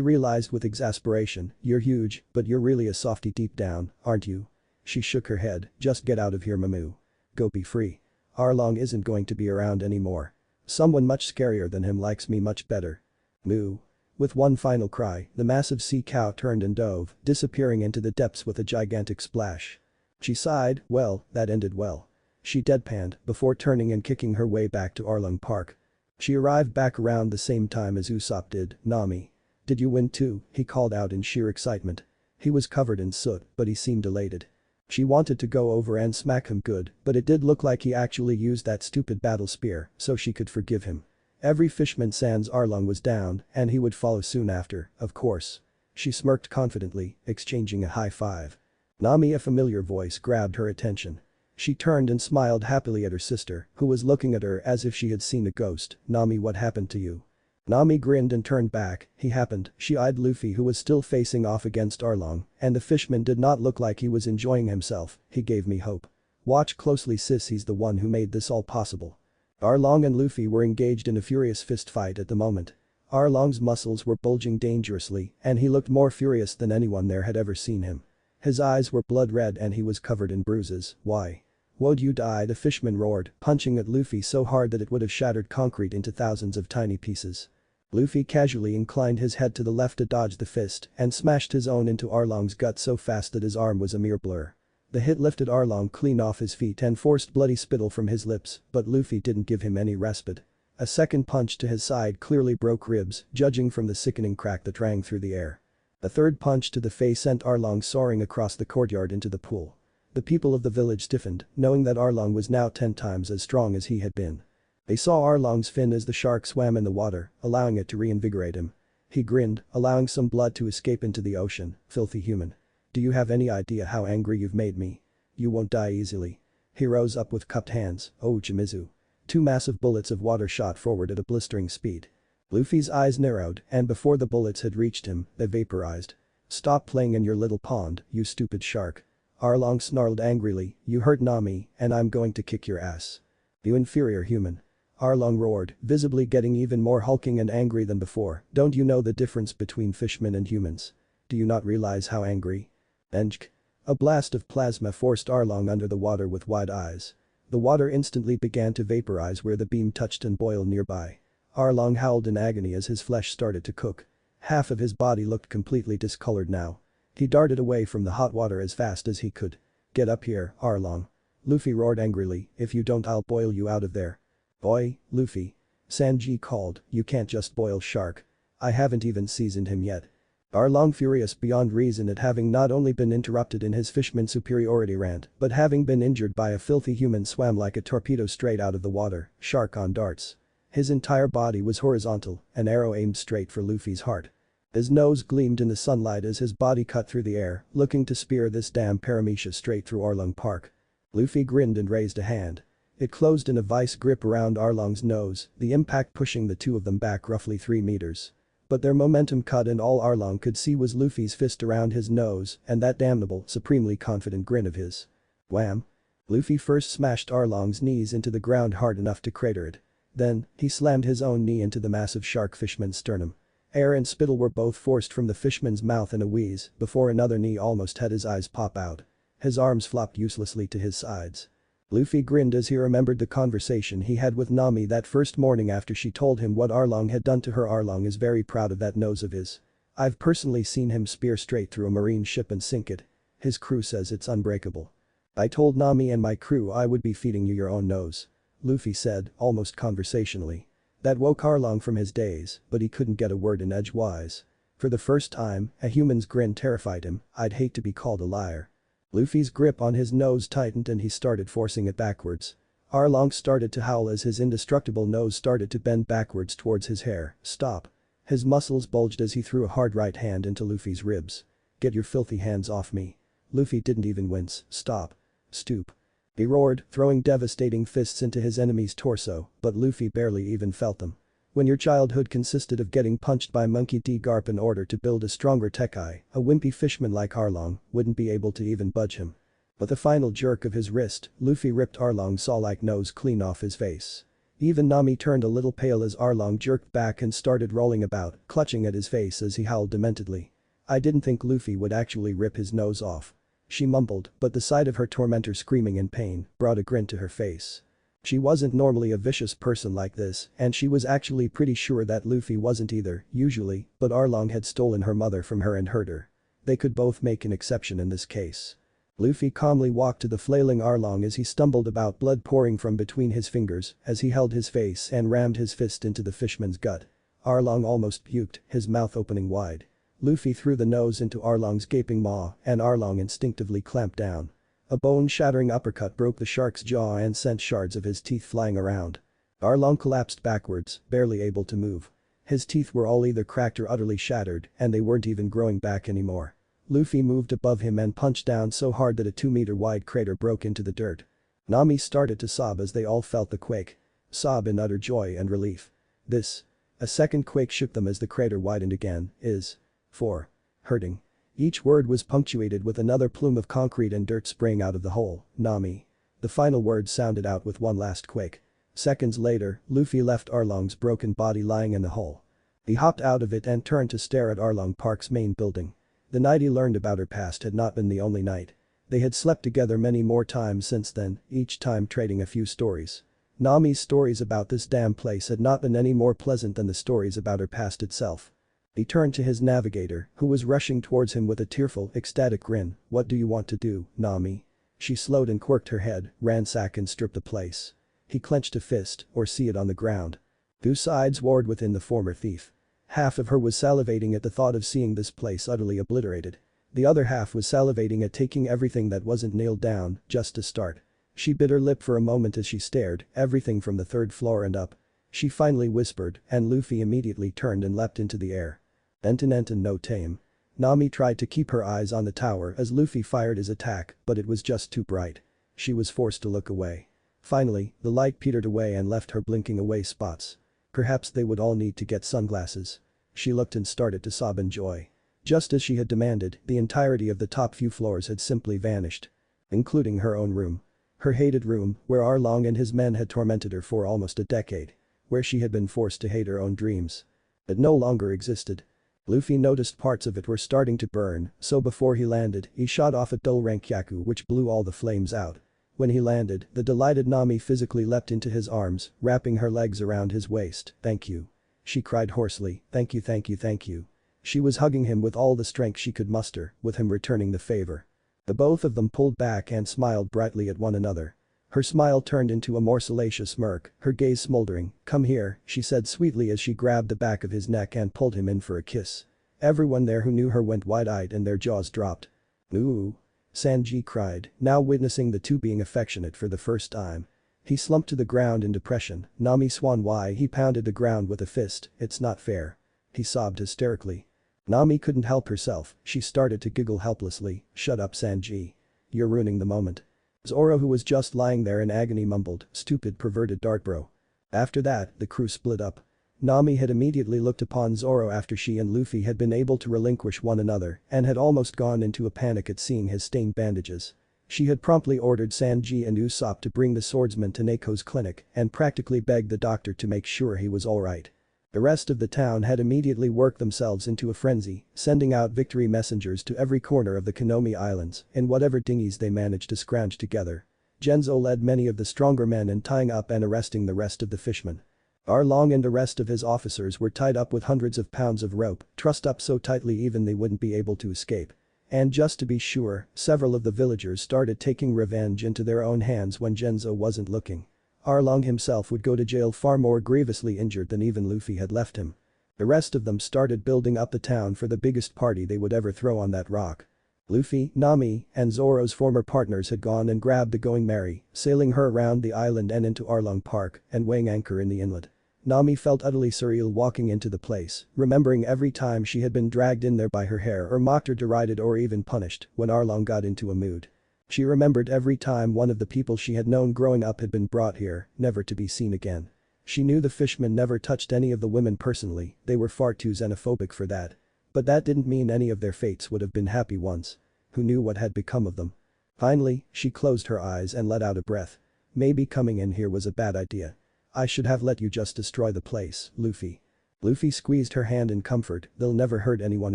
realized with exasperation, you're huge, but you're really a softie deep down, aren't you? She shook her head, just get out of here Mamu. Go be free. Arlong isn't going to be around anymore. Someone much scarier than him likes me much better. Moo. With one final cry, the massive sea cow turned and dove, disappearing into the depths with a gigantic splash. She sighed, well, that ended well. She deadpanned before turning and kicking her way back to Arlong Park. She arrived back around the same time as Usopp did. Nami. Did you win too? He called out in sheer excitement. He was covered in soot, but he seemed elated. She wanted to go over and smack him good, but it did look like he actually used that stupid battle spear, so she could forgive him. Every fishman sans Arlong was down, and he would follow soon after, of course. She smirked confidently, exchanging a high five. Nami, a familiar voice grabbed her attention. She turned and smiled happily at her sister, who was looking at her as if she had seen a ghost. Nami, what happened to you? Nami grinned and turned back. He happened. She eyed Luffy, who was still facing off against Arlong, and the fishman did not look like he was enjoying himself. He gave me hope. Watch closely sis, he's the one who made this all possible. Arlong and Luffy were engaged in a furious fist fight at the moment. Arlong's muscles were bulging dangerously and he looked more furious than anyone there had ever seen him. His eyes were blood red and he was covered in bruises. Why? Would you die? The fishman roared, punching at Luffy so hard that it would have shattered concrete into thousands of tiny pieces. Luffy casually inclined his head to the left to dodge the fist and smashed his own into Arlong's gut so fast that his arm was a mere blur. The hit lifted Arlong clean off his feet and forced bloody spittle from his lips, but Luffy didn't give him any respite. A second punch to his side clearly broke ribs, judging from the sickening crack that rang through the air. A third punch to the face sent Arlong soaring across the courtyard into the pool. The people of the village stiffened, knowing that Arlong was now 10 times as strong as he had been. They saw Arlong's fin as the shark swam in the water, allowing it to reinvigorate him. He grinned, allowing some blood to escape into the ocean. Filthy human. Do you have any idea how angry you've made me? You won't die easily. He rose up with cupped hands. Oh Chimizu. 2 massive bullets of water shot forward at a blistering speed. Luffy's eyes narrowed and before the bullets had reached him, they vaporized. Stop playing in your little pond, you stupid shark. Arlong snarled angrily, you hurt Nami and I'm going to kick your ass. You inferior human. Arlong roared, visibly getting even more hulking and angry than before. Don't you know the difference between fishmen and humans? Do you not realize how angry? Enjk. A blast of plasma forced Arlong under the water with wide eyes. The water instantly began to vaporize where the beam touched and boiled nearby. Arlong howled in agony as his flesh started to cook. Half of his body looked completely discolored now. He darted away from the hot water as fast as he could. Get up here, Arlong. Luffy roared angrily, if you don't I'll boil you out of there. Oi, Luffy. Sanji called, you can't just boil shark. I haven't even seasoned him yet. Arlong, furious beyond reason at having not only been interrupted in his fishman superiority rant but having been injured by a filthy human, swam like a torpedo straight out of the water, shark on darts. His entire body was horizontal, an arrow aimed straight for Luffy's heart. His nose gleamed in the sunlight as his body cut through the air, looking to spear this damn Paramecia straight through Arlong Park. Luffy grinned and raised a hand. It closed in a vice grip around Arlong's nose, the impact pushing the two of them back roughly 3 meters. But their momentum cut and all Arlong could see was Luffy's fist around his nose and that damnable, supremely confident grin of his. Wham! Luffy first smashed Arlong's knees into the ground hard enough to crater it. Then, he slammed his own knee into the massive shark fishman's sternum. Air and spittle were both forced from the fishman's mouth in a wheeze before another knee almost had his eyes pop out. His arms flopped uselessly to his sides. Luffy grinned as he remembered the conversation he had with Nami that first morning after she told him what Arlong had done to her. Arlong is very proud of that nose of his. I've personally seen him spear straight through a marine ship and sink it. His crew says it's unbreakable. I told Nami and my crew I would be feeding you your own nose. Luffy said, almost conversationally. That woke Arlong from his daze, but he couldn't get a word in edgewise. For the first time, a human's grin terrified him. I'd hate to be called a liar. Luffy's grip on his nose tightened and he started forcing it backwards. Arlong started to howl as his indestructible nose started to bend backwards towards his hair. Stop. His muscles bulged as he threw a hard right hand into Luffy's ribs. Get your filthy hands off me. Luffy didn't even wince. Stop. Stoop. He roared, throwing devastating fists into his enemy's torso, but Luffy barely even felt them. When your childhood consisted of getting punched by Monkey D. Garp in order to build a stronger Tekai, a wimpy fishman like Arlong wouldn't be able to even budge him. With a final jerk of his wrist, Luffy ripped Arlong's saw-like nose clean off his face. Even Nami turned a little pale as Arlong jerked back and started rolling about, clutching at his face as he howled dementedly. I didn't think Luffy would actually rip his nose off. She mumbled, but the sight of her tormentor screaming in pain brought a grin to her face. She wasn't normally a vicious person like this, and she was actually pretty sure that Luffy wasn't either, usually, but Arlong had stolen her mother from her and hurt her. They could both make an exception in this case. Luffy calmly walked to the flailing Arlong as he stumbled about, blood pouring from between his fingers as he held his face and rammed his fist into the fishman's gut. Arlong almost puked, his mouth opening wide. Luffy threw the nose into Arlong's gaping maw and Arlong instinctively clamped down. A bone-shattering uppercut broke the shark's jaw and sent shards of his teeth flying around. Arlong collapsed backwards, barely able to move. His teeth were all either cracked or utterly shattered and they weren't even growing back anymore. Luffy moved above him and punched down so hard that a 2-meter-wide crater broke into the dirt. Nami started to sob as they all felt the quake. Sob in utter joy and relief. This. A second quake shook them as the crater widened again, is. For. Hurting. Each word was punctuated with another plume of concrete and dirt spraying out of the hole, Nami. The final word sounded out with one last quake. Seconds later, Luffy left Arlong's broken body lying in the hole. He hopped out of it and turned to stare at Arlong Park's main building. The night he learned about her past had not been the only night. They had slept together many more times since then, each time trading a few stories. Nami's stories about this damn place had not been any more pleasant than the stories about her past itself. He turned to his navigator, who was rushing towards him with a tearful, ecstatic grin. What do you want to do, Nami? She slowed and quirked her head, ransack and strip the place. He clenched a fist, or see it on the ground. Two sides warred within the former thief. Half of her was salivating at the thought of seeing this place utterly obliterated. The other half was salivating at taking everything that wasn't nailed down, just to start. She bit her lip for a moment as she stared, everything from the 3rd floor and up. She finally whispered, and Luffy immediately turned and leapt into the air. Enten no tame. Nami tried to keep her eyes on the tower as Luffy fired his attack, but it was just too bright. She was forced to look away. Finally, the light petered away and left her blinking away spots. Perhaps they would all need to get sunglasses. She looked and started to sob in joy. Just as she had demanded, the entirety of the top few floors had simply vanished. Including her own room. Her hated room, where Arlong and his men had tormented her for almost a decade. Where she had been forced to hate her own dreams. It no longer existed. Luffy noticed parts of it were starting to burn, so before he landed, he shot off a dull Rankyaku which blew all the flames out. When he landed, the delighted Nami physically leapt into his arms, wrapping her legs around his waist. Thank you. She cried hoarsely, thank you, thank you, thank you. She was hugging him with all the strength she could muster, with him returning the favor. The both of them pulled back and smiled brightly at one another. Her smile turned into a more salacious smirk, her gaze smoldering. Come here, she said sweetly as she grabbed the back of his neck and pulled him in for a kiss. Everyone there who knew her went wide-eyed and their jaws dropped. Ooh. Sanji cried, now witnessing the two being affectionate for the first time. He slumped to the ground in depression. Nami swan why he pounded the ground with a fist, it's not fair. He sobbed hysterically. Nami couldn't help herself, she started to giggle helplessly. Shut up Sanji. You're ruining the moment. Zoro who was just lying there in agony mumbled, stupid perverted dartbro. After that, the crew split up. Nami had immediately looked upon Zoro after she and Luffy had been able to relinquish one another and had almost gone into a panic at seeing his stained bandages. She had promptly ordered Sanji and Usopp to bring the swordsman to Neko's clinic and practically begged the doctor to make sure he was alright. The rest of the town had immediately worked themselves into a frenzy, sending out victory messengers to every corner of the Konomi Islands in whatever dinghies they managed to scrounge together. Genzo led many of the stronger men in tying up and arresting the rest of the fishmen. Arlong and the rest of his officers were tied up with hundreds of pounds of rope, trussed up so tightly even they wouldn't be able to escape. And just to be sure, several of the villagers started taking revenge into their own hands when Genzo wasn't looking. Arlong himself would go to jail far more grievously injured than even Luffy had left him. The rest of them started building up the town for the biggest party they would ever throw on that rock. Luffy, Nami, and Zoro's former partners had gone and grabbed the Going Merry, sailing her around the island and into Arlong Park and weighing anchor in the inlet. Nami felt utterly surreal walking into the place, remembering every time she had been dragged in there by her hair or mocked or derided or even punished when Arlong got into a mood. She remembered every time one of the people she had known growing up had been brought here, never to be seen again. She knew the fishmen never touched any of the women personally, they were far too xenophobic for that. But that didn't mean any of their fates would have been happy ones. Who knew what had become of them? Finally, she closed her eyes and let out a breath. Maybe coming in here was a bad idea. I should have let you just destroy the place, Luffy. Luffy squeezed her hand in comfort, they'll never hurt anyone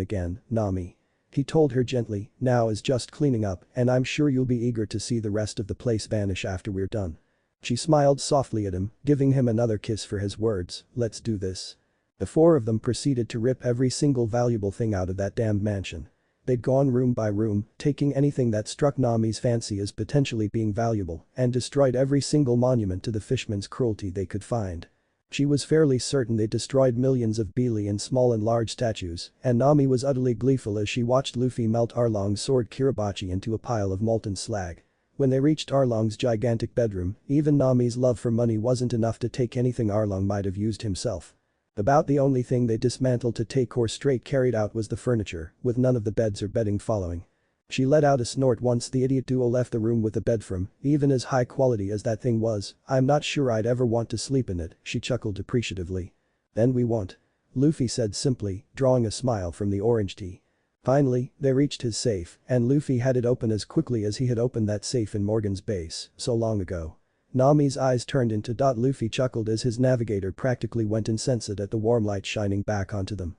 again, Nami. He told her gently, now is just cleaning up and I'm sure you'll be eager to see the rest of the place vanish after we're done. She smiled softly at him, giving him another kiss for his words, let's do this. The four of them proceeded to rip every single valuable thing out of that damned mansion. They'd gone room by room, taking anything that struck Nami's fancy as potentially being valuable, and destroyed every single monument to the fishmen's cruelty they could find. She was fairly certain they destroyed millions of Beely and small and large statues, and Nami was utterly gleeful as she watched Luffy melt Arlong's sword Kiribachi into a pile of molten slag. When they reached Arlong's gigantic bedroom, even Nami's love for money wasn't enough to take anything Arlong might have used himself. About the only thing they dismantled to take or straight carried out was the furniture, with none of the beds or bedding following. She let out a snort once the idiot duo left the room with the bed from, even as high quality as that thing was, I'm not sure I'd ever want to sleep in it, she chuckled appreciatively. Then we won't. Luffy said simply, drawing a smile from the orange tea. Finally, they reached his safe, and Luffy had it open as quickly as he had opened that safe in Morgan's base, so long ago. Nami's eyes turned into dot. Luffy chuckled as his navigator practically went insensate at the warm light shining back onto them.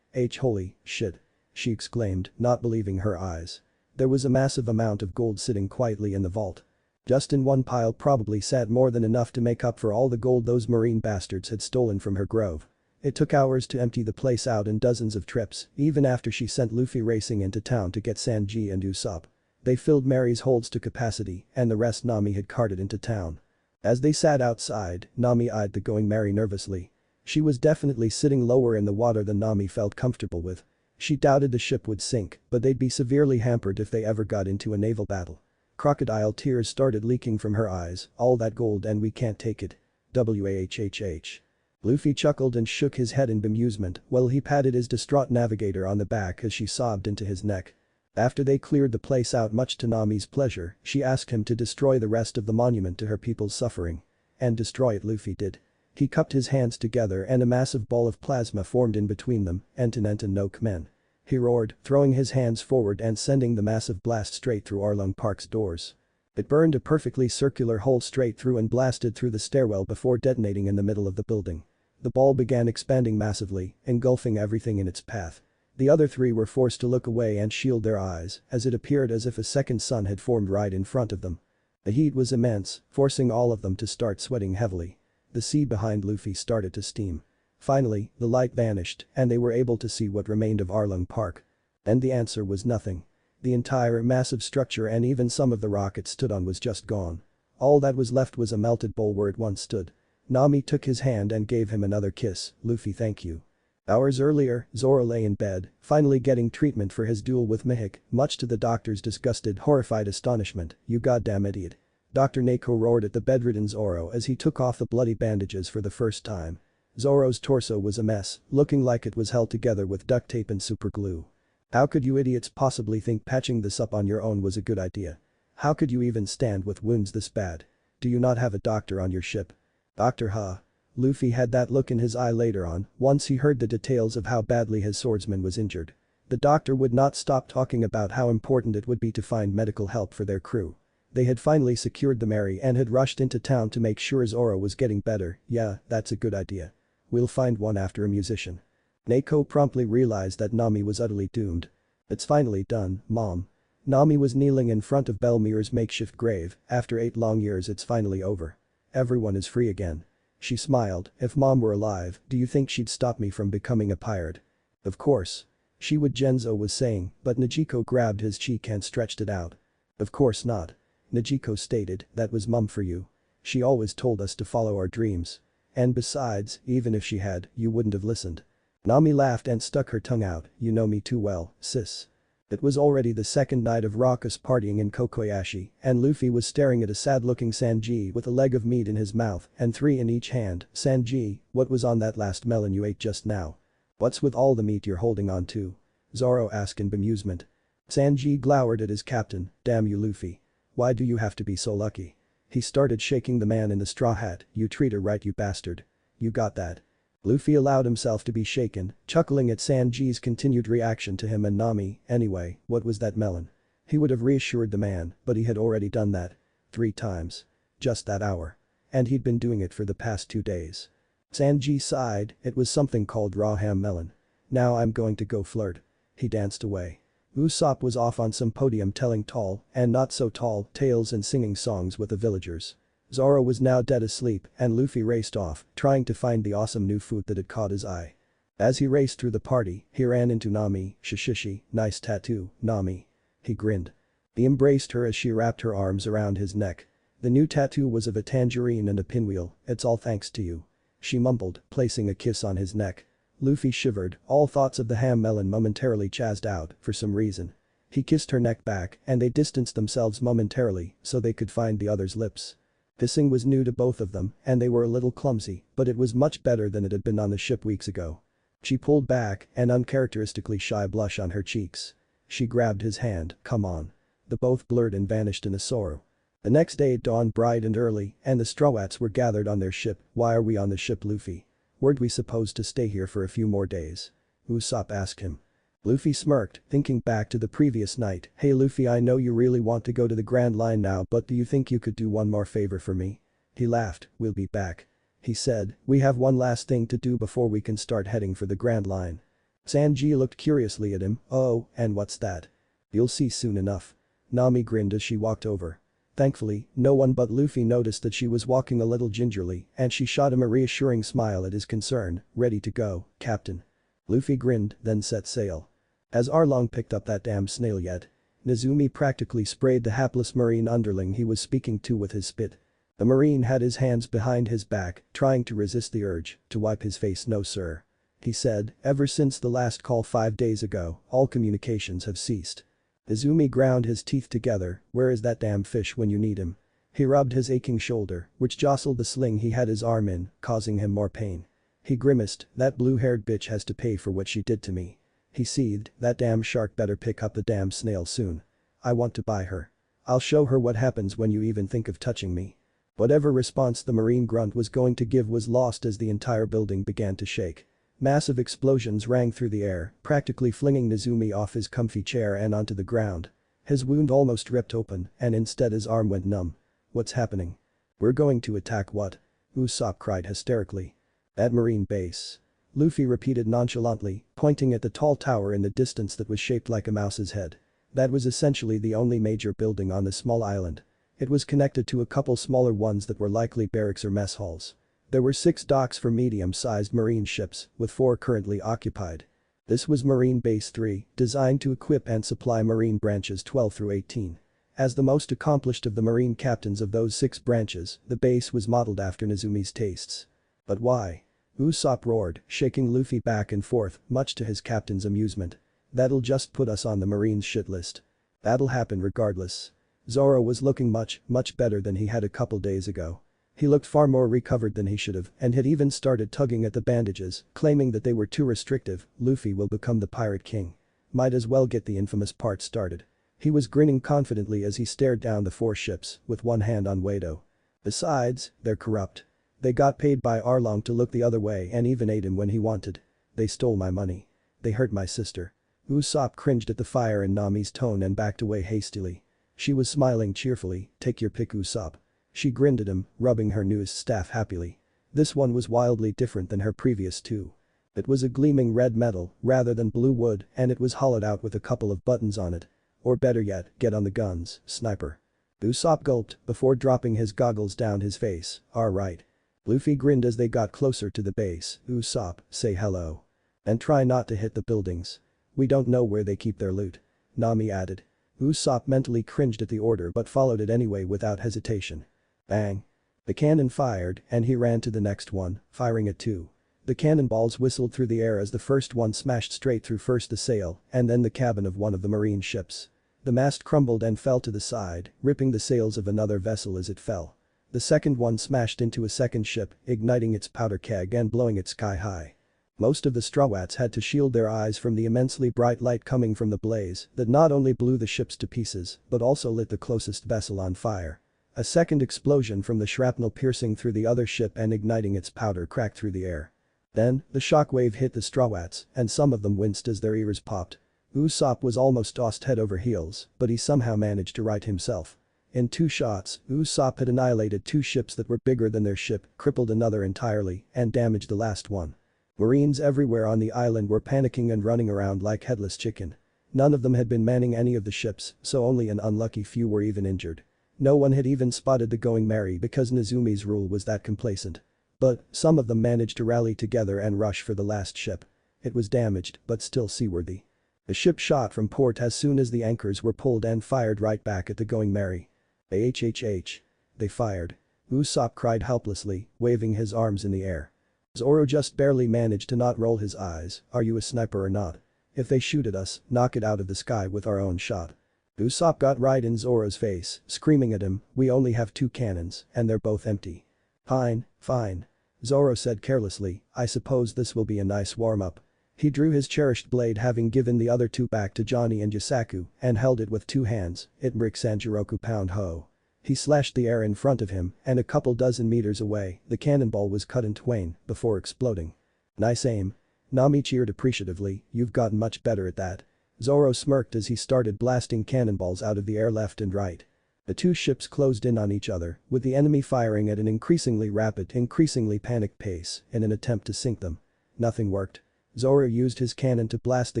Holy shit. She exclaimed, not believing her eyes. There was a massive amount of gold sitting quietly in the vault. Just in one pile probably sat more than enough to make up for all the gold those marine bastards had stolen from her grove. It took hours to empty the place out and dozens of trips, even after she sent Luffy racing into town to get Sanji and Usopp. They filled Mary's holds to capacity, and the rest Nami had carted into town. As they sat outside, Nami eyed the Going Merry nervously. She was definitely sitting lower in the water than Nami felt comfortable with. She doubted the ship would sink, but they'd be severely hampered if they ever got into a naval battle. Crocodile tears started leaking from her eyes, all that gold and we can't take it. Wahhhh. Luffy chuckled and shook his head in bemusement while he patted his distraught navigator on the back as she sobbed into his neck. After they cleared the place out much to Nami's pleasure, she asked him to destroy the rest of the monument to her people's suffering. And destroy it Luffy did. He cupped his hands together and a massive ball of plasma formed in between them, Enten no Kmen. He roared, throwing his hands forward and sending the massive blast straight through Arlong Park's doors. It burned a perfectly circular hole straight through and blasted through the stairwell before detonating in the middle of the building. The ball began expanding massively, engulfing everything in its path. The other three were forced to look away and shield their eyes, as it appeared as if a second sun had formed right in front of them. The heat was immense, forcing all of them to start sweating heavily. The sea behind Luffy started to steam. Finally, the light vanished and they were able to see what remained of Arlong Park. And the answer was nothing. The entire massive structure and even some of the rock it stood on was just gone. All that was left was a melted bowl where it once stood. Nami took his hand and gave him another kiss, Luffy thank you. Hours earlier, Zoro lay in bed, finally getting treatment for his duel with Mihawk, much to the doctor's disgusted, horrified astonishment, you goddamn idiot. Dr. Neko roared at the bedridden Zoro as he took off the bloody bandages for the first time. Zoro's torso was a mess, looking like it was held together with duct tape and super glue. How could you idiots possibly think patching this up on your own was a good idea? How could you even stand with wounds this bad? Do you not have a doctor on your ship? Doctor huh? Luffy had that look in his eye later on, once he heard the details of how badly his swordsman was injured. The doctor would not stop talking about how important it would be to find medical help for their crew. They had finally secured the Mary and had rushed into town to make sure Zoro was getting better, yeah, that's a good idea. We'll find one after a musician. Neiko promptly realized that Nami was utterly doomed. It's finally done, Mom. Nami was kneeling in front of Belmir's makeshift grave. After 8 long years it's finally over. Everyone is free again. She smiled. If Mom were alive, do you think she'd stop me from becoming a pirate? Of course. She would, Genzo was saying, but Nijiko grabbed his cheek and stretched it out. Of course not. Nijiko stated, that was Mom for you. She always told us to follow our dreams. And besides, even if she had, you wouldn't have listened. Nami laughed and stuck her tongue out, you know me too well, sis. It was already the second night of raucous partying in Kokoyashi, and Luffy was staring at a sad-looking Sanji with a leg of meat in his mouth and 3 in each hand. Sanji, what was on that last melon you ate just now? What's with all the meat you're holding on to? Zoro asked in bemusement. Sanji glowered at his captain, damn you Luffy. Why do you have to be so lucky? He started shaking the man in the straw hat, you treat her right you bastard. You got that. Luffy allowed himself to be shaken, chuckling at Sanji's continued reaction to him and Nami. Anyway, what was that melon? He would have reassured the man, but he had already done that 3 times. Just that hour. And he'd been doing it for the past 2 days. Sanji sighed, it was something called raw ham melon. Now I'm going to go flirt. He danced away. Usopp was off on some podium telling tall and not so tall tales and singing songs with the villagers. Zoro was now dead asleep and Luffy raced off, trying to find the awesome new food that had caught his eye. As he raced through the party, he ran into Nami. Shishishi, nice tattoo, Nami. He grinned. He embraced her as she wrapped her arms around his neck. The new tattoo was of a tangerine and a pinwheel, it's all thanks to you. She mumbled, placing a kiss on his neck. Luffy shivered, all thoughts of the ham melon momentarily chazzed out, for some reason. He kissed her neck back and they distanced themselves momentarily so they could find the other's lips. Kissing was new to both of them and they were a little clumsy, but it was much better than it had been on the ship weeks ago. She pulled back, an uncharacteristically shy blush on her cheeks. She grabbed his hand, come on. The both blurred and vanished in a sorrow. The next day it dawned bright and early and the Straw Hats were gathered on their ship. Why are we on the ship, Luffy? Weren't we supposed to stay here for a few more days? Usopp asked him. Luffy smirked, thinking back to the previous night. Hey Luffy, I know you really want to go to the Grand Line now, but do you think you could do one more favor for me? He laughed, we'll be back. He said, we have one last thing to do before we can start heading for the Grand Line. Sanji looked curiously at him, oh, and what's that? You'll see soon enough. Nami grinned as she walked over. Thankfully, no one but Luffy noticed that she was walking a little gingerly and she shot him a reassuring smile at his concern, ready to go, Captain. Luffy grinned, then set sail. As Arlong picked up that damn snail yet? Nezumi practically sprayed the hapless marine underling he was speaking to with his spit. The marine had his hands behind his back, trying to resist the urge to wipe his face. No sir. He said, ever since the last call 5 days ago, all communications have ceased. Izumi ground his teeth together, where is that damn fish when you need him? He rubbed his aching shoulder, which jostled the sling he had his arm in, causing him more pain. He grimaced, that blue-haired bitch has to pay for what she did to me. He seethed, that damn shark better pick up the damn snail soon. I want to buy her. I'll show her what happens when you even think of touching me. Whatever response the marine grunt was going to give was lost as the entire building began to shake. Massive explosions rang through the air, practically flinging Nezumi off his comfy chair and onto the ground. His wound almost ripped open and instead his arm went numb. What's happening? We're going to attack what? Usopp cried hysterically. At marine base. Luffy repeated nonchalantly, pointing at the tall tower in the distance that was shaped like a mouse's head. That was essentially the only major building on the small island. It was connected to a couple smaller ones that were likely barracks or mess halls. There were 6 docks for medium-sized marine ships, with 4 currently occupied. This was Marine Base 3, designed to equip and supply Marine branches 12 through 18. As the most accomplished of the Marine captains of those 6 branches, the base was modeled after Nezumi's tastes. But why? Usopp roared, shaking Luffy back and forth, much to his captain's amusement. That'll just put us on the Marines' shit list. That'll happen regardless. Zoro was looking much better than he had a couple days ago. He looked far more recovered than he should have and had even started tugging at the bandages, claiming that they were too restrictive. Luffy will become the Pirate King. Might as well get the infamous part started. He was grinning confidently as he stared down the 4 ships, with one hand on Wado. Besides, they're corrupt. They got paid by Arlong to look the other way and even ate him when he wanted. They stole my money. They hurt my sister. Usopp cringed at the fire in Nami's tone and backed away hastily. She was smiling cheerfully, take your pick Usopp. She grinned at him, rubbing her newest staff happily. This one was wildly different than her previous two. It was a gleaming red metal rather than blue wood and it was hollowed out with a couple of buttons on it. Or better yet, get on the guns, sniper. Usopp gulped before dropping his goggles down his face. Alright. Luffy grinned as they got closer to the base. Usopp, say hello. And try not to hit the buildings. We don't know where they keep their loot. Nami added. Usopp mentally cringed at the order but followed it anyway without hesitation. Bang. The cannon fired and he ran to the next one, firing it too. The cannonballs whistled through the air as the first one smashed straight through first the sail and then the cabin of one of the marine ships. The mast crumbled and fell to the side, ripping the sails of another vessel as it fell. The second one smashed into a second ship, igniting its powder keg and blowing it sky high. Most of the Strawats had to shield their eyes from the immensely bright light coming from the blaze that not only blew the ships to pieces but also lit the closest vessel on fire. A second explosion from the shrapnel piercing through the other ship and igniting its powder cracked through the air. Then, the shockwave hit the Strawats and some of them winced as their ears popped. Usopp was almost tossed head over heels, but he somehow managed to right himself. In 2 shots, Usopp had annihilated 2 ships that were bigger than their ship, crippled another entirely, and damaged the last one. Marines everywhere on the island were panicking and running around like headless chicken. None of them had been manning any of the ships, so only an unlucky few were even injured. No one had even spotted the Going Merry because Nezumi's rule was that complacent. But, some of them managed to rally together and rush for the last ship. It was damaged, but still seaworthy. The ship shot from port as soon as the anchors were pulled and fired right back at the Going Merry. HHH. They fired. Usopp cried helplessly, waving his arms in the air. Zoro just barely managed to not roll his eyes. Are you a sniper or not? If they shoot at us, knock it out of the sky with our own shot. Usopp got right in Zoro's face, screaming at him, we only have 2 cannons, and they're both empty. Fine, fine. Zoro said carelessly, I suppose this will be a nice warm-up. He drew his cherished blade having given the other 2 back to Johnny and Yasaku and held it with 2 hands, it brick Sanjiroku pound ho. He slashed the air in front of him and a couple dozen meters away, the cannonball was cut in twain before exploding. Nice aim. Nami cheered appreciatively, you've gotten much better at that. Zoro smirked as he started blasting cannonballs out of the air left and right. The 2 ships closed in on each other, with the enemy firing at an increasingly rapid, increasingly panicked pace in an attempt to sink them. Nothing worked. Zoro used his cannon to blast the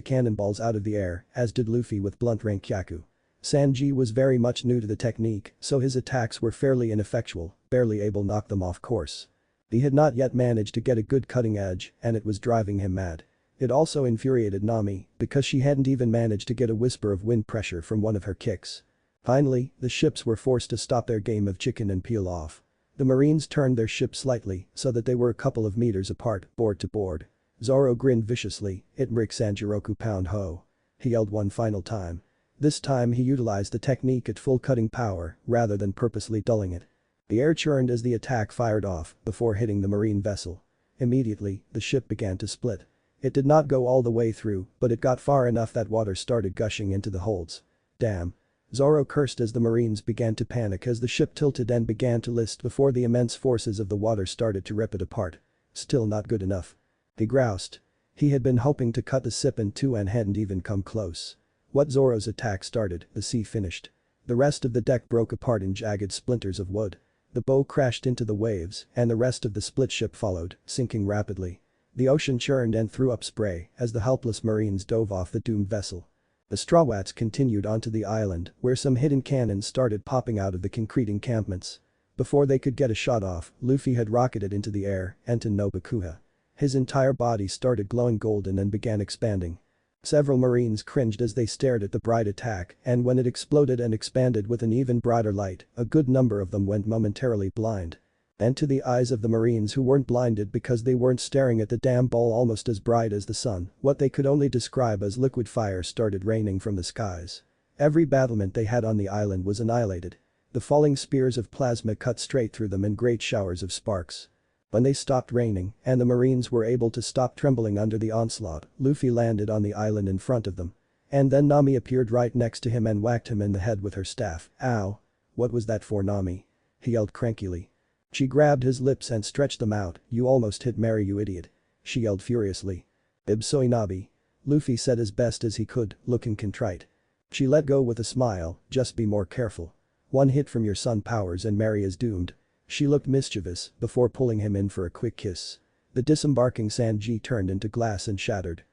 cannonballs out of the air, as did Luffy with blunt Rankyaku. Sanji was very much new to the technique, so his attacks were fairly ineffectual, barely able to knock them off course. He had not yet managed to get a good cutting edge, and it was driving him mad. It also infuriated Nami, because she hadn't even managed to get a whisper of wind pressure from one of her kicks. Finally, the ships were forced to stop their game of chicken and peel off. The Marines turned their ships slightly so that they were a couple of meters apart, board to board. Zoro grinned viciously, it brick Sanjiroku pound ho. He yelled one final time. This time he utilized the technique at full cutting power rather than purposely dulling it. The air churned as the attack fired off before hitting the marine vessel. Immediately, the ship began to split. It did not go all the way through, but it got far enough that water started gushing into the holds. Damn. Zoro cursed as the Marines began to panic as the ship tilted and began to list before the immense forces of the water started to rip it apart. Still not good enough. He groused. He had been hoping to cut the ship in 2 and hadn't even come close. What Zoro's attack started, the sea finished. The rest of the deck broke apart in jagged splinters of wood. The bow crashed into the waves and the rest of the split ship followed, sinking rapidly. The ocean churned and threw up spray as the helpless Marines dove off the doomed vessel. The Strawats continued onto the island where some hidden cannons started popping out of the concrete encampments. Before they could get a shot off, Luffy had rocketed into the air and to Nobukuha. His entire body started glowing golden and began expanding. Several Marines cringed as they stared at the bright attack and when it exploded and expanded with an even brighter light, a good number of them went momentarily blind. And to the eyes of the Marines who weren't blinded because they weren't staring at the damn ball almost as bright as the sun, what they could only describe as liquid fire started raining from the skies. Every battlement they had on the island was annihilated. The falling spears of plasma cut straight through them in great showers of sparks. When they stopped raining and the Marines were able to stop trembling under the onslaught, Luffy landed on the island in front of them. And then Nami appeared right next to him and whacked him in the head with her staff. Ow. What was that for, Nami? He yelled crankily. She grabbed his lips and stretched them out. You almost hit Mary, you idiot. She yelled furiously. Ibsoi Nabi. Luffy said as best as he could, looking contrite. She let go with a smile, just be more careful. One hit from your sun powers and Mary is doomed. She looked mischievous before pulling him in for a quick kiss. The disembarking Sanji turned into glass and shattered.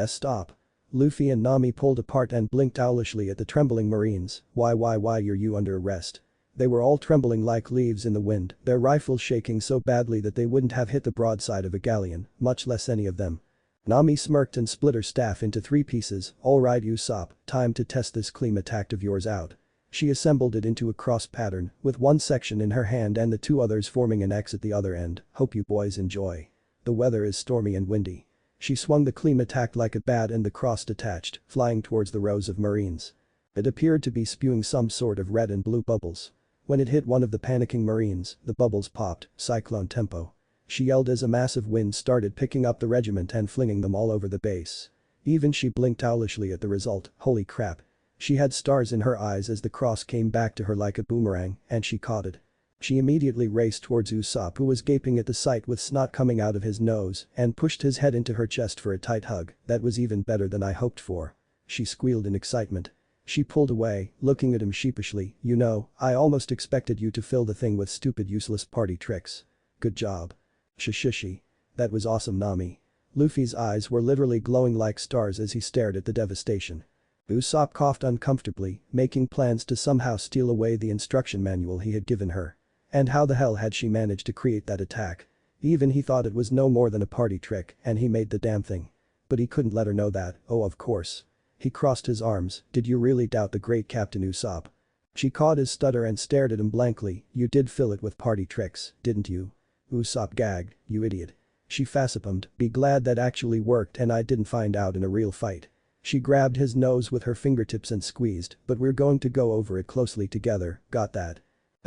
Stop. Luffy and Nami pulled apart and blinked owlishly at the trembling marines. Why are you under arrest? They were all trembling like leaves in the wind, their rifles shaking so badly that they wouldn't have hit the broadside of a galleon, much less any of them. Nami smirked and split her staff into 3 pieces. Alright Usopp, time to test this clean attack of yours out. She assembled it into a cross pattern, with one section in her hand and the 2 others forming an X at the other end. Hope you boys enjoy. The weather is stormy and windy. She swung the clean attack like a bat and the cross detached, flying towards the rows of marines. It appeared to be spewing some sort of red and blue bubbles. When it hit one of the panicking marines, the bubbles popped, cyclone tempo. She yelled as a massive wind started picking up the regiment and flinging them all over the base. Even she blinked owlishly at the result. Holy crap. She had stars in her eyes as the cross came back to her like a boomerang, and she caught it. She immediately raced towards Usopp, who was gaping at the sight with snot coming out of his nose, and pushed his head into her chest for a tight hug. That was even better than I hoped for. She squealed in excitement. She pulled away, looking at him sheepishly. You know, I almost expected you to fill the thing with stupid useless party tricks. Good job. Shishishi. That was awesome Nami. Luffy's eyes were literally glowing like stars as he stared at the devastation. Usopp coughed uncomfortably, making plans to somehow steal away the instruction manual he had given her. And how the hell had she managed to create that attack? Even he thought it was no more than a party trick, and he made the damn thing. But he couldn't let her know that, oh of course. He crossed his arms. Did you really doubt the great Captain Usopp? She caught his stutter and stared at him blankly. You did fill it with party tricks, didn't you? Usopp gagged. You idiot. She facepumped. Be glad that actually worked and I didn't find out in a real fight. She grabbed his nose with her fingertips and squeezed, but we're going to go over it closely together, got that?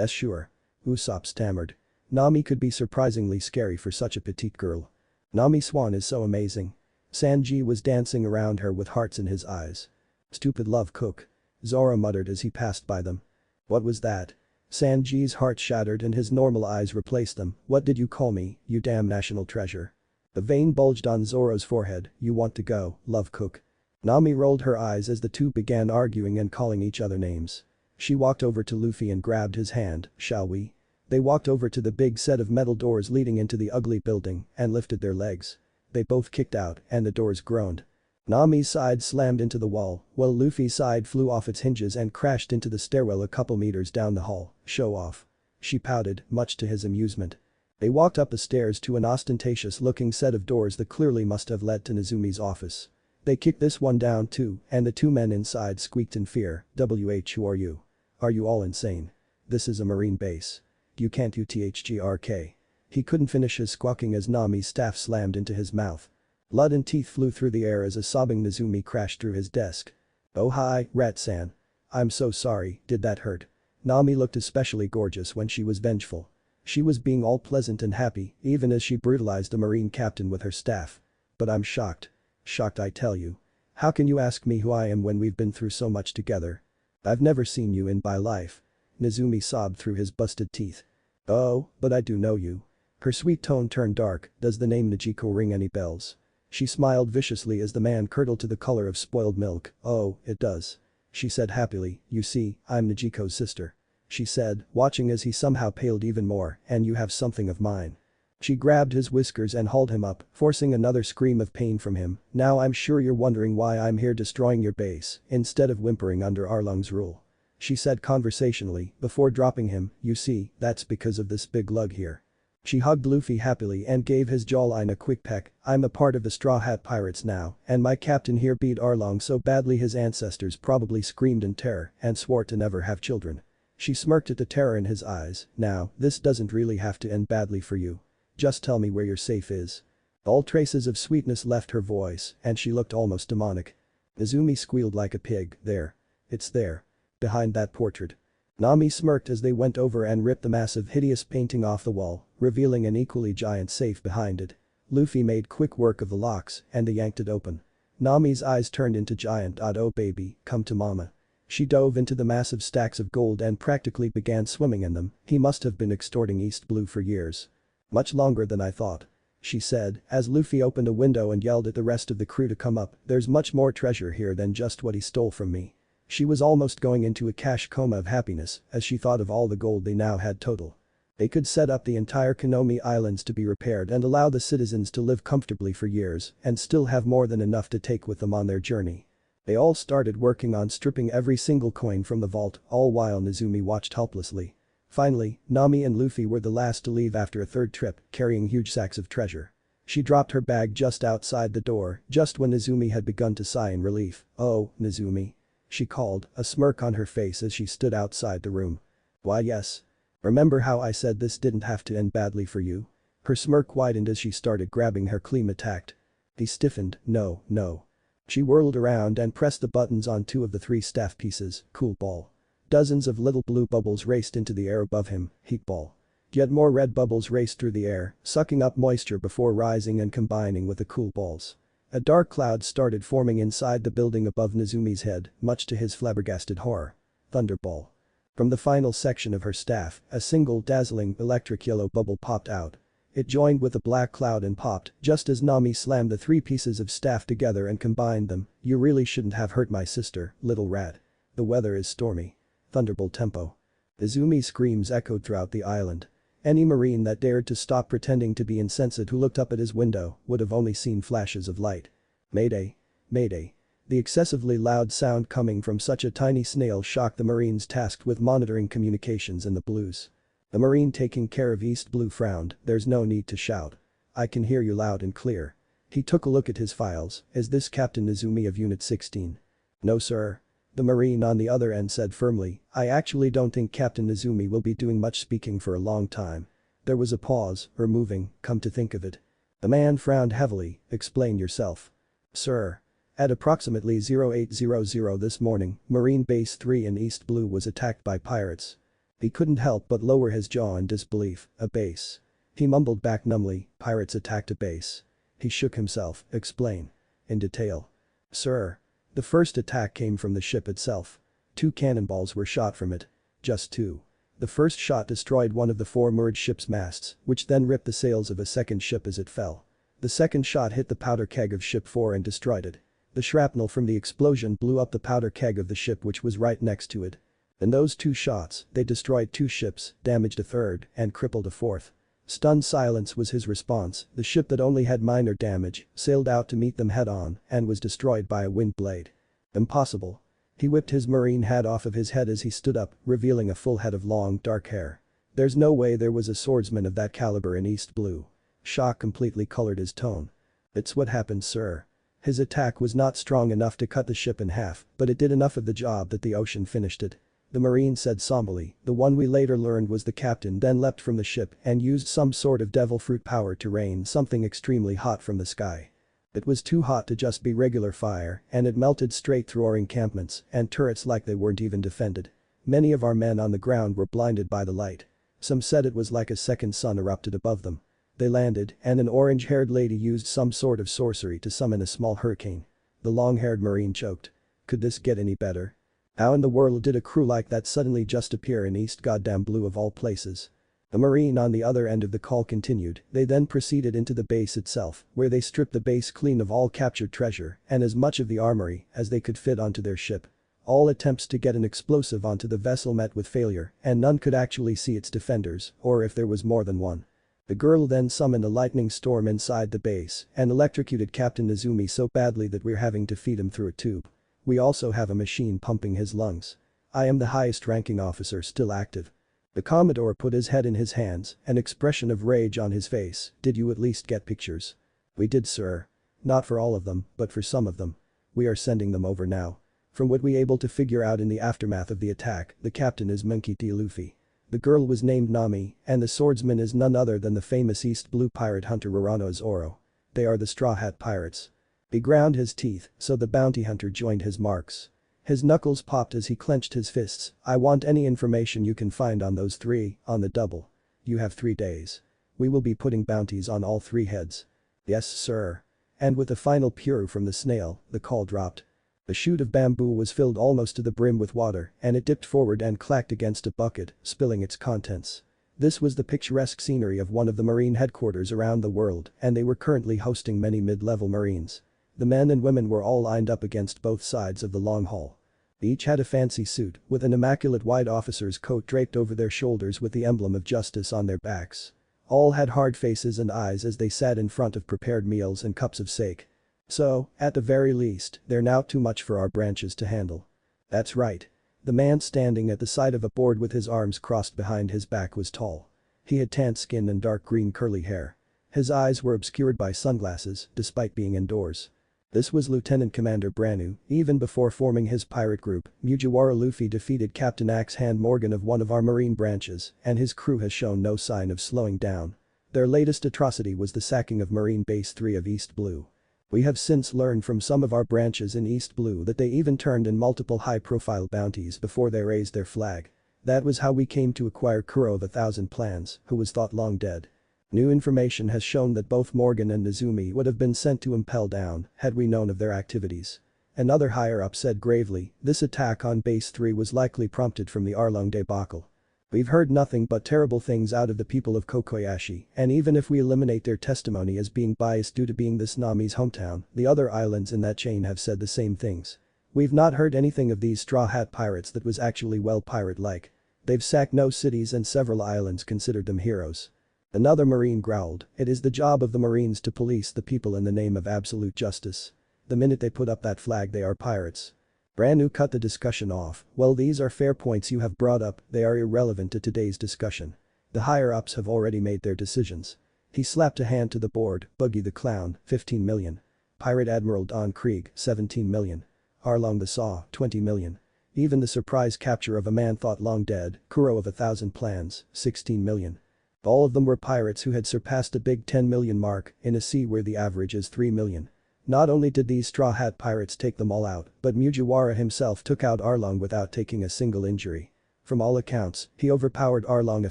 Sure. Usopp stammered. Nami could be surprisingly scary for such a petite girl. Nami Swan is so amazing. Sanji was dancing around her with hearts in his eyes. Stupid love cook. Zoro muttered as he passed by them. What was that? Sanji's heart shattered and his normal eyes replaced them. What did you call me, you damn national treasure? The vein bulged on Zoro's forehead. You want to go, love cook? Nami rolled her eyes as the two began arguing and calling each other names. She walked over to Luffy and grabbed his hand. Shall we? They walked over to the big set of metal doors leading into the ugly building and lifted their legs. They both kicked out and the doors groaned. Nami's side slammed into the wall, while Luffy's side flew off its hinges and crashed into the stairwell a couple meters down the hall. Show off. She pouted, much to his amusement. They walked up the stairs to an ostentatious-looking set of doors that clearly must have led to Nezumi's office. They kicked this one down too, and the 2 men inside squeaked in fear. Who are you? Are you all insane? This is a marine base. You can't UTHGRK. He couldn't finish his squawking as Nami's staff slammed into his mouth. Blood and teeth flew through the air as a sobbing Nezumi crashed through his desk. Oh hi, Rat-san. I'm so sorry, did that hurt? Nami looked especially gorgeous when she was vengeful. She was being all pleasant and happy, even as she brutalized a marine captain with her staff. But I'm shocked. Shocked I tell you. How can you ask me who I am when we've been through so much together? I've never seen you in my life. Nezumi sobbed through his busted teeth. Oh, but I do know you. Her sweet tone turned dark. Does the name Najiko ring any bells? She smiled viciously as the man curdled to the color of spoiled milk. Oh, it does. She said happily. You see, I'm Najiko's sister. She said, watching as he somehow paled even more, and you have something of mine. She grabbed his whiskers and hauled him up, forcing another scream of pain from him. Now I'm sure you're wondering why I'm here destroying your base, instead of whimpering under Arlong's rule. She said conversationally, before dropping him. You see, that's because of this big lug here. She hugged Luffy happily and gave his jawline a quick peck. I'm a part of the Straw Hat Pirates now, and my captain here beat Arlong so badly his ancestors probably screamed in terror and swore to never have children. She smirked at the terror in his eyes. Now, this doesn't really have to end badly for you. Just tell me where your safe is. All traces of sweetness left her voice, and she looked almost demonic. Nezumi squealed like a pig. There. It's there. Behind that portrait. Nami smirked as they went over and ripped the massive hideous painting off the wall, revealing an equally giant safe behind it. Luffy made quick work of the locks, and they yanked it open. Nami's eyes turned into giant. Oh baby, come to mama. She dove into the massive stacks of gold and practically began swimming in them. He must have been extorting East Blue for years. Much longer than I thought. She said, as Luffy opened a window and yelled at the rest of the crew to come up. There's much more treasure here than just what he stole from me. She was almost going into a cash coma of happiness as she thought of all the gold they now had total. They could set up the entire Konomi Islands to be repaired and allow the citizens to live comfortably for years and still have more than enough to take with them on their journey. They all started working on stripping every single coin from the vault, all while Nezumi watched helplessly. Finally, Nami and Luffy were the last to leave after a third trip, carrying huge sacks of treasure. She dropped her bag just outside the door, just when Nezumi had begun to sigh in relief. "Oh, Nezumi," she called, a smirk on her face as she stood outside the room. "Why yes. Remember how I said this didn't have to end badly for you?" Her smirk widened as she started grabbing her claim attacked. He stiffened. "No, no." She whirled around and pressed the buttons on 2 of the 3 staff pieces. Cool ball. Dozens of little blue bubbles raced into the air above him. Heat ball. Yet more red bubbles raced through the air, sucking up moisture before rising and combining with the cool balls. A dark cloud started forming inside the building above Nezumi's head, much to his flabbergasted horror. Thunderball. From the final section of her staff, a single dazzling electric yellow bubble popped out. It joined with a black cloud and popped, just as Nami slammed the 3 pieces of staff together and combined them. "You really shouldn't have hurt my sister, little rat. The weather is stormy." Thunderbolt tempo. Nezumi's screams echoed throughout the island. Any marine that dared to stop pretending to be insensate who looked up at his window would have only seen flashes of light. "Mayday! Mayday!" The excessively loud sound coming from such a tiny snail shocked the marines tasked with monitoring communications in the blues. The marine taking care of East Blue frowned. "There's no need to shout. I can hear you loud and clear." He took a look at his files. "Is this Captain Nezumi of Unit 16? "No sir." The marine on the other end said firmly, "I actually don't think Captain Nezumi will be doing much speaking for a long time." There was a pause, moving, come to think of it. The man frowned heavily. "Explain yourself." "Sir. At approximately 0800 this morning, Marine Base 3 in East Blue was attacked by pirates." He couldn't help but lower his jaw in disbelief. "A base?" He mumbled back numbly, "Pirates attacked a base." He shook himself. "Explain. In detail." "Sir. The first attack came from the ship itself. 2 cannonballs were shot from it. Just 2. The first shot destroyed one of the 4 moored ship's masts, which then ripped the sails of a second ship as it fell. The second shot hit the powder keg of ship 4 and destroyed it. The shrapnel from the explosion blew up the powder keg of the ship which was right next to it. In those 2 shots, they destroyed 2 ships, damaged a third, and crippled a fourth." Stunned silence was his response. "The ship that only had minor damage sailed out to meet them head-on and was destroyed by a wind blade." "Impossible." He whipped his marine hat off of his head as he stood up, revealing a full head of long, dark hair. "There's no way there was a swordsman of that caliber in East Blue." Shock completely colored his tone. "It's what happened, sir. His attack was not strong enough to cut the ship in half, but it did enough of the job that the ocean finished it." The marine said somberly. "The one we later learned was the captain then leapt from the ship and used some sort of devil fruit power to rain something extremely hot from the sky. It was too hot to just be regular fire and it melted straight through our encampments and turrets like they weren't even defended. Many of our men on the ground were blinded by the light. Some said it was like a second sun erupted above them. They landed and an orange-haired lady used some sort of sorcery to summon a small hurricane." The long-haired marine choked. "Could this get any better? How in the world did a crew like that suddenly just appear in East Goddamn Blue of all places?" The marine on the other end of the call continued. "They then proceeded into the base itself, where they stripped the base clean of all captured treasure and as much of the armory as they could fit onto their ship. All attempts to get an explosive onto the vessel met with failure and none could actually see its defenders, or if there was more than one. The girl then summoned a lightning storm inside the base and electrocuted Captain Nezumi so badly that we're having to feed him through a tube. We also have a machine pumping his lungs. I am the highest ranking officer still active." The Commodore put his head in his hands, an expression of rage on his face. "Did you at least get pictures?" "We did, sir. Not for all of them, but for some of them. We are sending them over now. From what we able to figure out in the aftermath of the attack, the captain is Monkey D. Luffy. The girl was named Nami, and the swordsman is none other than the famous East Blue pirate hunter Rorano Zoro. They are the Straw Hat Pirates." He ground his teeth, so the bounty hunter joined his marks. His knuckles popped as he clenched his fists. "I want any information you can find on those 3, on the double. You have 3 days. We will be putting bounties on all 3 heads." "Yes, sir." And with a final purr from the snail, the call dropped. The chute of bamboo was filled almost to the brim with water and it dipped forward and clacked against a bucket, spilling its contents. This was the picturesque scenery of one of the marine headquarters around the world and they were currently hosting many mid-level marines. The men and women were all lined up against both sides of the long hall. Each had a fancy suit, with an immaculate white officer's coat draped over their shoulders with the emblem of justice on their backs. All had hard faces and eyes as they sat in front of prepared meals and cups of sake. So, at the very least, they're now too much for our branches to handle. That's right. The man standing at the side of a board with his arms crossed behind his back was tall. He had tanned skin and dark green curly hair. His eyes were obscured by sunglasses, despite being indoors. This was Lieutenant Commander Branu. Even before forming his pirate group, Mugiwara Luffy defeated Captain Axe-Hand Morgan of one of our marine branches, and his crew has shown no sign of slowing down. Their latest atrocity was the sacking of Marine Base 3 of East Blue. We have since learned from some of our branches in East Blue that they even turned in multiple high-profile bounties before they raised their flag. That was how we came to acquire Kuro of 1,000 Plans, who was thought long dead. New information has shown that both Morgan and Nezumi would have been sent to Impel Down had we known of their activities. Another higher-up said gravely, this attack on Base 3 was likely prompted from the Arlong debacle. We've heard nothing but terrible things out of the people of Kokoyashi, and even if we eliminate their testimony as being biased due to being this Nami's hometown, the other islands in that chain have said the same things. We've not heard anything of these Straw Hat pirates that was actually well pirate-like. They've sacked no cities and several islands considered them heroes. Another Marine growled, it is the job of the Marines to police the people in the name of absolute justice. The minute they put up that flag they are pirates. Branu cut the discussion off, well these are fair points you have brought up, they are irrelevant to today's discussion. The higher-ups have already made their decisions. He slapped a hand to the board, Buggy the Clown, 15 million. Pirate Admiral Don Krieg, 17 million. Arlong the Saw, 20 million. Even the surprise capture of a man thought long dead, Kuro of 1,000 Plans, 16 million. All of them were pirates who had surpassed the big 10 million mark in a sea where the average is 3 million. Not only did these Straw Hat pirates take them all out, but Mugiwara himself took out Arlong without taking a single injury. From all accounts, he overpowered Arlong a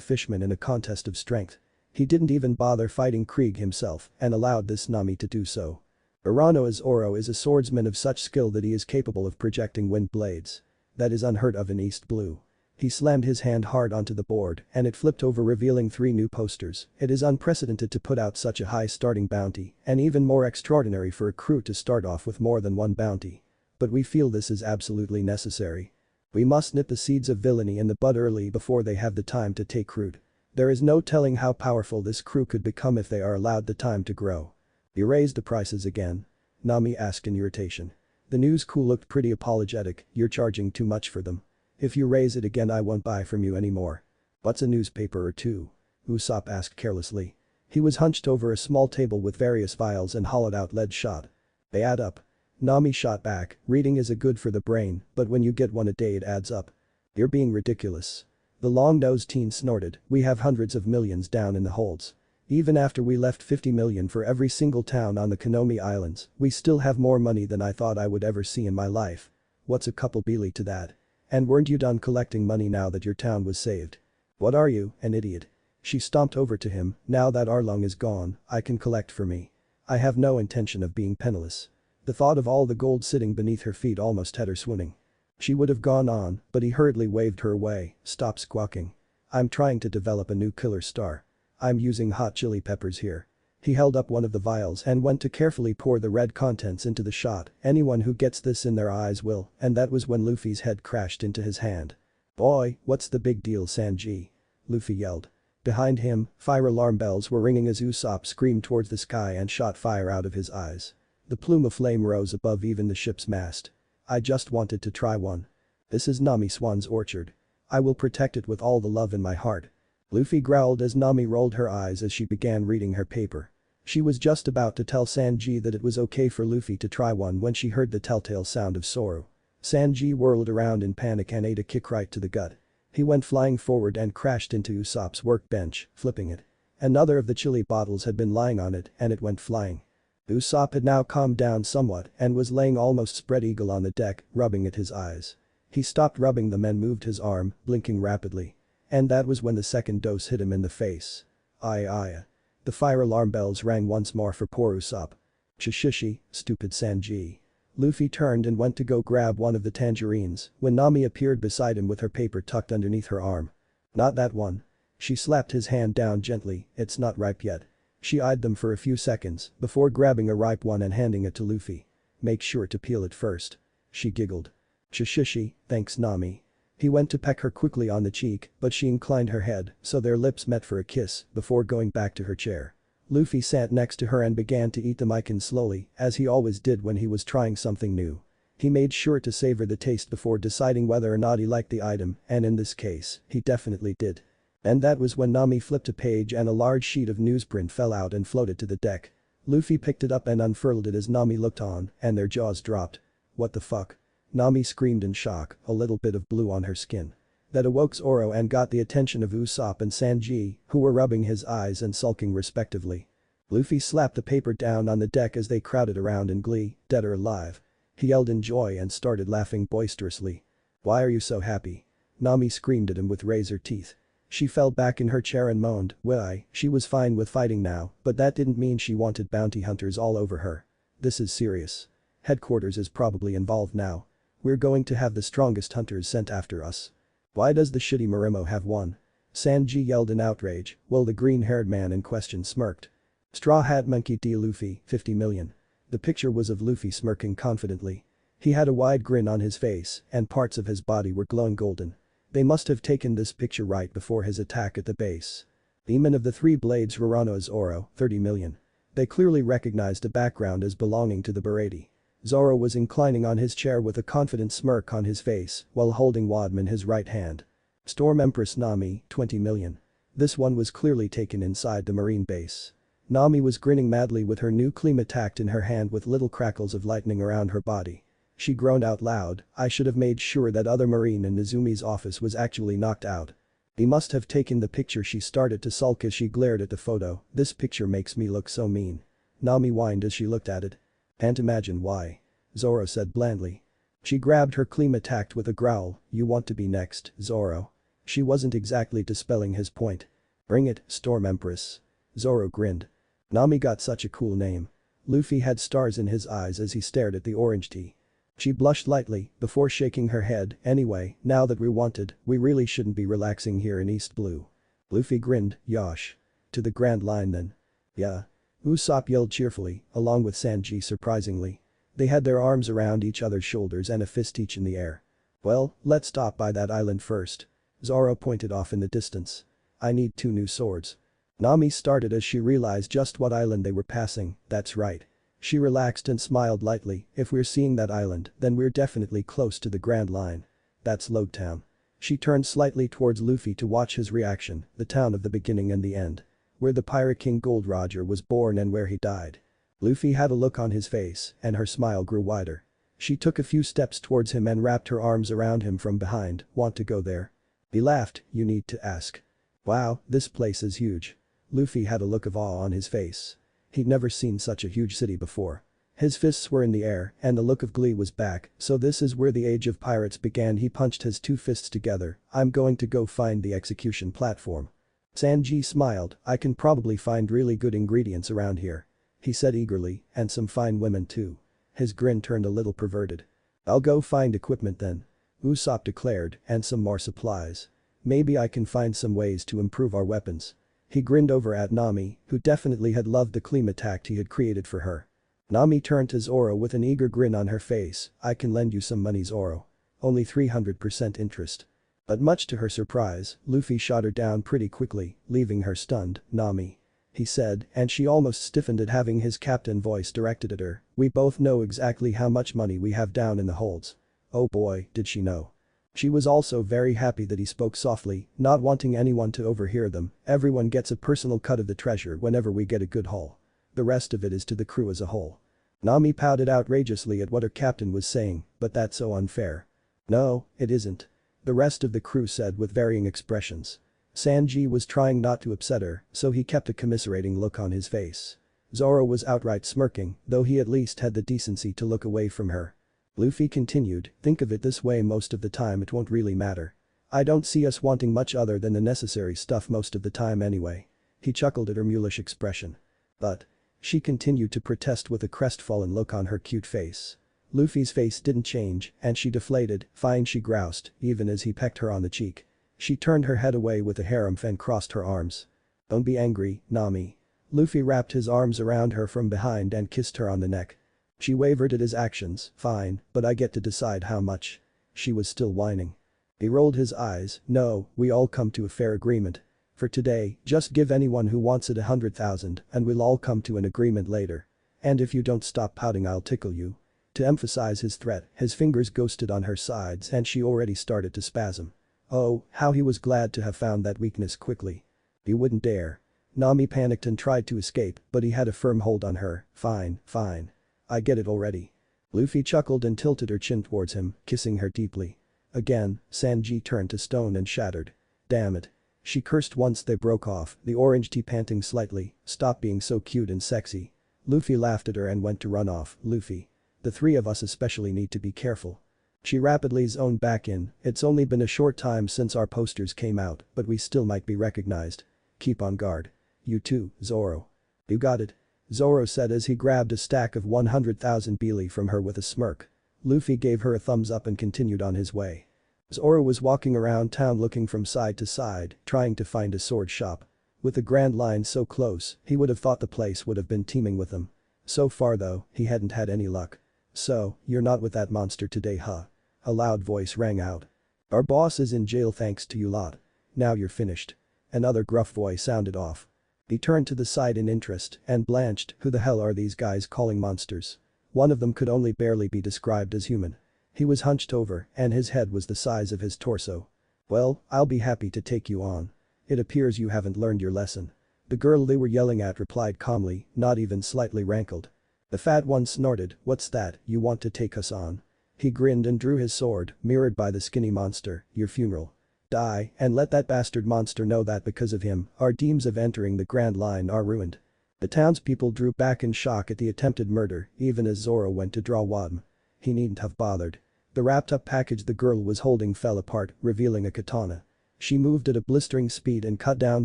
fishman in a contest of strength. He didn't even bother fighting Krieg himself and allowed this Nami to do so. Urano Zoro is a swordsman of such skill that he is capable of projecting wind blades. That is unheard of in East Blue. He slammed his hand hard onto the board and it flipped over revealing 3 new posters. It is unprecedented to put out such a high starting bounty and even more extraordinary for a crew to start off with more than one bounty. But we feel this is absolutely necessary. We must nip the seeds of villainy in the bud early before they have the time to take root. There is no telling how powerful this crew could become if they are allowed the time to grow. You raised the prices again? Nami asked in irritation. The news crew looked pretty apologetic, you're charging too much for them. If you raise it again I won't buy from you anymore. What's a newspaper or two? Usopp asked carelessly. He was hunched over a small table with various vials and hollowed out lead shot. They add up. Nami shot back, reading isn't good for the brain, but when you get one a day it adds up. You're being ridiculous. The long-nosed teen snorted, we have hundreds of millions down in the holds. Even after we left 50 million for every single town on the Konomi Islands, we still have more money than I thought I would ever see in my life. What's a couple Beely to that? And weren't you done collecting money now that your town was saved? What are you, an idiot? She stomped over to him, now that Arlong is gone, I can collect for me. I have no intention of being penniless. The thought of all the gold sitting beneath her feet almost had her swooning. She would have gone on, but he hurriedly waved her away, stop squawking. I'm trying to develop a new killer star. I'm using hot chili peppers here. He held up one of the vials and went to carefully pour the red contents into the shot, anyone who gets this in their eyes will, and that was when Luffy's head crashed into his hand. Boy, what's the big deal Sanji? Luffy yelled. Behind him, fire alarm bells were ringing as Usopp screamed towards the sky and shot fire out of his eyes. The plume of flame rose above even the ship's mast. I just wanted to try one. This is Nami Swan's orchard. I will protect it with all the love in my heart. Luffy growled as Nami rolled her eyes as she began reading her paper. She was just about to tell Sanji that it was okay for Luffy to try one when she heard the telltale sound of Zoro. Sanji whirled around in panic and ate a kick right to the gut. He went flying forward and crashed into Usopp's workbench, flipping it. Another of the chili bottles had been lying on it and it went flying. Usopp had now calmed down somewhat and was laying almost spread eagle on the deck, rubbing at his eyes. He stopped rubbing them and moved his arm, blinking rapidly. And that was when the second dose hit him in the face. Aye. The fire alarm bells rang once more for poor Usopp. Shishishi, stupid Sanji. Luffy turned and went to go grab one of the tangerines when Nami appeared beside him with her paper tucked underneath her arm. Not that one. She slapped his hand down gently, it's not ripe yet. She eyed them for a few seconds before grabbing a ripe one and handing it to Luffy. Make sure to peel it first. She giggled. Shishishi, thanks Nami. He went to peck her quickly on the cheek, but she inclined her head, so their lips met for a kiss before going back to her chair. Luffy sat next to her and began to eat the mikan slowly, as he always did when he was trying something new. He made sure to savor the taste before deciding whether or not he liked the item, and in this case, he definitely did. And that was when Nami flipped a page and a large sheet of newsprint fell out and floated to the deck. Luffy picked it up and unfurled it as Nami looked on, and their jaws dropped. What the fuck? Nami screamed in shock, a little bit of blue on her skin. That awoke Zoro and got the attention of Usopp and Sanji, who were rubbing his eyes and sulking respectively. Luffy slapped the paper down on the deck as they crowded around in glee, dead or alive. He yelled in joy and started laughing boisterously. Why are you so happy? Nami screamed at him with razor teeth. She fell back in her chair and moaned, why, she was fine with fighting now, but that didn't mean she wanted bounty hunters all over her. This is serious. Headquarters is probably involved now. We're going to have the strongest hunters sent after us. Why does the shitty Marimo have one? Sanji yelled in outrage, while the green-haired man in question smirked. Straw Hat Monkey D. Luffy, 50 million. The picture was of Luffy smirking confidently. He had a wide grin on his face, and parts of his body were glowing golden. They must have taken this picture right before his attack at the base. Demon of the Three Blades Rorano Zoro, 30 million. They clearly recognized the background as belonging to the Baratie. Zoro was inclining on his chair with a confident smirk on his face while holding Wadman in his right hand. Storm Empress Nami, 20 million. This one was clearly taken inside the marine base. Nami was grinning madly with her new Klimattact in her hand with little crackles of lightning around her body. She groaned out loud, I should have made sure that other marine in Nezumi's office was actually knocked out. He must have taken the picture. She started to sulk as she glared at the photo. This picture makes me look so mean. Nami whined as she looked at it. Can't imagine why. Zoro said blandly. She grabbed her Klimattact with a growl, you want to be next, Zoro. She wasn't exactly dispelling his point. Bring it, Storm Empress. Zoro grinned. Nami got such a cool name. Luffy had stars in his eyes as he stared at the orange tea. She blushed lightly before shaking her head, anyway, now that we're wanted, we really shouldn't be relaxing here in East Blue. Luffy grinned, yosh. To the Grand Line then. Yeah. Usopp yelled cheerfully, along with Sanji surprisingly. They had their arms around each other's shoulders and a fist each in the air. Well, let's stop by that island first. Zoro pointed off in the distance. I need 2 new swords. Nami started as she realized just what island they were passing, that's right. She relaxed and smiled lightly, if we're seeing that island, then we're definitely close to the Grand Line. That's Loguetown. She turned slightly towards Luffy to watch his reaction, the town of the beginning and the end. Where the Pirate King Gold Roger was born and where he died. Luffy had a look on his face, and her smile grew wider. She took a few steps towards him and wrapped her arms around him from behind, want to go there? He laughed, you need to ask. Wow, this place is huge. Luffy had a look of awe on his face. He'd never seen such a huge city before. His fists were in the air and the look of glee was back, so this is where the age of pirates began. He punched his 2 fists together, I'm going to go find the execution platform. Sanji smiled, I can probably find really good ingredients around here. He said eagerly, and some fine women too. His grin turned a little perverted. I'll go find equipment then. Usopp declared, and some more supplies. Maybe I can find some ways to improve our weapons. He grinned over at Nami, who definitely had loved the Klimattact he had created for her. Nami turned to Zoro with an eager grin on her face, I can lend you some money Zoro. Only 300% interest. But much to her surprise, Luffy shot her down pretty quickly, leaving her stunned, Nami. He said, and she almost stiffened at having his captain voice directed at her, we both know exactly how much money we have down in the holds. Oh boy, did she know. She was also very happy that he spoke softly, not wanting anyone to overhear them. Everyone gets a personal cut of the treasure whenever we get a good haul. The rest of it is to the crew as a whole. Nami pouted outrageously at what her captain was saying, but that's so unfair. No, it isn't. The rest of the crew said with varying expressions. Sanji was trying not to upset her, so he kept a commiserating look on his face. Zoro was outright smirking, though he at least had the decency to look away from her. Luffy continued, think of it this way, most of the time it won't really matter. I don't see us wanting much other than the necessary stuff most of the time anyway. He chuckled at her mulish expression. But. She continued to protest with a crestfallen look on her cute face. Luffy's face didn't change, and she deflated, fine she groused, even as he pecked her on the cheek. She turned her head away with a harumph and crossed her arms. Don't be angry, Nami. Luffy wrapped his arms around her from behind and kissed her on the neck. She wavered at his actions, fine, but I get to decide how much. She was still whining. He rolled his eyes. No, we all come to a fair agreement. For today, just give anyone who wants it 100,000 and we'll all come to an agreement later. And if you don't stop pouting I'll tickle you. To emphasize his threat, his fingers ghosted on her sides and she already started to spasm. Oh, how he was glad to have found that weakness quickly. He wouldn't dare. Nami panicked and tried to escape, but he had a firm hold on her. Fine, fine. I get it already. Luffy chuckled and tilted her chin towards him, kissing her deeply. Again, Sanji turned to stone and shattered. Damn it. She cursed once they broke off, the orange tea panting slightly. Stop being so cute and sexy. Luffy laughed at her and went to run off. Luffy. The three of us especially need to be careful. She rapidly zoned back in. It's only been a short time since our posters came out, but we still might be recognized. Keep on guard. You too, Zoro. You got it. Zoro said as he grabbed a stack of 100,000 beely from her with a smirk. Luffy gave her a thumbs up and continued on his way. Zoro was walking around town looking from side to side, trying to find a sword shop. With the Grand Line so close, he would have thought the place would have been teeming with them. So far though, he hadn't had any luck. So, you're not with that monster today huh? A loud voice rang out. Our boss is in jail thanks to you lot. Now you're finished. Another gruff voice sounded off. He turned to the side in interest and blanched. Who the hell are these guys calling monsters? One of them could only barely be described as human. He was hunched over and his head was the size of his torso. Well, I'll be happy to take you on. It appears you haven't learned your lesson. The girl they were yelling at replied calmly, not even slightly rankled. The fat one snorted, what's that, you want to take us on? He grinned and drew his sword, mirrored by the skinny monster, your funeral. Die, and let that bastard monster know that because of him, our dreams of entering the Grand Line are ruined. The townspeople drew back in shock at the attempted murder, even as Zoro went to draw Wadm. He needn't have bothered. The wrapped-up package the girl was holding fell apart, revealing a katana. She moved at a blistering speed and cut down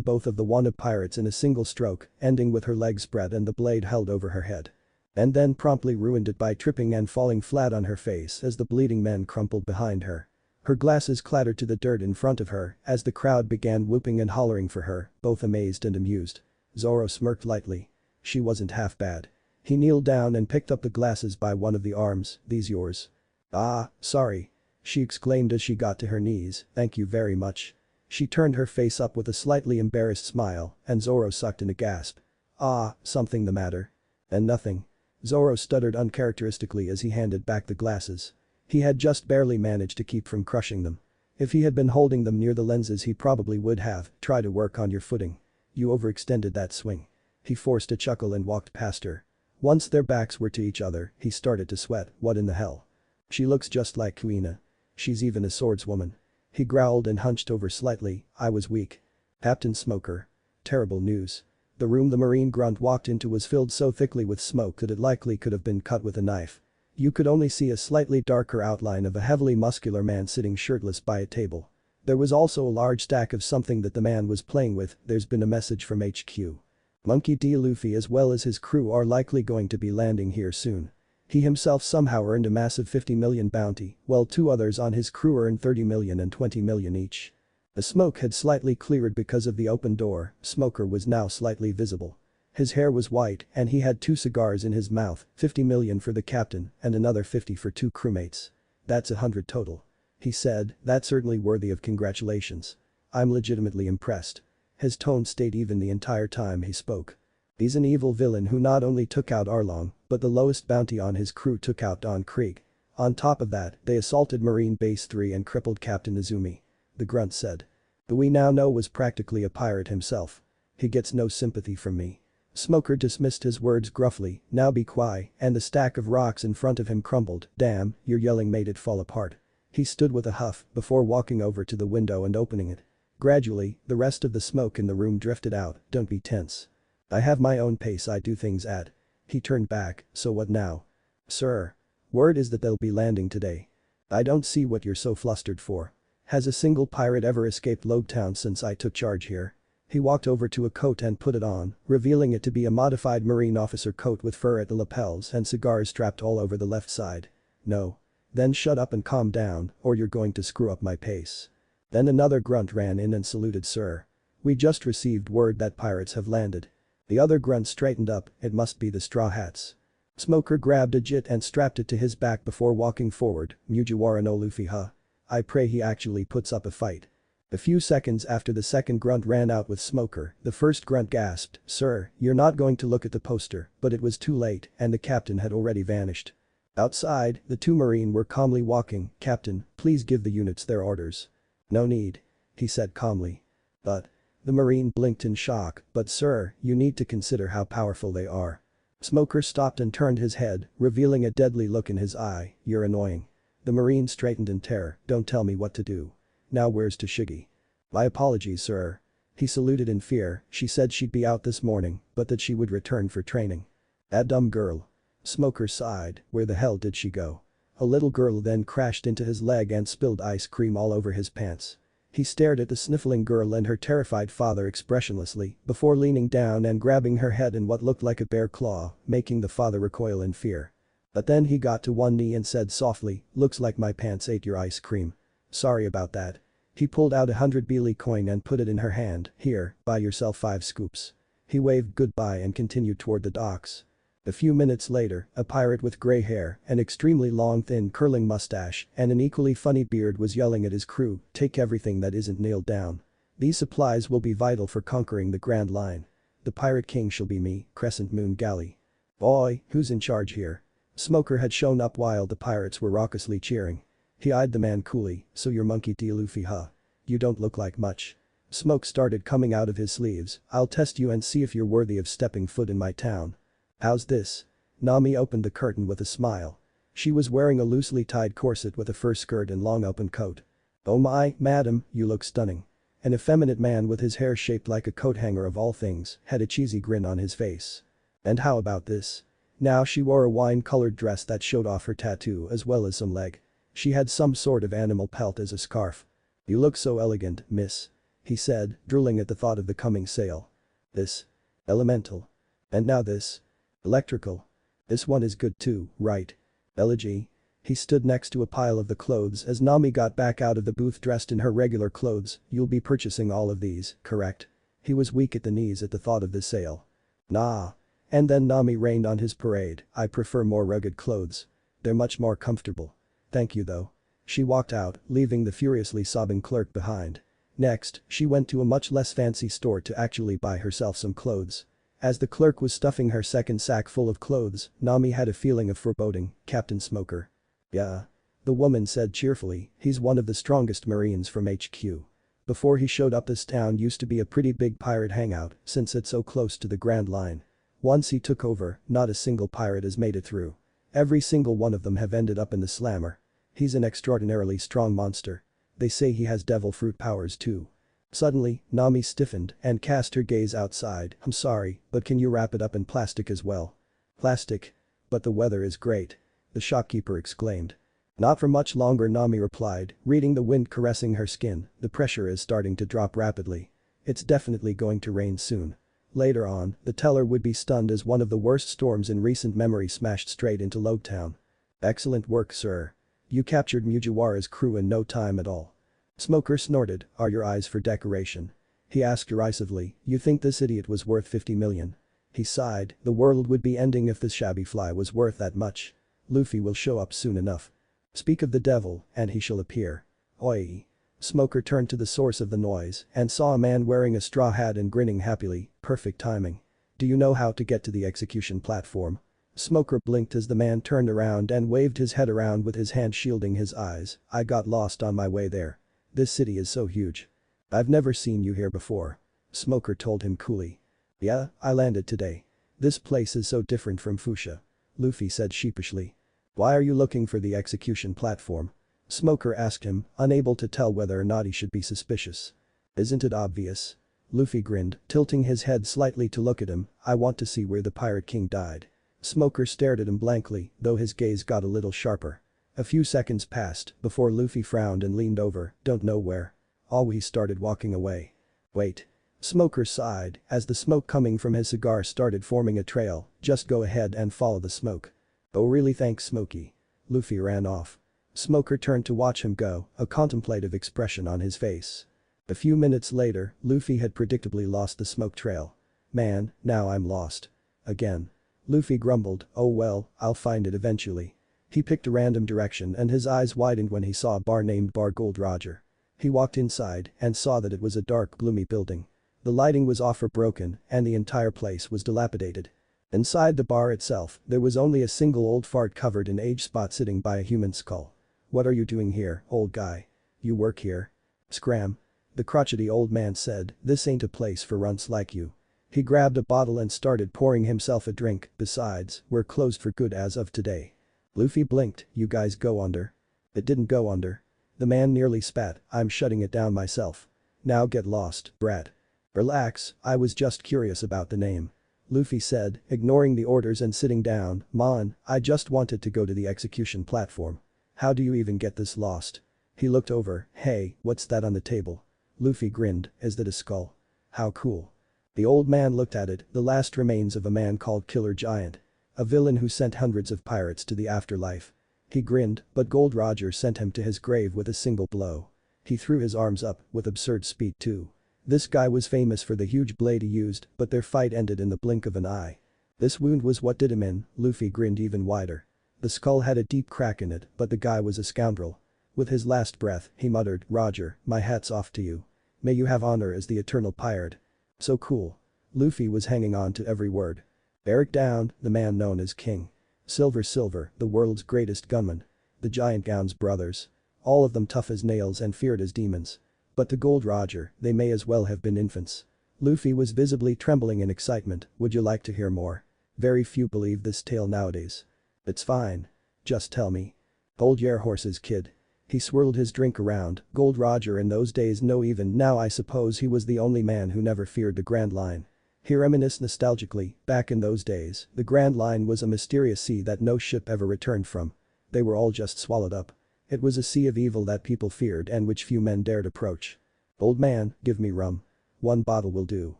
both of the wanted pirates in a single stroke, ending with her legs spread and the blade held over her head. And then promptly ruined it by tripping and falling flat on her face as the bleeding men crumpled behind her. Her glasses clattered to the dirt in front of her as the crowd began whooping and hollering for her, both amazed and amused. Zoro smirked lightly. She wasn't half bad. He kneeled down and picked up the glasses by one of the arms, these yours? Ah, sorry. She exclaimed as she got to her knees, thank you very much. She turned her face up with a slightly embarrassed smile and Zoro sucked in a gasp. Ah, something the matter? And nothing. Zoro stuttered uncharacteristically as he handed back the glasses. He had just barely managed to keep from crushing them. If he had been holding them near the lenses he probably would have. Try to work on your footing. You overextended that swing. He forced a chuckle and walked past her. Once their backs were to each other, he started to sweat, what in the hell? She looks just like Kuina. She's even a swordswoman. He growled and hunched over slightly, I was weak. Captain Smoker. Terrible news. The room the marine grunt walked into was filled so thickly with smoke that it likely could have been cut with a knife. You could only see a slightly darker outline of a heavily muscular man sitting shirtless by a table. There was also a large stack of something that the man was playing with, there's been a message from HQ. Monkey D. Luffy as well as his crew are likely going to be landing here soon. He himself somehow earned a massive 50 million bounty, while two others on his crew earned 30 million and 20 million each. The smoke had slightly cleared because of the open door, Smoker was now slightly visible. His hair was white and he had 2 cigars in his mouth, 50 million for the captain and another 50 for 2 crewmates. That's 100 total. He said, that's certainly worthy of congratulations. I'm legitimately impressed. His tone stayed even the entire time he spoke. He's an evil villain who not only took out Arlong, but the lowest bounty on his crew took out Don Krieg. On top of that, they assaulted Marine Base 3 and crippled Captain Izumi. The grunt said. Who we now know was practically a pirate himself. He gets no sympathy from me. Smoker dismissed his words gruffly, now be quiet, and the stack of rocks in front of him crumbled, damn, your yelling made it fall apart. He stood with a huff before walking over to the window and opening it. Gradually, the rest of the smoke in the room drifted out, don't be tense. I have my own pace I do things at. He turned back, so what now? Sir. Word is that they'll be landing today. I don't see what you're so flustered for. Has a single pirate ever escaped Loguetown since I took charge here? He walked over to a coat and put it on, revealing it to be a modified marine officer coat with fur at the lapels and cigars strapped all over the left side. No. Then shut up and calm down, or you're going to screw up my pace. Then another grunt ran in and saluted sir. We just received word that pirates have landed. The other grunt straightened up, it must be the Straw Hats. Smoker grabbed a jit and strapped it to his back before walking forward, Mugiwara no Luffy huh? I pray he actually puts up a fight. A few seconds after the second grunt ran out with Smoker, the first grunt gasped, "Sir, you're not going to look at the poster," but it was too late and the captain had already vanished. Outside, the two Marine were calmly walking. "Captain, please give the units their orders." "No need," he said calmly. "But..." The Marine blinked in shock, "But sir, you need to consider how powerful they are." Smoker stopped and turned his head, revealing a deadly look in his eye. "You're annoying." The Marine straightened in terror. "Don't tell me what to do. Now where's Toshigi?" "My apologies, sir." He saluted in fear. "She said she'd be out this morning, but that she would return for training." "That dumb girl." Smoker sighed. "Where the hell did she go?" A little girl then crashed into his leg and spilled ice cream all over his pants. He stared at the sniffling girl and her terrified father expressionlessly before leaning down and grabbing her head in what looked like a bear claw, making the father recoil in fear. But then he got to one knee and said softly, "Looks like my pants ate your ice cream. Sorry about that." He pulled out 100 Beely coin and put it in her hand. "Here, buy yourself 5 scoops." He waved goodbye and continued toward the docks. A few minutes later, a pirate with gray hair, an extremely long thin curling mustache, and an equally funny beard was yelling at his crew, "Take everything that isn't nailed down. These supplies will be vital for conquering the Grand Line. The Pirate King shall be me, Crescent Moon Galley." "Boy, who's in charge here?" Smoker had shown up while the pirates were raucously cheering. He eyed the man coolly. "So you're Monkey D. Luffy, huh? You don't look like much." Smoke started coming out of his sleeves. "I'll test you and see if you're worthy of stepping foot in my town." "How's this?" Nami opened the curtain with a smile. She was wearing a loosely tied corset with a fur skirt and long open coat. "Oh my, madam, you look stunning." An effeminate man with his hair shaped like a coat hanger of all things had a cheesy grin on his face. "And how about this?" Now she wore a wine-colored dress that showed off her tattoo as well as some leg. She had some sort of animal pelt as a scarf. "You look so elegant, miss," he said, drooling at the thought of the coming sale. "This. Elemental. And now this. Electrical. This one is good too, right? Elegy." He stood next to a pile of the clothes as Nami got back out of the booth dressed in her regular clothes. "You'll be purchasing all of these, correct?" He was weak at the knees at the thought of this sale. "Nah." And then Nami rained on his parade. "I prefer more rugged clothes. They're much more comfortable. Thank you though." She walked out, leaving the furiously sobbing clerk behind. Next, she went to a much less fancy store to actually buy herself some clothes. As the clerk was stuffing her second sack full of clothes, Nami had a feeling of foreboding. "Captain Smoker." "Yeah." The woman said cheerfully, "He's one of the strongest Marines from HQ. Before he showed up, this town used to be a pretty big pirate hangout since it's so close to the Grand Line. Once he took over, not a single pirate has made it through. Every single one of them have ended up in the slammer. He's an extraordinarily strong monster. They say he has devil fruit powers too." Suddenly, Nami stiffened and cast her gaze outside. "I'm sorry, but can you wrap it up in plastic as well?" "Plastic? But the weather is great," the shopkeeper exclaimed. "Not for much longer," Nami replied, reading the wind caressing her skin. "The pressure is starting to drop rapidly. It's definitely going to rain soon." Later on, the teller would be stunned as one of the worst storms in recent memory smashed straight into Loguetown. "Excellent work, sir. You captured Mugiwara's crew in no time at all." Smoker snorted. "Are your eyes for decoration?" He asked derisively, "You think this idiot was worth 50 million? He sighed. "The world would be ending if this shabby fly was worth that much. Luffy will show up soon enough. Speak of the devil, and he shall appear." "Oi." Smoker turned to the source of the noise and saw a man wearing a straw hat and grinning happily. Perfect timing. "Do you know how to get to the execution platform?" Smoker blinked as the man turned around and waved his head around with his hand shielding his eyes. "I got lost on my way there. This city is so huge." "I've never seen you here before," Smoker told him coolly. "Yeah, I landed today. This place is so different from Fuchsia," Luffy said sheepishly. "Why are you looking for the execution platform?" Smoker asked him, unable to tell whether or not he should be suspicious. "Isn't it obvious?" Luffy grinned, tilting his head slightly to look at him. "I want to see where the Pirate King died." Smoker stared at him blankly, though his gaze got a little sharper. A few seconds passed before Luffy frowned and leaned over. "Don't know where." He started walking away. "Wait." Smoker sighed as the smoke coming from his cigar started forming a trail. "Just go ahead and follow the smoke." "Oh really, thanks Smokey." Luffy ran off. Smoker turned to watch him go, a contemplative expression on his face. A few minutes later, Luffy had predictably lost the smoke trail. "Man, now I'm lost. Again." Luffy grumbled, "Oh well, I'll find it eventually." He picked a random direction and his eyes widened when he saw a bar named Bar Gold Roger. He walked inside and saw that it was a dark, gloomy building. The lighting was off or broken and the entire place was dilapidated. Inside the bar itself, there was only a single old fart covered in age spot sitting by a human skull. "What are you doing here, old guy? You work here?" "Scram." The crotchety old man said, "This ain't a place for runts like you." He grabbed a bottle and started pouring himself a drink, "Besides, we're closed for good as of today." Luffy blinked, "You guys go under?" "It didn't go under." The man nearly spat, "I'm shutting it down myself." "Now get lost, brat." "Relax, I was just curious about the name." Luffy said, ignoring the orders and sitting down, "Man, I just wanted to go to the execution platform. How do you even get this lost?" He looked over, "Hey, what's that on the table?" Luffy grinned, "Is that a skull? How cool." The old man looked at it, the last remains of a man called Killer Giant. A villain who sent hundreds of pirates to the afterlife. He grinned, but Gold Roger sent him to his grave with a single blow. He threw his arms up with absurd speed too. This guy was famous for the huge blade he used, but their fight ended in the blink of an eye. This wound was what did him in. Luffy grinned even wider. The skull had a deep crack in it, but the guy was a scoundrel. With his last breath, he muttered, "Roger, my hat's off to you. May you have honor as the eternal pirate." So cool. Luffy was hanging on to every word. Eric Down, the man known as King. Silver, the world's greatest gunman. The Giant Gowns brothers. All of them tough as nails and feared as demons. But to Gold Roger, they may as well have been infants. Luffy was visibly trembling in excitement. "Would you like to hear more?" Very few believe this tale nowadays. "It's fine. Just tell me." "Hold your horses, kid." He swirled his drink around. Gold Roger in those days, no, even now I suppose he was the only man who never feared the Grand Line. He reminisced nostalgically, back in those days, the Grand Line was a mysterious sea that no ship ever returned from. They were all just swallowed up. It was a sea of evil that people feared and which few men dared approach. "Old man, give me rum. One bottle will do."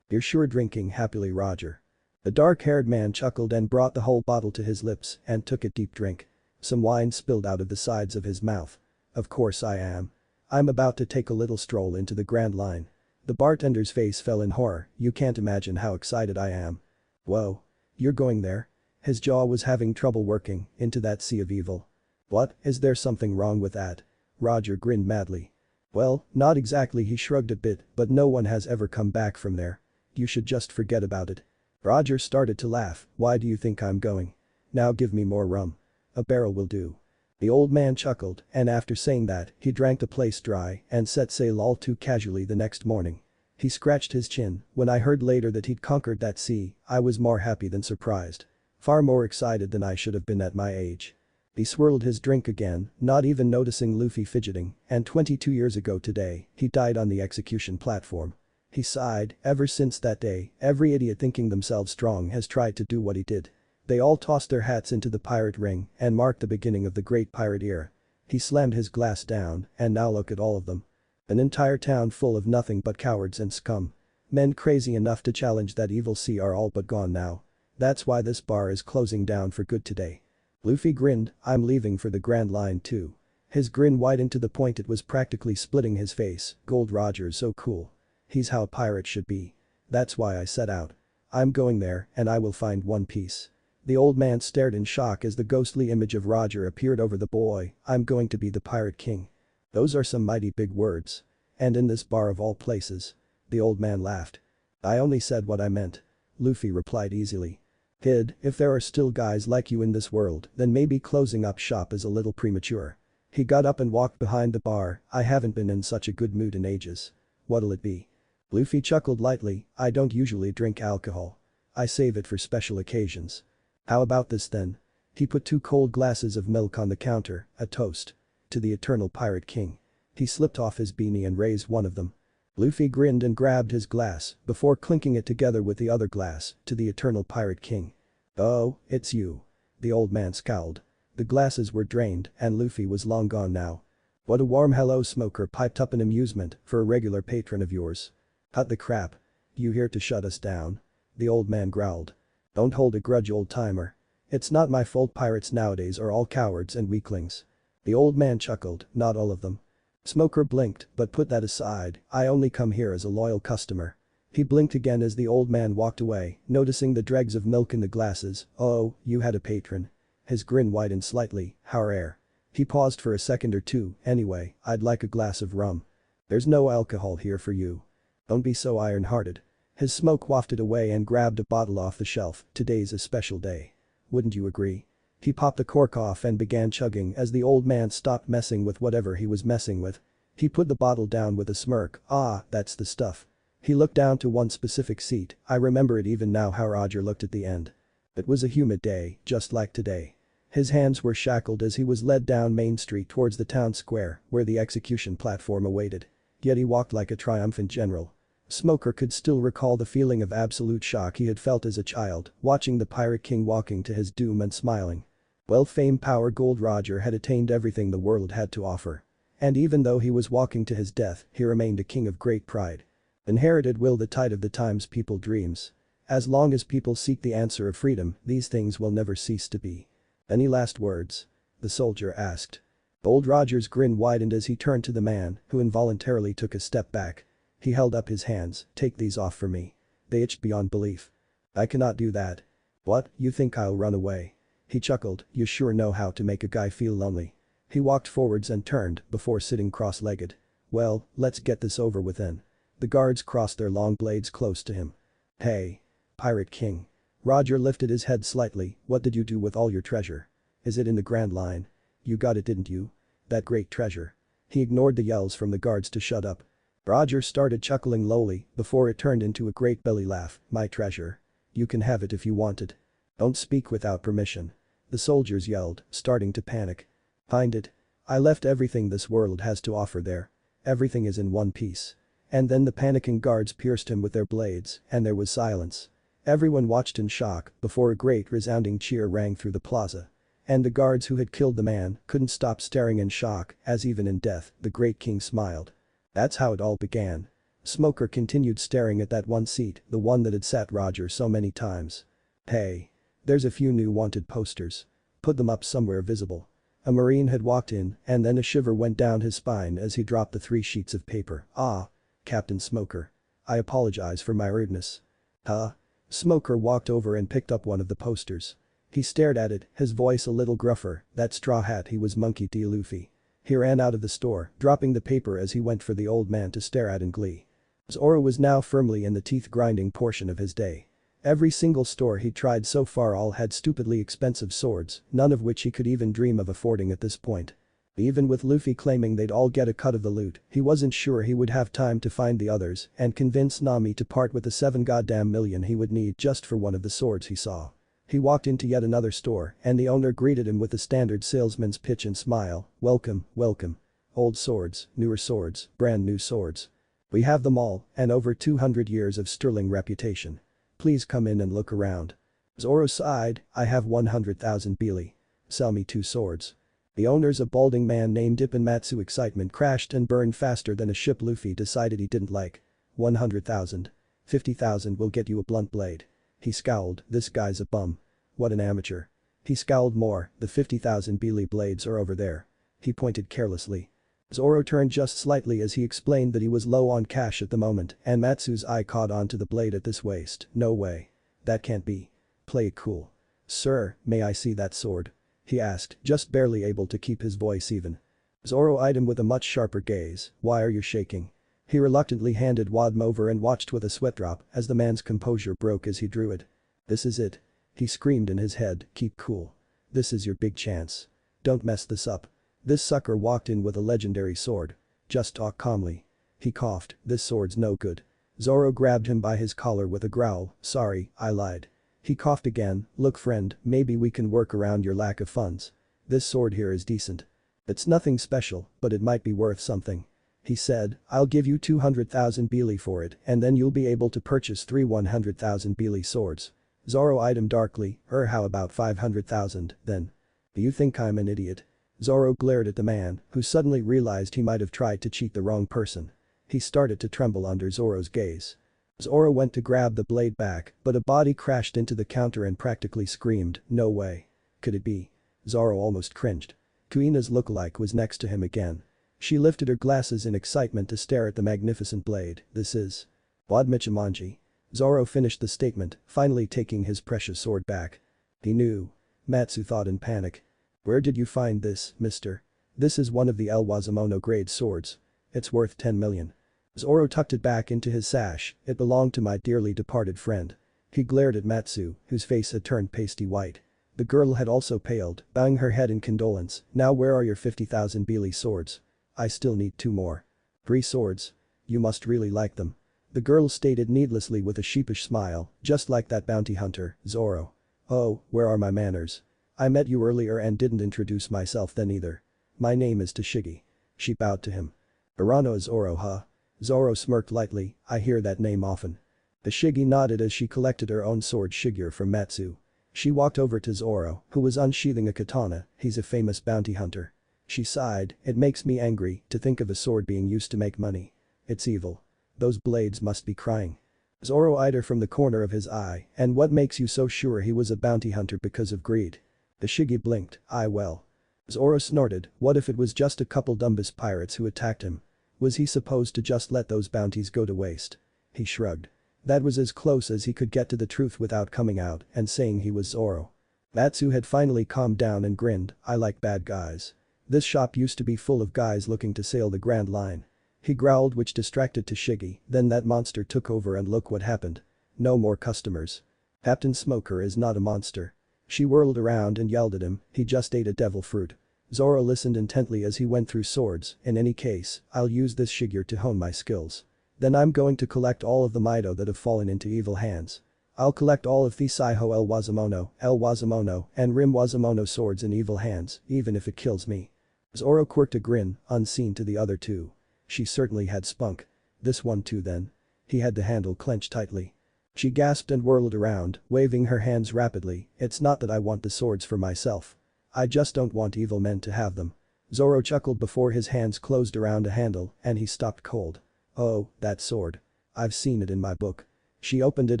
"You're sure drinking happily, Roger." The dark-haired man chuckled and brought the whole bottle to his lips and took a deep drink. Some wine spilled out of the sides of his mouth. "Of course I am. I'm about to take a little stroll into the Grand Line." The bartender's face fell in horror, "You can't imagine how excited I am." "Whoa. You're going there?" His jaw was having trouble working, "Into that sea of evil." "What, is there something wrong with that?" Roger grinned madly. "Well, not exactly," he shrugged a bit, "but no one has ever come back from there. You should just forget about it." Roger started to laugh, "Why do you think I'm going?" "Now give me more rum." "A barrel will do." The old man chuckled, and after saying that, he drank the place dry and set sail all too casually the next morning. He scratched his chin, "When I heard later that he'd conquered that sea, I was more happy than surprised. Far more excited than I should have been at my age." He swirled his drink again, not even noticing Luffy fidgeting, and 22 years ago today, he died on the execution platform. He sighed, "Ever since that day, every idiot thinking themselves strong has tried to do what he did. They all tossed their hats into the pirate ring and marked the beginning of the great pirate era." He slammed his glass down, "And now look at all of them. An entire town full of nothing but cowards and scum. Men crazy enough to challenge that evil sea are all but gone now. That's why this bar is closing down for good today." Luffy grinned, "I'm leaving for the Grand Line too." His grin widened to the point it was practically splitting his face. "Gold Roger's so cool. He's how a pirate should be. That's why I set out. I'm going there and I will find One Piece." The old man stared in shock as the ghostly image of Roger appeared over the boy. "I'm going to be the Pirate King." Those are some mighty big words. And in this bar of all places. The old man laughed. "I only said what I meant." Luffy replied easily. "Kid, if there are still guys like you in this world, then maybe closing up shop is a little premature." He got up and walked behind the bar. "I haven't been in such a good mood in ages." "What'll it be?" Luffy chuckled lightly, "I don't usually drink alcohol. I save it for special occasions." "How about this then?" He put 2 cold glasses of milk on the counter, a toast. "To the eternal Pirate King." He slipped off his beanie and raised one of them. Luffy grinned and grabbed his glass before clinking it together with the other glass, "To the eternal Pirate King." "Oh, it's you." The old man scowled. The glasses were drained and Luffy was long gone now. "What a warm hello," Smoker piped up in amusement, "for a regular patron of yours." "Cut the crap. You here to shut us down?" The old man growled. "Don't hold a grudge, old timer. It's not my fault pirates nowadays are all cowards and weaklings." The old man chuckled, "Not all of them." Smoker blinked, "But put that aside, I only come here as a loyal customer." He blinked again as the old man walked away, noticing the dregs of milk in the glasses. "Oh, you had a patron." His grin widened slightly, how rare. He paused for a second or two, anyway, I'd like a glass of rum. There's no alcohol here for you. Don't be so iron-hearted. His smoke wafted away and grabbed a bottle off the shelf, today's a special day. Wouldn't you agree? He popped the cork off and began chugging as the old man stopped messing with whatever he was messing with. He put the bottle down with a smirk, ah, that's the stuff. He looked down to one specific seat, I remember it even now how Roger looked at the end. It was a humid day, just like today. His hands were shackled as he was led down Main Street towards the town square, where the execution platform awaited. Yet he walked like a triumphant general. Smoker could still recall the feeling of absolute shock he had felt as a child, watching the Pirate King walking to his doom and smiling. Well, fame, power, gold. Roger had attained everything the world had to offer. And even though he was walking to his death, he remained a king of great pride. Inherited will, the tide of the times people dreams. As long as people seek the answer of freedom, these things will never cease to be. Any last words? The soldier asked. Old Roger's grin widened as he turned to the man, who involuntarily took a step back. He held up his hands, take these off for me. They itched beyond belief. I cannot do that. What, you think I'll run away? He chuckled, you sure know how to make a guy feel lonely. He walked forwards and turned, before sitting cross-legged. Well, let's get this over with then. The guards crossed their long blades close to him. Hey. Pirate King. Roger lifted his head slightly, what did you do with all your treasure? Is it in the Grand Line? You got it, didn't you? That great treasure. He ignored the yells from the guards to shut up. Roger started chuckling lowly, before it turned into a great belly laugh, my treasure. You can have it if you want it. Don't speak without permission. The soldiers yelled, starting to panic. Find it. I left everything this world has to offer there. Everything is in one piece. And then the panicking guards pierced him with their blades, and there was silence. Everyone watched in shock before a great resounding cheer rang through the plaza. And the guards who had killed the man couldn't stop staring in shock as even in death, the great king smiled. That's how it all began. Smoker continued staring at that one seat, the one that had sat Roger so many times. Hey. There's a few new wanted posters. Put them up somewhere visible. A Marine had walked in, and then a shiver went down his spine as he dropped the 3 sheets of paper. Ah. Captain Smoker. I apologize for my rudeness. Huh? Smoker walked over and picked up one of the posters. He stared at it, his voice a little gruffer, that straw hat he was Monkey D. Luffy. He ran out of the store, dropping the paper as he went for the old man to stare at in glee. Zoro was now firmly in the teeth-grinding portion of his day. Every single store he'd tried so far all had stupidly expensive swords, none of which he could even dream of affording at this point. Even with Luffy claiming they'd all get a cut of the loot, he wasn't sure he would have time to find the others and convince Nami to part with the 7 goddamn million he would need just for one of the swords he saw. He walked into yet another store and the owner greeted him with the standard salesman's pitch and smile, welcome, welcome. Old swords, newer swords, brand new swords. We have them all, and over 200 years of sterling reputation. Please come in and look around. Zoro sighed, I have 100,000 bili. Sell me 2 swords. The owner's a balding man named Ipponmatsu. Excitement crashed and burned faster than a ship Luffy decided he didn't like. 100,000. 50,000 will get you a blunt blade. He scowled, this guy's a bum. What an amateur. He scowled more, the 50,000 bili blades are over there. He pointed carelessly. Zoro turned just slightly as he explained that he was low on cash at the moment and Matsu's eye caught on to the blade at this waist, no way. That can't be. Play it cool. Sir, may I see that sword? He asked, just barely able to keep his voice even. Zoro eyed him with a much sharper gaze, why are you shaking? He reluctantly handed Wadm over and watched with a sweat drop as the man's composure broke as he drew it. This is it. He screamed in his head, keep cool. This is your big chance. Don't mess this up. This sucker walked in with a legendary sword. Just talk calmly. He coughed, this sword's no good. Zoro grabbed him by his collar with a growl, sorry, I lied. He coughed again, look friend, maybe we can work around your lack of funds. This sword here is decent. It's nothing special, but it might be worth something. He said, I'll give you 200,000 bili for it and then you'll be able to purchase 3 100,000 bili swords. Zoro eyed him darkly, how about 500,000, then? Do you think I'm an idiot? Zoro glared at the man, who suddenly realized he might have tried to cheat the wrong person. He started to tremble under Zoro's gaze. Zoro went to grab the blade back, but a body crashed into the counter and practically screamed, no way. Could it be? Zoro almost cringed. Kuina's lookalike was next to him again. She lifted her glasses in excitement to stare at the magnificent blade, this is. Wadmichimanji. Zoro finished the statement, finally taking his precious sword back. He knew. Matsu thought in panic. Where did you find this, mister? This is one of the El Wazamono grade swords. It's worth 10 million. Zoro tucked it back into his sash, it belonged to my dearly departed friend. He glared at Matsu, whose face had turned pasty white. The girl had also paled, bowing her head in condolence. Now where are your 50,000 Beely swords? I still need 2 more. 3 swords? You must really like them. The girl stated needlessly with a sheepish smile, just like that bounty hunter, Zoro. Oh, where are my manners? I met you earlier and didn't introduce myself then either. My name is Tashigi. She bowed to him. Urano Zoro, huh? Zoro smirked lightly, I hear that name often. Tashigi nodded as she collected her own sword Shigure from Matsu. She walked over to Zoro, who was unsheathing a katana. He's a famous bounty hunter. She sighed, it makes me angry to think of a sword being used to make money. It's evil. Those blades must be crying. Zoro eyed her from the corner of his eye, and what makes you so sure he was a bounty hunter because of greed? Tashigi blinked, well. Zoro snorted, what if it was just a couple Dumbus pirates who attacked him? Was he supposed to just let those bounties go to waste? He shrugged. That was as close as he could get to the truth without coming out and saying he was Zoro. Matsu had finally calmed down and grinned, I like bad guys. This shop used to be full of guys looking to sail the Grand Line. He growled, which distracted Tashigi, then that monster took over and look what happened. No more customers. Captain Smoker is not a monster. She whirled around and yelled at him, he just ate a devil fruit. Zoro listened intently as he went through swords, in any case, I'll use this Shigure to hone my skills. Then I'm going to collect all of the Mido that have fallen into evil hands. I'll collect all of Thisaiho El Wazamono, and Rim Wazamono swords in evil hands, even if it kills me. Zoro quirked a grin, unseen to the other two. She certainly had spunk. This one too then. He had the handle clenched tightly. She gasped and whirled around, waving her hands rapidly, it's not that I want the swords for myself. I just don't want evil men to have them. Zoro chuckled before his hands closed around a handle and he stopped cold. Oh, that sword. I've seen it in my book. She opened it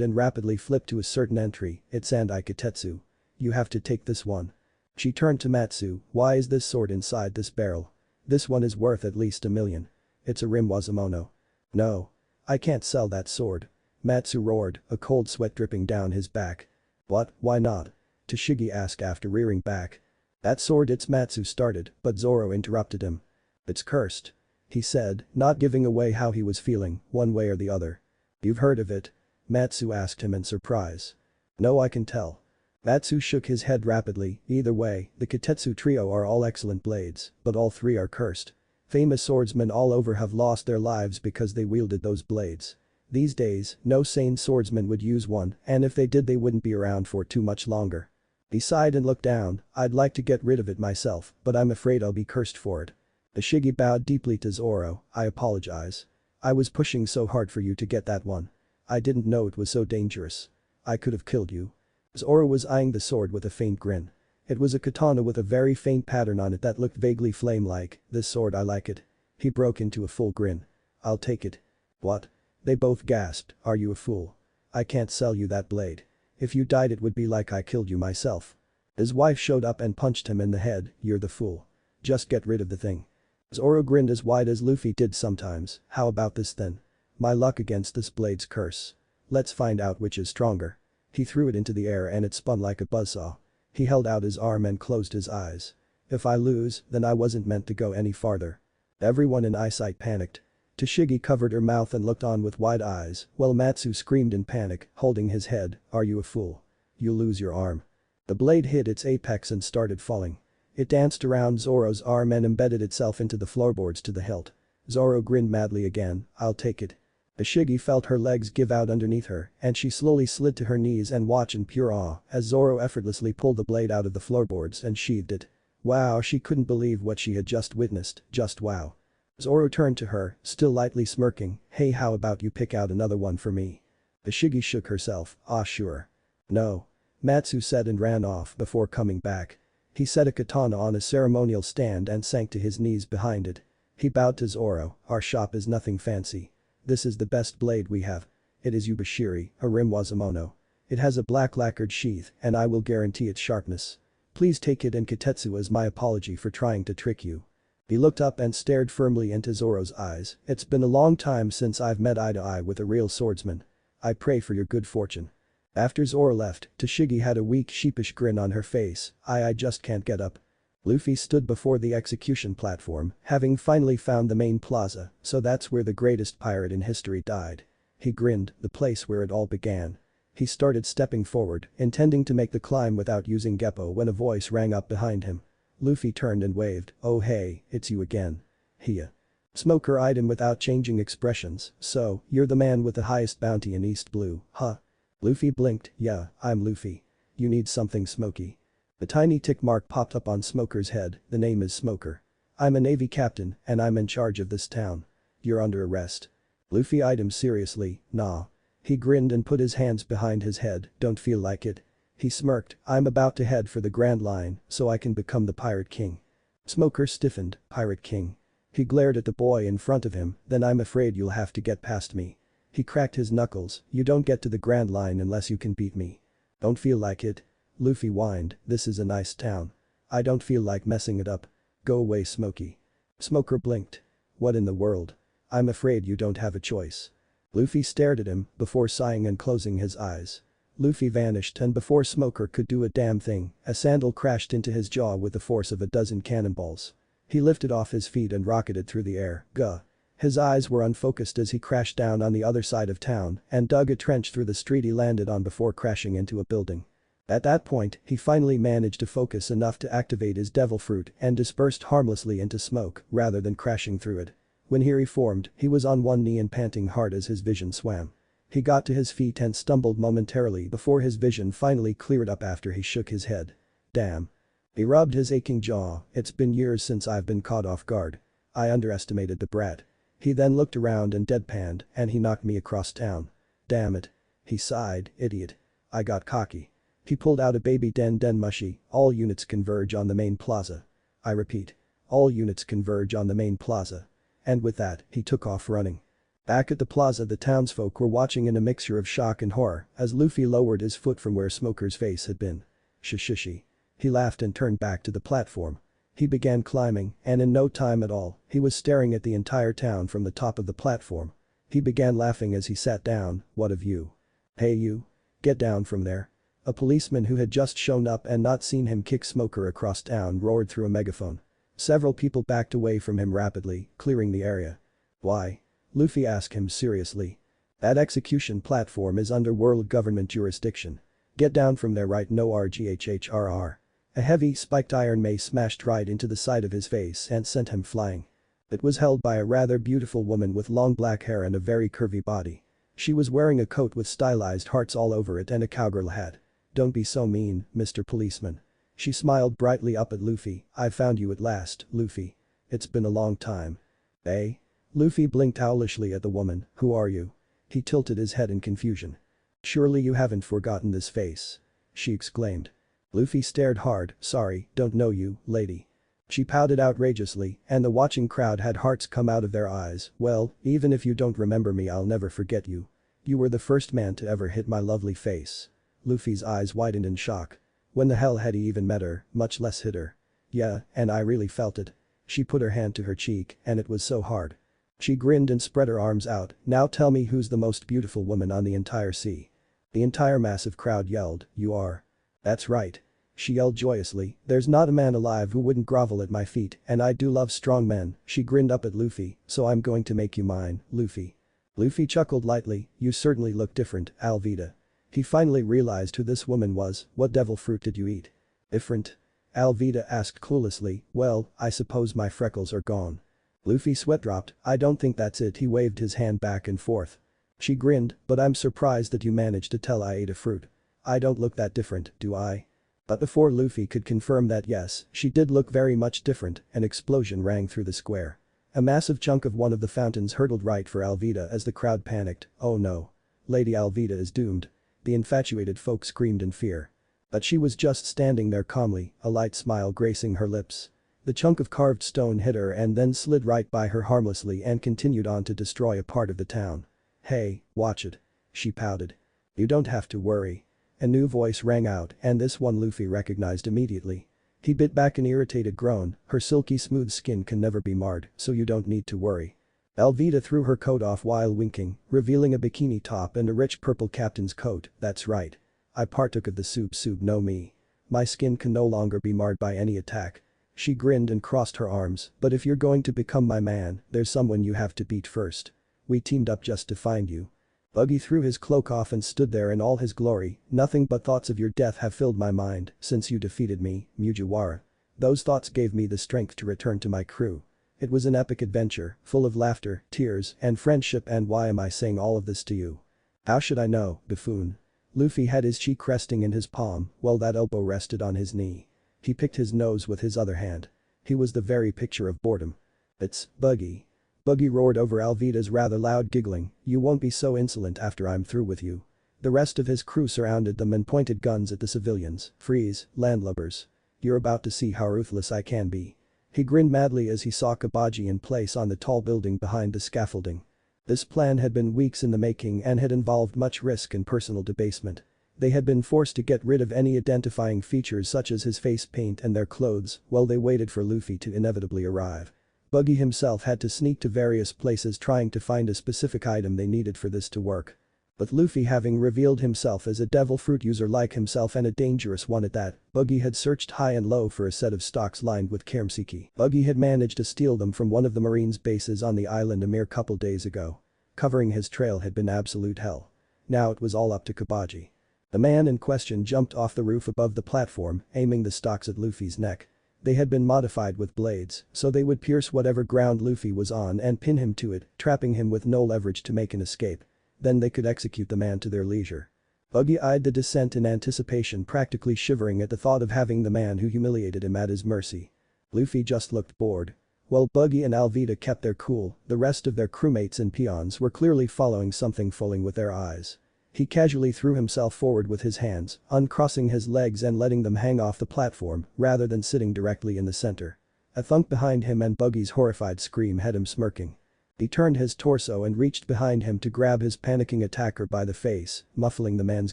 and rapidly flipped to a certain entry, it's Sandai Kitetsu. You have to take this one. She turned to Matsu, why is this sword inside this barrel? This one is worth at least 1 million. It's a Rim Wazamono. No. I can't sell that sword. Matsu roared, a cold sweat dripping down his back. What, why not? Tashigi asked after rearing back. That sword it's Matsu started, but Zoro interrupted him. It's cursed. He said, not giving away how he was feeling, one way or the other. You've heard of it? Matsu asked him in surprise. No, I can tell. Matsu shook his head rapidly, either way, the Kitetsu trio are all excellent blades, but all 3 are cursed. Famous swordsmen all over have lost their lives because they wielded those blades. These days, no sane swordsman would use one, and if they did they wouldn't be around for too much longer. He sighed and looked down, I'd like to get rid of it myself, but I'm afraid I'll be cursed for it. Tashigi bowed deeply to Zoro, I apologize. I was pushing so hard for you to get that one. I didn't know it was so dangerous. I could have killed you. Zoro was eyeing the sword with a faint grin. It was a katana with a very faint pattern on it that looked vaguely flame-like, this sword I like it. He broke into a full grin. I'll take it. What? They both gasped, are you a fool? I can't sell you that blade. If you died it would be like I killed you myself. His wife showed up and punched him in the head, you're the fool. Just get rid of the thing. Zoro grinned as wide as Luffy did sometimes, how about this then? My luck against this blade's curse. Let's find out which is stronger. He threw it into the air and it spun like a buzzsaw. He held out his arm and closed his eyes. If I lose, then I wasn't meant to go any farther. Everyone in eyesight panicked. Tashigi covered her mouth and looked on with wide eyes, while Matsu screamed in panic, holding his head, are you a fool? You'll lose your arm. The blade hit its apex and started falling. It danced around Zoro's arm and embedded itself into the floorboards to the hilt. Zoro grinned madly again, I'll take it. Tashigi felt her legs give out underneath her, and she slowly slid to her knees and watched in pure awe as Zoro effortlessly pulled the blade out of the floorboards and sheathed it. Wow, she couldn't believe what she had just witnessed, just wow. Zoro turned to her, still lightly smirking, hey how about you pick out another one for me? Tashigi shook herself, ah sure. No. Matsu said and ran off before coming back. He set a katana on a ceremonial stand and sank to his knees behind it. He bowed to Zoro, our shop is nothing fancy. This is the best blade we have. It is Yubashiri, a Rim Wazamono. It has a black lacquered sheath and I will guarantee its sharpness. Please take it in Kitetsu as my apology for trying to trick you. He looked up and stared firmly into Zoro's eyes, it's been a long time since I've met eye to eye with a real swordsman. I pray for your good fortune. After Zoro left, Tashigi had a weak sheepish grin on her face. I just can't get up. Luffy stood before the execution platform, having finally found the main plaza, so that's where the greatest pirate in history died. He grinned, the place where it all began. He started stepping forward, intending to make the climb without using Geppo when a voice rang up behind him. Luffy turned and waved. Oh hey, it's you again. Hiya. Smoker eyed him without changing expressions. So, you're the man with the highest bounty in East Blue, huh? Luffy blinked. Yeah, I'm Luffy. You need something smoky. The tiny tick mark popped up on Smoker's head. The name is Smoker. I'm a Navy captain and I'm in charge of this town. You're under arrest. Luffy eyed him seriously. Nah. He grinned and put his hands behind his head. Don't feel like it. He smirked. I'm about to head for the Grand Line so I can become the Pirate King. Smoker stiffened. Pirate King. He glared at the boy in front of him. Then I'm afraid you'll have to get past me. He cracked his knuckles. You don't get to the Grand Line unless you can beat me. Don't feel like it. Luffy whined. This is a nice town. I don't feel like messing it up. Go away, Smokey. Smoker blinked. What in the world? I'm afraid you don't have a choice. Luffy stared at him before sighing and closing his eyes. Luffy vanished and before Smoker could do a damn thing, a sandal crashed into his jaw with the force of a dozen cannonballs. He lifted off his feet and rocketed through the air. Gah. His eyes were unfocused as he crashed down on the other side of town and dug a trench through the street he landed on before crashing into a building. At that point, he finally managed to focus enough to activate his devil fruit and dispersed harmlessly into smoke rather than crashing through it. When he reformed, he was on one knee and panting hard as his vision swam. He got to his feet and stumbled momentarily before his vision finally cleared up after he shook his head. Damn. He rubbed his aching jaw. It's been years since I've been caught off guard. I underestimated the brat. He then looked around and deadpanned, and he knocked me across town. Damn it. He sighed. Idiot. I got cocky. He pulled out a baby den mushy. All units converge on the main plaza. I repeat. All units converge on the main plaza. And with that, he took off running. Back at the plaza, the townsfolk were watching in a mixture of shock and horror as Luffy lowered his foot from where Smoker's face had been. Shishishi. He laughed and turned back to the platform. He began climbing, and in no time at all, he was staring at the entire town from the top of the platform. He began laughing as he sat down. What of you? Hey you. Get down from there. A policeman who had just shown up and not seen him kick Smoker across town roared through a megaphone. Several people backed away from him rapidly, clearing the area. Why? Luffy asked him seriously. That execution platform is under world government jurisdiction. Get down from there right no RGHHRR. A heavy, spiked iron mace smashed right into the side of his face and sent him flying. It was held by a rather beautiful woman with long black hair and a very curvy body. She was wearing a coat with stylized hearts all over it and a cowgirl hat. Don't be so mean, Mr. Policeman. She smiled brightly up at Luffy. I found you at last, Luffy. It's been a long time. Eh? Luffy blinked owlishly at the woman. Who are you? He tilted his head in confusion. Surely you haven't forgotten this face. She exclaimed. Luffy stared hard. Sorry, don't know you, lady. She pouted outrageously, and the watching crowd had hearts come out of their eyes. Well, even if you don't remember me, I'll never forget you. You were the first man to ever hit my lovely face. Luffy's eyes widened in shock. When the hell had he even met her, much less hit her? Yeah, and I really felt it. She put her hand to her cheek, and it was so hard. She grinned and spread her arms out. Now tell me who's the most beautiful woman on the entire sea. The entire massive crowd yelled, you are. That's right. She yelled joyously. There's not a man alive who wouldn't grovel at my feet, and I do love strong men. She grinned up at Luffy. So I'm going to make you mine, Luffy. Luffy chuckled lightly. You certainly look different, Alvida. He finally realized who this woman was. What devil fruit did you eat? Different? Alvida asked cluelessly. Well, I suppose my freckles are gone. Luffy sweat dropped. I don't think that's it. He waved his hand back and forth. She grinned, but I'm surprised that you managed to tell I ate a fruit. I don't look that different, do I? But before Luffy could confirm that yes, she did look very much different, an explosion rang through the square. A massive chunk of one of the fountains hurtled right for Alvida as the crowd panicked. Oh no. Lady Alvida is doomed. The infatuated folk screamed in fear. But she was just standing there calmly, a light smile gracing her lips. The chunk of carved stone hit her and then slid right by her harmlessly and continued on to destroy a part of the town. Hey, watch it. She pouted. You don't have to worry. A new voice rang out and this one Luffy recognized immediately. He bit back an irritated groan. Her silky smooth skin can never be marred, so you don't need to worry. Alvida threw her coat off while winking, revealing a bikini top and a rich purple captain's coat. That's right. I partook of the soup no me. My skin can no longer be marred by any attack. She grinned and crossed her arms, but if you're going to become my man, there's someone you have to beat first. We teamed up just to find you. Buggy threw his cloak off and stood there in all his glory. Nothing but thoughts of your death have filled my mind since you defeated me, Mugiwara. Those thoughts gave me the strength to return to my crew. It was an epic adventure, full of laughter, tears, and friendship, and why am I saying all of this to you? How should I know, buffoon? Luffy had his cheek resting in his palm, while that elbow rested on his knee. He picked his nose with his other hand. He was the very picture of boredom. It's Buggy. Buggy roared over Alvida's rather loud giggling, you won't be so insolent after I'm through with you. The rest of his crew surrounded them and pointed guns at the civilians. Freeze, landlubbers. You're about to see how ruthless I can be. He grinned madly as he saw Kabaji in place on the tall building behind the scaffolding. This plan had been weeks in the making and had involved much risk and personal debasement. They had been forced to get rid of any identifying features such as his face paint and their clothes while they waited for Luffy to inevitably arrive. Buggy himself had to sneak to various places trying to find a specific item they needed for this to work. But Luffy, having revealed himself as a devil fruit user like himself and a dangerous one at that, Buggy had searched high and low for a set of stocks lined with Kermsiki. Buggy had managed to steal them from one of the Marines' bases on the island a mere couple days ago. Covering his trail had been absolute hell. Now it was all up to Kabaji. The man in question jumped off the roof above the platform, aiming the stocks at Luffy's neck. They had been modified with blades, so they would pierce whatever ground Luffy was on and pin him to it, trapping him with no leverage to make an escape. Then they could execute the man to their leisure. Buggy eyed the descent in anticipation, practically shivering at the thought of having the man who humiliated him at his mercy. Luffy just looked bored. While Buggy and Alvida kept their cool, the rest of their crewmates and peons were clearly following something fulling with their eyes. He casually threw himself forward with his hands, uncrossing his legs and letting them hang off the platform rather than sitting directly in the center. A thunk behind him and Buggy's horrified scream had him smirking. He turned his torso and reached behind him to grab his panicking attacker by the face, muffling the man's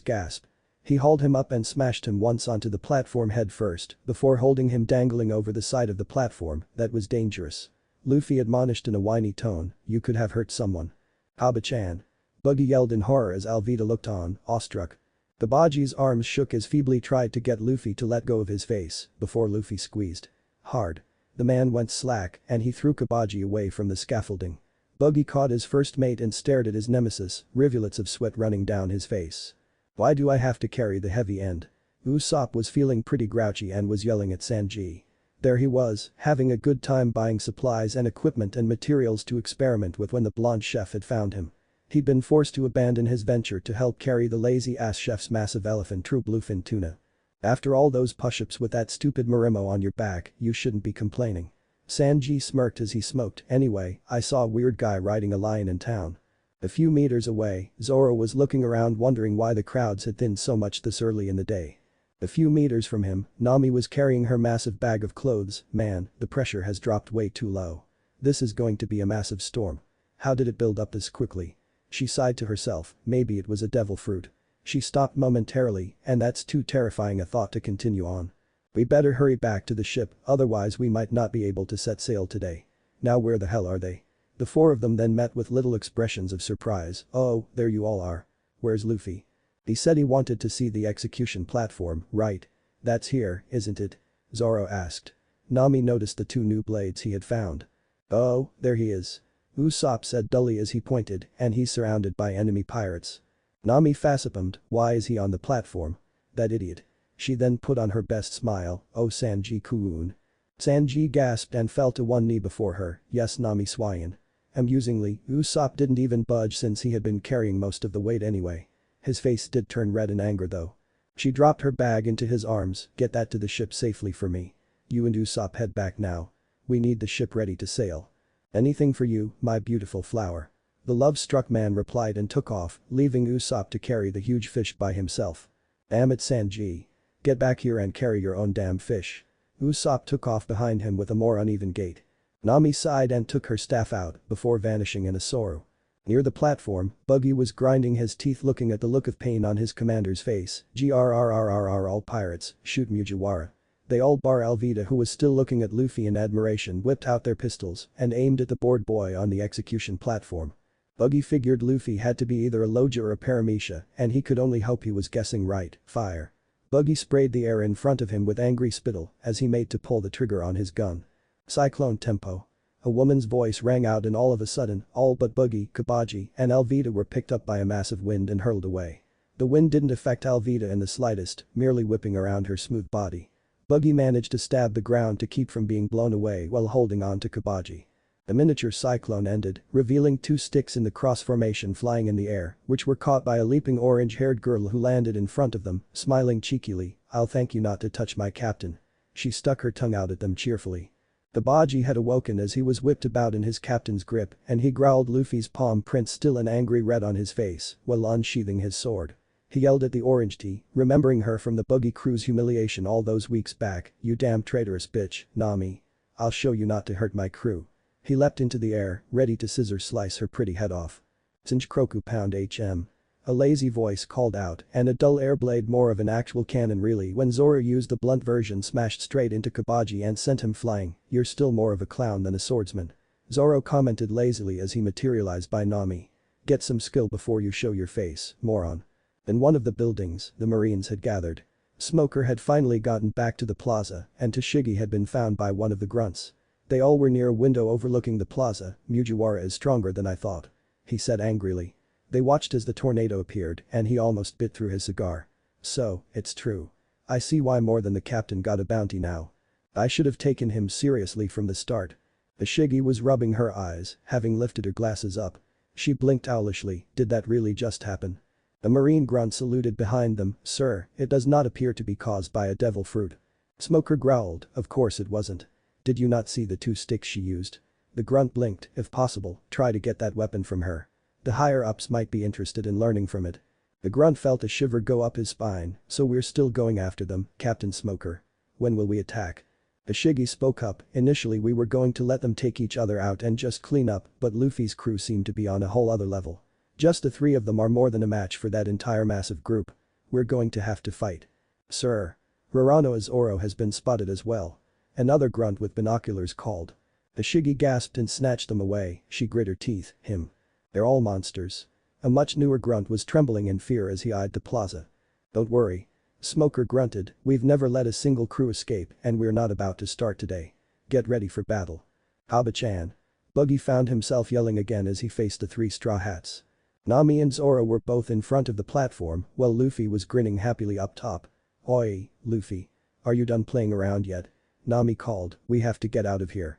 gasp. He hauled him up and smashed him once onto the platform head first, before holding him dangling over the side of the platform. That was dangerous. Luffy admonished in a whiny tone, you could have hurt someone. Haba-chan. Buggy yelled in horror as Alvida looked on, awestruck. Kabaji's arms shook as feebly tried to get Luffy to let go of his face, before Luffy squeezed hard. The man went slack and he threw Kabaji away from the scaffolding. Buggy caught his first mate and stared at his nemesis, rivulets of sweat running down his face. Why do I have to carry the heavy end? Usopp was feeling pretty grouchy and was yelling at Sanji. There he was, having a good time buying supplies and equipment and materials to experiment with when the blonde chef had found him. He'd been forced to abandon his venture to help carry the lazy-ass chef's massive elephant true bluefin tuna. After all those push-ups with that stupid Marimo on your back, you shouldn't be complaining. Sanji smirked as he smoked. Anyway, I saw a weird guy riding a lion in town. A few meters away, Zoro was looking around wondering why the crowds had thinned so much this early in the day. A few meters from him, Nami was carrying her massive bag of clothes. Man, the pressure has dropped way too low. This is going to be a massive storm. How did it build up this quickly? She sighed to herself, maybe it was a devil fruit. She stopped momentarily, and that's too terrifying a thought to continue on. We better hurry back to the ship, otherwise we might not be able to set sail today. Now where the hell are they? The four of them then met with little expressions of surprise. Oh, there you all are. Where's Luffy? He said he wanted to see the execution platform, right? That's here, isn't it? Zoro asked. Nami noticed the two new blades he had found. Oh, there he is. Usopp said dully as he pointed, and he's surrounded by enemy pirates. Nami facepalmed, why is he on the platform? That idiot. She then put on her best smile, oh Sanji-kun. Sanji gasped and fell to one knee before her, yes Nami Swayan. Amusingly, Usopp didn't even budge since he had been carrying most of the weight anyway. His face did turn red in anger though. She dropped her bag into his arms, get that to the ship safely for me. You and Usopp head back now. We need the ship ready to sail. Anything for you, my beautiful flower. The love-struck man replied and took off, leaving Usopp to carry the huge fish by himself. Damn it Sanji. Get back here and carry your own damn fish. Usopp took off behind him with a more uneven gait. Nami sighed and took her staff out before vanishing in a sorrow. Near the platform, Buggy was grinding his teeth looking at the look of pain on his commander's face. Grrrrrrr all pirates, shoot Mugiwara. They all bar Alvida who was still looking at Luffy in admiration whipped out their pistols and aimed at the bored boy on the execution platform. Buggy figured Luffy had to be either a Loja or a Paramecia, and he could only hope he was guessing right. Fire. Buggy sprayed the air in front of him with angry spittle as he made to pull the trigger on his gun. Cyclone tempo. A woman's voice rang out and all of a sudden, all but Buggy, Kabaji, and Alvida were picked up by a massive wind and hurled away. The wind didn't affect Alvida in the slightest, merely whipping around her smooth body. Buggy managed to stab the ground to keep from being blown away while holding on to Kabaji. The miniature cyclone ended, revealing 2 sticks in the cross formation flying in the air, which were caught by a leaping orange-haired girl who landed in front of them, smiling cheekily. "I'll thank you not to touch my captain." She stuck her tongue out at them cheerfully. Kabaji had awoken as he was whipped about in his captain's grip, and he growled Luffy's palm print still an angry red on his face, while unsheathing his sword. He yelled at the orange tea, remembering her from the Buggy Crew's humiliation all those weeks back. "You damn traitorous bitch, Nami. I'll show you not to hurt my crew." He leapt into the air, ready to scissor slice her pretty head off. "Singe Kroku pound HM." A lazy voice called out, and a dull air blade, more of an actual cannon really, when Zoro used the blunt version, smashed straight into Kabaji and sent him flying. "You're still more of a clown than a swordsman," Zoro commented lazily as he materialized by Nami. "Get some skill before you show your face, moron." In one of the buildings, the Marines had gathered. Smoker had finally gotten back to the plaza, and Tashigi had been found by one of the grunts. They all were near a window overlooking the plaza. "Mugiwara is stronger than I thought," he said angrily. They watched as the tornado appeared, and he almost bit through his cigar. "So, it's true. I see why more than the captain got a bounty now. I should have taken him seriously from the start." Tashigi was rubbing her eyes, having lifted her glasses up. She blinked owlishly. Did that really just happen? A Marine grunt saluted behind them. "Sir, it does not appear to be caused by a devil fruit." Smoker growled. "Of course it wasn't. Did you not see the 2 sticks she used?" The grunt blinked. "If possible, try to get that weapon from her. The higher-ups might be interested in learning from it." The grunt felt a shiver go up his spine. "So we're still going after them, Captain Smoker. When will we attack?" Tashigi spoke up. "Initially we were going to let them take each other out and just clean up, but Luffy's crew seemed to be on a whole other level. Just the 3 of them are more than a match for that entire massive group. We're going to have to fight." "Sir. Roronoa's Oro has been spotted as well," another grunt with binoculars called. Tashigi gasped and snatched them away. She grit her teeth. "Him. They're all monsters." A much newer grunt was trembling in fear as he eyed the plaza. "Don't worry." Smoker grunted. "We've never let a single crew escape, and we're not about to start today. Get ready for battle." "Haba-chan." Buggy found himself yelling again as he faced the 3 straw hats. Nami and Zoro were both in front of the platform, while Luffy was grinning happily up top. "Oi, Luffy. Are you done playing around yet?" Nami called. "We have to get out of here."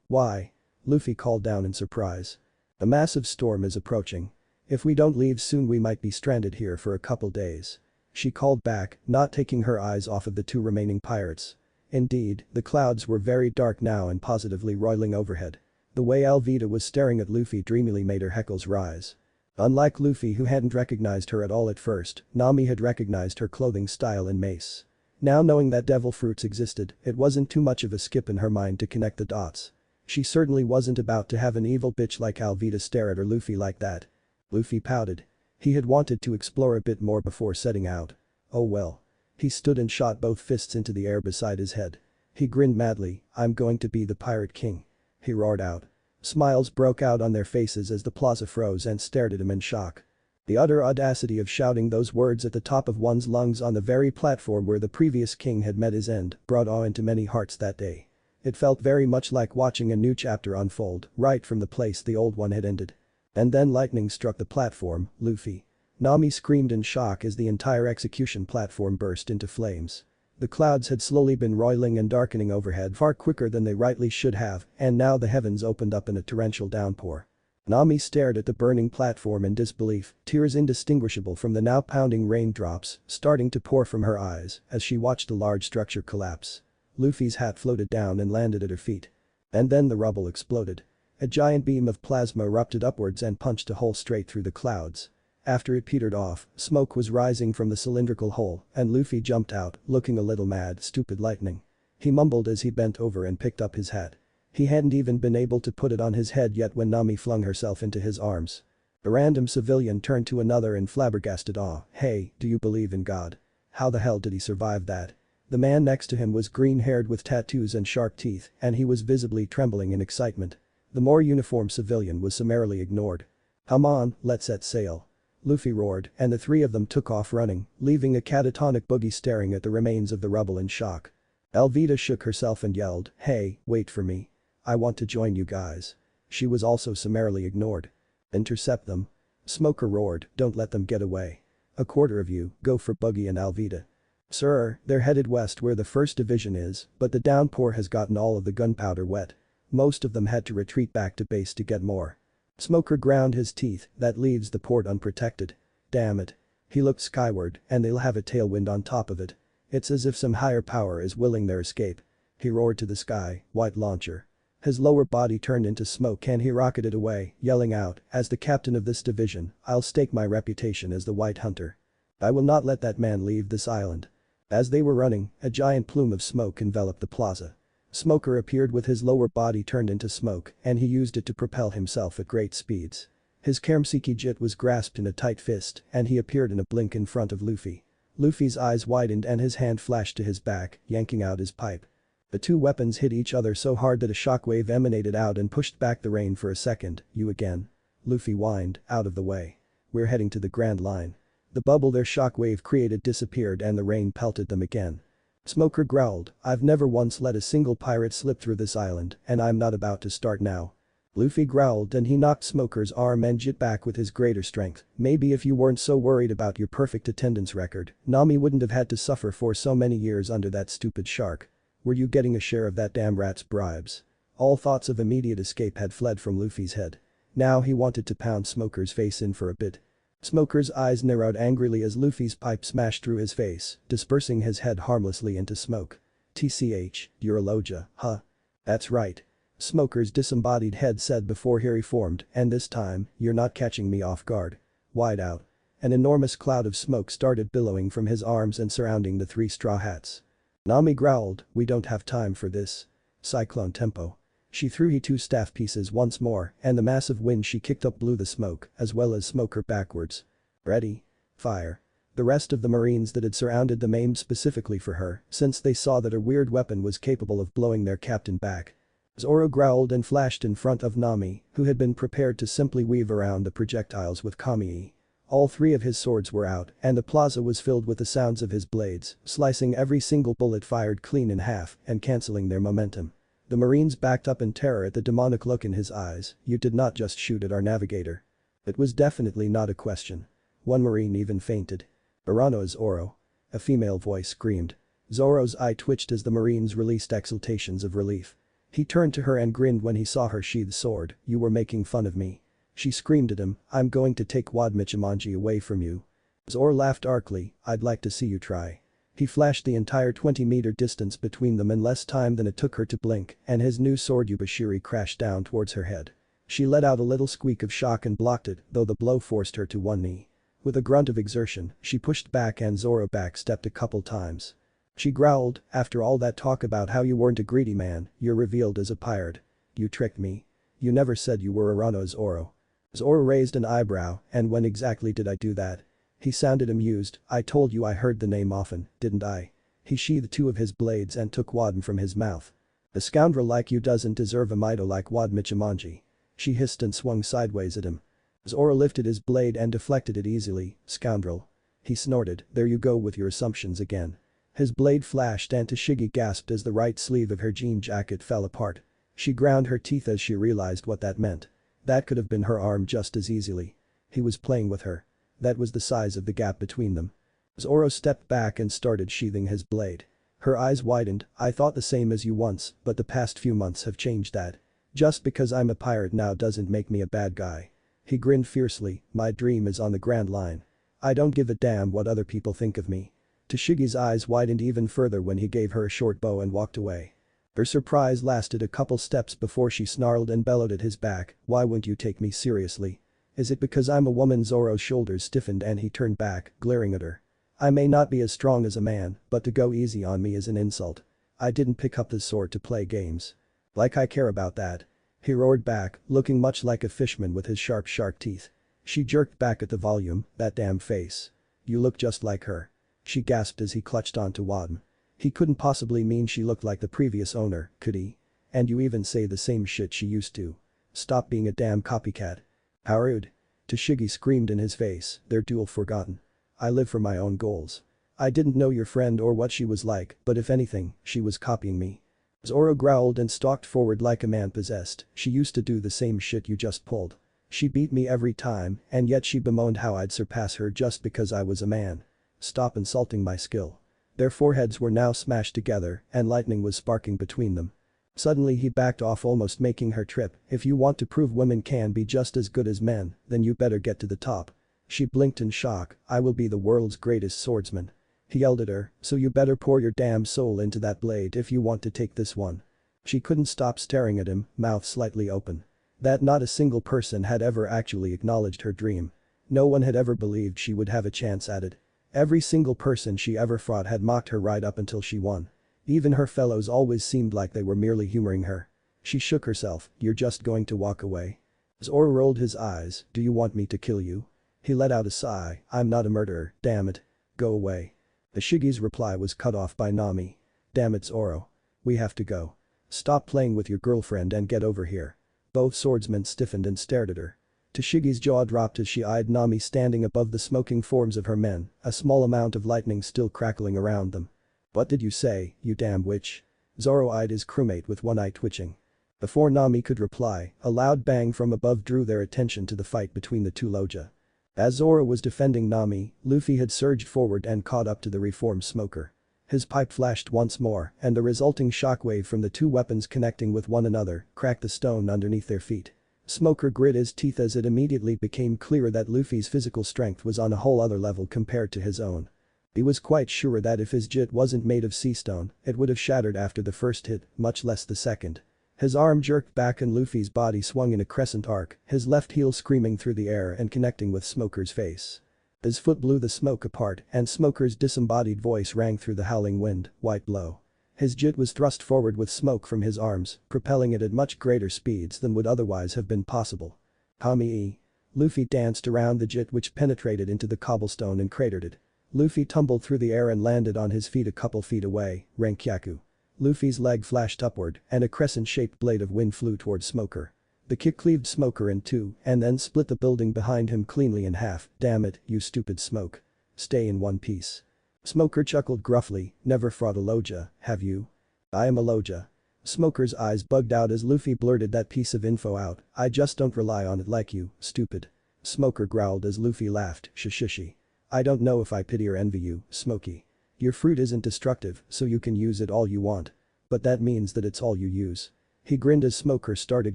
Why?" Luffy called down in surprise. "A massive storm is approaching. If we don't leave soon we might be stranded here for a couple days." She called back, not taking her eyes off of the 2 remaining pirates. Indeed, the clouds were very dark now and positively roiling overhead. The way Alvida was staring at Luffy dreamily made her heckles rise. Unlike Luffy, who hadn't recognized her at all at first, Nami had recognized her clothing style and mace. Now knowing that devil fruits existed, it wasn't too much of a skip in her mind to connect the dots. She certainly wasn't about to have an evil bitch like Alvida stare at her Luffy like that. Luffy pouted. He had wanted to explore a bit more before setting out. Oh well. He stood and shot both fists into the air beside his head. He grinned madly. "I'm going to be the Pirate King," he roared out. Smiles broke out on their faces as the plaza froze and stared at him in shock. The utter audacity of shouting those words at the top of one's lungs on the very platform where the previous king had met his end brought awe into many hearts that day. It felt very much like watching a new chapter unfold, right from the place the old one had ended. And then lightning struck the platform. "Luffy." Nami screamed in shock as the entire execution platform burst into flames. The clouds had slowly been roiling and darkening overhead far quicker than they rightly should have, and now the heavens opened up in a torrential downpour. Nami stared at the burning platform in disbelief, tears indistinguishable from the now pounding raindrops starting to pour from her eyes as she watched the large structure collapse. Luffy's hat floated down and landed at her feet. And then the rubble exploded. A giant beam of plasma erupted upwards and punched a hole straight through the clouds. After it petered off, smoke was rising from the cylindrical hole, and Luffy jumped out, looking a little mad. "Stupid lightning." He mumbled as he bent over and picked up his hat. He hadn't even been able to put it on his head yet when Nami flung herself into his arms. A random civilian turned to another in flabbergasted awe. "Hey, do you believe in God? How the hell did he survive that?" The man next to him was green-haired with tattoos and sharp teeth, and he was visibly trembling in excitement. The more uniformed civilian was summarily ignored. Come on, let's set sail. Luffy roared, and the three of them took off running, leaving a catatonic boogie staring at the remains of the rubble in shock. Alvida shook herself and yelled, "Hey, wait for me. I want to join you guys." She was also summarily ignored. "Intercept them." Smoker roared, "Don't let them get away. A quarter of you, go for Buggy and Alvida." "Sir, they're headed west where the 1st Division is, but the downpour has gotten all of the gunpowder wet. Most of them had to retreat back to base to get more." Smoker ground his teeth, "That leaves the port unprotected. Damn it." He looked skyward, "And they'll have a tailwind on top of it. It's as if some higher power is willing their escape." He roared to the sky, "White launcher." His lower body turned into smoke and he rocketed away, yelling out, "As the captain of this division, I'll stake my reputation as the White Hunter. I will not let that man leave this island." As they were running, a giant plume of smoke enveloped the plaza. Smoker appeared with his lower body turned into smoke and he used it to propel himself at great speeds. His Karamsiki jit was grasped in a tight fist and he appeared in a blink in front of Luffy. Luffy's eyes widened and his hand flashed to his back, yanking out his pipe. The two weapons hit each other so hard that a shockwave emanated out and pushed back the rain for a second. "You again?" Luffy whined, "Out of the way. We're heading to the Grand Line." The bubble their shockwave created disappeared and the rain pelted them again. Smoker growled, "I've never once let a single pirate slip through this island and I'm not about to start now." Luffy growled and he knocked Smoker's arm and jit back with his greater strength. "Maybe if you weren't so worried about your perfect attendance record, Nami wouldn't have had to suffer for so many years under that stupid shark. Were you getting a share of that damn rat's bribes?" All thoughts of immediate escape had fled from Luffy's head. Now he wanted to pound Smoker's face in for a bit. Smoker's eyes narrowed angrily as Luffy's pipe smashed through his face, dispersing his head harmlessly into smoke. "TCH, you're a Loja, huh?" "That's right." Smoker's disembodied head said before he reformed, "And this time, you're not catching me off guard." Wide out. An enormous cloud of smoke started billowing from his arms and surrounding the three straw hats. Nami growled, "We don't have time for this. Cyclone tempo." She threw he two staff pieces once more and the massive wind she kicked up blew the smoke as well as Smoker backwards. "Ready? Fire." The rest of the marines that had surrounded them aimed specifically for her since they saw that her weird weapon was capable of blowing their captain back. Zoro growled and flashed in front of Nami, who had been prepared to simply weave around the projectiles with Kami. All three of his swords were out and the plaza was filled with the sounds of his blades, slicing every single bullet fired clean in half and cancelling their momentum. The marines backed up in terror at the demonic look in his eyes. "You did not just shoot at our navigator." It was definitely not a question. One marine even fainted. "Urano is Oro." A female voice screamed. Zoro's eye twitched as the marines released exultations of relief. He turned to her and grinned when he saw her sheath sword. "You were making fun of me." She screamed at him, "I'm going to take Wadmichimanji away from you." Zoro laughed darkly, "I'd like to see you try." He flashed the entire 20-meter distance between them in less time than it took her to blink and his new sword Yubashiri crashed down towards her head. She let out a little squeak of shock and blocked it, though the blow forced her to one knee. With a grunt of exertion, she pushed back and Zoro backstepped a couple times. She growled, "After all that talk about how you weren't a greedy man, you're revealed as a pirate. You tricked me. You never said you were Urano's Oro." Zoro raised an eyebrow, "And when exactly did I do that?" He sounded amused, "I told you I heard the name often, didn't I?" He sheathed two of his blades and took Wadm from his mouth. "A scoundrel like you doesn't deserve a Mito like Wadmichimanji." She hissed and swung sideways at him. Zoro lifted his blade and deflected it easily. "Scoundrel." He snorted, "There you go with your assumptions again." His blade flashed and Tashigi gasped as the right sleeve of her jean jacket fell apart. She ground her teeth as she realized what that meant. That could have been her arm just as easily. He was playing with her. That was the size of the gap between them. Zoro stepped back and started sheathing his blade. Her eyes widened, "I thought the same as you once, but the past few months have changed that. Just because I'm a pirate now doesn't make me a bad guy." He grinned fiercely, "My dream is on the Grand Line. I don't give a damn what other people think of me." Tashigi's eyes widened even further when he gave her a short bow and walked away. Her surprise lasted a couple steps before she snarled and bellowed at his back, "Why won't you take me seriously? Is it because I'm a woman?" Zoro's shoulders stiffened and he turned back, glaring at her. "I may not be as strong as a man, but to go easy on me is an insult. I didn't pick up this sword to play games. Like I care about that." He roared back, looking much like a fishman with his sharp shark teeth. She jerked back at the volume, "That damn face. You look just like her." She gasped as he clutched onto Wadm. He couldn't possibly mean she looked like the previous owner, could he? "And you even say the same shit she used to. Stop being a damn copycat." "How rude." Tashigi screamed in his face, their duel forgotten. I live for my own goals. I didn't know your friend or what she was like, but if anything, she was copying me. Zoro growled and stalked forward like a man possessed. She used to do the same shit you just pulled. She beat me every time, and yet she bemoaned how I'd surpass her just because I was a man. Stop insulting my skill. Their foreheads were now smashed together, and lightning was sparking between them. Suddenly he backed off, almost making her trip. If you want to prove women can be just as good as men, then you better get to the top. She blinked in shock. I will be the world's greatest swordsman. He yelled at her, so you better pour your damn soul into that blade if you want to take this one. She couldn't stop staring at him, mouth slightly open. That not a single person had ever actually acknowledged her dream. No one had ever believed she would have a chance at it. Every single person she ever fought had mocked her right up until she won. Even her fellows always seemed like they were merely humoring her. She shook herself. You're just going to walk away? Zoro rolled his eyes. Do you want me to kill you? He let out a sigh. I'm not a murderer, damn it. Go away. Tashigi's reply was cut off by Nami. Damn it, Zoro. We have to go. Stop playing with your girlfriend and get over here. Both swordsmen stiffened and stared at her. Tashigi's jaw dropped as she eyed Nami standing above the smoking forms of her men, a small amount of lightning still crackling around them. What did you say, you damn witch? Zoro eyed his crewmate with one eye twitching. Before Nami could reply, a loud bang from above drew their attention to the fight between the two Loja. As Zoro was defending Nami, Luffy had surged forward and caught up to the reformed smoker. His pipe flashed once more, and the resulting shockwave from the two weapons connecting with one another cracked the stone underneath their feet. Smoker grit his teeth as it immediately became clear that Luffy's physical strength was on a whole other level compared to his own. He was quite sure that if his jit wasn't made of sea stone, it would have shattered after the first hit, much less the second. His arm jerked back and Luffy's body swung in a crescent arc, his left heel screaming through the air and connecting with Smoker's face. His foot blew the smoke apart and Smoker's disembodied voice rang through the howling wind, white blow. His jit was thrust forward with smoke from his arms, propelling it at much greater speeds than would otherwise have been possible. Kami-e. Luffy danced around the jit which penetrated into the cobblestone and cratered it. Luffy tumbled through the air and landed on his feet a couple feet away, Renkyaku. Luffy's leg flashed upward and a crescent-shaped blade of wind flew toward Smoker. The kick cleaved Smoker in two and then split the building behind him cleanly in half. Damn it, you stupid Smoke. Stay in one piece. Smoker chuckled gruffly, never fought a Loja, have you? I am a Loja. Smoker's eyes bugged out as Luffy blurted that piece of info out. I just don't rely on it like you, stupid. Smoker growled as Luffy laughed, shishishi. I don't know if I pity or envy you, Smokey. Your fruit isn't destructive, so you can use it all you want. But that means that it's all you use. He grinned as Smoker started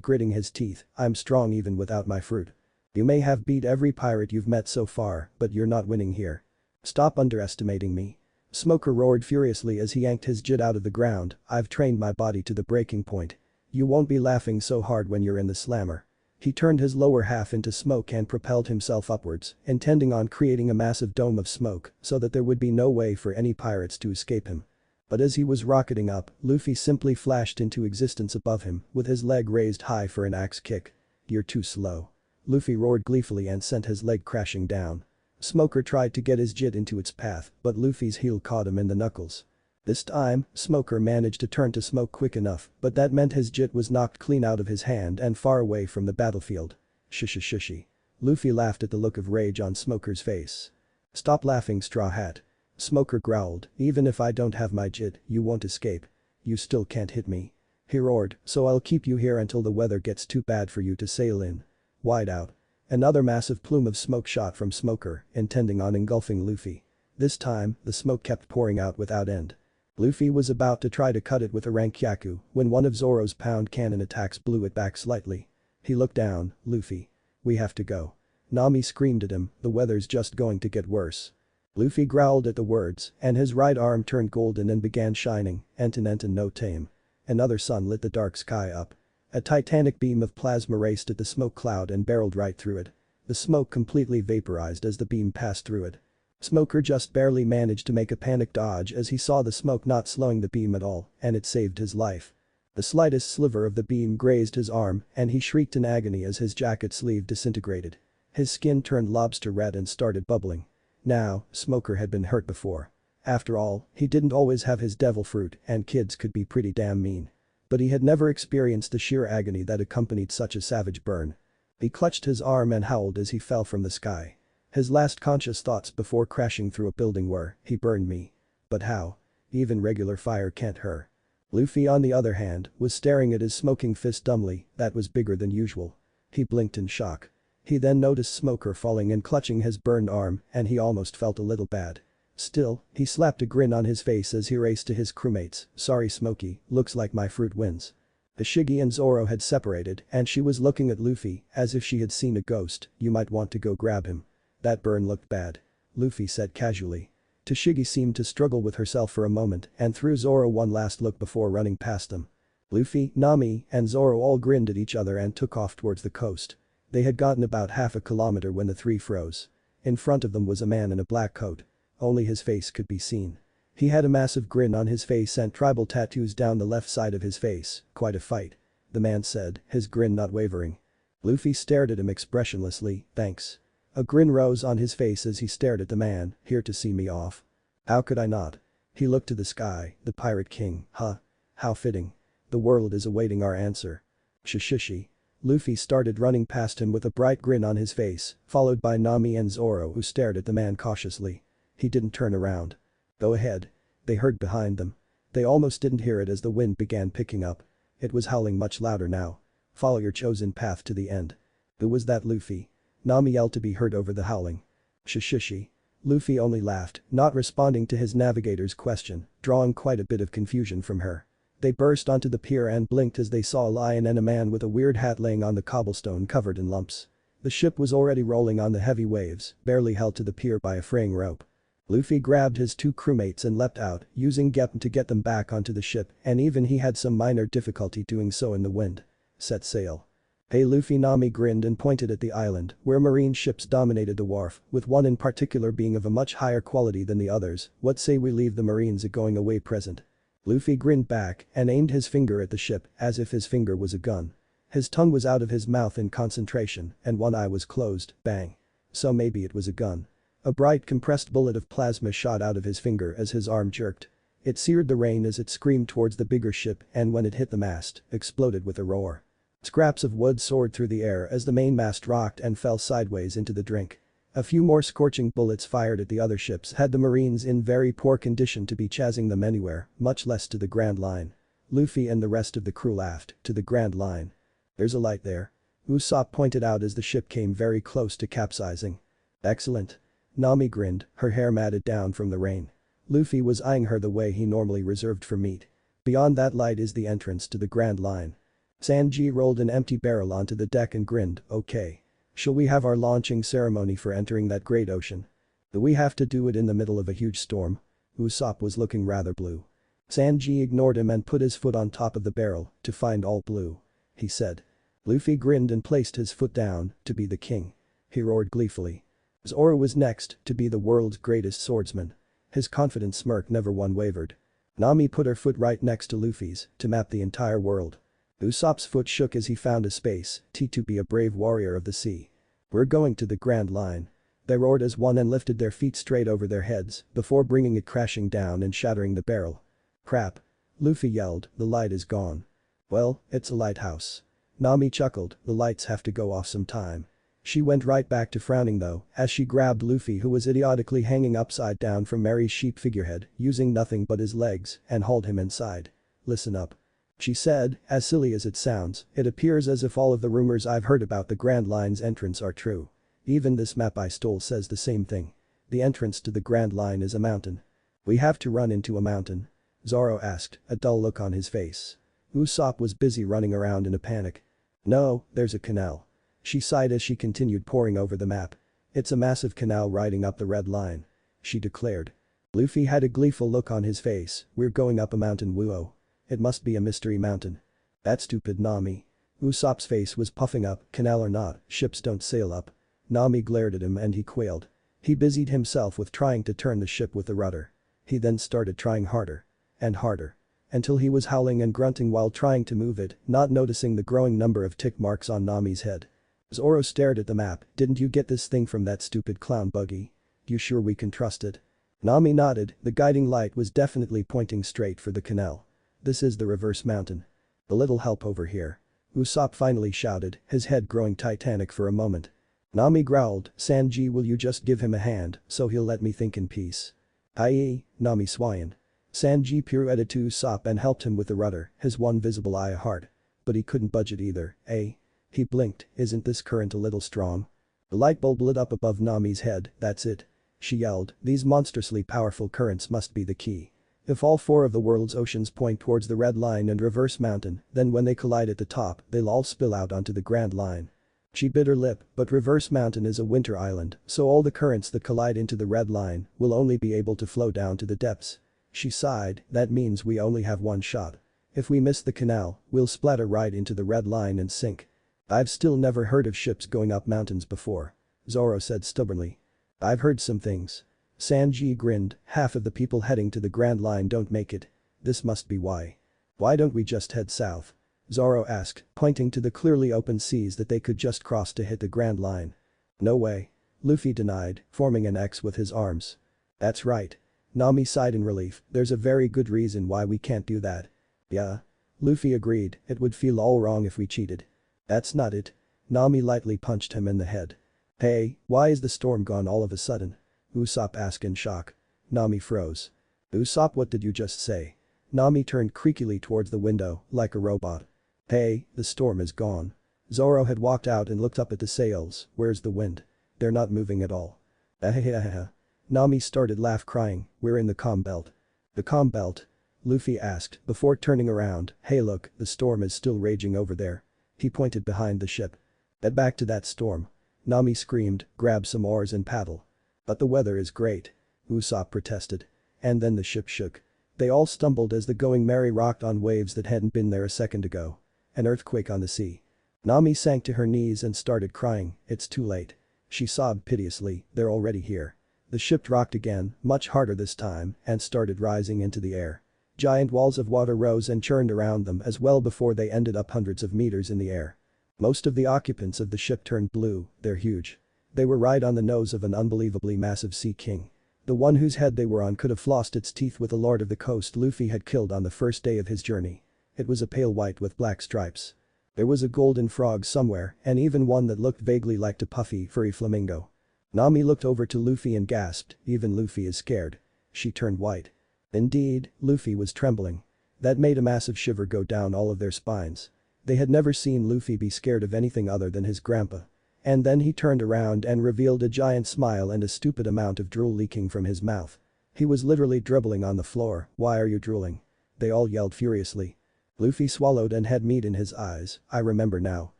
gritting his teeth. I'm strong even without my fruit. You may have beat every pirate you've met so far, but you're not winning here. Stop underestimating me. Smoker roared furiously as he yanked his jit out of the ground. I've trained my body to the breaking point. You won't be laughing so hard when you're in the slammer. He turned his lower half into smoke and propelled himself upwards, intending on creating a massive dome of smoke so that there would be no way for any pirates to escape him. But as he was rocketing up, Luffy simply flashed into existence above him, with his leg raised high for an axe kick. You're too slow. Luffy roared gleefully and sent his leg crashing down. Smoker tried to get his jit into its path, but Luffy's heel caught him in the knuckles. This time, Smoker managed to turn to smoke quick enough, but that meant his jit was knocked clean out of his hand and far away from the battlefield. Shishishishi. Luffy laughed at the look of rage on Smoker's face. Stop laughing, Straw Hat. Smoker growled, even if I don't have my jit, you won't escape. You still can't hit me. He roared, so I'll keep you here until the weather gets too bad for you to sail in. Wide out. Another massive plume of smoke shot from Smoker, intending on engulfing Luffy. This time, the smoke kept pouring out without end. Luffy was about to try to cut it with a Renkyaku when one of Zoro's pound cannon attacks blew it back slightly. He looked down. Luffy. We have to go. Nami screamed at him, the weather's just going to get worse. Luffy growled at the words, and his right arm turned golden and began shining, enten no tame. Another sun lit the dark sky up. A titanic beam of plasma raced at the smoke cloud and barreled right through it. The smoke completely vaporized as the beam passed through it. Smoker just barely managed to make a panic dodge as he saw the smoke not slowing the beam at all, and it saved his life. The slightest sliver of the beam grazed his arm and he shrieked in agony as his jacket sleeve disintegrated. His skin turned lobster red and started bubbling. Now, Smoker had been hurt before. After all, he didn't always have his devil fruit and kids could be pretty damn mean. But he had never experienced the sheer agony that accompanied such a savage burn. He clutched his arm and howled as he fell from the sky. His last conscious thoughts before crashing through a building were, "He burned me. But how? Even regular fire can't hurt." Luffy, on the other hand, was staring at his smoking fist dumbly, that was bigger than usual. He blinked in shock. He then noticed Smoker falling and clutching his burned arm, and he almost felt a little bad. Still, he slapped a grin on his face as he raced to his crewmates. "Sorry Smokey, looks like my fruit wins." Ishigi and Zoro had separated and she was looking at Luffy as if she had seen a ghost. "You might want to go grab him. That burn looked bad," Luffy said casually. Tashigi seemed to struggle with herself for a moment and threw Zoro one last look before running past them. Luffy, Nami, and Zoro all grinned at each other and took off towards the coast. They had gotten about half a kilometer when the three froze. In front of them was a man in a black coat. Only his face could be seen. He had a massive grin on his face and tribal tattoos down the left side of his face. "Quite a fight," the man said, his grin not wavering. Luffy stared at him expressionlessly. "Thanks." A grin rose on his face as he stared at the man. "Here to see me off?" "How could I not?" He looked to the sky. "The Pirate King, huh? How fitting. The world is awaiting our answer." Shishishi. Luffy started running past him with a bright grin on his face, followed by Nami and Zoro who stared at the man cautiously. He didn't turn around. "Go ahead." They heard behind them. They almost didn't hear it as the wind began picking up. It was howling much louder now. "Follow your chosen path to the end." "Who was that, Luffy?" Nami yelled to be heard over the howling. "Shishishi." Luffy only laughed, not responding to his navigator's question, drawing quite a bit of confusion from her. They burst onto the pier and blinked as they saw a lion and a man with a weird hat laying on the cobblestone covered in lumps. The ship was already rolling on the heavy waves, barely held to the pier by a fraying rope. Luffy grabbed his two crewmates and leapt out, using Geppen to get them back onto the ship, and even he had some minor difficulty doing so in the wind. "Set sail." "Hey Luffy." Nami grinned and pointed at the island, where marine ships dominated the wharf, with one in particular being of a much higher quality than the others. "What say we leave the marines a going away present?" Luffy grinned back and aimed his finger at the ship as if his finger was a gun. His tongue was out of his mouth in concentration and one eye was closed. Bang. So maybe it was a gun. A bright compressed bullet of plasma shot out of his finger as his arm jerked. It seared the rain as it screamed towards the bigger ship and when it hit the mast, exploded with a roar. Scraps of wood soared through the air as the mainmast rocked and fell sideways into the drink. A few more scorching bullets fired at the other ships had the marines in very poor condition to be chasing them anywhere, much less to the Grand Line. Luffy and the rest of the crew laughed. "To the Grand Line. There's a light there," Usopp pointed out as the ship came very close to capsizing. "Excellent." Nami grinned, her hair matted down from the rain. Luffy was eyeing her the way he normally reserved for meat. "Beyond that light is the entrance to the Grand Line." Sanji rolled an empty barrel onto the deck and grinned. "Okay. Shall we have our launching ceremony for entering that great ocean?" "Do we have to do it in the middle of a huge storm?" Usopp was looking rather blue. Sanji ignored him and put his foot on top of the barrel. "To find all blue," he said. Luffy grinned and placed his foot down. "To be the king," he roared gleefully. Zoro was next, to be the world's greatest swordsman. His confident smirk never one wavered. Nami put her foot right next to Luffy's, to map the entire world. Usopp's foot shook as he found a space. "To be a brave warrior of the sea. We're going to the Grand Line." They roared as one and lifted their feet straight over their heads before bringing it crashing down and shattering the barrel. "Crap." Luffy yelled, "The light is gone." "Well, it's a lighthouse." Nami chuckled, "The lights have to go off sometime." She went right back to frowning though, as she grabbed Luffy who was idiotically hanging upside down from Mary's sheep figurehead, using nothing but his legs, and hauled him inside. "Listen up," she said, "as silly as it sounds, it appears as if all of the rumors I've heard about the Grand Line's entrance are true. Even this map I stole says the same thing. The entrance to the Grand Line is a mountain." "We have to run into a mountain?" Zoro asked, a dull look on his face. Usopp was busy running around in a panic. "No, there's a canal." She sighed as she continued poring over the map. "It's a massive canal riding up the red line," she declared. Luffy had a gleeful look on his face. "We're going up a mountain, woo-oh. It must be a mystery mountain." "That's stupid, Nami." Usopp's face was puffing up. "Canal or not, ships don't sail up." Nami glared at him and he quailed. He busied himself with trying to turn the ship with the rudder. He then started trying harder. And harder. Until he was howling and grunting while trying to move it, not noticing the growing number of tick marks on Nami's head. Zoro stared at the map. "Didn't you get this thing from that stupid clown buggy? You sure we can trust it?" Nami nodded. The guiding light was definitely pointing straight for the canal. "This is the reverse mountain. A little help over here." Usopp finally shouted, his head growing titanic for a moment. Nami growled, Sanji, will you just give him a hand so he'll let me think in peace? Aye, Nami swine. Sanji pirouetted to Usopp and helped him with the rudder, his one visible eye hard. But he couldn't budge it either, eh? He blinked, isn't this current a little strong? The light bulb lit up above Nami's head, that's it. She yelled, these monstrously powerful currents must be the key. If all four of the world's oceans point towards the red line and reverse mountain, then when they collide at the top, they'll all spill out onto the Grand Line. She bit her lip, but reverse mountain is a winter island, so all the currents that collide into the red line will only be able to flow down to the depths. She sighed, that means we only have one shot. If we miss the canal, we'll splatter right into the red line and sink. I've still never heard of ships going up mountains before. Zoro said stubbornly. I've heard some things. Sanji grinned, half of the people heading to the Grand Line don't make it. This must be why. Why don't we just head south? Zoro asked, pointing to the clearly open seas that they could just cross to hit the Grand Line. No way. Luffy denied, forming an X with his arms. That's right. Nami sighed in relief, there's a very good reason why we can't do that. Yeah. Luffy agreed, it would feel all wrong if we cheated. That's not it. Nami lightly punched him in the head. Hey, why is the storm gone all of a sudden? Usopp asked in shock. Nami froze. Usopp, what did you just say? Nami turned creakily towards the window, like a robot. Hey, the storm is gone. Zoro had walked out and looked up at the sails, where's the wind? They're not moving at all. Ahahaha. Nami started laugh crying, we're in the calm belt. The calm belt? Luffy asked before turning around, hey look, the storm is still raging over there. He pointed behind the ship. Head back to that storm. Nami screamed, grab some oars and paddle. But the weather is great. Usopp protested. And then the ship shook. They all stumbled as the Going Merry rocked on waves that hadn't been there a second ago. An earthquake on the sea. Nami sank to her knees and started crying, it's too late. She sobbed piteously, they're already here. The ship rocked again, much harder this time, and started rising into the air. Giant walls of water rose and churned around them as well before they ended up hundreds of meters in the air. Most of the occupants of the ship turned blue, they're huge. They were right on the nose of an unbelievably massive sea king. The one whose head they were on could have flossed its teeth with the Lord of the Coast Luffy had killed on the first day of his journey. It was a pale white with black stripes. There was a golden frog somewhere and even one that looked vaguely like a puffy, furry flamingo. Nami looked over to Luffy and gasped, even Luffy is scared. She turned white. Indeed, Luffy was trembling. That made a massive shiver go down all of their spines. They had never seen Luffy be scared of anything other than his grandpa. And then he turned around and revealed a giant smile and a stupid amount of drool leaking from his mouth. He was literally dribbling on the floor, why are you drooling? They all yelled furiously. Luffy swallowed and had meat in his eyes, I remember now.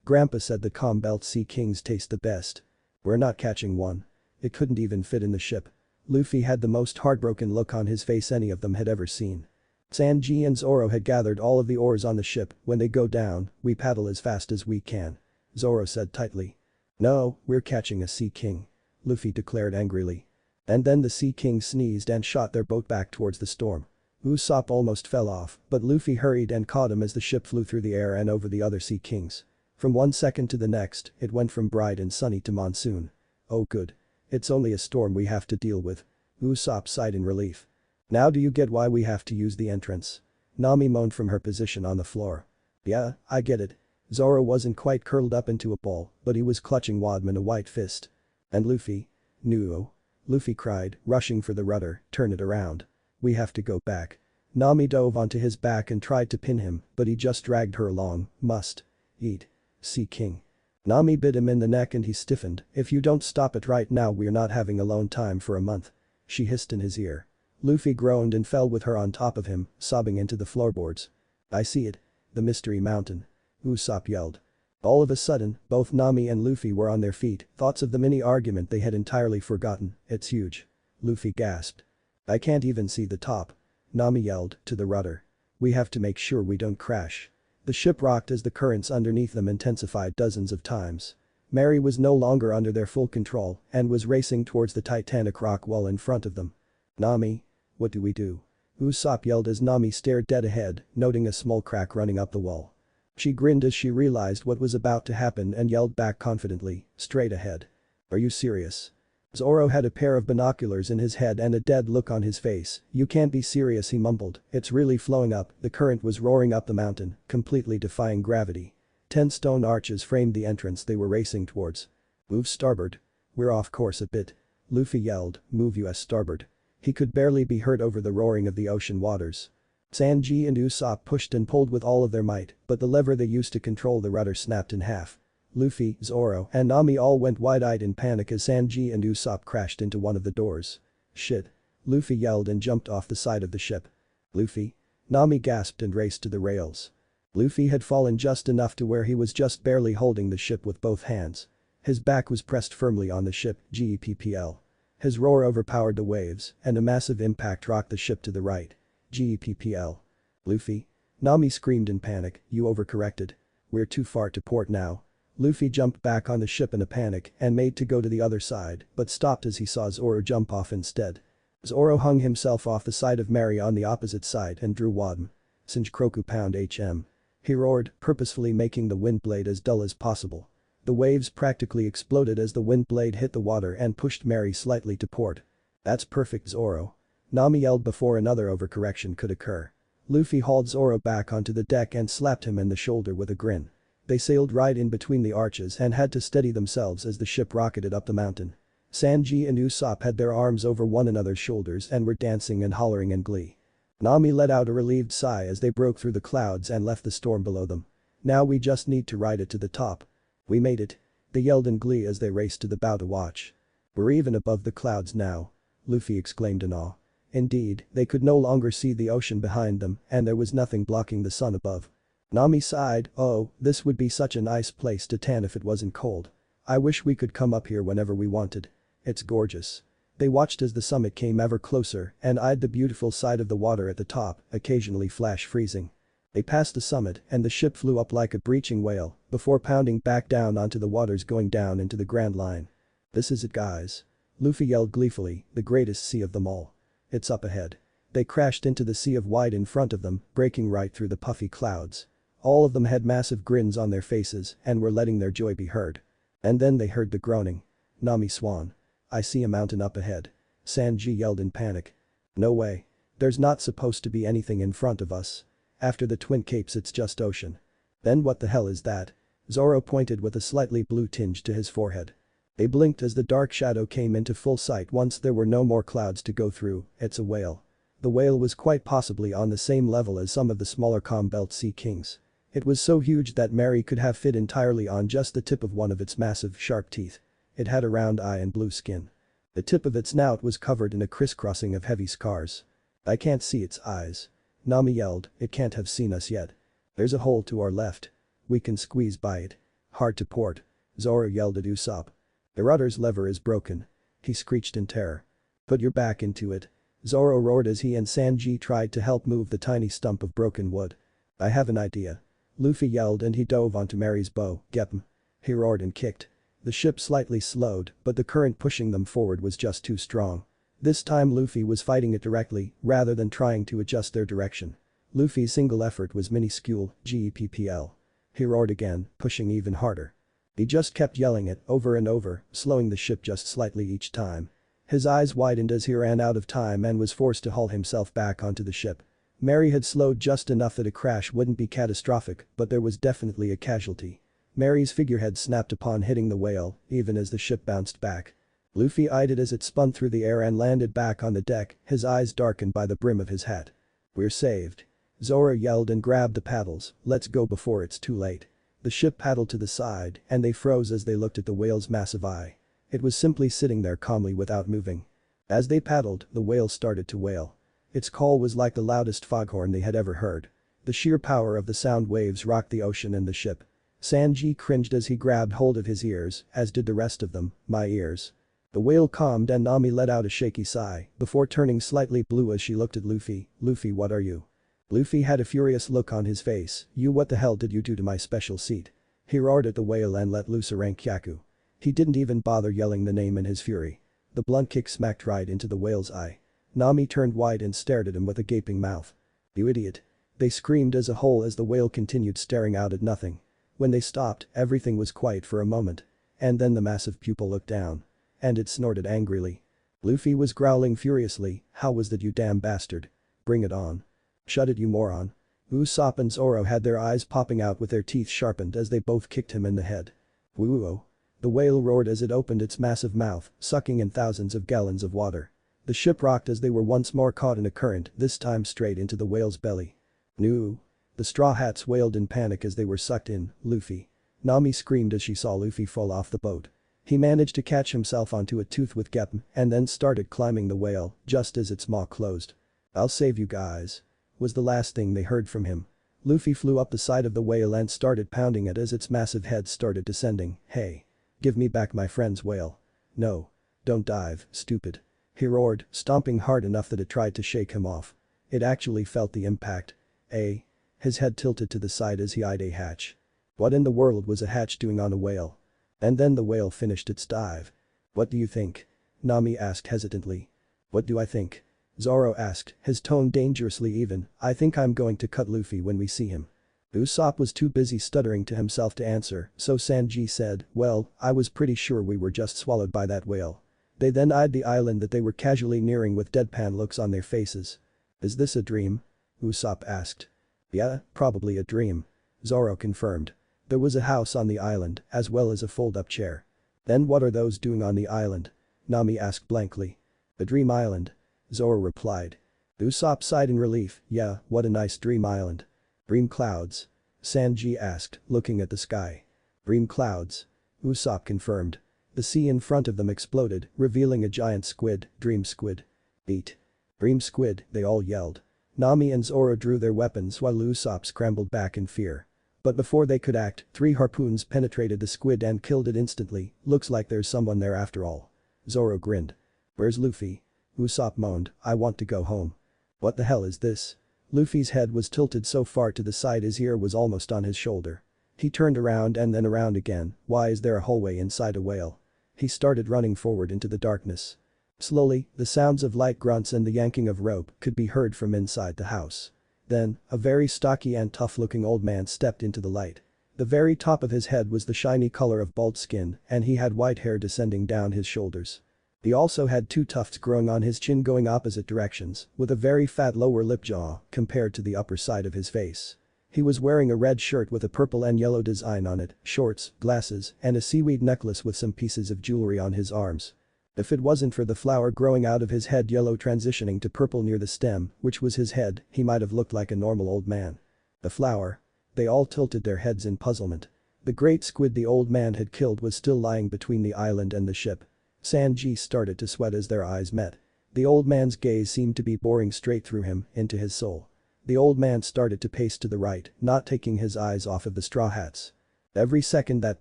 Grandpa said the calm belt sea kings taste the best. We're not catching one. It couldn't even fit in the ship. Luffy had the most heartbroken look on his face any of them had ever seen. Sanji and Zoro had gathered all of the oars on the ship, when they go down, we paddle as fast as we can. Zoro said tightly. No, we're catching a sea king. Luffy declared angrily. And then the sea king sneezed and shot their boat back towards the storm. Usopp almost fell off, but Luffy hurried and caught him as the ship flew through the air and over the other sea kings. From one second to the next, it went from bright and sunny to monsoon. Oh good. It's only a storm we have to deal with. Usopp sighed in relief. Now do you get why we have to use the entrance? Nami moaned from her position on the floor. Yeah, I get it. Zoro wasn't quite curled up into a ball, but he was clutching Wadman a white fist. And Luffy? No. Luffy cried, rushing for the rudder, turn it around. We have to go back. Nami dove onto his back and tried to pin him, but he just dragged her along, must. Eat. Sea King. Nami bit him in the neck and he stiffened, if you don't stop it right now we're not having alone time for a month. She hissed in his ear. Luffy groaned and fell with her on top of him, sobbing into the floorboards. I see it. The Mystery Mountain. Usopp yelled. All of a sudden, both Nami and Luffy were on their feet, thoughts of the mini-argument they had entirely forgotten, it's huge. Luffy gasped. I can't even see the top. Nami yelled, to the rudder. We have to make sure we don't crash. The ship rocked as the currents underneath them intensified dozens of times. Mary was no longer under their full control and was racing towards the titanic rock wall in front of them. Nami? What do we do? Usopp yelled as Nami stared dead ahead, noting a small crack running up the wall. She grinned as she realized what was about to happen and yelled back confidently, straight ahead. Are you serious? Zoro had a pair of binoculars in his head and a dead look on his face. You can't be serious, he mumbled, it's really flowing up, the current was roaring up the mountain, completely defying gravity. 10 stone arches framed the entrance they were racing towards. Move starboard. We're off course a bit. Luffy yelled, move US starboard. He could barely be heard over the roaring of the ocean waters. Sanji and Usopp pushed and pulled with all of their might, but the lever they used to control the rudder snapped in half. Luffy, Zoro, and Nami all went wide-eyed in panic as Sanji and Usopp crashed into one of the doors. Shit. Luffy yelled and jumped off the side of the ship. Luffy? Nami gasped and raced to the rails. Luffy had fallen just enough to where he was just barely holding the ship with both hands. His back was pressed firmly on the ship, GEPPL. His roar overpowered the waves, and a massive impact rocked the ship to the right. GEPPL. Luffy? Nami screamed in panic, you overcorrected. We're too far to port now. Luffy jumped back on the ship in a panic and made to go to the other side, but stopped as he saw Zoro jump off instead. Zoro hung himself off the side of Mary on the opposite side and drew Wadm. Singe Kroku pound HM. He roared, purposefully making the wind blade as dull as possible. The waves practically exploded as the wind blade hit the water and pushed Mary slightly to port. That's perfect, Zoro. Nami yelled before another overcorrection could occur. Luffy hauled Zoro back onto the deck and slapped him in the shoulder with a grin. They sailed right in between the arches and had to steady themselves as the ship rocketed up the mountain. Sanji and Usopp had their arms over one another's shoulders and were dancing and hollering in glee. Nami let out a relieved sigh as they broke through the clouds and left the storm below them. Now we just need to ride it to the top. We made it. They yelled in glee as they raced to the bow to watch. We're even above the clouds now. Luffy exclaimed in awe. Indeed, they could no longer see the ocean behind them and there was nothing blocking the sun above. Nami sighed, oh, this would be such a nice place to tan if it wasn't cold. I wish we could come up here whenever we wanted. It's gorgeous. They watched as the summit came ever closer and eyed the beautiful sight of the water at the top, occasionally flash freezing. They passed the summit and the ship flew up like a breaching whale before pounding back down onto the waters going down into the Grand Line. This is it, guys. Luffy yelled gleefully, the greatest sea of them all. It's up ahead. They crashed into the sea of white in front of them, breaking right through the puffy clouds. All of them had massive grins on their faces and were letting their joy be heard. And then they heard the groaning. Nami Swan. I see a mountain up ahead. Sanji yelled in panic. No way. There's not supposed to be anything in front of us. After the Twin Capes it's just ocean. Then what the hell is that? Zoro pointed with a slightly blue tinge to his forehead. They blinked as the dark shadow came into full sight once there were no more clouds to go through. It's a whale. The whale was quite possibly on the same level as some of the smaller calm belt sea kings. It was so huge that Mary could have fit entirely on just the tip of one of its massive, sharp teeth. It had a round eye and blue skin. The tip of its snout was covered in a crisscrossing of heavy scars. I can't see its eyes. Nami yelled, it can't have seen us yet. There's a hole to our left. We can squeeze by it. Hard to port. Zoro yelled at Usopp. The rudder's lever is broken. He screeched in terror. Put your back into it. Zoro roared as he and Sanji tried to help move the tiny stump of broken wood. I have an idea. Luffy yelled and he dove onto Mary's bow, get him. He roared and kicked. The ship slightly slowed, but the current pushing them forward was just too strong. This time Luffy was fighting it directly, rather than trying to adjust their direction. Luffy's single effort was minuscule, GEPPL. He roared again, pushing even harder. He just kept yelling it over and over, slowing the ship just slightly each time. His eyes widened as he ran out of time and was forced to haul himself back onto the ship. Mary had slowed just enough that a crash wouldn't be catastrophic, but there was definitely a casualty. Mary's figurehead snapped upon hitting the whale, even as the ship bounced back. Luffy eyed it as it spun through the air and landed back on the deck, his eyes darkened by the brim of his hat. We're saved. Zoro yelled and grabbed the paddles, let's go before it's too late. The ship paddled to the side and they froze as they looked at the whale's massive eye. It was simply sitting there calmly without moving. As they paddled, the whale started to wail. Its call was like the loudest foghorn they had ever heard. The sheer power of the sound waves rocked the ocean and the ship. Sanji cringed as he grabbed hold of his ears, as did the rest of them, my ears. The whale calmed and Nami let out a shaky sigh, before turning slightly blue as she looked at Luffy. Luffy, what are you? Luffy had a furious look on his face, you, what the hell did you do to my special seat? He roared at the whale and let loose a rank Kyaku. He didn't even bother yelling the name in his fury. The blunt kick smacked right into the whale's eye. Nami turned white and stared at him with a gaping mouth. You idiot. They screamed as a whole as the whale continued staring out at nothing. When they stopped, everything was quiet for a moment. And then the massive pupil looked down. And it snorted angrily. Luffy was growling furiously, how was that, you damn bastard? Bring it on. Shut it, you moron. Usopp and Zoro had their eyes popping out with their teeth sharpened as they both kicked him in the head. Woo-oh. The whale roared as it opened its massive mouth, sucking in thousands of gallons of water. The ship rocked as they were once more caught in a current, this time straight into the whale's belly. No. The Straw Hats wailed in panic as they were sucked in. Luffy. Nami screamed as she saw Luffy fall off the boat. He managed to catch himself onto a tooth with Gep and then started climbing the whale just as its maw closed. "I'll save you guys," was the last thing they heard from him. Luffy flew up the side of the whale and started pounding it as its massive head started descending. "Hey. Give me back my friend's whale. No. Don't dive, stupid," he roared, stomping hard enough that it tried to shake him off. It actually felt the impact. His head tilted to the side as he eyed a hatch. What in the world was a hatch doing on a whale? And then the whale finished its dive. "What do you think?" Nami asked hesitantly. "What do I think?" Zoro asked, his tone dangerously even. "I think I'm going to cut Luffy when we see him." Usopp was too busy stuttering to himself to answer, so Sanji said, "Well, I was pretty sure we were just swallowed by that whale." They then eyed the island that they were casually nearing with deadpan looks on their faces. "Is this a dream?" Usopp asked. "Yeah, probably a dream," Zoro confirmed. There was a house on the island, as well as a fold-up chair. "Then what are those doing on the island?" Nami asked blankly. "A dream island," Zoro replied. Usopp sighed in relief. "Yeah, what a nice dream island." "Dream clouds?" Sanji asked, looking at the sky. "Dream clouds," Usopp confirmed. The sea in front of them exploded, revealing a giant squid. "Dream squid." "Eat." "Dream squid," they all yelled. Nami and Zoro drew their weapons while Usopp scrambled back in fear. But before they could act, 3 harpoons penetrated the squid and killed it instantly. "Looks like there's someone there after all." Zoro grinned. "Where's Luffy?" Usopp moaned. "I want to go home." "What the hell is this?" Luffy's head was tilted so far to the side his ear was almost on his shoulder. He turned around and then around again. "Why is there a hallway inside a whale?" He started running forward into the darkness. Slowly, the sounds of light grunts and the yanking of rope could be heard from inside the house. Then, a very stocky and tough-looking old man stepped into the light. The very top of his head was the shiny color of bald skin and he had white hair descending down his shoulders. He also had 2 tufts growing on his chin going opposite directions, with a very fat lower lip jaw compared to the upper side of his face. He was wearing a red shirt with a purple and yellow design on it, shorts, glasses, and a seaweed necklace with some pieces of jewelry on his arms. If it wasn't for the flower growing out of his head yellow transitioning to purple near the stem, which was his head, he might have looked like a normal old man. The flower? They all tilted their heads in puzzlement. The great squid the old man had killed was still lying between the island and the ship. Sanji started to sweat as their eyes met. The old man's gaze seemed to be boring straight through him, into his soul. The old man started to pace to the right, not taking his eyes off of the Straw Hats. Every second that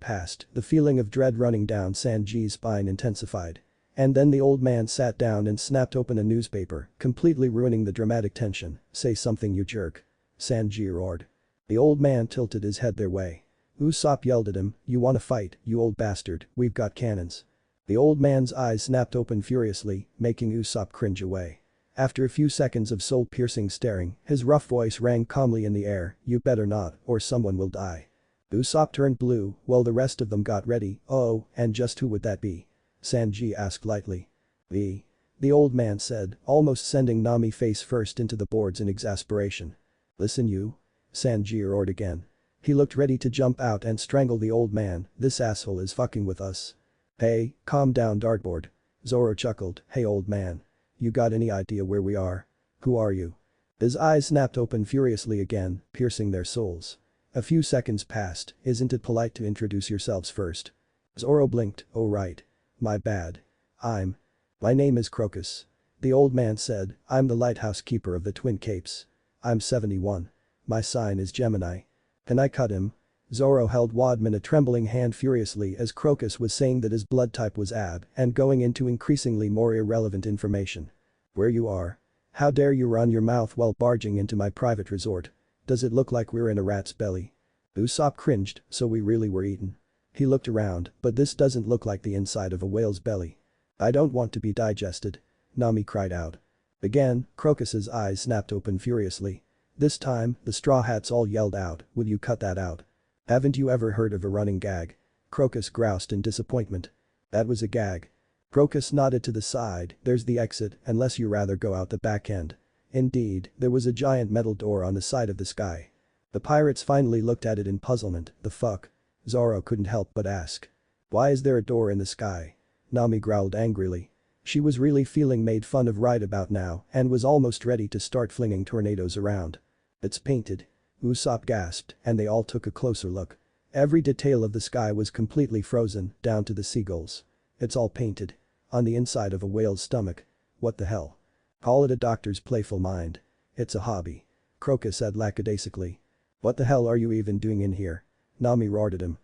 passed, the feeling of dread running down Sanji's spine intensified. And then the old man sat down and snapped open a newspaper, completely ruining the dramatic tension. "Say something, you jerk," Sanji roared. The old man tilted his head their way. Usopp yelled at him, "You wanna fight, you old bastard, we've got cannons." The old man's eyes snapped open furiously, making Usopp cringe away. After a few seconds of soul-piercing staring, his rough voice rang calmly in the air, "You better not, or someone will die." Usopp turned blue, while the rest of them got ready. "Oh, and just who would that be?" Sanji asked lightly. The old man said, almost sending Nami face first into the boards in exasperation. "Listen you," Sanji roared again. He looked ready to jump out and strangle the old man. "This asshole is fucking with us." "Hey, calm down dartboard." Zoro chuckled. "Hey old man. You got any idea where we are? Who are you?" His eyes snapped open furiously again, piercing their souls. A few seconds passed. "Isn't it polite to introduce yourselves first?" Zoro blinked. "Oh right. My bad. My name is Crocus." The old man said, "I'm the lighthouse keeper of the Twin Capes. I'm 71. My sign is Gemini. Can I cut him?" Zoro held Wadman a trembling hand furiously as Crocus was saying that his blood type was AB and going into increasingly more irrelevant information. "Where you are? How dare you run your mouth while barging into my private resort? Does it look like we're in a rat's belly?" Usopp cringed, "So we really were eaten." He looked around, "But this doesn't look like the inside of a whale's belly." "I don't want to be digested," Nami cried out. Again, Crocus's eyes snapped open furiously. This time, the Straw Hats all yelled out, "Will you cut that out?" "Haven't you ever heard of a running gag?" Crocus groused in disappointment. "That was a gag." Crocus nodded to the side, "There's the exit, unless you rather go out the back end." Indeed, there was a giant metal door on the side of the sky. The pirates finally looked at it in puzzlement. The fuck? Zoro couldn't help but ask. Why is there a door in the sky? Nami growled angrily. She was really feeling made fun of right about now and was almost ready to start flinging tornadoes around. It's painted. Usopp gasped and they all took a closer look. Every detail of the sky was completely frozen, down to the seagulls. It's all painted. On the inside of a whale's stomach. What the hell? Call it a doctor's playful mind. It's a hobby. Crocus said lackadaisically. What the hell are you even doing in here? Nami roared at him.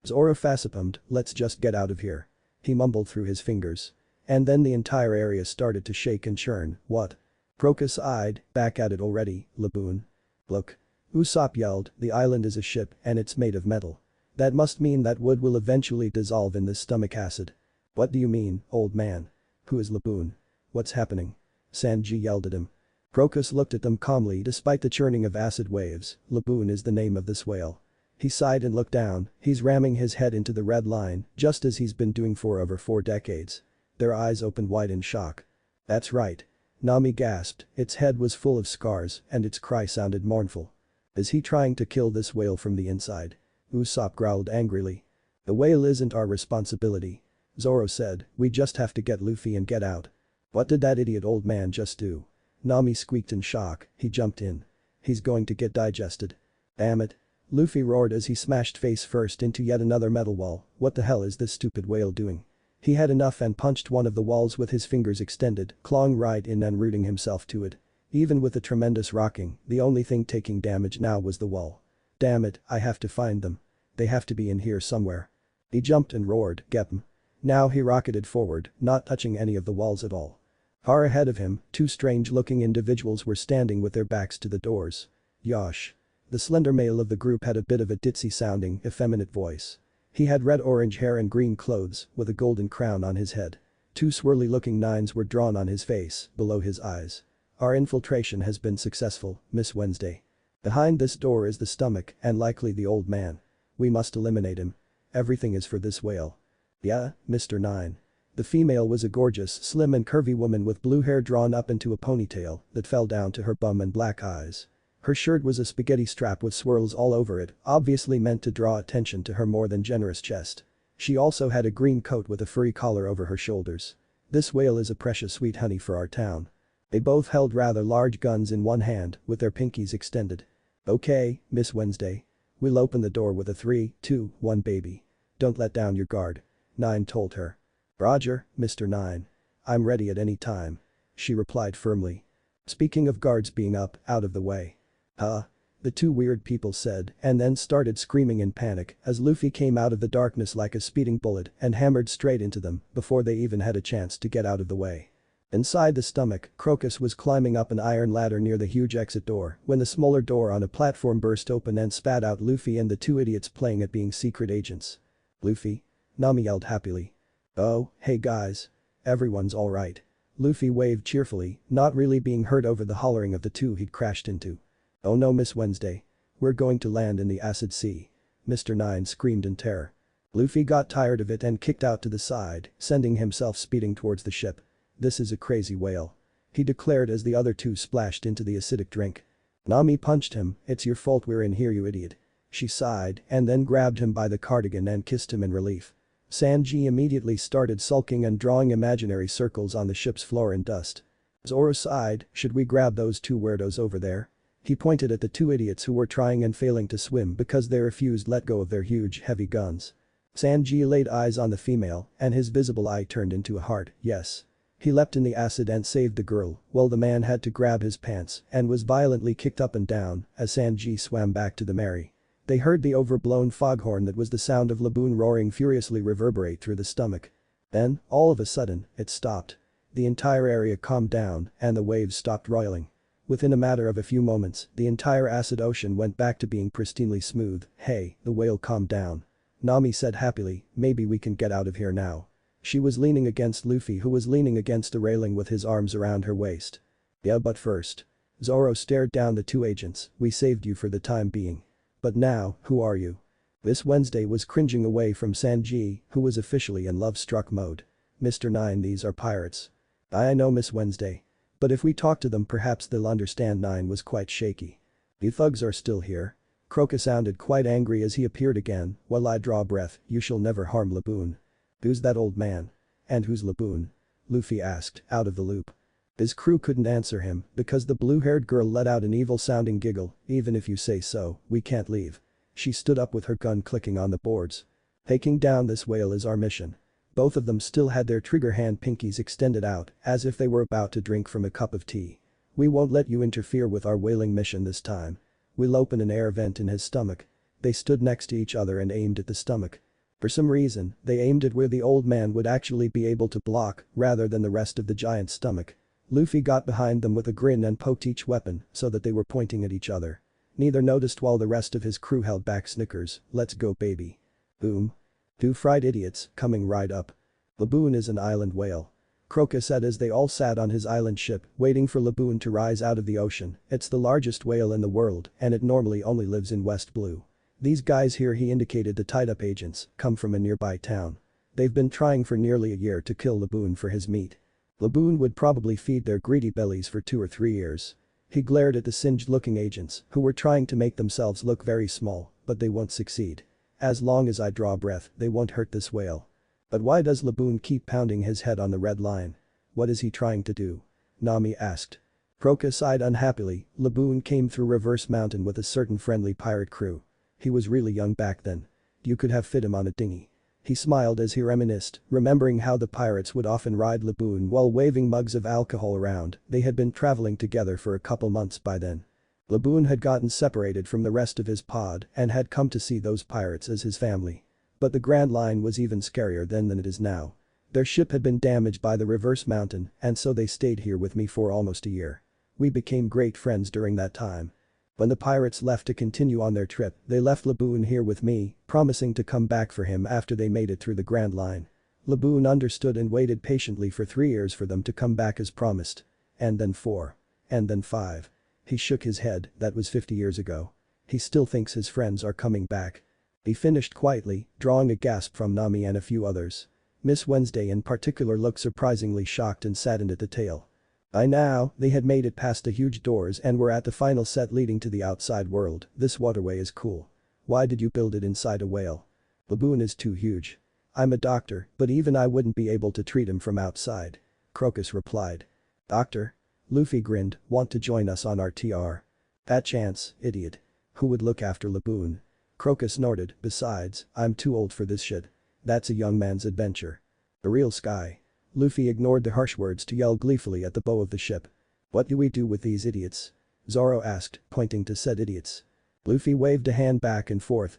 Zoro facepalmed, let's just get out of here. He mumbled through his fingers. And then the entire area started to shake and churn. What? Crocus eyed, back at it already, Laboon. Look. Usopp yelled, the island is a ship and it's made of metal. That must mean that wood will eventually dissolve in this stomach acid. What do you mean, old man? Who is Laboon? What's happening? Sanji yelled at him. Crocus looked at them calmly despite the churning of acid waves. Laboon is the name of this whale. He sighed and looked down, he's ramming his head into the red line, just as he's been doing for over 4 decades. Their eyes opened wide in shock. That's right. Nami gasped, its head was full of scars and its cry sounded mournful. Is he trying to kill this whale from the inside? Usopp growled angrily. The whale isn't our responsibility. Zoro said, we just have to get Luffy and get out. What did that idiot old man just do? Nami squeaked in shock, he jumped in. He's going to get digested. Damn it. Luffy roared as he smashed face first into yet another metal wall. What the hell is this stupid whale doing? He had enough and punched one of the walls with his fingers extended, clawing right in and rooting himself to it. Even with the tremendous rocking, the only thing taking damage now was the wall. Damn it, I have to find them. They have to be in here somewhere. He jumped and roared, get 'em. Now he rocketed forward, not touching any of the walls at all. Far ahead of him, 2 strange-looking individuals were standing with their backs to the doors. Yosh. The slender male of the group had a bit of a ditzy-sounding, effeminate voice. He had red-orange hair and green clothes, with a golden crown on his head. 2 swirly-looking nines were drawn on his face, below his eyes. Our infiltration has been successful, Miss Wednesday. Behind this door is the stomach and likely the old man. We must eliminate him. Everything is for this whale. Yeah, Mr. Nine. The female was a gorgeous, slim and curvy woman with blue hair drawn up into a ponytail that fell down to her bum and black eyes. Her shirt was a spaghetti strap with swirls all over it, obviously meant to draw attention to her more than generous chest. She also had a green coat with a furry collar over her shoulders. This whale is a precious sweet honey for our town. They both held rather large guns in one hand, with their pinkies extended. Okay, Miss Wednesday. We'll open the door with a 3, 2, 1 baby. Don't let down your guard. Nine told her. Roger, Mr. Nine. I'm ready at any time. She replied firmly. Speaking of guards being up, out of the way. Huh? The 2 weird people said and then started screaming in panic as Luffy came out of the darkness like a speeding bullet and hammered straight into them before they even had a chance to get out of the way. Inside the stomach, Crocus was climbing up an iron ladder near the huge exit door when the smaller door on a platform burst open and spat out Luffy and the 2 idiots playing at being secret agents. Luffy? Nami yelled happily. Oh, hey guys. Everyone's alright. Luffy waved cheerfully, not really being hurt over the hollering of the 2 he'd crashed into. Oh no Miss Wednesday. We're going to land in the acid sea. Mr. Nine screamed in terror. Luffy got tired of it and kicked out to the side, sending himself speeding towards the ship. This is a crazy whale. He declared as the other 2 splashed into the acidic drink. Nami punched him, it's your fault we're in here you idiot. She sighed and then grabbed him by the cardigan and kissed him in relief. Sanji immediately started sulking and drawing imaginary circles on the ship's floor in dust. Zoro sighed, should we grab those 2 weirdos over there? He pointed at the 2 idiots who were trying and failing to swim because they refused let go of their huge, heavy guns. Sanji laid eyes on the female and his visible eye turned into a heart, yes. He leapt in the acid and saved the girl while the man had to grab his pants and was violently kicked up and down as Sanji swam back to the Mary. They heard the overblown foghorn that was the sound of Laboon roaring furiously reverberate through the stomach. Then, all of a sudden, it stopped. The entire area calmed down and the waves stopped roiling. Within a matter of a few moments, the entire acid ocean went back to being pristinely smooth. Hey, the whale calmed down. Nami said happily, maybe we can get out of here now. She was leaning against Luffy who was leaning against the railing with his arms around her waist. Yeah but first. Zoro stared down the 2 agents, we saved you for the time being. But now, who are you? Miss Wednesday was cringing away from Sanji, who was officially in love-struck mode. Mr. Nine these are pirates. I know Miss Wednesday. But if we talk to them perhaps they'll understand. Nine was quite shaky. You thugs are still here? Crocus sounded quite angry as he appeared again. While I draw breath, you shall never harm Laboon. Who's that old man? And who's Laboon? Luffy asked, out of the loop. His crew couldn't answer him because the blue-haired girl let out an evil-sounding giggle. Even if you say so, we can't leave. She stood up with her gun clicking on the boards. Taking down this whale is our mission. Both of them still had their trigger hand pinkies extended out as if they were about to drink from a cup of tea. We won't let you interfere with our whaling mission this time. We'll open an air vent in his stomach. They stood next to each other and aimed at the stomach. For some reason, they aimed at where the old man would actually be able to block rather than the rest of the giant's stomach. Luffy got behind them with a grin and poked each weapon so that they were pointing at each other. Neither noticed while the rest of his crew held back snickers. Let's go baby. Boom. Two fried idiots, coming right up. Laboon is an island whale. Crocus said as they all sat on his island ship, waiting for Laboon to rise out of the ocean. It's the largest whale in the world, and it normally only lives in West Blue. These guys here, he indicated the tied-up agents, come from a nearby town. They've been trying for nearly a year to kill Laboon for his meat. Laboon would probably feed their greedy bellies for 2 or 3 years. He glared at the singed-looking agents, who were trying to make themselves look very small, but they won't succeed. As long as I draw breath, they won't hurt this whale. But why does Laboon keep pounding his head on the red line? What is he trying to do? Nami asked. Crocus sighed unhappily. Laboon came through Reverse Mountain with a certain friendly pirate crew. He was really young back then. You could have fit him on a dinghy. He smiled as he reminisced, remembering how the pirates would often ride Laboon while waving mugs of alcohol around. They had been traveling together for a couple months by then. Laboon had gotten separated from the rest of his pod and had come to see those pirates as his family. But the Grand Line was even scarier then than it is now. Their ship had been damaged by the Reverse Mountain, and so they stayed here with me for almost a year. We became great friends during that time. When the pirates left to continue on their trip, they left Laboon here with me, promising to come back for him after they made it through the Grand Line. Laboon understood and waited patiently for 3 years for them to come back as promised. And then 4. And then 5. He shook his head. That was 50 years ago. He still thinks his friends are coming back. He finished quietly, drawing a gasp from Nami and a few others. Miss Wednesday in particular looked surprisingly shocked and saddened at the tale. By now, they had made it past the huge doors and were at the final set leading to the outside world. This waterway is cool. Why did you build it inside a whale? Laboon is too huge. I'm a doctor, but even I wouldn't be able to treat him from outside. Crocus replied. Doctor? Luffy grinned, want to join us on our TR? Fat chance, idiot. Who would look after Laboon? Crocus snorted, besides, I'm too old for this shit. That's a young man's adventure. The real sky. Luffy ignored the harsh words to yell gleefully at the bow of the ship. What do we do with these idiots? Zoro asked, pointing to said idiots. Luffy waved a hand back and forth,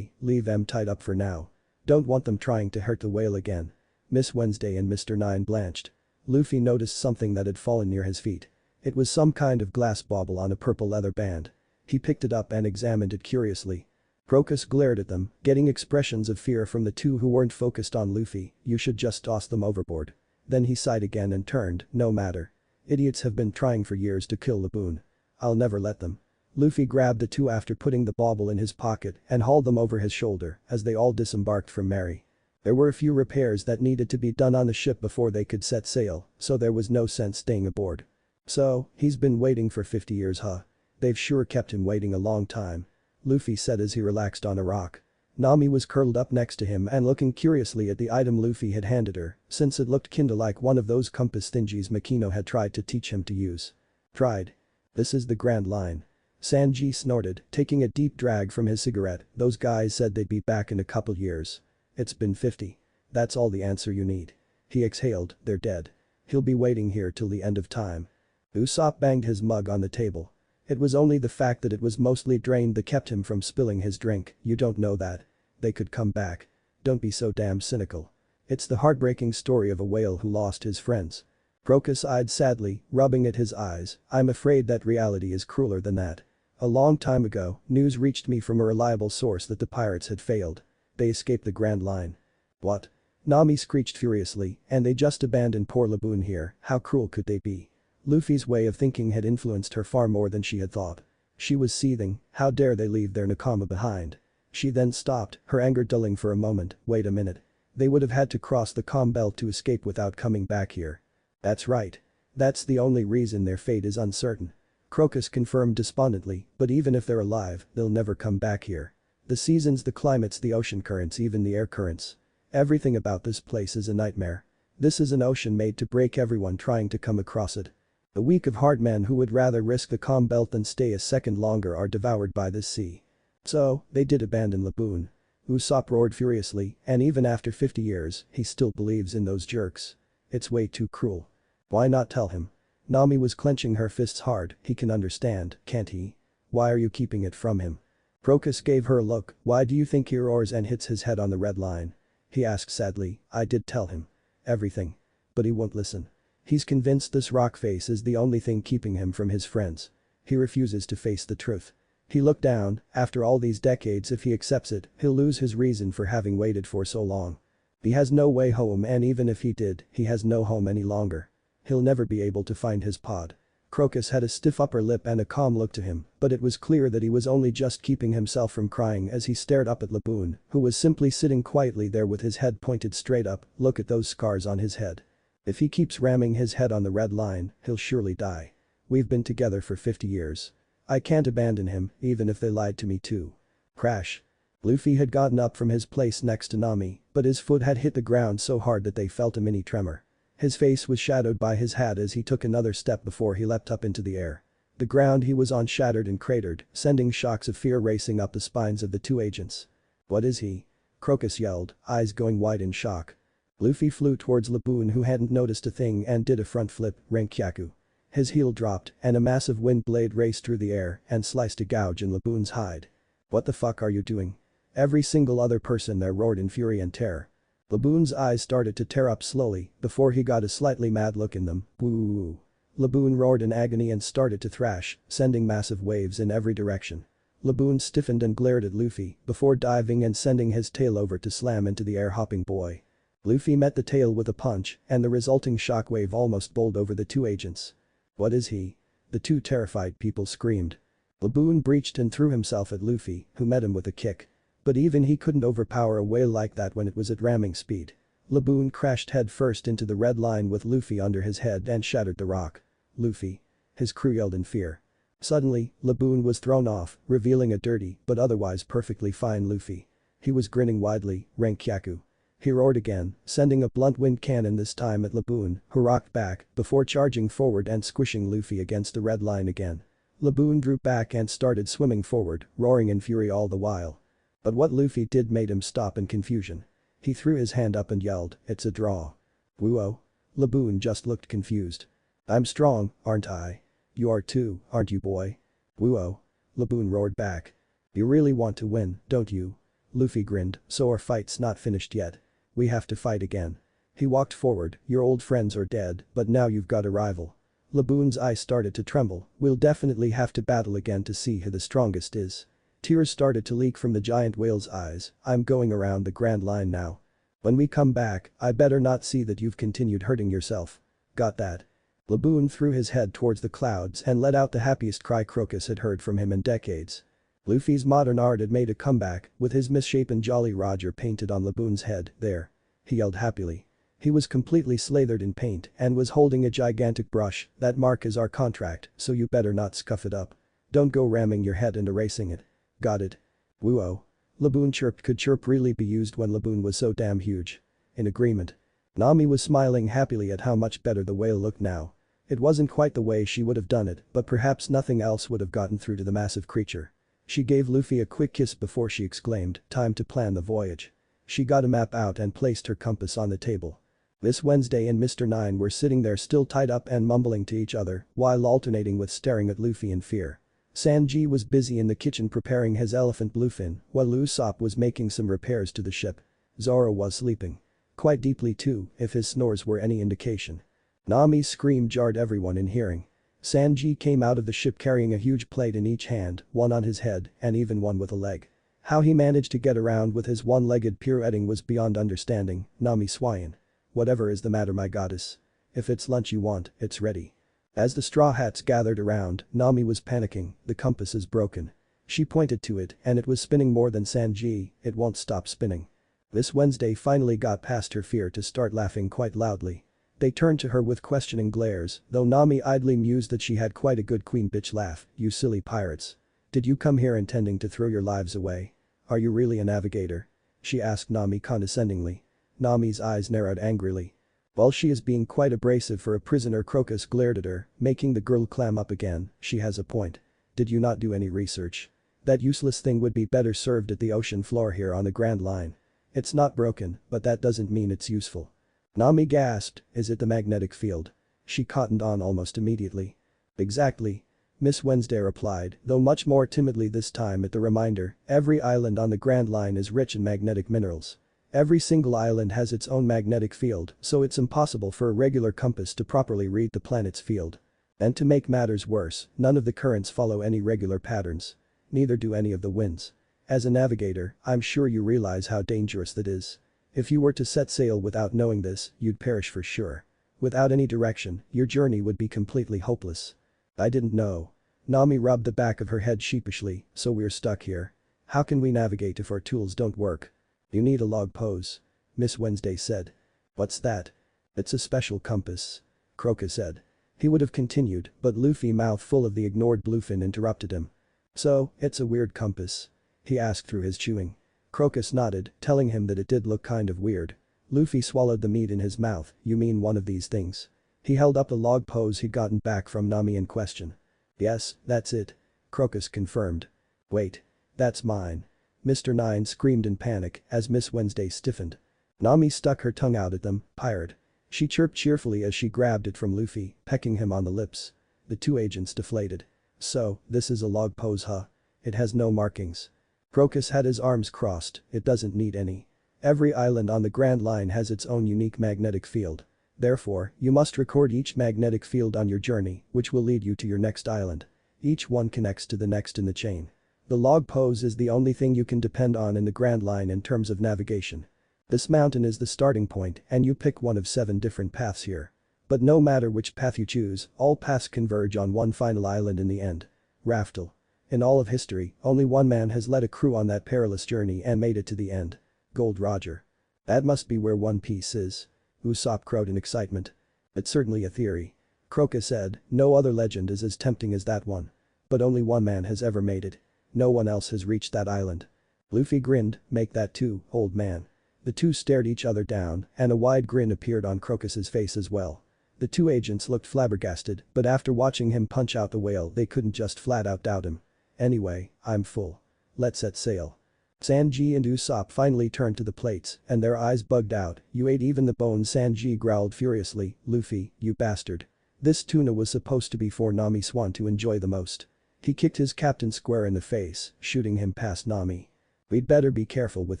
leave them tied up for now. Don't want them trying to hurt the whale again. Miss Wednesday and Mr. Nine blanched. Luffy noticed something that had fallen near his feet. It was some kind of glass bauble on a purple leather band. He picked it up and examined it curiously. Crocus glared at them, getting expressions of fear from the two who weren't focused on Luffy. You should just toss them overboard. Then he sighed again and turned, no matter. Idiots have been trying for years to kill Laboon. I'll never let them. Luffy grabbed the two after putting the bauble in his pocket and hauled them over his shoulder as they all disembarked from Mary. There were a few repairs that needed to be done on the ship before they could set sail, so there was no sense staying aboard. So, he's been waiting for 50 years, huh? They've sure kept him waiting a long time. Luffy said as he relaxed on a rock. Nami was curled up next to him and looking curiously at the item Luffy had handed her, since it looked kinda like one of those compass thingies Makino had tried to teach him to use. Tried. This is the Grand Line. Sanji snorted, taking a deep drag from his cigarette. Those guys said they'd be back in a couple years. It's been 50. That's all the answer you need. He exhaled, they're dead. He'll be waiting here till the end of time. Usopp banged his mug on the table. It was only the fact that it was mostly drained that kept him from spilling his drink. You don't know that. They could come back. Don't be so damn cynical. It's the heartbreaking story of a whale who lost his friends. Crocus eyed sadly, rubbing at his eyes. I'm afraid that reality is crueler than that. A long time ago, news reached me from a reliable source that the pirates had failed. They escaped the Grand Line. What? Nami screeched furiously, and they just abandoned poor Laboon here. How cruel could they be? Luffy's way of thinking had influenced her far more than she had thought. She was seething, how dare they leave their nakama behind? She then stopped, her anger dulling for a moment. Wait a minute. They would have had to cross the calm belt to escape without coming back here. That's right. That's the only reason their fate is uncertain. Crocus confirmed despondently, but even if they're alive, they'll never come back here. The seasons, the climates, the ocean currents, even the air currents. Everything about this place is a nightmare. This is an ocean made to break everyone trying to come across it. The weak of heart men who would rather risk the calm belt than stay a second longer are devoured by this sea. So, they did abandon Laboon. Usopp roared furiously, and even after 50 years, he still believes in those jerks. It's way too cruel. Why not tell him? Nami was clenching her fists hard, he can understand, can't he? Why are you keeping it from him? Crocus gave her a look, why do you think he roars and hits his head on the red line? He asked sadly, I did tell him. Everything. But he won't listen. He's convinced this rock face is the only thing keeping him from his friends. He refuses to face the truth. He looked down, after all these decades if he accepts it, he'll lose his reason for having waited for so long. He has no way home and even if he did, he has no home any longer. He'll never be able to find his pod. Crocus had a stiff upper lip and a calm look to him, but it was clear that he was only just keeping himself from crying as he stared up at Laboon, who was simply sitting quietly there with his head pointed straight up, look at those scars on his head. If he keeps ramming his head on the red line, he'll surely die. We've been together for 50 years. I can't abandon him, even if they lied to me too. Crash. Luffy had gotten up from his place next to Nami, but his foot had hit the ground so hard that they felt a mini tremor. His face was shadowed by his hat as he took another step before he leapt up into the air. The ground he was on shattered and cratered, sending shocks of fear racing up the spines of the two agents. What is he? Crocus yelled, eyes going wide in shock. Luffy flew towards Laboon who hadn't noticed a thing and did a front flip, Renkyaku. His heel dropped and a massive wind blade raced through the air and sliced a gouge in Laboon's hide. What the fuck are you doing? Every single other person there roared in fury and terror. Laboon's eyes started to tear up slowly before he got a slightly mad look in them, woo. Laboon roared in agony and started to thrash, sending massive waves in every direction. Laboon stiffened and glared at Luffy before diving and sending his tail over to slam into the air-hopping boy. Luffy met the tail with a punch and the resulting shockwave almost bowled over the two agents. What is he? The two terrified people screamed. Laboon breached and threw himself at Luffy, who met him with a kick. But even he couldn't overpower a whale like that when it was at ramming speed. Laboon crashed headfirst into the red line with Luffy under his head and shattered the rock. Luffy. His crew yelled in fear. Suddenly, Laboon was thrown off, revealing a dirty but otherwise perfectly fine Luffy. He was grinning widely, Renkyaku. He roared again, sending a blunt wind cannon this time at Laboon, who rocked back before charging forward and squishing Luffy against the red line again. Laboon drew back and started swimming forward, roaring in fury all the while. But what Luffy did made him stop in confusion. He threw his hand up and yelled, it's a draw. Woo-oh. Laboon just looked confused. I'm strong, aren't I? You are too, aren't you boy? Woo-oh. Laboon roared back. You really want to win, don't you? Luffy grinned, so our fight's not finished yet. We have to fight again. He walked forward, your old friends are dead, but now you've got a rival. Laboon's eyes started to tremble, we'll definitely have to battle again to see who the strongest is. Tears started to leak from the giant whale's eyes, I'm going around the Grand Line now. When we come back, I better not see that you've continued hurting yourself. Got that? Laboon threw his head towards the clouds and let out the happiest cry Crocus had heard from him in decades. Luffy's modern art had made a comeback, with his misshapen Jolly Roger painted on Laboon's head, there. He yelled happily. He was completely slathered in paint and was holding a gigantic brush, that mark is our contract, so you better not scuff it up. Don't go ramming your head and erasing it. Got it? Woo-oh. Laboon chirped. Could chirp really be used when Laboon was so damn huge? In agreement. Nami was smiling happily at how much better the whale looked now. It wasn't quite the way she would have done it, but perhaps nothing else would have gotten through to the massive creature. She gave Luffy a quick kiss before she exclaimed, time to plan the voyage. She got a map out and placed her compass on the table. This Wednesday and Mr. Nine were sitting there still tied up and mumbling to each other while alternating with staring at Luffy in fear. Sanji was busy in the kitchen preparing his elephant bluefin while Usopp was making some repairs to the ship. Zoro was sleeping. Quite deeply too, if his snores were any indication. Nami's scream jarred everyone in hearing. Sanji came out of the ship carrying a huge plate in each hand, one on his head and even one with a leg. How he managed to get around with his one-legged pirouetting was beyond understanding. Nami swine. Whatever is the matter my goddess? If it's lunch you want, it's ready. As the Straw Hats gathered around, Nami was panicking, the compass is broken. She pointed to it and it was spinning more than Sanji, it won't stop spinning. This Wednesday finally got past her fear to start laughing quite loudly. They turned to her with questioning glares, though Nami idly mused that she had quite a good queen bitch laugh. "You silly pirates. Did you come here intending to throw your lives away? Are you really a navigator?" she asked Nami condescendingly. Nami's eyes narrowed angrily. "Well, she is being quite abrasive for a prisoner." Crocus glared at her, making the girl clam up again. "She has a point. Did you not do any research? That useless thing would be better served at the ocean floor here on the Grand Line. It's not broken, but that doesn't mean it's useful." Nami gasped. "Is it the magnetic field?" She cottoned on almost immediately. "Exactly," Miss Wednesday replied, though much more timidly this time at the reminder. "Every island on the Grand Line is rich in magnetic minerals. Every single island has its own magnetic field, so it's impossible for a regular compass to properly read the planet's field. And to make matters worse, none of the currents follow any regular patterns. Neither do any of the winds. As a navigator, I'm sure you realize how dangerous that is. If you were to set sail without knowing this, you'd perish for sure. Without any direction, your journey would be completely hopeless." "I didn't know." Nami rubbed the back of her head sheepishly. "So we're stuck here. How can we navigate if our tools don't work?" "You need a log pose," Miss Wednesday said. "What's that?" "It's a special compass," Crocus said. He would have continued, but Luffy, mouth full of the ignored bluefin, interrupted him. "So, it's a weird compass?" he asked through his chewing. Crocus nodded, telling him that it did look kind of weird. Luffy swallowed the meat in his mouth. "You mean one of these things?" He held up the log pose he'd gotten back from Nami in question. "Yes, that's it," Crocus confirmed. "Wait. That's mine." Mr. Nine screamed in panic as Miss Wednesday stiffened. Nami stuck her tongue out at them. "Pirate." She chirped cheerfully as she grabbed it from Luffy, pecking him on the lips. The two agents deflated. "So, this is a log pose, huh? It has no markings." Crocus had his arms crossed. "It doesn't need any. Every island on the Grand Line has its own unique magnetic field. Therefore, you must record each magnetic field on your journey, which will lead you to your next island. Each one connects to the next in the chain. The log pose is the only thing you can depend on in the Grand Line in terms of navigation. This mountain is the starting point and you pick one of 7 different paths here. But no matter which path you choose, all paths converge on one final island in the end. Raftel. In all of history, only one man has led a crew on that perilous journey and made it to the end. Gold Roger. That must be where One Piece is." Usopp crowed in excitement. "It's certainly a theory," Crocus said. "No other legend is as tempting as that one. But only one man has ever made it. No one else has reached that island." Luffy grinned. "Make that too, old man." The two stared each other down, and a wide grin appeared on Crocus's face as well. The two agents looked flabbergasted, but after watching him punch out the whale, they couldn't just flat out doubt him. "Anyway, I'm full. Let's set sail." Sanji and Usopp finally turned to the plates, and their eyes bugged out. "You ate even the bones?" Sanji growled furiously. "Luffy, you bastard. This tuna was supposed to be for Nami Swan to enjoy the most." He kicked his captain square in the face, shooting him past Nami. "We'd better be careful with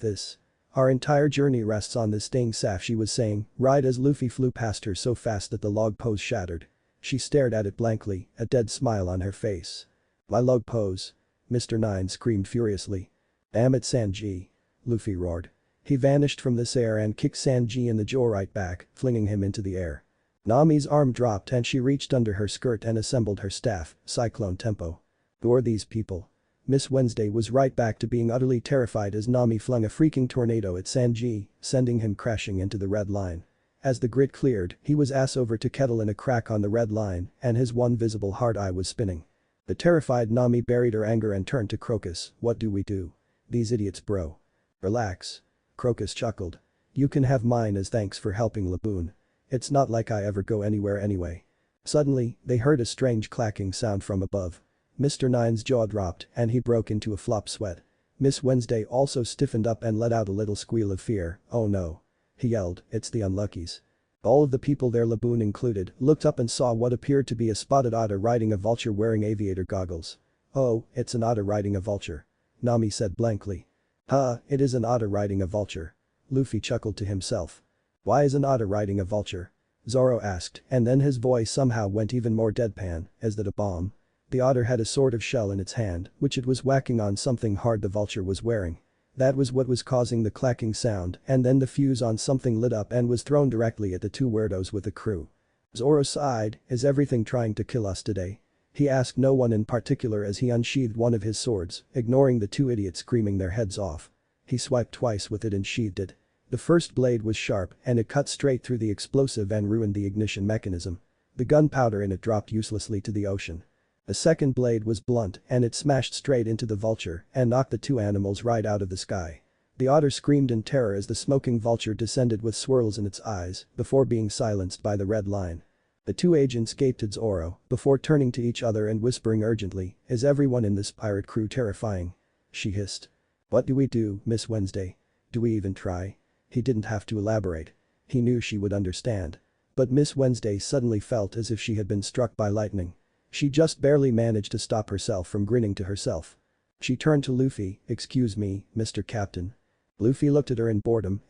this. Our entire journey rests on this dang saf," she was saying, right as Luffy flew past her so fast that the log pose shattered. She stared at it blankly, a dead smile on her face. "My log pose?" Mr. Nine screamed furiously. "Damn it, Sanji!" Luffy roared. He vanished from this air and kicked Sanji in the jaw right back, flinging him into the air. Nami's arm dropped and she reached under her skirt and assembled her staff, Cyclone Tempo. "Who are these people?" Miss Wednesday was right back to being utterly terrified as Nami flung a freaking tornado at Sanji, sending him crashing into the red line. As the grit cleared, he was ass over to kettle in a crack on the red line, and his one visible hard eye was spinning. The terrified Nami buried her anger and turned to Crocus. "What do we do? These idiots, bro." "Relax." Crocus chuckled. "You can have mine as thanks for helping Laboon. It's not like I ever go anywhere anyway." Suddenly, they heard a strange clacking sound from above. Mr. Nine's jaw dropped and he broke into a flop sweat. Miss Wednesday also stiffened up and let out a little squeal of fear. "Oh no," he yelled, "it's the unluckies." All of the people there, Laboon included, looked up and saw what appeared to be a spotted otter riding a vulture wearing aviator goggles. "Oh, it's an otter riding a vulture," Nami said blankly. "Huh, it is an otter riding a vulture." Luffy chuckled to himself. "Why is an otter riding a vulture?" Zoro asked, and then his voice somehow went even more deadpan. "Is that a bomb?" The otter had a sort of shell in its hand, which it was whacking on something hard the vulture was wearing. That was what was causing the clacking sound, and then the fuse on something lit up and was thrown directly at the two weirdos with the crew. Zoro sighed. "Is everything trying to kill us today?" He asked no one in particular as he unsheathed one of his swords, ignoring the two idiots screaming their heads off. He swiped twice with it and sheathed it. The first blade was sharp and it cut straight through the explosive and ruined the ignition mechanism. The gunpowder in it dropped uselessly to the ocean. The second blade was blunt and it smashed straight into the vulture and knocked the two animals right out of the sky. The otter screamed in terror as the smoking vulture descended with swirls in its eyes before being silenced by the red line. The two agents gaped at Zoro before turning to each other and whispering urgently, "Is everyone in this pirate crew terrifying?" She hissed. "What do we do, Miss Wednesday? Do we even try?" He didn't have to elaborate. He knew she would understand. But Miss Wednesday suddenly felt as if she had been struck by lightning. She just barely managed to stop herself from grinning to herself. She turned to Luffy, "Excuse me, Mr. Captain." Luffy looked at her in boredom,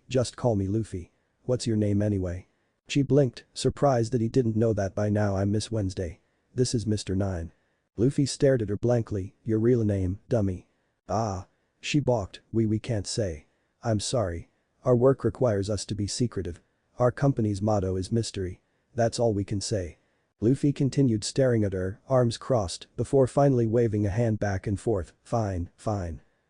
Just call me Luffy. What's your name anyway?" She blinked, surprised that he didn't know that by now. "I'm Miss Wednesday. This is Mr. Nine." Luffy stared at her blankly, "Your real name, dummy?" "Ah." She balked, We can't say. I'm sorry. Our work requires us to be secretive. Our company's motto is mystery. That's all we can say." Luffy continued staring at her, arms crossed, before finally waving a hand back and forth, Fine.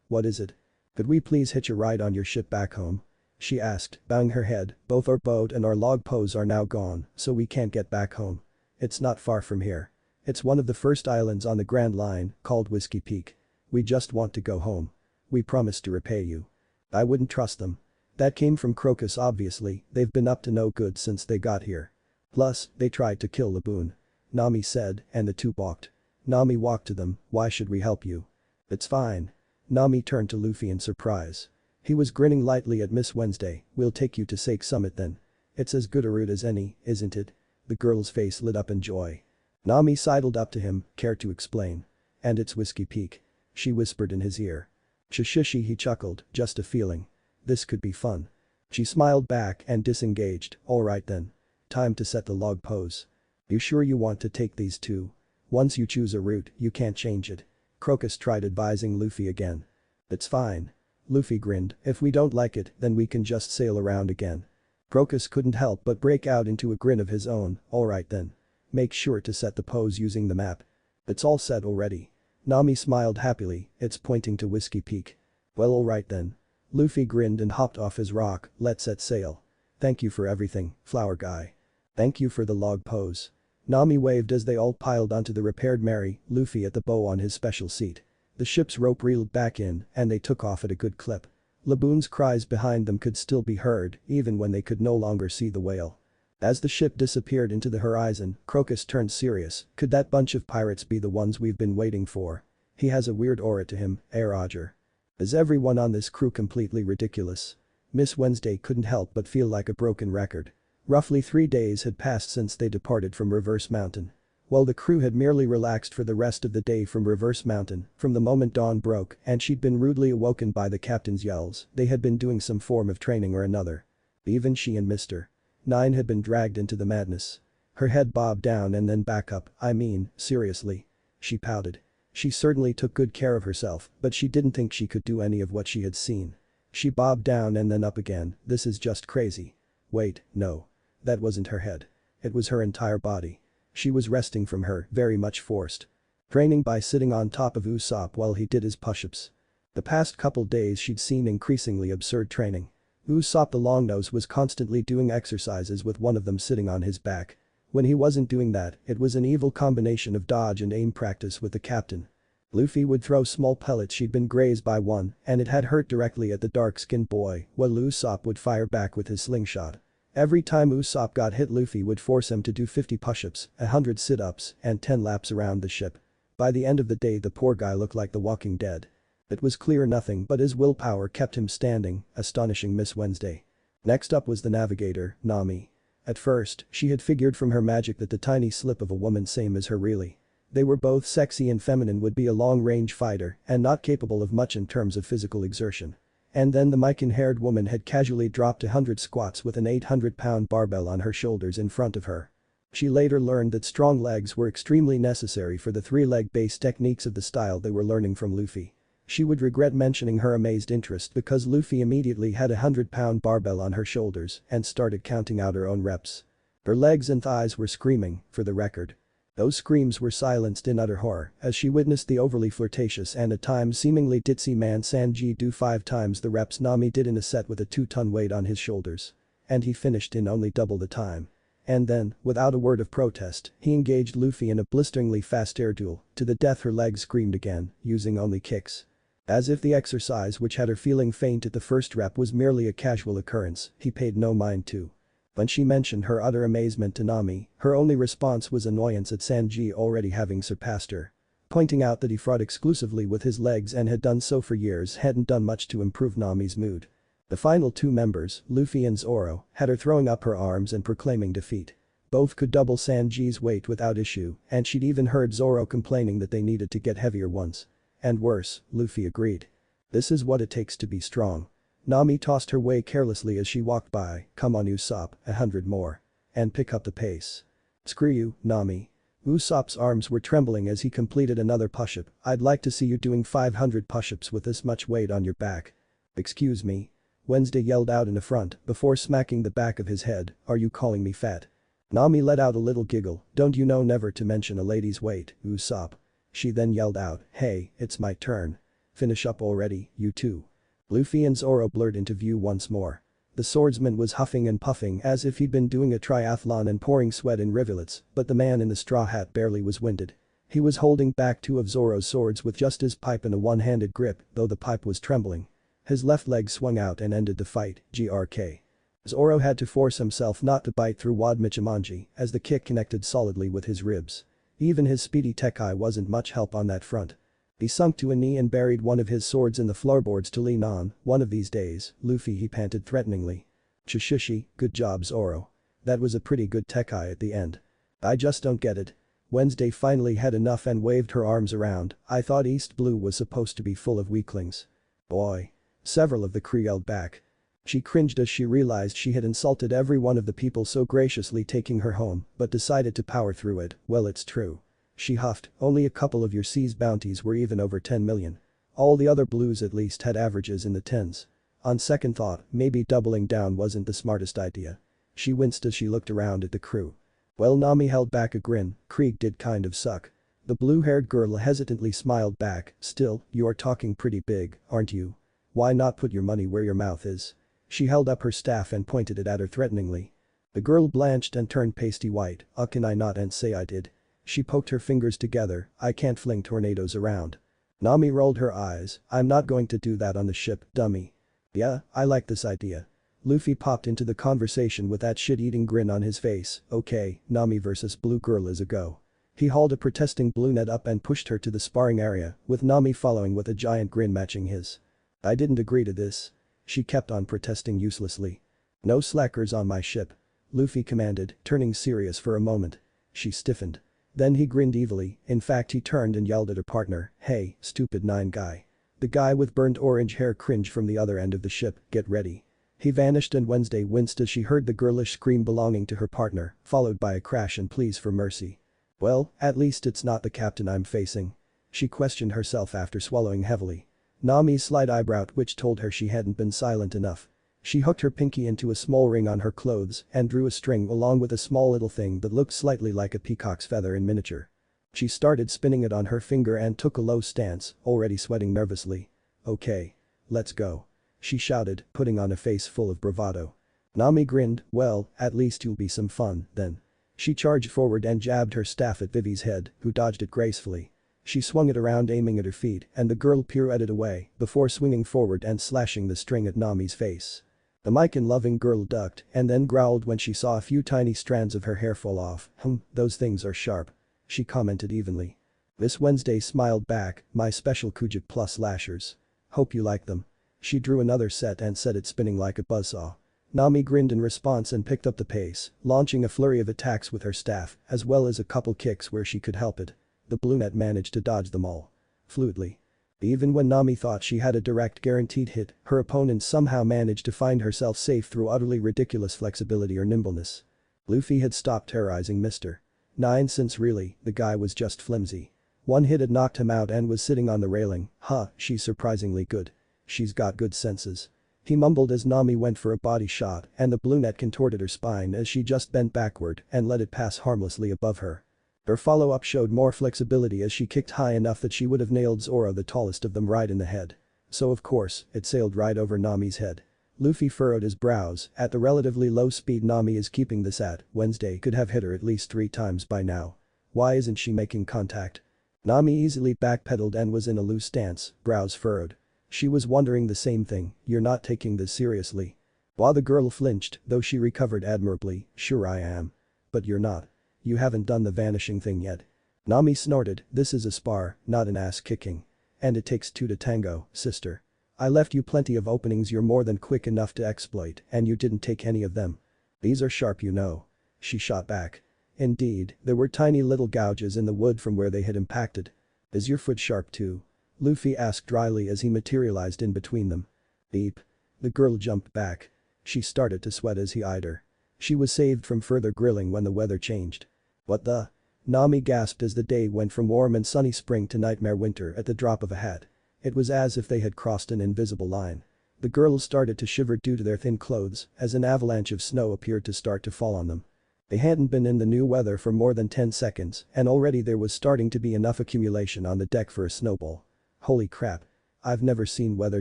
What is it? Could we please hitch a ride on your ship back home?" She asked, bowing her head, "Both our boat and our log pose are now gone, so we can't get back home. It's not far from here. It's one of the first islands on the Grand Line, called Whiskey Peak. We just want to go home. We promise to repay you." "I wouldn't trust them." That came from Crocus obviously, they've been up to no good since they got here. "Plus, they tried to kill Laboon," Nami said, and the two balked. Nami walked to them, "Why should we help you?" "It's fine." Nami turned to Luffy in surprise. He was grinning lightly at Miss Wednesday, "We'll take you to Sake Summit then. It's as good a route as any, isn't it?" The girl's face lit up in joy. Nami sidled up to him, "Care to explain?" "And it's Whiskey Peak." She whispered in his ear. "Shishishi," he chuckled, "just a feeling. This could be fun." She smiled back and disengaged, "Alright then. Time to set the log pose. You sure you want to take these two? Once you choose a route, you can't change it." Crocus tried advising Luffy again. "It's fine." Luffy grinned, "If we don't like it, then we can just sail around again." Crocus couldn't help but break out into a grin of his own, "Alright then. Make sure to set the pose using the map." "It's all set already." Nami smiled happily, "It's pointing to Whiskey Peak." "Well, alright then." Luffy grinned and hopped off his rock, "Let's set sail." "Thank you for everything, Flower Guy." "Thank you for the log pose." Nami waved as they all piled onto the repaired Mary, Luffy at the bow on his special seat. The ship's rope reeled back in and they took off at a good clip. Laboon's cries behind them could still be heard even when they could no longer see the whale. As the ship disappeared into the horizon, Crocus turned serious, "Could that bunch of pirates be the ones we've been waiting for? He has a weird aura to him, Roger. Is everyone on this crew completely ridiculous?" Miss Wednesday couldn't help but feel like a broken record. Roughly 3 days had passed since they departed from Reverse Mountain. While the crew had merely relaxed for the rest of the day from Reverse Mountain, from the moment dawn broke and she'd been rudely awoken by the captain's yells, they had been doing some form of training or another. Even she and Mr. Nine had been dragged into the madness. Her head bobbed down and then back up, "I mean, seriously." She pouted. She certainly took good care of herself, but she didn't think she could do any of what she had seen. She bobbed down and then up again, "This is just crazy." Wait, no. That wasn't her head. It was her entire body. She was resting from her, very much forced. Training by sitting on top of Usopp while he did his push-ups. The past couple days she'd seen increasingly absurd training. Usopp the Longnose was constantly doing exercises with one of them sitting on his back. When he wasn't doing that, it was an evil combination of dodge and aim practice with the captain. Luffy would throw small pellets she'd been grazed by one and it had hurt directly at the dark-skinned boy, while Usopp would fire back with his slingshot. Every time Usopp got hit, Luffy would force him to do 50 push-ups, 100 sit-ups, and 10 laps around the ship. By the end of the day the poor guy looked like the Walking Dead. It was clear nothing but his willpower kept him standing, astonishing Miss Wednesday. Next up was the navigator, Nami. At first, she had figured from her magic that the tiny slip of a woman same as her really. They were both sexy and feminine would be a long-range fighter and not capable of much in terms of physical exertion. And then the Mikan-haired woman had casually dropped 100 squats with an 800-pound barbell on her shoulders in front of her. She later learned that strong legs were extremely necessary for the 3-leg-based techniques of the style they were learning from Luffy. She would regret mentioning her amazed interest because Luffy immediately had a 100-pound barbell on her shoulders and started counting out her own reps. Her legs and thighs were screaming, for the record. Those screams were silenced in utter horror as she witnessed the overly flirtatious and at times seemingly ditzy man Sanji do 5 times the reps Nami did in a set with a 2-ton weight on his shoulders. And he finished in only double the time. And then, without a word of protest, he engaged Luffy in a blisteringly fast air duel, to the death her legs screamed again, using only kicks. As if the exercise which had her feeling faint at the first rep was merely a casual occurrence, he paid no mind to. When she mentioned her utter amazement to Nami, her only response was annoyance at Sanji already having surpassed her. Pointing out that he fought exclusively with his legs and had done so for years hadn't done much to improve Nami's mood. The final 2 members, Luffy and Zoro, had her throwing up her arms and proclaiming defeat. Both could double Sanji's weight without issue, and she'd even heard Zoro complaining that they needed to get heavier ones. And worse, Luffy agreed. This is what it takes to be strong. Nami tossed her way carelessly as she walked by, come on Usopp, 100 more. And pick up the pace. Screw you, Nami. Usopp's arms were trembling as he completed another push-up. I'd like to see you doing 500 push-ups with this much weight on your back. Excuse me. Wednesday yelled out in affront before smacking the back of his head, are you calling me fat? Nami let out a little giggle, don't you know never to mention a lady's weight, Usopp. She then yelled out, hey, it's my turn. Finish up already, you two. Luffy and Zoro blurred into view once more. The swordsman was huffing and puffing as if he'd been doing a triathlon and pouring sweat in rivulets, but the man in the straw hat barely was winded. He was holding back 2 of Zoro's swords with just his pipe in a one-handed grip, though the pipe was trembling. His left leg swung out and ended the fight, GRK. Zoro had to force himself not to bite through Wad Michimanji as the kick connected solidly with his ribs. Even his speedy Tekai wasn't much help on that front. He sunk to a knee and buried one of his swords in the floorboards to lean on, one of these days, Luffy he panted threateningly. Chishishi, good job Zoro. That was a pretty good Tekai at the end. I just don't get it. Wednesday finally had enough and waved her arms around, I thought East Blue was supposed to be full of weaklings. Boy. Several of the crew yelled back. She cringed as she realized she had insulted every one of the people so graciously taking her home, but decided to power through it, well it's true. She huffed, only a couple of your C's bounties were even over 10 million. All the other blues at least had averages in the tens. On second thought, maybe doubling down wasn't the smartest idea. She winced as she looked around at the crew. Well Nami held back a grin, Krieg did kind of suck. The blue-haired girl hesitantly smiled back, still, you are talking pretty big, aren't you? Why not put your money where your mouth is? She held up her staff and pointed it at her threateningly. The girl blanched and turned pasty white, can I not and say I did? She poked her fingers together, I can't fling tornadoes around. Nami rolled her eyes, I'm not going to do that on the ship, dummy. Yeah, I like this idea. Luffy popped into the conversation with that shit-eating grin on his face, okay, Nami versus Blue Girl is a go. He hauled a protesting brunette up and pushed her to the sparring area, with Nami following with a giant grin matching his. I didn't agree to this. She kept on protesting uselessly. No slackers on my ship. Luffy commanded, turning serious for a moment. She stiffened. Then he grinned evilly, in fact he turned and yelled at her partner, hey, stupid 9 guy. The guy with burnt orange hair cringed from the other end of the ship, get ready. He vanished and Wednesday winced as she heard the girlish scream belonging to her partner, followed by a crash and pleas for mercy. Well, at least it's not the captain I'm facing. She questioned herself after swallowing heavily. Nami's slight eyebrow twitch told her she hadn't been silent enough. She hooked her pinky into a small ring on her clothes and drew a string along with a small little thing that looked slightly like a peacock's feather in miniature. She started spinning it on her finger and took a low stance, already sweating nervously. Okay. Let's go. She shouted, putting on a face full of bravado. Nami grinned, well, at least you'll be some fun, then. She charged forward and jabbed her staff at Vivi's head, who dodged it gracefully. She swung it around aiming at her feet and the girl pirouetted away before swinging forward and slashing the string at Nami's face. The Mikan-loving girl ducked and then growled when she saw a few tiny strands of her hair fall off. Those things are sharp. She commented evenly. Miss Wednesday smiled back, my special Kujik Plus lashers. Hope you like them. She drew another set and set it spinning like a buzzsaw. Nami grinned in response and picked up the pace, launching a flurry of attacks with her staff, as well as a couple kicks where she could help it. The brunette managed to dodge them all. Fluidly. Even when Nami thought she had a direct guaranteed hit, her opponent somehow managed to find herself safe through utterly ridiculous flexibility or nimbleness. Luffy had stopped terrorizing Mr. 9 since really, the guy was just flimsy. One hit had knocked him out and was sitting on the railing, she's surprisingly good. She's got good senses. He mumbled as Nami went for a body shot and the brunette contorted her spine as she just bent backward and let it pass harmlessly above her. Her follow-up showed more flexibility as she kicked high enough that she would have nailed Zoro, the tallest of them, right in the head. So of course, it sailed right over Nami's head. Luffy furrowed his brows. At the relatively low speed Nami is keeping this at, Wednesday could have hit her at least 3 times by now. Why isn't she making contact? Nami easily backpedaled and was in a loose stance, brows furrowed. She was wondering the same thing. You're not taking this seriously. While the girl flinched, though she recovered admirably, sure I am. But you're not. You haven't done the vanishing thing yet. Nami snorted, this is a spar, not an ass kicking. And it takes 2 to tango, sister. I left you plenty of openings you're more than quick enough to exploit and you didn't take any of them. These are sharp, you know. She shot back. Indeed, there were tiny little gouges in the wood from where they had impacted. Is your foot sharp too? Luffy asked dryly as he materialized in between them. Beep. The girl jumped back. She started to sweat as he eyed her. She was saved from further grilling when the weather changed. What the? Nami gasped as the day went from warm and sunny spring to nightmare winter at the drop of a hat. It was as if they had crossed an invisible line. The girls started to shiver due to their thin clothes as an avalanche of snow appeared to start to fall on them. They hadn't been in the new weather for more than 10 seconds and already there was starting to be enough accumulation on the deck for a snowball. Holy crap. I've never seen weather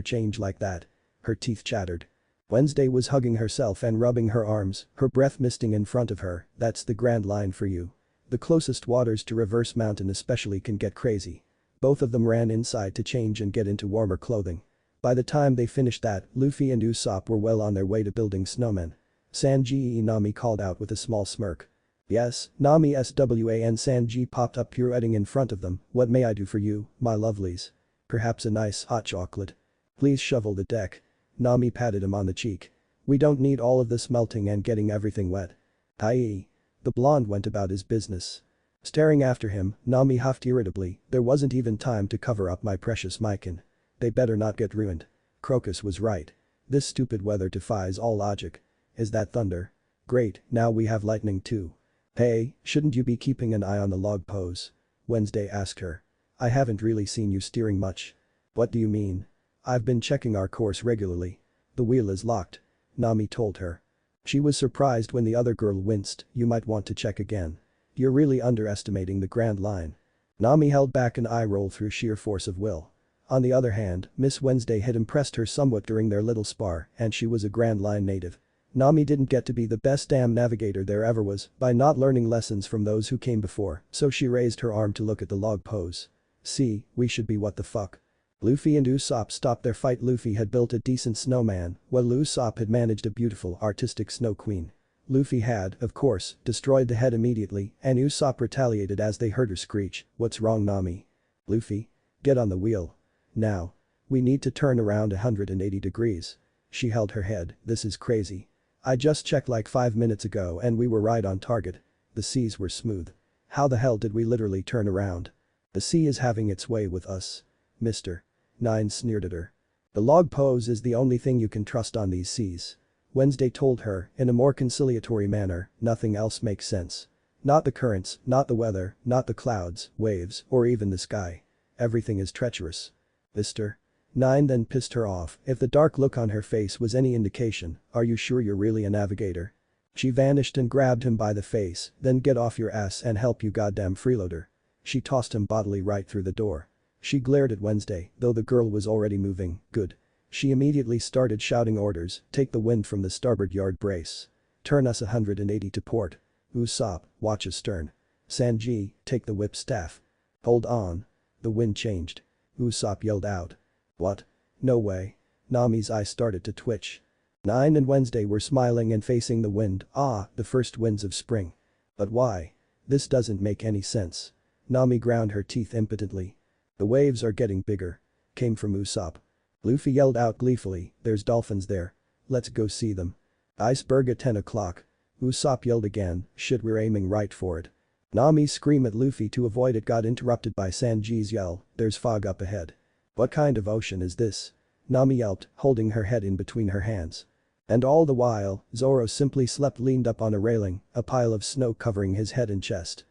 change like that. Her teeth chattered. Wednesday was hugging herself and rubbing her arms, her breath misting in front of her. That's the Grand Line for you. The closest waters to Reverse Mountain especially can get crazy. Both of them ran inside to change and get into warmer clothing. By the time they finished that, Luffy and Usopp were well on their way to building snowmen. Sanji, Nami called out with a small smirk. Yes, Nami SWA, and Sanji popped up pirouetting in front of them. What may I do for you, my lovelies? Perhaps a nice hot chocolate. Please shovel the deck. Nami patted him on the cheek. We don't need all of this melting and getting everything wet. Aye. The blonde went about his business. Staring after him, Nami huffed irritably, there wasn't even time to cover up my precious Mykin. They better not get ruined. Crocus was right. This stupid weather defies all logic. Is that thunder? Great, now we have lightning too. Hey, shouldn't you be keeping an eye on the log pose? Wednesday asked her. I haven't really seen you steering much. What do you mean? I've been checking our course regularly. The wheel is locked. Nami told her. She was surprised when the other girl winced, you might want to check again. You're really underestimating the Grand Line. Nami held back an eye roll through sheer force of will. On the other hand, Miss Wednesday had impressed her somewhat during their little spar and she was a Grand Line native. Nami didn't get to be the best damn navigator there ever was by not learning lessons from those who came before, so she raised her arm to look at the log pose. See, we should be what the fuck. Luffy and Usopp stopped their fight. Luffy had built a decent snowman, while Usopp had managed a beautiful artistic snow queen. Luffy had, of course, destroyed the head immediately and Usopp retaliated as they heard her screech, what's wrong Nami? Luffy? Get on the wheel. Now. We need to turn around 180 degrees. She held her head, this is crazy. I just checked like 5 minutes ago and we were right on target. The seas were smooth. How the hell did we literally turn around? The sea is having its way with us. Mister. Nine sneered at her. The log pose is the only thing you can trust on these seas. Wednesday told her, in a more conciliatory manner, nothing else makes sense. Not the currents, not the weather, not the clouds, waves, or even the sky. Everything is treacherous. Mister. Nine then pissed her off. If the dark look on her face was any indication, are you sure you're really a navigator? She vanished and grabbed him by the face, then get off your ass and help you goddamn freeloader. She tossed him bodily right through the door. She glared at Wednesday, though the girl was already moving, good. She immediately started shouting orders, take the wind from the starboard yard brace. Turn us 180 to port. Usopp, watch astern. Sanji, take the whip staff. Hold on. The wind changed. Usopp yelled out. What? No way. Nami's eyes started to twitch. Nine and Wednesday were smiling and facing the wind, the first winds of spring. But why? This doesn't make any sense. Nami ground her teeth impotently. The waves are getting bigger. Came from Usopp. Luffy yelled out gleefully, there's dolphins there. Let's go see them. Iceberg at 10 o'clock. Usopp yelled again, shit we're aiming right for it. Nami's scream at Luffy to avoid it got interrupted by Sanji's yell, there's fog up ahead. What kind of ocean is this? Nami yelped, holding her head in between her hands. And all the while, Zoro simply slept leaned up on a railing, a pile of snow covering his head and chest.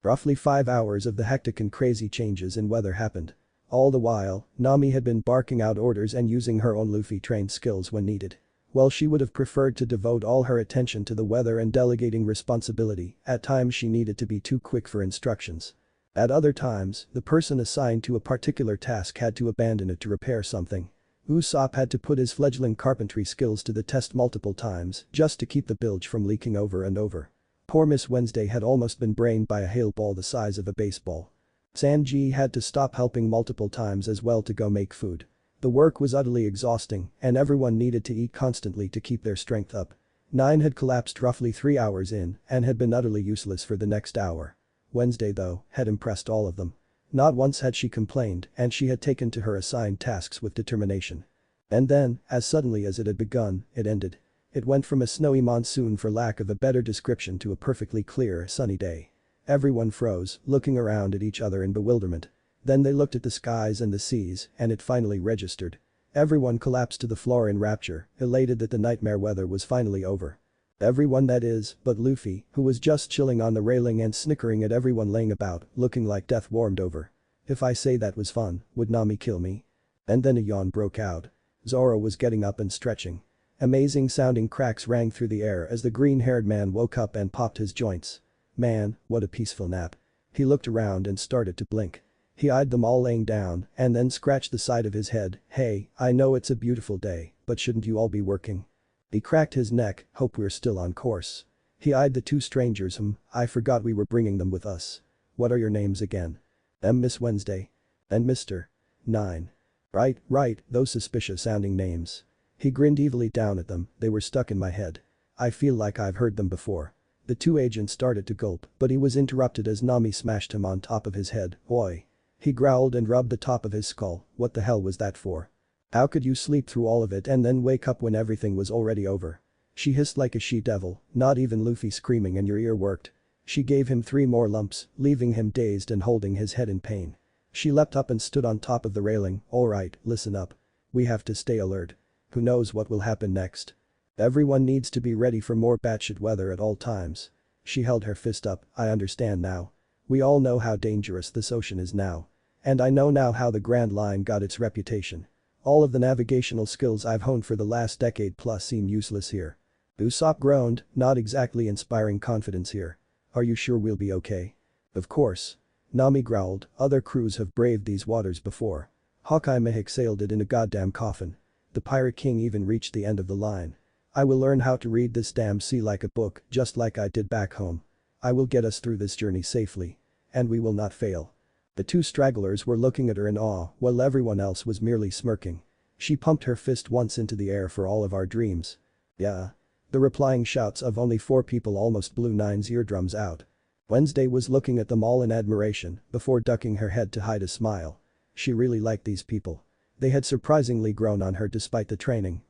Roughly 5 hours of the hectic and crazy changes in weather happened. All the while, Nami had been barking out orders and using her own Luffy-trained skills when needed. Well, she would have preferred to devote all her attention to the weather and delegating responsibility, at times she needed to be too quick for instructions. At other times, the person assigned to a particular task had to abandon it to repair something. Usopp had to put his fledgling carpentry skills to the test multiple times just to keep the bilge from leaking over and over. Poor Miss Wednesday had almost been brained by a hail ball the size of a baseball. Sanji had to stop helping multiple times as well to go make food. The work was utterly exhausting and everyone needed to eat constantly to keep their strength up. Nine had collapsed roughly 3 hours in and had been utterly useless for the next hour. Wednesday, though, had impressed all of them. Not once had she complained and she had taken to her assigned tasks with determination. And then, as suddenly as it had begun, it ended. It went from a snowy monsoon for lack of a better description to a perfectly clear, sunny day. Everyone froze, looking around at each other in bewilderment. Then they looked at the skies and the seas, and it finally registered. Everyone collapsed to the floor in rapture, elated that the nightmare weather was finally over. Everyone, that is, but Luffy, who was just chilling on the railing and snickering at everyone laying about, looking like death warmed over. If I say that was fun, would Nami kill me? And then a yawn broke out. Zoro was getting up and stretching. Amazing sounding cracks rang through the air as the green-haired man woke up and popped his joints. Man, what a peaceful nap. He looked around and started to blink. He eyed them all laying down and then scratched the side of his head. Hey, I know it's a beautiful day, but shouldn't you all be working? He cracked his neck, hope we're still on course. He eyed the two strangers. I forgot we were bringing them with us. What are your names again? Miss Wednesday. And Mr. 9. Right, those suspicious sounding names. He grinned evilly down at them, they were stuck in my head. I feel like I've heard them before. The two agents started to gulp, but he was interrupted as Nami smashed him on top of his head. Oi. He growled and rubbed the top of his skull. What the hell was that for? How could you sleep through all of it and then wake up when everything was already over? She hissed like a she-devil, not even Luffy screaming and your ear worked. She gave him 3 more lumps, leaving him dazed and holding his head in pain. She leapt up and stood on top of the railing. Alright, listen up. We have to stay alert. Who knows what will happen next? Everyone needs to be ready for more batshit weather at all times. She held her fist up. I understand now. We all know how dangerous this ocean is now. And I know now how the Grand Line got its reputation. All of the navigational skills I've honed for the last decade plus seem useless here. Usopp groaned, not exactly inspiring confidence here. Are you sure we'll be okay? Of course. Nami growled, other crews have braved these waters before. Hawkeye Mihawk sailed it in a goddamn coffin. The Pirate King even reached the end of the line. I will learn how to read this damn sea like a book, just like I did back home. I will get us through this journey safely. And we will not fail. The two stragglers were looking at her in awe while everyone else was merely smirking. She pumped her fist once into the air for all of our dreams. Yeah. The replying shouts of only 4 people almost blew Nine's eardrums out. Wednesday was looking at them all in admiration before ducking her head to hide a smile. She really liked these people. They had surprisingly grown on her despite the training,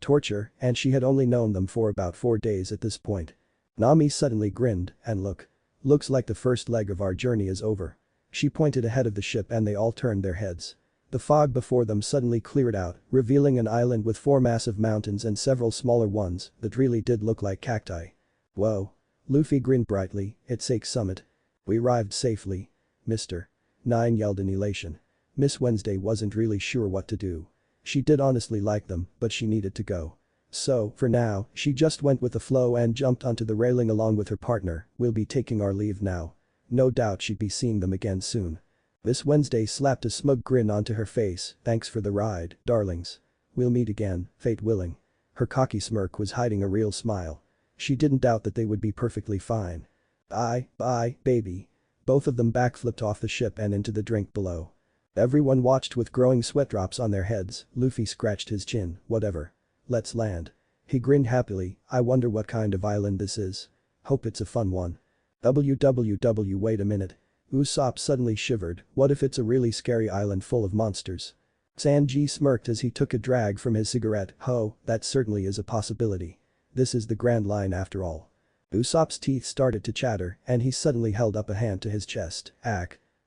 torture, and she had only known them for about 4 days at this point. Nami suddenly grinned, and looks like the first leg of our journey is over. She pointed ahead of the ship and they all turned their heads. The fog before them suddenly cleared out, revealing an island with 4 massive mountains and several smaller ones that really did look like cacti. Whoa. Luffy grinned brightly, it's Ache Summit. We arrived safely. Mr. 9 yelled in elation. Miss Wednesday wasn't really sure what to do. She did honestly like them, but she needed to go. So, for now, she just went with the flow and jumped onto the railing along with her partner. We'll be taking our leave now. No doubt she'd be seeing them again soon. Miss Wednesday slapped a smug grin onto her face. Thanks for the ride, darlings. We'll meet again, fate willing. Her cocky smirk was hiding a real smile. She didn't doubt that they would be perfectly fine. Bye, baby. Both of them backflipped off the ship and into the drink below. Everyone watched with growing sweat drops on their heads. Luffy scratched his chin. Whatever. Let's land. He grinned happily. I wonder what kind of island this is. Hope it's a fun one. Wait a minute. Usopp suddenly shivered. What if it's a really scary island full of monsters? Sanji smirked as he took a drag from his cigarette. Ho, that certainly is a possibility. This is the Grand Line after all. Usopp's teeth started to chatter and he suddenly held up a hand to his chest.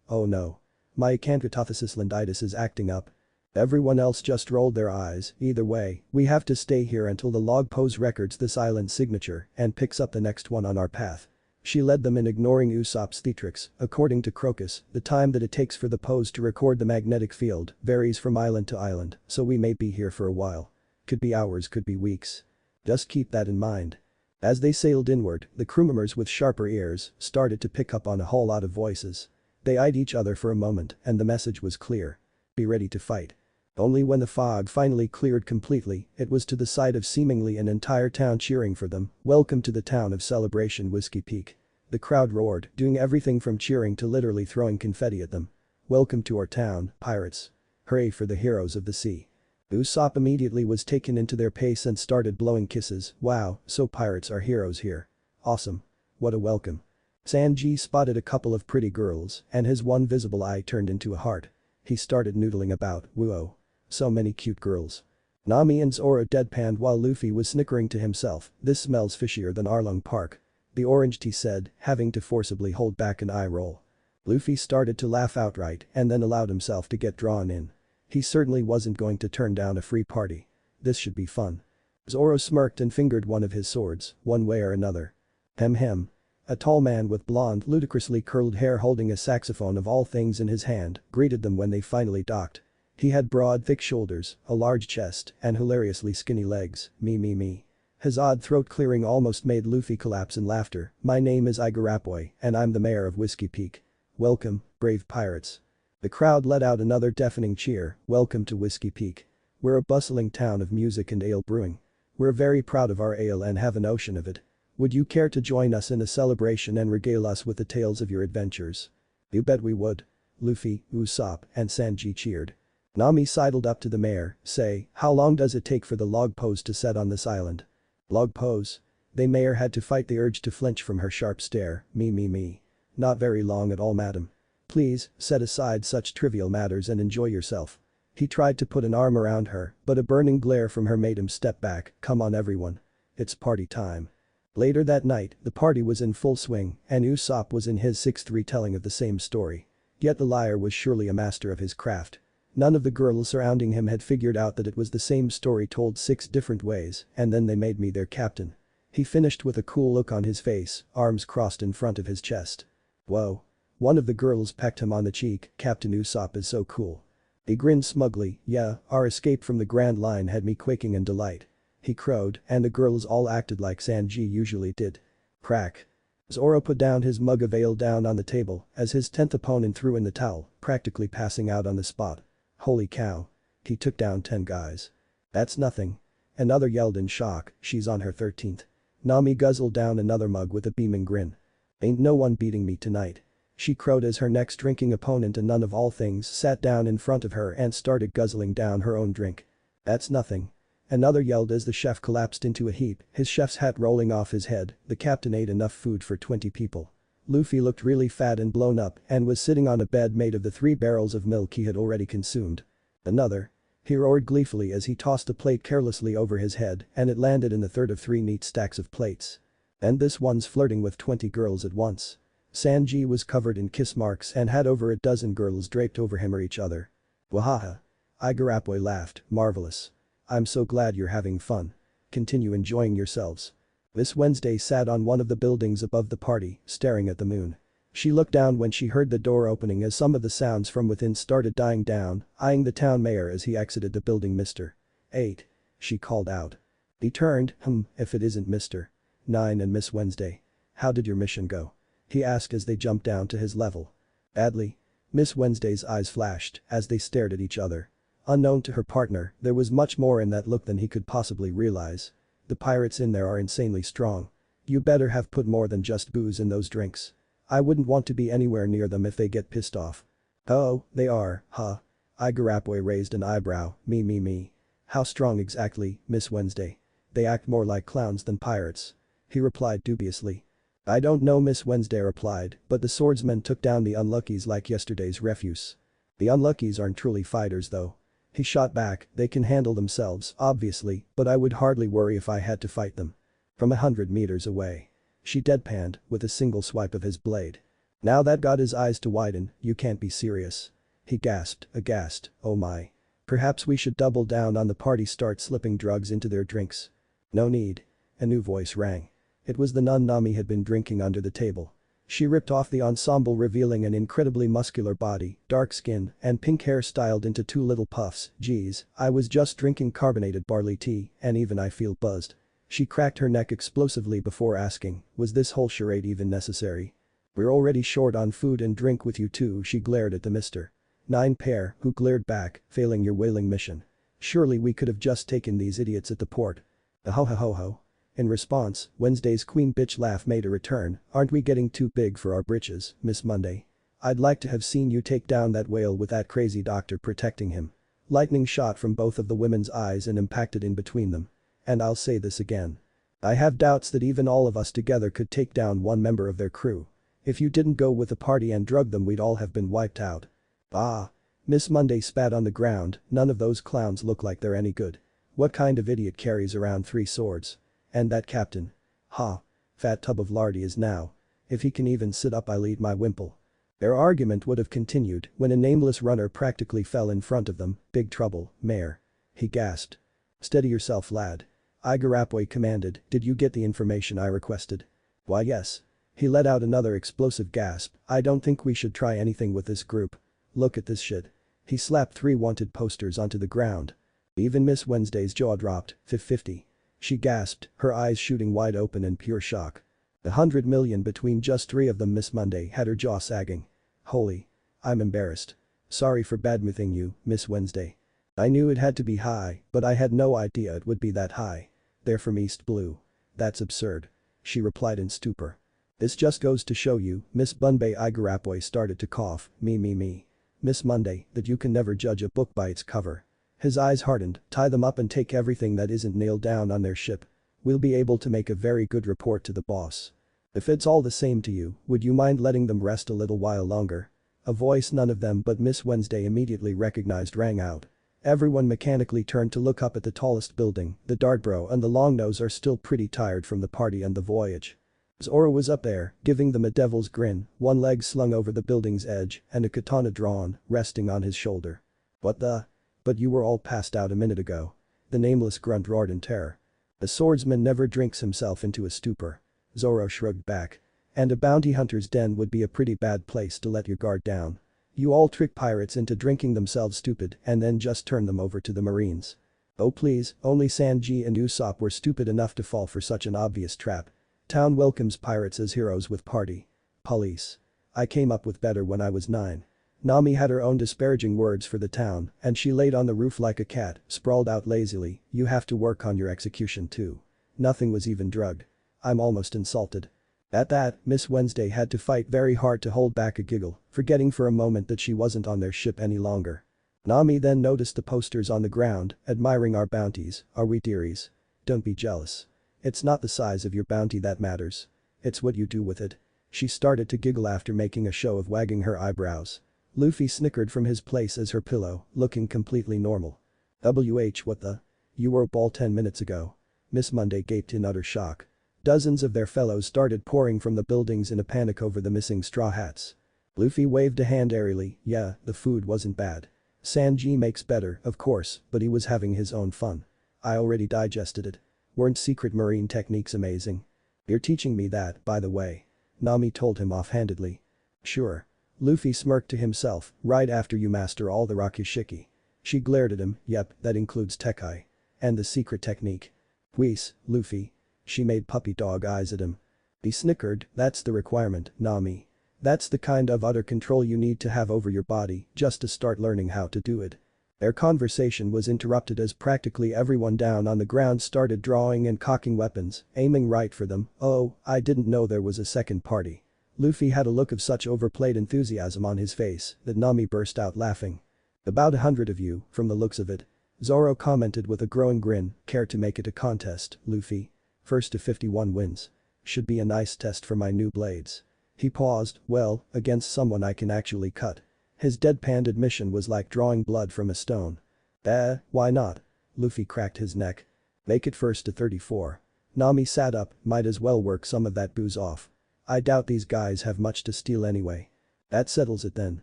Oh no. My acanthosis landitis is acting up. Everyone else just rolled their eyes. Either way, we have to stay here until the log pose records this island's signature and picks up the next one on our path. She led them in ignoring Usopp's theatrics. According to Crocus, the time that it takes for the pose to record the magnetic field varies from island to island, so we may be here for a while. Could be hours, could be weeks. Just keep that in mind. As they sailed inward, the crew members with sharper ears started to pick up on a whole lot of voices. They eyed each other for a moment and the message was clear. Be ready to fight. Only when the fog finally cleared completely, it was to the sight of seemingly an entire town cheering for them. Welcome to the town of Celebration Whiskey Peak. The crowd roared, doing everything from cheering to literally throwing confetti at them. Welcome to our town, pirates. Hooray for the heroes of the sea. Usopp immediately was taken into their pace and started blowing kisses. Wow, so pirates are heroes here. Awesome. What a welcome. Sanji spotted a couple of pretty girls and his one visible eye turned into a heart. He started noodling about. Whoa. So many cute girls. Nami and Zoro deadpanned while Luffy was snickering to himself. This smells fishier than Arlong Park. The orange tea said, having to forcibly hold back an eye roll. Luffy started to laugh outright and then allowed himself to get drawn in. He certainly wasn't going to turn down a free party. This should be fun. Zoro smirked and fingered one of his swords, one way or another. Hem. A tall man with blonde, ludicrously curled hair holding a saxophone of all things in his hand greeted them when they finally docked. He had broad, thick shoulders, a large chest, and hilariously skinny legs. Me. His odd throat clearing almost made Luffy collapse in laughter. My name is Igarappoi, and I'm the mayor of Whiskey Peak. Welcome, brave pirates. The crowd let out another deafening cheer. Welcome to Whiskey Peak. We're a bustling town of music and ale brewing. We're very proud of our ale and have an ocean of it. Would you care to join us in a celebration and regale us with the tales of your adventures? You bet we would. Luffy, Usopp, and Sanji cheered. Nami sidled up to the mayor. Say, how long does it take for the log pose to set on this island? Log pose? The mayor had to fight the urge to flinch from her sharp stare. Me. Not very long at all, madam. Please, set aside such trivial matters and enjoy yourself. He tried to put an arm around her, but a burning glare from her made him step back. Come on everyone. It's party time. Later that night, the party was in full swing, and Usopp was in his sixth retelling of the same story. Yet the liar was surely a master of his craft. None of the girls surrounding him had figured out that it was the same story told 6 different ways, and then they made me their captain. He finished with a cool look on his face, arms crossed in front of his chest. Whoa. One of the girls pecked him on the cheek. Captain Usopp is so cool. He grinned smugly. Yeah, our escape from the Grand Line had me quaking in delight. He crowed, and the girls all acted like Sanji usually did. Crack. Zoro put down his mug of ale down on the table as his 10th opponent threw in the towel, practically passing out on the spot. Holy cow. He took down 10 guys. That's nothing. Another yelled in shock, she's on her 13th. Nami guzzled down another mug with a beaming grin. Ain't no one beating me tonight. She crowed as her next drinking opponent and none of all things sat down in front of her and started guzzling down her own drink. That's nothing. Another yelled as the chef collapsed into a heap, his chef's hat rolling off his head. The captain ate enough food for 20 people. Luffy looked really fat and blown up and was sitting on a bed made of the 3 barrels of milk he had already consumed. Another. He roared gleefully as he tossed a plate carelessly over his head and it landed in the third of 3 neat stacks of plates. And this one's flirting with 20 girls at once. Sanji was covered in kiss marks and had over a dozen girls draped over him or each other. Wahaha. Igarappoi laughed, marvelous. I'm so glad you're having fun. Continue enjoying yourselves. Miss Wednesday sat on one of the buildings above the party, staring at the moon. She looked down when she heard the door opening as some of the sounds from within started dying down, eyeing the town mayor as he exited the building. Mr. 8. She called out. He turned, if it isn't Mr. 9 and Miss Wednesday. How did your mission go? He asked as they jumped down to his level. Badly. Miss Wednesday's eyes flashed as they stared at each other. Unknown to her partner, there was much more in that look than he could possibly realize. The pirates in there are insanely strong. You better have put more than just booze in those drinks. I wouldn't want to be anywhere near them if they get pissed off. Oh, they are, huh? Igarappoi raised an eyebrow. Me. How strong exactly, Miss Wednesday? They act more like clowns than pirates. He replied dubiously. I don't know, Miss Wednesday replied, but the swordsmen took down the unluckies like yesterday's refuse. The unluckies aren't truly fighters though. He shot back, they can handle themselves, obviously, but I would hardly worry if I had to fight them. From 100 meters away. She deadpanned, with a single swipe of his blade. Now that got his eyes to widen. You can't be serious. He gasped, aghast, oh my. Perhaps we should double down on the party, start slipping drugs into their drinks. No need. A new voice rang. It was the nun Nami had been drinking under the table. She ripped off the ensemble revealing an incredibly muscular body, dark skin, and pink hair styled into two little puffs. Geez, I was just drinking carbonated barley tea, and even I feel buzzed. She cracked her neck explosively before asking, was this whole charade even necessary? We're already short on food and drink with you too, she glared at the Mr. 9 pair, who glared back, failing your whaling mission. Surely we could have just taken these idiots at the port. Ho ho ho ho. In response, Wednesday's queen bitch laugh made a return, aren't we getting too big for our britches, Miss Monday? I'd like to have seen you take down that whale with that crazy doctor protecting him. Lightning shot from both of the women's eyes and impacted in between them. And I'll say this again. I have doubts that even all of us together could take down one member of their crew. If you didn't go with the party and drug them we'd all have been wiped out. Ah. Miss Monday spat on the ground, none of those clowns look like they're any good. What kind of idiot carries around 3 swords? And that captain. Ha. Fat tub of lardy is now. If he can even sit up I'll eat my wimple. Their argument would have continued when a nameless runner practically fell in front of them. Big trouble, Mayor. He gasped. Steady yourself lad. Igarappoi commanded, did you get the information I requested? Why yes. He let out another explosive gasp, I don't think we should try anything with this group. Look at this shit. He slapped 3 wanted posters onto the ground. Even Miss Wednesday's jaw dropped, 50. She gasped, her eyes shooting wide open in pure shock. 100 million between just 3 of them. Miss Monday had her jaw sagging. Holy. I'm embarrassed. Sorry for badmouthing you, Miss Wednesday. I knew it had to be high, but I had no idea it would be that high. They're from East Blue. That's absurd. She replied in stupor. This just goes to show you, Miss Bunbay Igarappoi started to cough, me. Miss Monday, that you can never judge a book by its cover. His eyes hardened, tie them up and take everything that isn't nailed down on their ship. We'll be able to make a very good report to the boss. If it's all the same to you, would you mind letting them rest a little while longer? A voice none of them but Miss Wednesday immediately recognized rang out. Everyone mechanically turned to look up at the tallest building, the Dartbro and the Longnose are still pretty tired from the party and the voyage. Zoro was up there, giving them a devil's grin, one leg slung over the building's edge and a katana drawn, resting on his shoulder. What the? But you were all passed out a minute ago. The nameless grunt roared in terror. A swordsman never drinks himself into a stupor. Zoro shrugged back. And a bounty hunter's den would be a pretty bad place to let your guard down. You all trick pirates into drinking themselves stupid and then just turn them over to the Marines. Oh please, only Sanji and Usopp were stupid enough to fall for such an obvious trap. Town welcomes pirates as heroes with party. Police. I came up with better when I was 9. Nami had her own disparaging words for the town and she laid on the roof like a cat, sprawled out lazily, you have to work on your execution too. Nothing was even drugged. I'm almost insulted. At that, Miss Wednesday had to fight very hard to hold back a giggle, forgetting for a moment that she wasn't on their ship any longer. Nami then noticed the posters on the ground, admiring our bounties, are we dearies? Don't be jealous. It's not the size of your bounty that matters. It's what you do with it. She started to giggle after making a show of wagging her eyebrows. Luffy snickered from his place as her pillow, looking completely normal. What the? You were a ball 10 minutes ago. Miss Monday gaped in utter shock. Dozens of their fellows started pouring from the buildings in a panic over the missing straw hats. Luffy waved a hand airily, yeah, the food wasn't bad. Sanji makes better, of course, but he was having his own fun. I already digested it. Weren't secret marine techniques amazing? You're teaching me that, by the way. Nami told him offhandedly. Sure. Luffy smirked to himself, right after you master all the Rakishiki. She glared at him, yep, that includes Tekai. And the secret technique. Whis, Luffy. She made puppy dog eyes at him. He snickered, that's the requirement, Nami. That's the kind of utter control you need to have over your body just to start learning how to do it. Their conversation was interrupted as practically everyone down on the ground started drawing and cocking weapons, aiming right for them. Oh, I didn't know there was a second party. Luffy had a look of such overplayed enthusiasm on his face that Nami burst out laughing. About 100 of you, from the looks of it. Zoro commented with a growing grin, care to make it a contest, Luffy? First to 51 wins. Should be a nice test for my new blades. He paused, well, against someone I can actually cut. His deadpanned admission was like drawing blood from a stone. Why not? Luffy cracked his neck. Make it first to 34. Nami sat up, might as well work some of that booze off. I doubt these guys have much to steal anyway. That settles it then.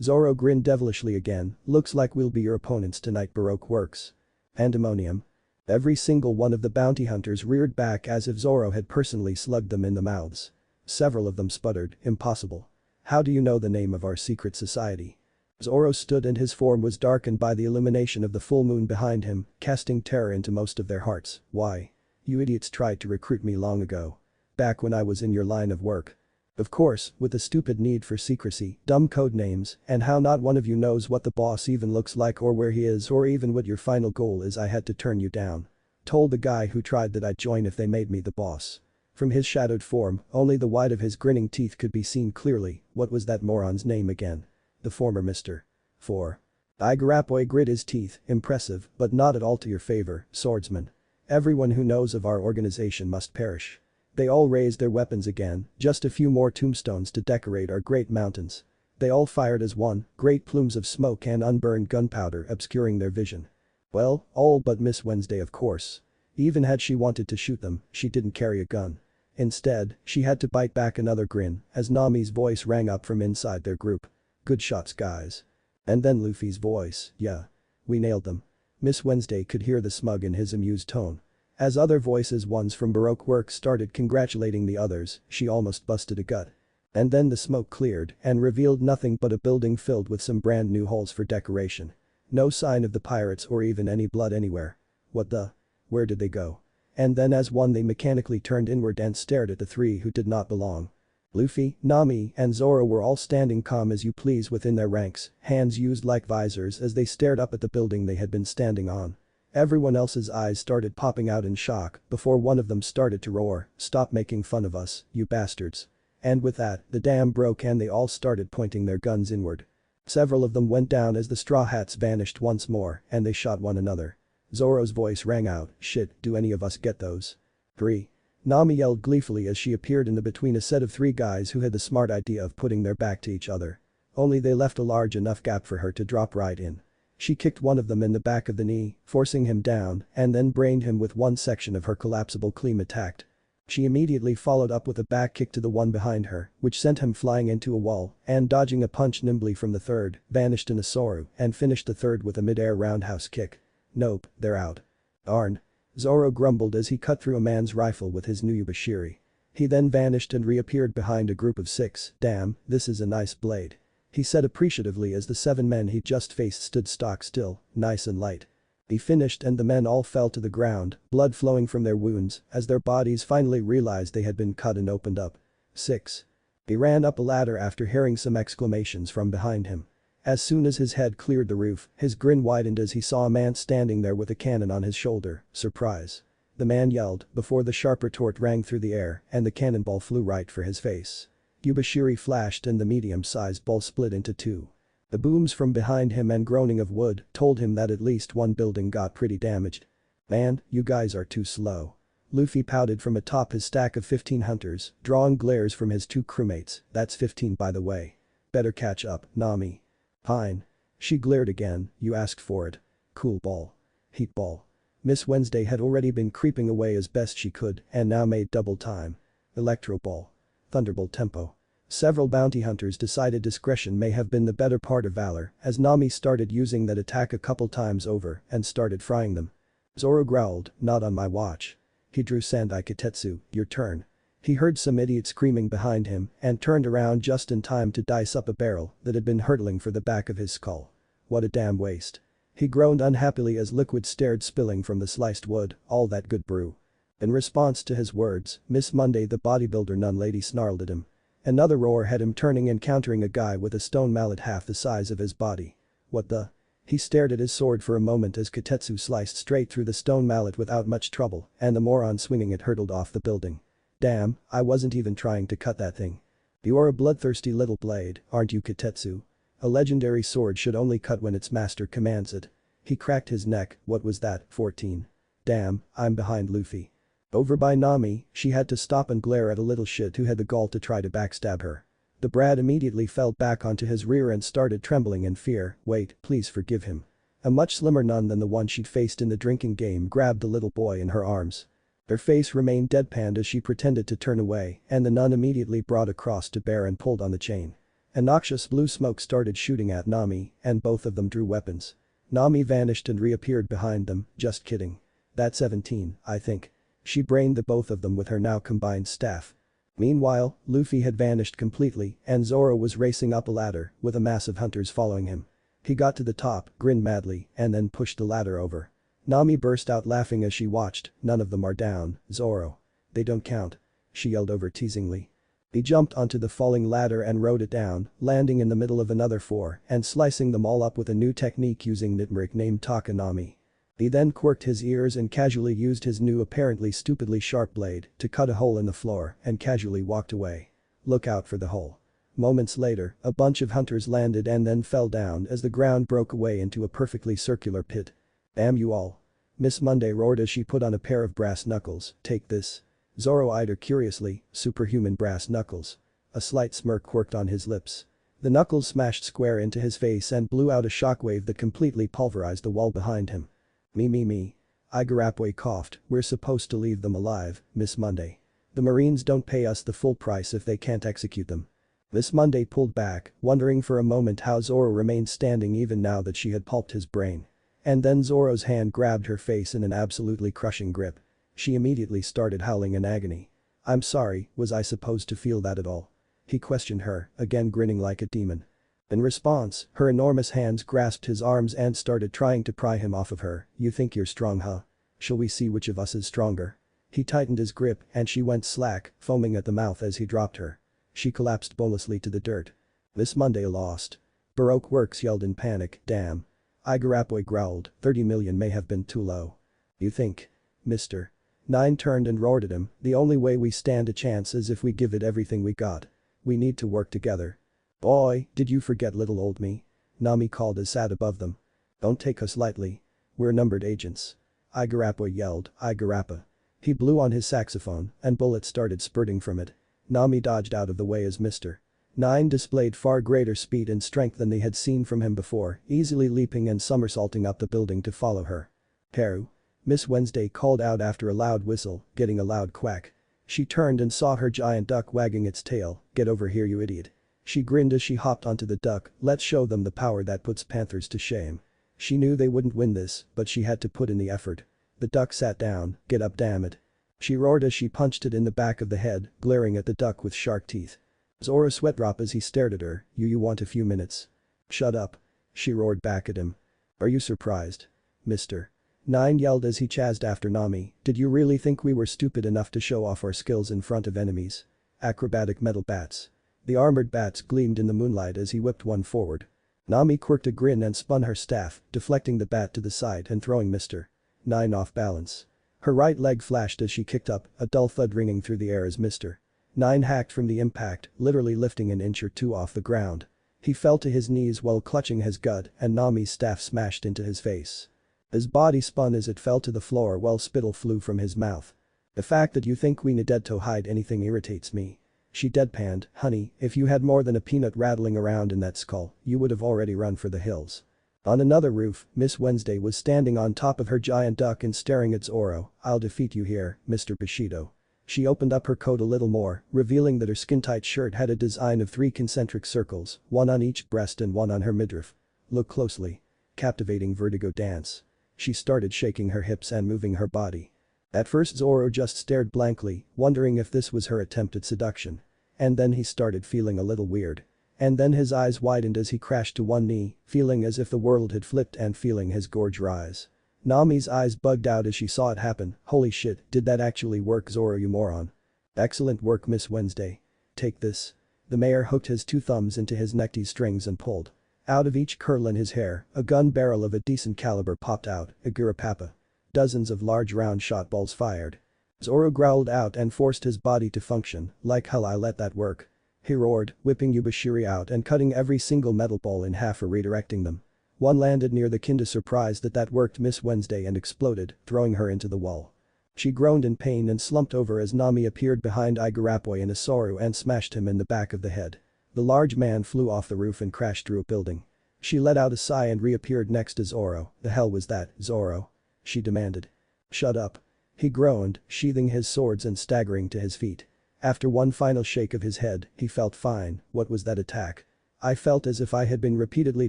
Zoro grinned devilishly again, looks like we'll be your opponents tonight. Baroque works. Pandemonium. Every single one of the bounty hunters reared back as if Zoro had personally slugged them in the mouths. Several of them sputtered, impossible. How do you know the name of our secret society? Zoro stood and his form was darkened by the illumination of the full moon behind him, casting terror into most of their hearts. Why? You idiots tried to recruit me long ago. Back when I was in your line of work. Of course, with the stupid need for secrecy, dumb code names, and how not one of you knows what the boss even looks like or where he is or even what your final goal is, I had to turn you down. Told the guy who tried that I'd join if they made me the boss. From his shadowed form, only the white of his grinning teeth could be seen clearly. What was that moron's name again? The former Mr. 4. Igarappoi grit his teeth, impressive, but not at all to your favor, swordsman. Everyone who knows of our organization must perish. They all raised their weapons again, just a few more tombstones to decorate our great mountains. They all fired as one, great plumes of smoke and unburned gunpowder obscuring their vision. Well, all but Miss Wednesday of course. Even had she wanted to shoot them, she didn't carry a gun. Instead, she had to bite back another grin as Nami's voice rang up from inside their group. Good shots guys. And then Luffy's voice, yeah. We nailed them. Miss Wednesday could hear the smug in his amused tone. As other voices ones from Baroque works started congratulating the others, she almost busted a gut. And then the smoke cleared and revealed nothing but a building filled with some brand new holes for decoration. No sign of the pirates or even any blood anywhere. What the? Where did they go? And then as one they mechanically turned inward and stared at the three who did not belong. Luffy, Nami, and Zoro were all standing calm as you please within their ranks, hands used like visors as they stared up at the building they had been standing on. Everyone else's eyes started popping out in shock before one of them started to roar, "Stop making fun of us, you bastards." And with that, the dam broke and they all started pointing their guns inward. Several of them went down as the straw hats vanished once more and they shot one another. Zoro's voice rang out, "Shit, do any of us get those?" 3. Nami yelled gleefully as she appeared in the between a set of three guys who had the smart idea of putting their back to each other. Only they left a large enough gap for her to drop right in. She kicked one of them in the back of the knee, forcing him down, and then brained him with one section of her collapsible cleam attack. She immediately followed up with a back kick to the one behind her, which sent him flying into a wall, and dodging a punch nimbly from the third, vanished in a Zoro and finished the third with a mid-air roundhouse kick. Nope, they're out. Darn. Zoro grumbled as he cut through a man's rifle with his new Yubashiri. He then vanished and reappeared behind a group of 6. Damn, this is a nice blade. He said appreciatively as the 7 men he just faced stood stock still, nice and light. He finished and the men all fell to the ground, blood flowing from their wounds as their bodies finally realized they had been cut and opened up. 6. He ran up a ladder after hearing some exclamations from behind him. As soon as his head cleared the roof, his grin widened as he saw a man standing there with a cannon on his shoulder, surprise. The man yelled before the sharp retort rang through the air and the cannonball flew right for his face. Yubashiri flashed and the medium-sized ball split into 2. The booms from behind him and groaning of wood told him that at least one building got pretty damaged. Man, you guys are too slow. Luffy pouted from atop his stack of 15 hunters, drawing glares from his 2 crewmates. That's 15 by the way. Better catch up, Nami. Fine. She glared again, you asked for it. Cool ball. Heat ball. Miss Wednesday had already been creeping away as best she could and now made double time. Electro ball. Thunderbolt tempo. Several bounty hunters decided discretion may have been the better part of valor as Nami started using that attack a couple times over and started frying them. Zoro growled, not on my watch. He drew Sandai Kitetsu, your turn. He heard some idiot screaming behind him and turned around just in time to dice up a barrel that had been hurtling for the back of his skull. What a damn waste. He groaned unhappily as liquid stared spilling from the sliced wood, all that good brew. In response to his words, Miss Monday the bodybuilder nun lady snarled at him. Another roar had him turning and countering a guy with a stone mallet half the size of his body. What the? He stared at his sword for a moment as Kitetsu sliced straight through the stone mallet without much trouble and the moron swinging it hurtled off the building. Damn, I wasn't even trying to cut that thing. You're a bloodthirsty little blade, aren't you Kitetsu? A legendary sword should only cut when its master commands it. He cracked his neck, what was that, 14? Damn, I'm behind Luffy. Over by Nami, she had to stop and glare at a little shit who had the gall to try to backstab her. The brat immediately fell back onto his rear and started trembling in fear. Wait, please forgive him. A much slimmer nun than the one she'd faced in the drinking game grabbed the little boy in her arms. Her face remained deadpanned as she pretended to turn away and the nun immediately brought a cross to bear and pulled on the chain. A noxious blue smoke started shooting at Nami and both of them drew weapons. Nami vanished and reappeared behind them, just kidding. That's 17, I think. She brained the both of them with her now combined staff. Meanwhile, Luffy had vanished completely and Zoro was racing up a ladder with a mass of hunters following him. He got to the top, grinned madly, and then pushed the ladder over. Nami burst out laughing as she watched. None of them are down, Zoro. They don't count. She yelled over teasingly. He jumped onto the falling ladder and rode it down, landing in the middle of another four and slicing them all up with a new technique using Nitmrik named Takanami. He then quirked his ears and casually used his new apparently stupidly sharp blade to cut a hole in the floor and casually walked away. Look out for the hole. Moments later, a bunch of hunters landed and then fell down as the ground broke away into a perfectly circular pit. Damn you all. Miss Monday roared as she put on a pair of brass knuckles. Take this. Zoro eyed her curiously. Superhuman brass knuckles. A slight smirk quirked on his lips. The knuckles smashed square into his face and blew out a shockwave that completely pulverized the wall behind him. Me. Igarappwe coughed. We're supposed to leave them alive, Miss Monday. The Marines don't pay us the full price if they can't execute them. Miss Monday pulled back, wondering for a moment how Zoro remained standing even now that she had pulped his brain. And then Zoro's hand grabbed her face in an absolutely crushing grip. She immediately started howling in agony. I'm sorry, was I supposed to feel that at all? He questioned her, again grinning like a demon. In response, her enormous hands grasped his arms and started trying to pry him off of her. You think you're strong, huh? Shall we see which of us is stronger? He tightened his grip and she went slack, foaming at the mouth as he dropped her. She collapsed bonelessly to the dirt. Miss Monday lost. Baroque Works yelled in panic, damn. Igarappwe growled, 30 million may have been too low. You think? Mr. Nine turned and roared at him, the only way we stand a chance is if we give it everything we got. We need to work together. Boy, did you forget little old me? Nami called as sat above them. Don't take us lightly. We're numbered agents. Igarappwe yelled, Igarappa. He blew on his saxophone and bullets started spurting from it. Nami dodged out of the way as Mr. Nine displayed far greater speed and strength than they had seen from him before, easily leaping and somersaulting up the building to follow her. Peru. Miss Wednesday called out after a loud whistle, getting a loud quack. She turned and saw her giant duck wagging its tail. Get over here, you idiot. She grinned as she hopped onto the duck. Let's show them the power that puts panthers to shame. She knew they wouldn't win this, but she had to put in the effort. The duck sat down. Get up, damn it. She roared as she punched it in the back of the head, glaring at the duck with shark teeth. Zoro sweat dropped as he stared at her. You want a few minutes? Shut up. She roared back at him. Are you surprised? Mr. Nine yelled as he chased after Nami. Did you really think we were stupid enough to show off our skills in front of enemies? Acrobatic metal bats. The armored bats gleamed in the moonlight as he whipped one forward. Nami quirked a grin and spun her staff, deflecting the bat to the side and throwing Mr. Nine off balance. Her right leg flashed as she kicked up, a dull thud ringing through the air as Mr. Nine hacked from the impact, literally lifting an inch or two off the ground. He fell to his knees while clutching his gut and Nami's staff smashed into his face. His body spun as it fell to the floor while spittle flew from his mouth. The fact that you think we need to hide anything irritates me. She deadpanned, honey, if you had more than a peanut rattling around in that skull, you would have already run for the hills. On another roof, Miss Wednesday was standing on top of her giant duck and staring at Zoro. I'll defeat you here, Mr. Bushido. She opened up her coat a little more, revealing that her skin-tight shirt had a design of 3 concentric circles, one on each breast and one on her midriff. Look closely. Captivating vertigo dance. She started shaking her hips and moving her body. At first Zoro just stared blankly, wondering if this was her attempt at seduction. And then he started feeling a little weird. And then his eyes widened as he crashed to one knee, feeling as if the world had flipped and feeling his gorge rise. Nami's eyes bugged out as she saw it happen. Holy shit, did that actually work, Zoro, you moron? Excellent work, Miss Wednesday. Take this. The mayor hooked his 2 thumbs into his necktie strings and pulled. Out of each curl in his hair, a gun barrel of a decent caliber popped out, a Gurapapa. Dozens of large round shot balls fired. Zoro growled out and forced his body to function. Like hell I let that work. He roared, whipping Yubashiri out and cutting every single metal ball in half or redirecting them. One landed near the kinda surprised that worked Miss Wednesday and exploded, throwing her into the wall. She groaned in pain and slumped over as Nami appeared behind Igarappwe in a Soru and smashed him in the back of the head. The large man flew off the roof and crashed through a building. She let out a sigh and reappeared next to Zoro. The hell was that, Zoro? She demanded. Shut up. He groaned, sheathing his swords and staggering to his feet. After one final shake of his head, he felt fine. What was that attack? I felt as if I had been repeatedly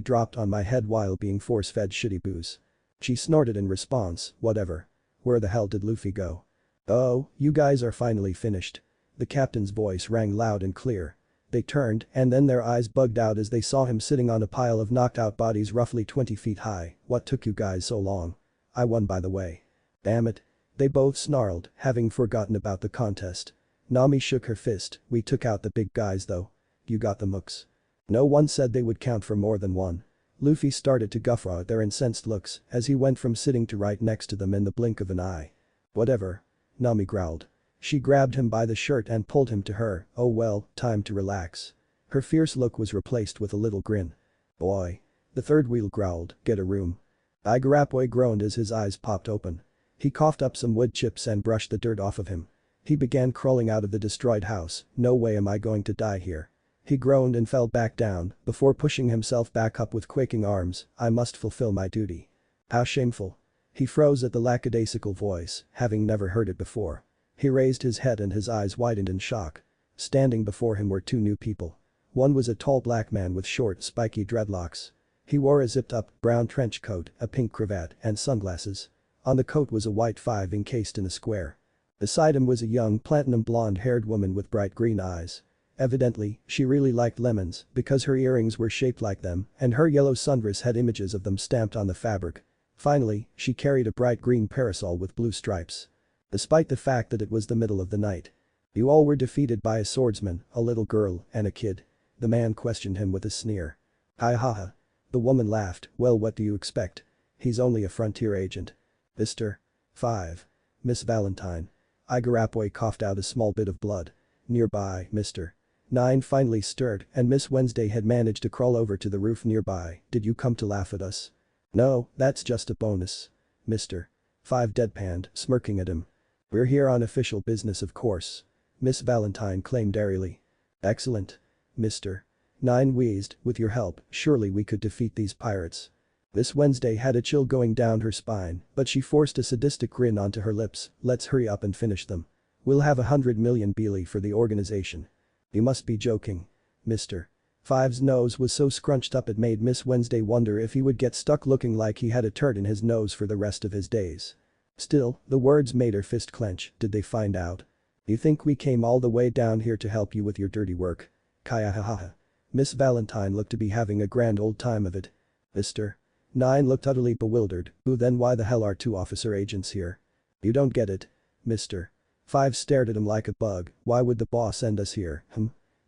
dropped on my head while being force-fed shitty booze. She snorted in response, whatever. Where the hell did Luffy go? Oh, you guys are finally finished. The captain's voice rang loud and clear. They turned, and then their eyes bugged out as they saw him sitting on a pile of knocked out bodies roughly 20 feet high. "What took you guys so long? I won, by the way." "Damn it." They both snarled, having forgotten about the contest. Nami shook her fist. "We took out the big guys though. You got the mooks." No one said they would count for more than one. Luffy started to guffaw at their incensed looks as he went from sitting to right next to them in the blink of an eye. "Whatever." Nami growled. She grabbed him by the shirt and pulled him to her. "Oh well, time to relax." Her fierce look was replaced with a little grin. "Boy." The third wheel growled, "Get a room." Igarappoi groaned as his eyes popped open. He coughed up some wood chips and brushed the dirt off of him. He began crawling out of the destroyed house. "No way am I going to die here." He groaned and fell back down before pushing himself back up with quaking arms. "I must fulfill my duty." How shameful. He froze at the lackadaisical voice, having never heard it before. He raised his head and his eyes widened in shock. Standing before him were two new people. One was a tall black man with short, spiky dreadlocks. He wore a zipped-up, brown trench coat, a pink cravat, and sunglasses. On the coat was a white 5 encased in a square. Beside him was a young, platinum blonde-haired woman with bright green eyes. Evidently, she really liked lemons because her earrings were shaped like them and her yellow sundress had images of them stamped on the fabric. Finally, she carried a bright green parasol with blue stripes. Despite the fact that it was the middle of the night. "You all were defeated by a swordsman, a little girl, and a kid." The man questioned him with a sneer. "Hi ha ha." The woman laughed. "Well, what do you expect? He's only a frontier agent." "Mr. 5. Miss Valentine." Igarappoi coughed out a small bit of blood. "Nearby, Mr. 9 finally stirred and Miss Wednesday had managed to crawl over to the roof nearby. "Did you come to laugh at us?" "No, that's just a bonus." Mr. 5 deadpanned, smirking at him. "We're here on official business, of course." Miss Valentine claimed airily. "Excellent." Mr. 9 wheezed. "With your help, surely we could defeat these pirates." Miss Wednesday had a chill going down her spine, but she forced a sadistic grin onto her lips. "Let's hurry up and finish them. We'll have 100 million Beely for the organization." "You must be joking." Mr. 5's nose was so scrunched up it made Miss Wednesday wonder if he would get stuck looking like he had a turd in his nose for the rest of his days. Still, the words made her fist clench. "Did they find out? You think we came all the way down here to help you with your dirty work?" Kaya ha ha ha. Miss Valentine looked to be having a grand old time of it. Mr. 9 looked utterly bewildered. Then why the hell are 2 officer agents here?" "You don't get it." Mr. 5 stared at him like a bug. "Why would the boss send us here,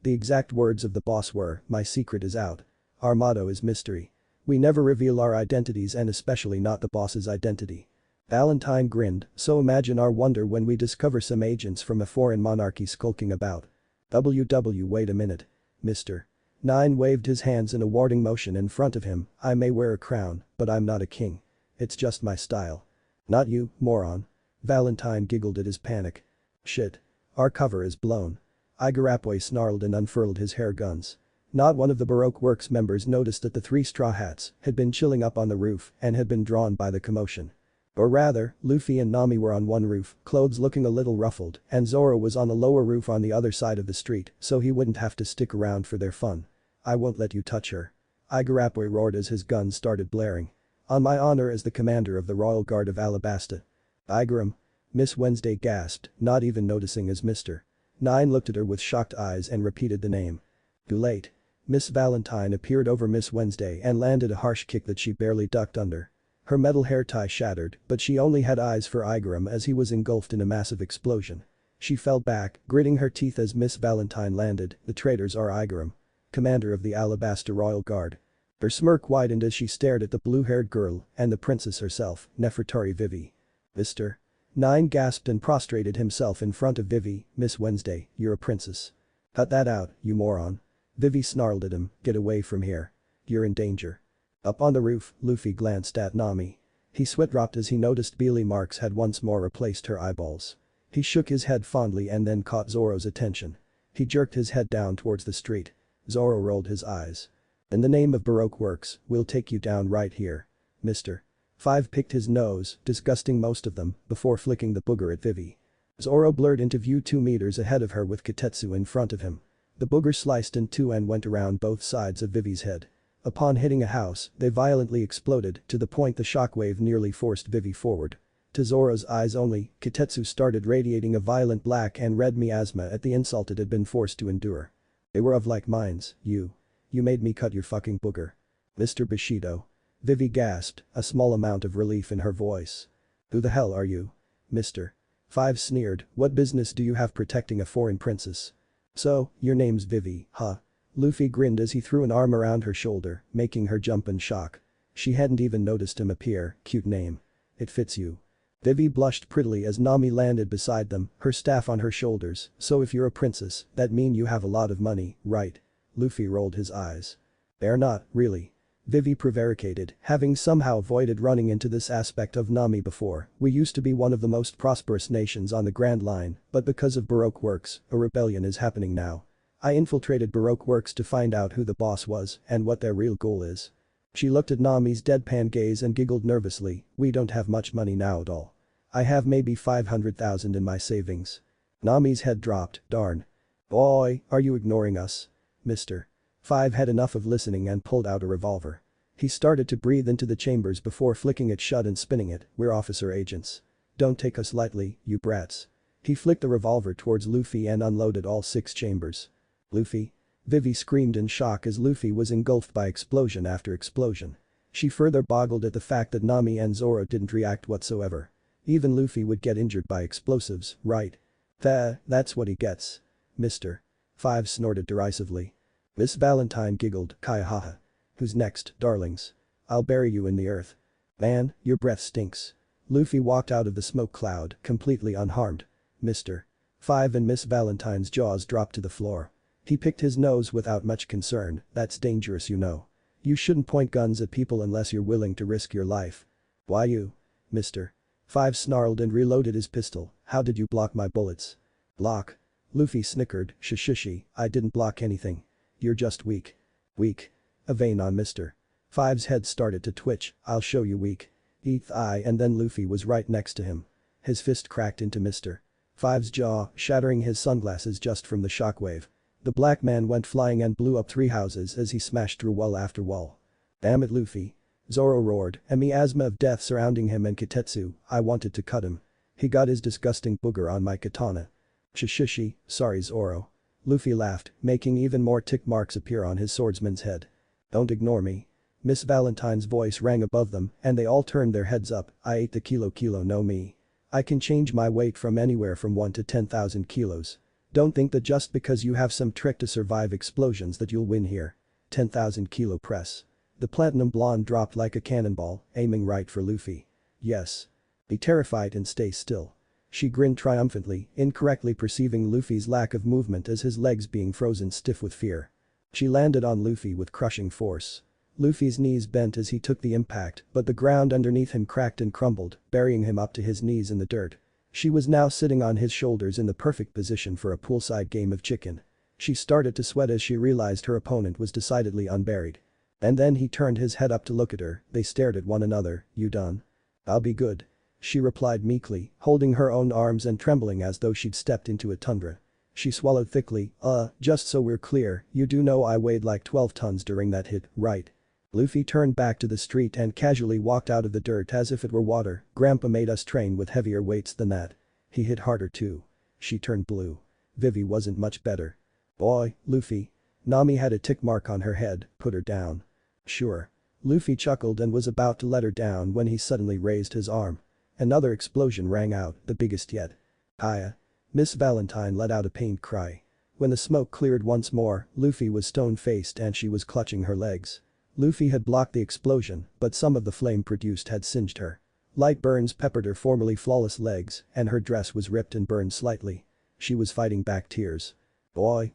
The exact words of the boss were, 'My secret is out. Our motto is mystery. We never reveal our identities and especially not the boss's identity.'" Valentine grinned. "So imagine our wonder when we discover some agents from a foreign monarchy skulking about. Wait a minute." Mr. 9 waved his hands in a warding motion in front of him. "I may wear a crown, but I'm not a king. It's just my style." "Not you, moron." Valentine giggled at his panic. "Shit. Our cover is blown." Igarappoi snarled and unfurled his hair guns. Not one of the Baroque Works members noticed that the 3 straw hats had been chilling up on the roof and had been drawn by the commotion. Or rather, Luffy and Nami were on one roof, clothes looking a little ruffled, and Zoro was on a lower roof on the other side of the street so he wouldn't have to stick around for their fun. "I won't let you touch her." Igarappoi roared as his gun started blaring. "On my honor as the commander of the Royal Guard of Alabasta." "Igaram." Miss Wednesday gasped, not even noticing as Mr. 9 looked at her with shocked eyes and repeated the name. Too late. Miss Valentine appeared over Miss Wednesday and landed a harsh kick that she barely ducked under. Her metal hair tie shattered, but she only had eyes for Igaram as he was engulfed in a massive explosion. She fell back, gritting her teeth as Miss Valentine landed. "The traitors are Igaram, commander of the Alabasta Royal Guard." Her smirk widened as she stared at the blue-haired girl and the princess herself, Nefertari Vivi. Mr. 9 gasped and prostrated himself in front of Vivi. "Miss Wednesday, you're a princess." "Cut that out, you moron." Vivi snarled at him. "Get away from here. You're in danger." Up on the roof, Luffy glanced at Nami. He sweat-dropped as he noticed Beely marks had once more replaced her eyeballs. He shook his head fondly and then caught Zoro's attention. He jerked his head down towards the street. Zoro rolled his eyes. "In the name of Baroque Works, we'll take you down right here. Mr. 5 picked his nose, disgusting most of them, before flicking the booger at Vivi. Zoro blurred into view 2 meters ahead of her with Kitetsu in front of him. The booger sliced in two and went around both sides of Vivi's head. Upon hitting a house, they violently exploded to the point the shockwave nearly forced Vivi forward. To Zoro's eyes only, Kitetsu started radiating a violent black and red miasma at the insult it had been forced to endure. They were of like minds, you made me cut your fucking booger. Mr. Bushido. Vivi gasped, a small amount of relief in her voice. Who the hell are you? Mr. Five sneered, what business do you have protecting a foreign princess? So, your name's Vivi, huh? Luffy grinned as he threw an arm around her shoulder, making her jump in shock. She hadn't even noticed him appear, cute name. It fits you. Vivi blushed prettily as Nami landed beside them, her staff on her shoulders, so if you're a princess, that mean you have a lot of money, right? Luffy rolled his eyes. They're not, really. Vivi prevaricated, having somehow avoided running into this aspect of Nami before. We used to be one of the most prosperous nations on the Grand Line, but because of Baroque works, a rebellion is happening now. I infiltrated Baroque works to find out who the boss was and what their real goal is. She looked at Nami's deadpan gaze and giggled nervously, we don't have much money now at all. I have maybe 500,000 in my savings. Nami's head dropped, darn. Boy, are you ignoring us? Mr. Five had enough of listening and pulled out a revolver. He started to breathe into the chambers before flicking it shut and spinning it, we're officer agents. Don't take us lightly, you brats. He flicked the revolver towards Luffy and unloaded all 6 chambers. Luffy? Vivi screamed in shock as Luffy was engulfed by explosion after explosion. She further boggled at the fact that Nami and Zoro didn't react whatsoever. Even Luffy would get injured by explosives, right? That's what he gets. Mr. Five snorted derisively. Miss Valentine giggled, Kaihaha. Who's next, darlings? I'll bury you in the earth. Man, your breath stinks. Luffy walked out of the smoke cloud, completely unharmed. Mr. Five and Miss Valentine's jaws dropped to the floor. He picked his nose without much concern, that's dangerous you know. You shouldn't point guns at people unless you're willing to risk your life. Why you? Mr. Five snarled and reloaded his pistol, how did you block my bullets? Block? Luffy snickered, shushushi, I didn't block anything. You're just weak. Weak? A vein on Mr. Five's head started to twitch, I'll show you weak. And then Luffy was right next to him. His fist cracked into Mr. Five's jaw, shattering his sunglasses just from the shockwave. The black man went flying and blew up 3 houses as he smashed through wall after wall. Damn it Luffy. Zoro roared, a miasma of death surrounding him and Kitetsu, I wanted to cut him. He got his disgusting booger on my katana. Shishishi, sorry Zoro. Luffy laughed, making even more tick marks appear on his swordsman's head. Don't ignore me. Miss Valentine's voice rang above them and they all turned their heads up, I ate the kilo no me. I can change my weight from anywhere from 1 to 10,000 kilos. Don't think that just because you have some trick to survive explosions that you'll win here. 10,000 kilo press. The platinum blonde dropped like a cannonball, aiming right for Luffy. Yes. Be terrified and stay still. She grinned triumphantly, incorrectly perceiving Luffy's lack of movement as his legs being frozen stiff with fear. She landed on Luffy with crushing force. Luffy's knees bent as he took the impact, but the ground underneath him cracked and crumbled, burying him up to his knees in the dirt. She was now sitting on his shoulders in the perfect position for a poolside game of chicken. She started to sweat as she realized her opponent was decidedly unburied. And then he turned his head up to look at her, they stared at one another, you done? I'll be good. She replied meekly, holding her own arms and trembling as though she'd stepped into a tundra. She swallowed thickly, just so we're clear, you do know I weighed like 12 tons during that hit, right? Luffy turned back to the street and casually walked out of the dirt as if it were water, Grandpa made us train with heavier weights than that. He hit harder too. She turned blue. Vivi wasn't much better. Boy, Luffy. Nami had a tick mark on her head, put her down. Sure. Luffy chuckled and was about to let her down when he suddenly raised his arm. Another explosion rang out, the biggest yet. Hiya. Miss Valentine let out a pained cry. When the smoke cleared once more, Luffy was stone-faced and she was clutching her legs. Luffy had blocked the explosion, but some of the flame produced had singed her. Light burns peppered her formerly flawless legs, and her dress was ripped and burned slightly. She was fighting back tears. Oi.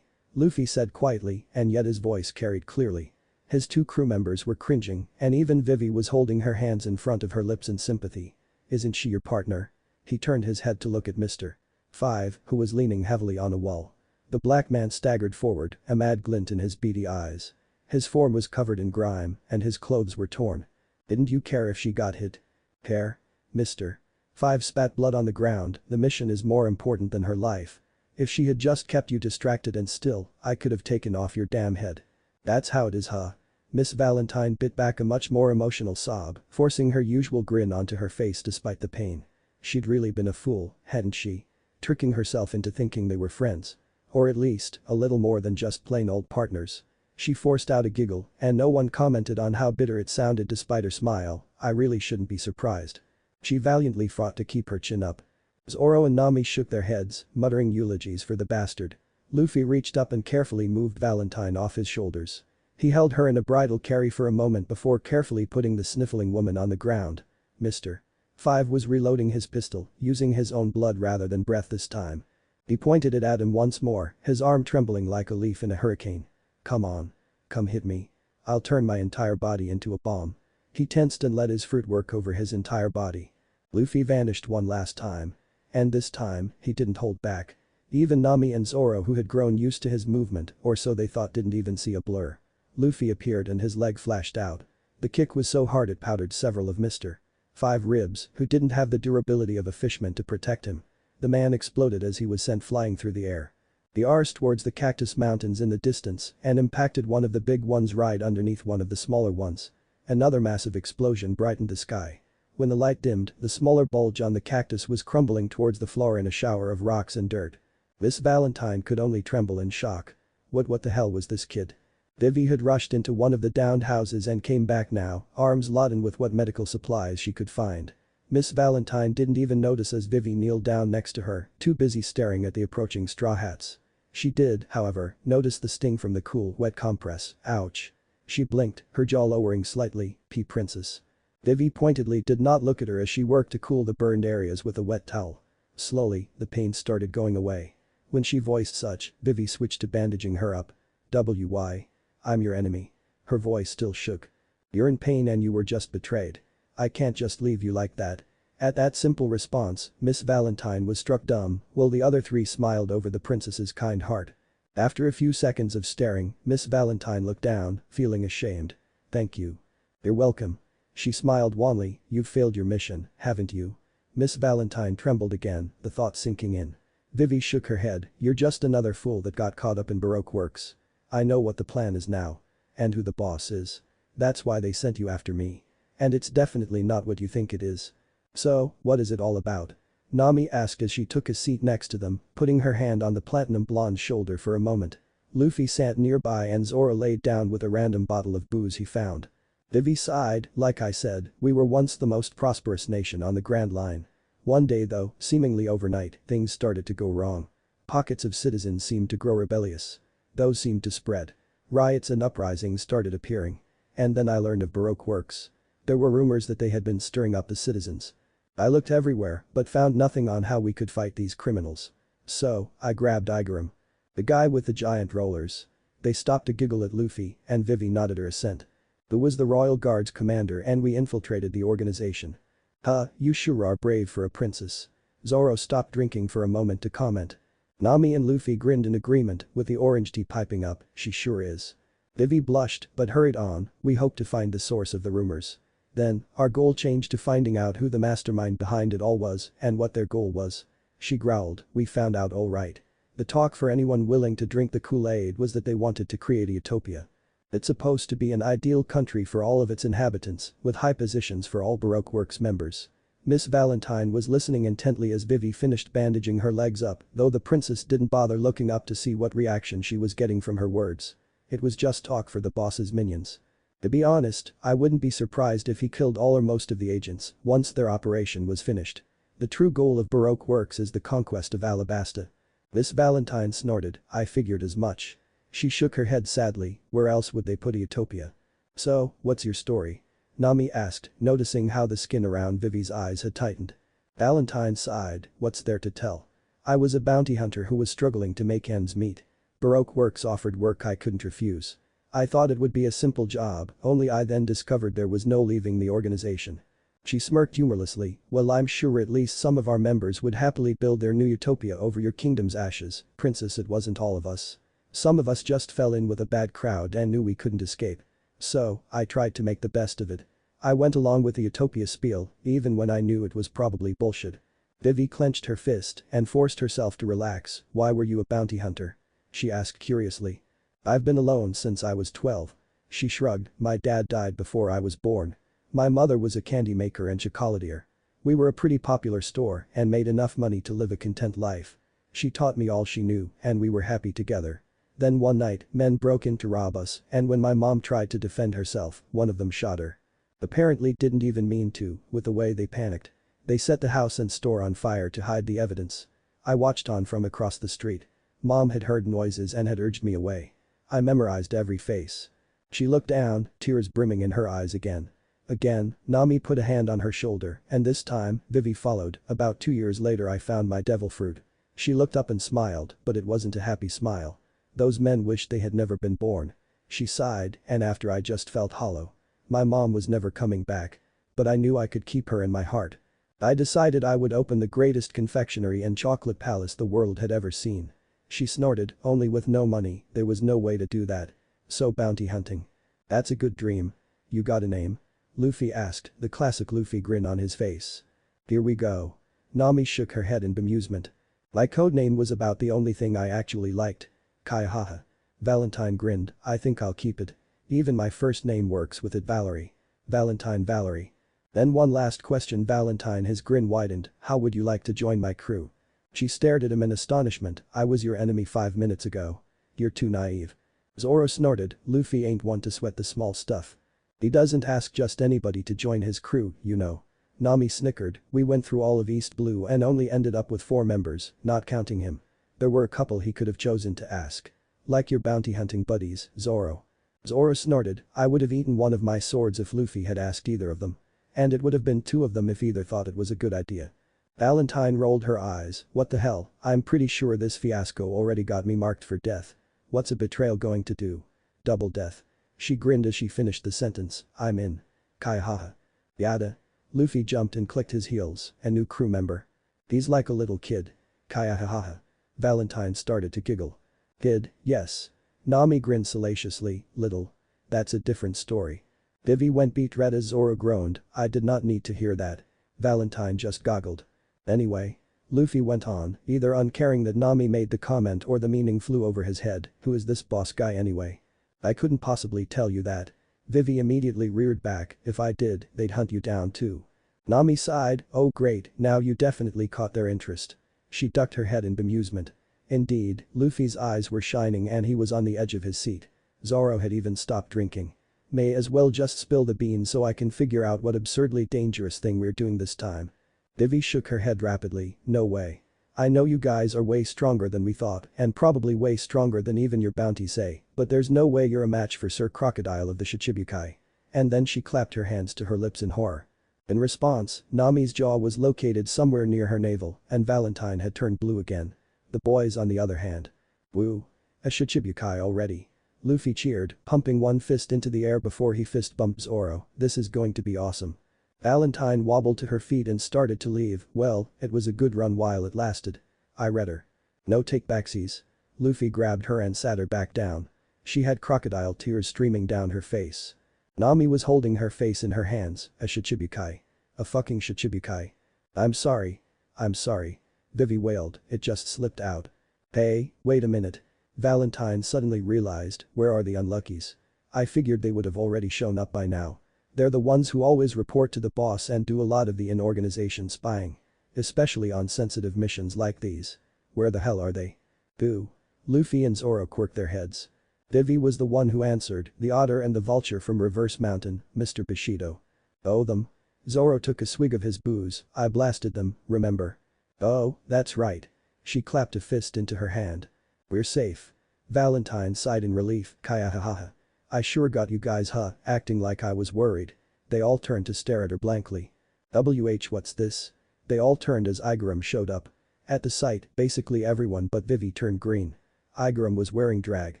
Luffy said quietly, and yet his voice carried clearly. His 2 crew members were cringing, and even Vivi was holding her hands in front of her lips in sympathy. Isn't she your partner? He turned his head to look at Mr. Five, who was leaning heavily on a wall. The black man staggered forward, a mad glint in his beady eyes. His form was covered in grime, and his clothes were torn. Didn't you care if she got hit? Care? Mr. Five spat blood on the ground, the mission is more important than her life. If she had just kept you distracted and still, I could have taken off your damn head. That's how it is huh? Miss Valentine bit back a much more emotional sob, forcing her usual grin onto her face despite the pain. She'd really been a fool, hadn't she? Tricking herself into thinking they were friends. Or at least, a little more than just plain old partners. She forced out a giggle, and no one commented on how bitter it sounded despite her smile. I really shouldn't be surprised. She valiantly fought to keep her chin up. Zoro and Nami shook their heads, muttering eulogies for the bastard. Luffy reached up and carefully moved Valentine off his shoulders. He held her in a bridal carry for a moment before carefully putting the sniffling woman on the ground. Mr. Five was reloading his pistol, using his own blood rather than breath this time. He pointed it at him once more, his arm trembling like a leaf in a hurricane. Come on. Come hit me. I'll turn my entire body into a bomb. He tensed and let his fruit work over his entire body. Luffy vanished one last time. And this time, he didn't hold back. Even Nami and Zoro, who had grown used to his movement, or so they thought, didn't even see a blur. Luffy appeared and his leg flashed out. The kick was so hard it powdered several of Mr. Five ribs, who didn't have the durability of a fishman to protect him. The man exploded as he was sent flying through the air. He arced towards the Cactus Mountains in the distance and impacted one of the big ones right underneath one of the smaller ones. Another massive explosion brightened the sky. When the light dimmed, the smaller bulge on the cactus was crumbling towards the floor in a shower of rocks and dirt. Miss Valentine could only tremble in shock. What the hell was this kid? Vivi had rushed into one of the downed houses and came back now, arms laden with what medical supplies she could find. Miss Valentine didn't even notice as Vivi kneeled down next to her, too busy staring at the approaching Straw Hats. She did, however, notice the sting from the cool, wet compress. Ouch. She blinked, her jaw lowering slightly. Princess. Vivi pointedly did not look at her as she worked to cool the burned areas with a wet towel. Slowly, the pain started going away. When she voiced such, Vivi switched to bandaging her up. "Why? I'm your enemy." Her voice still shook. "You're in pain and you were just betrayed. I can't just leave you like that." At that simple response, Miss Valentine was struck dumb, while the other three smiled over the princess's kind heart. After a few seconds of staring, Miss Valentine looked down, feeling ashamed. "Thank you." "You're welcome." She smiled wanly. "You've failed your mission, haven't you?" Miss Valentine trembled again, the thought sinking in. Vivi shook her head. "You're just another fool that got caught up in Baroque works. I know what the plan is now. And who the boss is. That's why they sent you after me. And it's definitely not what you think it is." "So, what is it all about?" Nami asked as she took a seat next to them, putting her hand on the platinum blonde's shoulder for a moment. Luffy sat nearby and Zoro laid down with a random bottle of booze he found. Vivi sighed. "Like I said, we were once the most prosperous nation on the Grand Line. One day though, seemingly overnight, things started to go wrong. Pockets of citizens seemed to grow rebellious. Those seemed to spread. Riots and uprisings started appearing. And then I learned of Baroque works. There were rumors that they had been stirring up the citizens. I looked everywhere, but found nothing on how we could fight these criminals. So, I grabbed Igaram. The guy with the giant rollers." They stopped to giggle at Luffy, and Vivi nodded her assent. "Who was the Royal Guard's commander and we infiltrated the organization." "Huh, you sure are brave for a princess." Zoro stopped drinking for a moment to comment. Nami and Luffy grinned in agreement, with the orange tea piping up. "She sure is." Vivi blushed, but hurried on. "We hope to find the source of the rumors. Then, our goal changed to finding out who the mastermind behind it all was and what their goal was." She growled. "We found out all right. The talk for anyone willing to drink the Kool-Aid was that they wanted to create a utopia. It's supposed to be an ideal country for all of its inhabitants, with high positions for all Baroque Works members." Miss Valentine was listening intently as Vivi finished bandaging her legs up, though the princess didn't bother looking up to see what reaction she was getting from her words. It was just talk for the boss's minions. "To be honest, I wouldn't be surprised if he killed all or most of the agents once their operation was finished. The true goal of Baroque Works is the conquest of Alabasta." Miss Valentine snorted. "I figured as much." She shook her head sadly. "Where else would they put a utopia?" "So, what's your story?" Nami asked, noticing how the skin around Vivi's eyes had tightened. Valentine sighed. "What's there to tell? I was a bounty hunter who was struggling to make ends meet. Baroque Works offered work I couldn't refuse. I thought it would be a simple job, only I then discovered there was no leaving the organization." She smirked humorlessly. "Well, I'm sure at least some of our members would happily build their new utopia over your kingdom's ashes, Princess. It wasn't all of us. Some of us just fell in with a bad crowd and knew we couldn't escape. So, I tried to make the best of it. I went along with the utopia spiel, even when I knew it was probably bullshit." Vivi clenched her fist and forced herself to relax. "Why were you a bounty hunter?" she asked curiously. "I've been alone since I was 12. She shrugged, my dad died before I was born. My mother was a candy maker and chocolatier. We were a pretty popular store and made enough money to live a content life. She taught me all she knew and we were happy together. Then one night, men broke in to rob us and when my mom tried to defend herself, one of them shot her. Apparently didn't even mean to, with the way they panicked. They set the house and store on fire to hide the evidence. I watched on from across the street. Mom had heard noises and had urged me away. I memorized every face. She looked down, tears brimming in her eyes again. Again, Nami put a hand on her shoulder and this time, Vivi followed. About 2 years later I found my devil fruit. She looked up and smiled, but it wasn't a happy smile. Those men wished they had never been born. She sighed and after I just felt hollow. My mom was never coming back. But I knew I could keep her in my heart. I decided I would open the greatest confectionery and chocolate palace the world had ever seen. She snorted, only with no money, there was no way to do that. So bounty hunting. That's a good dream. You got a name? Luffy asked, the classic Luffy grin on his face. Here we go. Nami shook her head in bemusement. My codename was about the only thing I actually liked. Kai haha. Valentine grinned, I think I'll keep it. Even my first name works with it, Valerie. Valentine Valerie. Then one last question, Valentine, his grin widened, how would you like to join my crew? She stared at him in astonishment, I was your enemy 5 minutes ago. You're too naive. Zoro snorted, Luffy ain't one to sweat the small stuff. He doesn't ask just anybody to join his crew, you know. Nami snickered, we went through all of East Blue and only ended up with 4 members, not counting him. There were a couple he could have chosen to ask. Like your bounty hunting buddies, Zoro. Zoro snorted, I would have eaten one of my swords if Luffy had asked either of them. And it would have been 2 of them if either thought it was a good idea. Valentine rolled her eyes, what the hell, I'm pretty sure this fiasco already got me marked for death. What's a betrayal going to do? Double death. She grinned as she finished the sentence, I'm in. Kai haha. Yada. Luffy jumped and clicked his heels, a new crew member. He's like a little kid. Kai haha. Valentine started to giggle. Kid, yes. Nami grinned salaciously, little. That's a different story. Vivi went beet red as Zoro groaned, I did not need to hear that. Valentine just goggled. Anyway. Luffy went on, either uncaring that Nami made the comment or the meaning flew over his head, who is this boss guy anyway? I couldn't possibly tell you that. Vivi immediately reared back, if I did, they'd hunt you down too. Nami sighed, oh great, now you definitely caught their interest. She ducked her head in bemusement. Indeed, Luffy's eyes were shining and he was on the edge of his seat. Zoro had even stopped drinking. May as well just spill the beans so I can figure out what absurdly dangerous thing we're doing this time. Vivi shook her head rapidly, no way. I know you guys are way stronger than we thought and probably way stronger than even your bounties say, but there's no way you're a match for Sir Crocodile of the Shichibukai. And then she clapped her hands to her lips in horror. In response, Nami's jaw was located somewhere near her navel and Valentine had turned blue again. The boys on the other hand. Woo. A Shichibukai already. Luffy cheered, pumping one fist into the air before he fist bumped Zoro, this is going to be awesome. Valentine wobbled to her feet and started to leave, well, it was a good run while it lasted. I read her. No take-backsies. Luffy grabbed her and sat her back down. She had crocodile tears streaming down her face. Nami was holding her face in her hands, a Shichibukai. A fucking Shichibukai. I'm sorry. I'm sorry. Vivi wailed, it just slipped out. Hey, wait a minute. Valentine suddenly realized, where are the unluckies? I figured they would have already shown up by now. They're the ones who always report to the boss and do a lot of the in-organization spying. Especially on sensitive missions like these. Where the hell are they? Boo. Luffy and Zoro quirked their heads. Vivi was the one who answered, the otter and the vulture from Reverse Mountain, Mr. Bushido. Oh them. Zoro took a swig of his booze, I blasted them, remember? Oh, that's right. She clapped a fist into her hand. We're safe. Valentine sighed in relief, Kaya. I sure got you guys acting like I was worried. They all turned to stare at her blankly. What's this? They all turned as Igaram showed up. At the sight, basically everyone but Vivi turned green. Igaram was wearing drag.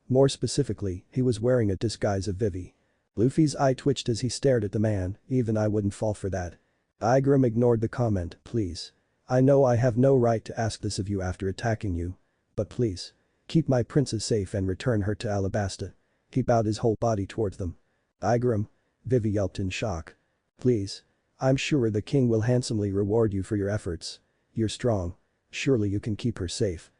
More specifically, he was wearing a disguise of Vivi. Luffy's eye twitched as he stared at the man, even I wouldn't fall for that. Igaram ignored the comment, please. I know I have no right to ask this of you after attacking you. But please. Keep my princess safe and return her to Alabasta. He bowed his whole body towards them. Igaram. Vivi yelped in shock. Please. I'm sure the king will handsomely reward you for your efforts. You're strong. Surely you can keep her safe.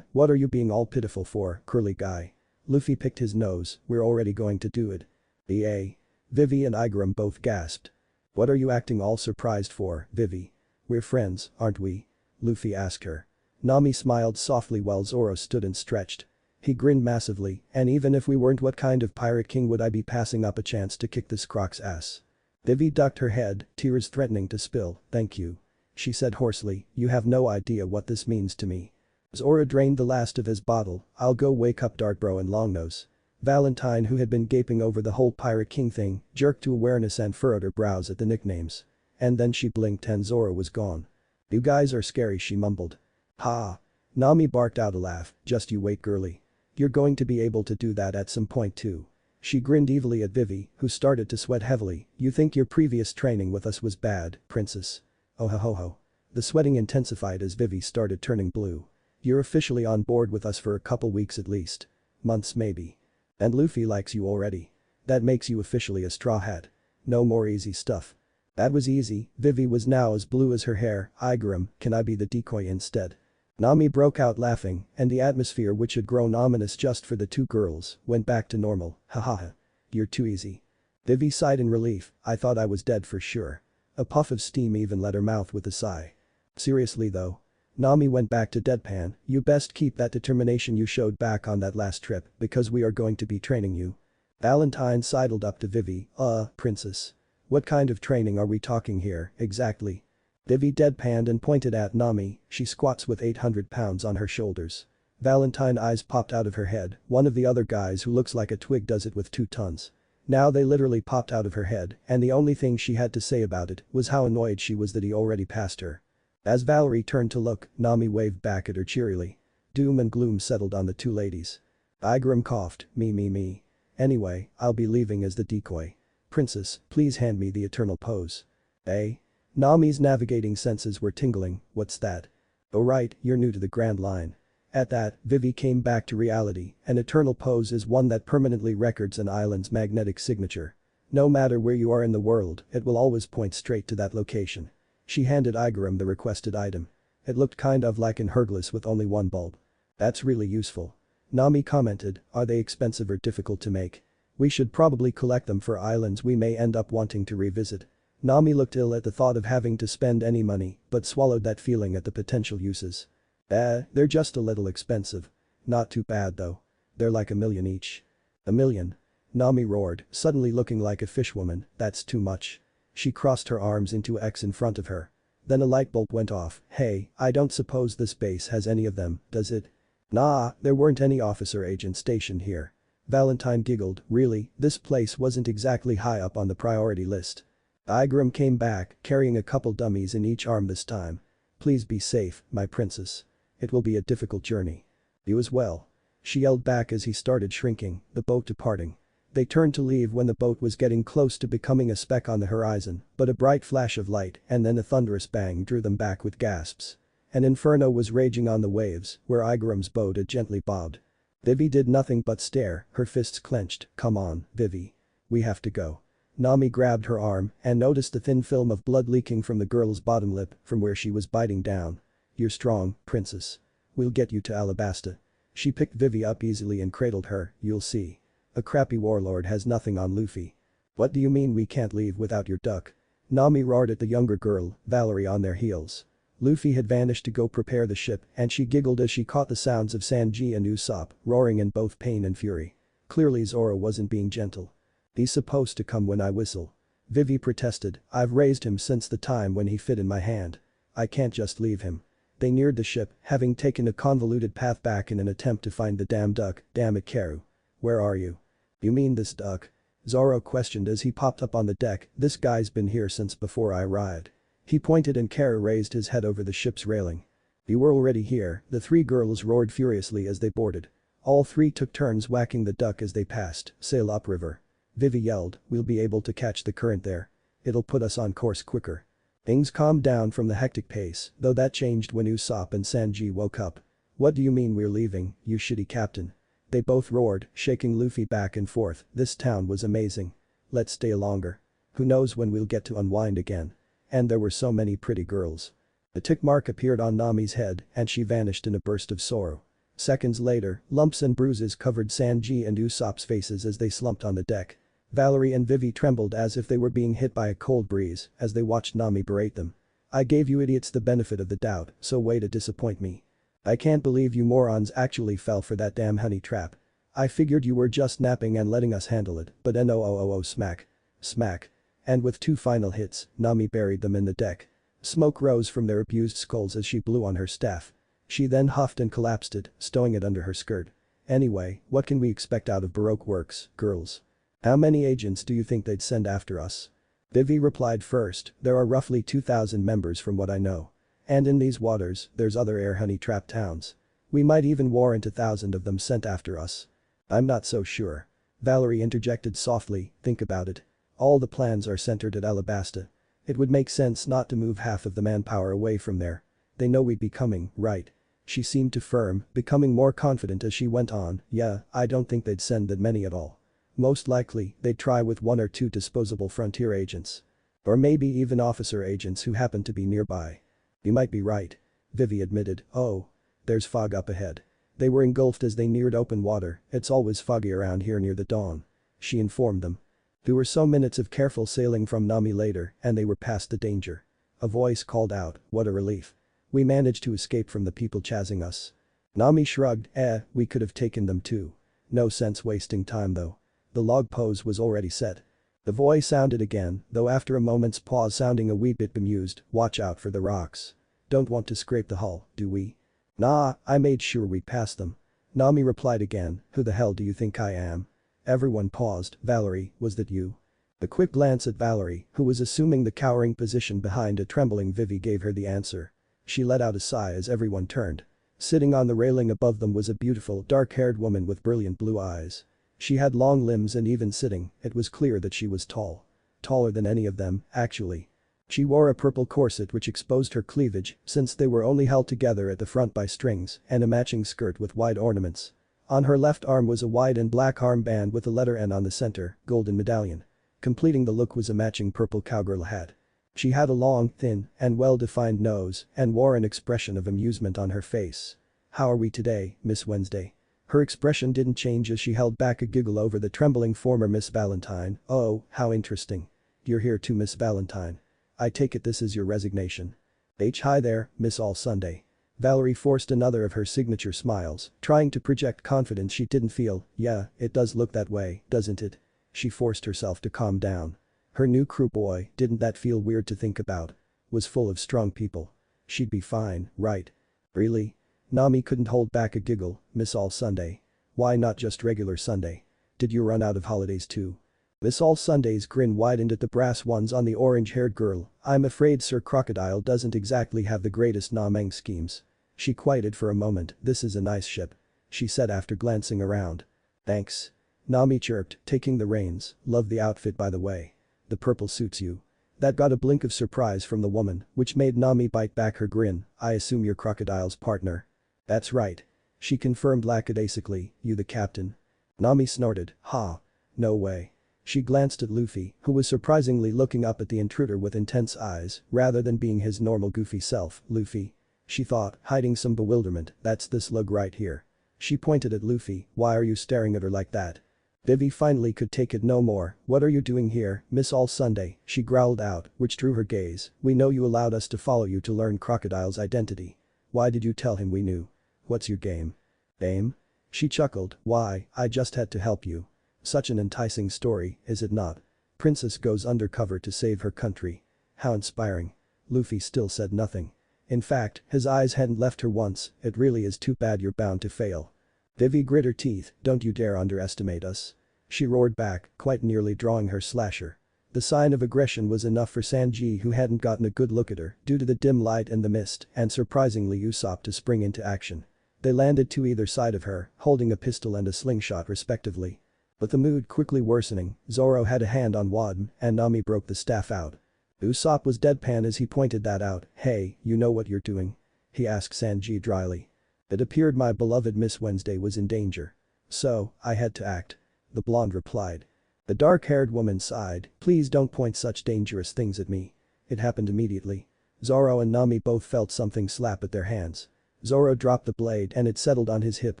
What are you being all pitiful for, curly guy? Luffy picked his nose, we're already going to do it. EA. Vivi and Igaram both gasped. What are you acting all surprised for, Vivi? We're friends, aren't we? Luffy asked her. Nami smiled softly while Zoro stood and stretched. He grinned massively, and even if we weren't, what kind of pirate king would I be passing up a chance to kick this croc's ass? Vivi ducked her head, tears threatening to spill. Thank you. She said hoarsely, you have no idea what this means to me. Zoro drained the last of his bottle. I'll go wake up Dartbro and Longnose. Valentine, who had been gaping over the whole Pirate King thing, jerked to awareness and furrowed her brows at the nicknames. And then she blinked and Zoro was gone. You guys are scary, she mumbled. Ha. Nami barked out a laugh, just you wait, girly. You're going to be able to do that at some point too. She grinned evilly at Vivi, who started to sweat heavily. You think your previous training with us was bad, princess? Oh ho ho ho. The sweating intensified as Vivi started turning blue. You're officially on board with us for a couple weeks at least. Months maybe. And Luffy likes you already. That makes you officially a straw hat. No more easy stuff. That was easy. Vivi was now as blue as her hair. Igaram, can I be the decoy instead? Nami broke out laughing, and the atmosphere, which had grown ominous just for the two girls, went back to normal. Hahaha. You're too easy. Vivi sighed in relief, I thought I was dead for sure. A puff of steam even left her mouth with a sigh. Seriously though? Nami went back to deadpan, you best keep that determination you showed back on that last trip, because we are going to be training you. Valentine sidled up to Vivi, princess. What kind of training are we talking here, exactly? Vivi deadpanned and pointed at Nami, she squats with 800 pounds on her shoulders. Valentine eyes popped out of her head, one of the other guys who looks like a twig does it with 2 tons. Now they literally popped out of her head, and the only thing she had to say about it was how annoyed she was that he already passed her. As Valerie turned to look, Nami waved back at her cheerily. Doom and gloom settled on the two ladies. Igaram coughed, me. Anyway, I'll be leaving as the decoy. Princess, please hand me the eternal pose. Eh? Nami's navigating senses were tingling, what's that? Oh right, you're new to the Grand Line. At that, Vivi came back to reality, an eternal pose is one that permanently records an island's magnetic signature. No matter where you are in the world, it will always point straight to that location. She handed Igaram the requested item. It looked kind of like an Herglis with only one bulb. That's really useful. Nami commented, are they expensive or difficult to make? We should probably collect them for islands we may end up wanting to revisit. Nami looked ill at the thought of having to spend any money, but swallowed that feeling at the potential uses. They're just a little expensive. Not too bad though. They're like $1 million each. $1 million? Nami roared, suddenly looking like a fishwoman, that's too much. She crossed her arms into X in front of her. Then a light bulb went off, hey, I don't suppose this base has any of them, does it? Nah, there weren't any officer agents stationed here. Valentine giggled, really, this place wasn't exactly high up on the priority list. Igaram came back, carrying a couple dummies in each arm this time. Please be safe, my princess. It will be a difficult journey. You as well. She yelled back as he started shrinking, the boat departing. They turned to leave when the boat was getting close to becoming a speck on the horizon, but a bright flash of light and then a thunderous bang drew them back with gasps. An inferno was raging on the waves, where Igaram's boat had gently bobbed. Vivi did nothing but stare, her fists clenched, come on, Vivi. We have to go. Nami grabbed her arm and noticed the thin film of blood leaking from the girl's bottom lip from where she was biting down. You're strong, princess. We'll get you to Alabasta. She picked Vivi up easily and cradled her, you'll see. A crappy warlord has nothing on Luffy. What do you mean we can't leave without your duck? Nami roared at the younger girl, Valerie on their heels. Luffy had vanished to go prepare the ship and she giggled as she caught the sounds of Sanji and Usopp roaring in both pain and fury. Clearly Zoro wasn't being gentle. He's supposed to come when I whistle. Vivi protested, I've raised him since the time when he fit in my hand. I can't just leave him. They neared the ship, having taken a convoluted path back in an attempt to find the damn duck, damn it Karu. Where are you? You mean this duck? Zoro questioned as he popped up on the deck, this guy's been here since before I arrived. He pointed and Karu raised his head over the ship's railing. You were already here, the three girls roared furiously as they boarded. All three took turns whacking the duck as they passed, sail upriver. Vivi yelled, we'll be able to catch the current there. It'll put us on course quicker. Things calmed down from the hectic pace, though that changed when Usopp and Sanji woke up. What do you mean we're leaving, you shitty captain? They both roared, shaking Luffy back and forth, this town was amazing. Let's stay longer. Who knows when we'll get to unwind again. And there were so many pretty girls. The tick mark appeared on Nami's head and she vanished in a burst of sorrow. Seconds later, lumps and bruises covered Sanji and Usopp's faces as they slumped on the deck. Valerie and Vivi trembled as if they were being hit by a cold breeze as they watched Nami berate them. "I gave you idiots the benefit of the doubt, so way to disappoint me. I can't believe you morons actually fell for that damn honey trap. I figured you were just napping and letting us handle it, but no smack. Smack. And with 2 final hits, Nami buried them in the deck. Smoke rose from their abused skulls as she blew on her staff. She then huffed and collapsed it, stowing it under her skirt. Anyway, what can we expect out of Baroque works, girls? How many agents do you think they'd send after us?" Vivi replied first, "There are roughly 2,000 members from what I know. And in these waters, there's other air honey trap towns. We might even warrant 1,000 of them sent after us." "I'm not so sure." Valerie interjected softly, "Think about it. All the plans are centered at Alabasta. It would make sense not to move half of the manpower away from there. They know we'd be coming, right?" She seemed to firm, becoming more confident as she went on. "Yeah, I don't think they'd send that many at all. Most likely, they'd try with 1 or 2 disposable frontier agents. Or maybe even officer agents who happen to be nearby." "You might be right," Vivi admitted. "Oh. There's fog up ahead." They were engulfed as they neared open water. "It's always foggy around here near the dawn," she informed them. There were so minutes of careful sailing from Nami later, and they were past the danger. A voice called out, "What a relief. We managed to escape from the people chasing us." Nami shrugged, we could have taken them too. No sense wasting time though. The log pose was already set." The voice sounded again, though after a moment's pause sounding a wee bit bemused, "Watch out for the rocks. Don't want to scrape the hull, do we?" "Nah, I made sure we'd pass them." Nami replied again, "Who the hell do you think I am?" Everyone paused. "Valerie, was that you?" A quick glance at Valerie, who was assuming the cowering position behind a trembling Vivi, gave her the answer. She let out a sigh as everyone turned. Sitting on the railing above them was a beautiful, dark-haired woman with brilliant blue eyes. She had long limbs and even sitting, it was clear that she was tall. Taller than any of them, actually. She wore a purple corset which exposed her cleavage since they were only held together at the front by strings, and a matching skirt with wide ornaments. On her left arm was a white and black armband with the letter N on the center, golden medallion. Completing the look was a matching purple cowgirl hat. She had a long, thin, and well-defined nose and wore an expression of amusement on her face. "How are we today, Miss Wednesday?" Her expression didn't change as she held back a giggle over the trembling former Miss Valentine. "Oh, how interesting. You're here too, Miss Valentine. I take it this is your resignation." Hi there, Miss All Sunday." Valerie forced another of her signature smiles, trying to project confidence she didn't feel. "Yeah, it does look that way, doesn't it?" She forced herself to calm down. Her new crew, boy, didn't that feel weird to think about? Was full of strong people. She'd be fine, right? "Really?" Nami couldn't hold back a giggle. "Miss All Sunday. Why not just regular Sunday? Did you run out of holidays too?" Miss All Sunday's grin widened at the brass ones on the orange-haired girl. "I'm afraid Sir Crocodile doesn't exactly have the greatest naming schemes." She quieted for a moment. "This is a nice ship," she said after glancing around. "Thanks." Nami chirped, taking the reins. "Love the outfit by the way. The purple suits you." That got a blink of surprise from the woman, which made Nami bite back her grin. "I assume you're Crocodile's partner." "That's right," she confirmed lackadaisically. "You the captain?" Nami snorted. "Ha. No way." She glanced at Luffy, who was surprisingly looking up at the intruder with intense eyes, rather than being his normal goofy self. "Luffy?" she thought, hiding some bewilderment. "That's this lug right here." She pointed at Luffy. "Why are you staring at her like that?" Vivi finally could take it no more. "What are you doing here, Miss All Sunday?" she growled out, which drew her gaze. "We know you allowed us to follow you to learn Crocodile's identity. Why did you tell him we knew? What's your game?" "Game?" She chuckled. "Why, I just had to help you. Such an enticing story, is it not? Princess goes undercover to save her country. How inspiring." Luffy still said nothing. In fact, his eyes hadn't left her once. "It really is too bad you're bound to fail." Vivi grit her teeth. "Don't you dare underestimate us." She roared back, quite nearly drawing her slasher. The sign of aggression was enough for Sanji, who hadn't gotten a good look at her due to the dim light and the mist, and surprisingly Usopp to spring into action. They landed to either side of her, holding a pistol and a slingshot respectively. But the mood quickly worsening, Zoro had a hand on Wadden and Nami broke the staff out. Usopp was deadpan as he pointed that out. "Hey, you know what you're doing?" he asked Sanji dryly. "It appeared my beloved Miss Wednesday was in danger. So, I had to act," the blonde replied. The dark-haired woman sighed. "Please don't point such dangerous things at me." It happened immediately. Zoro and Nami both felt something slap at their hands. Zoro dropped the blade and it settled on his hip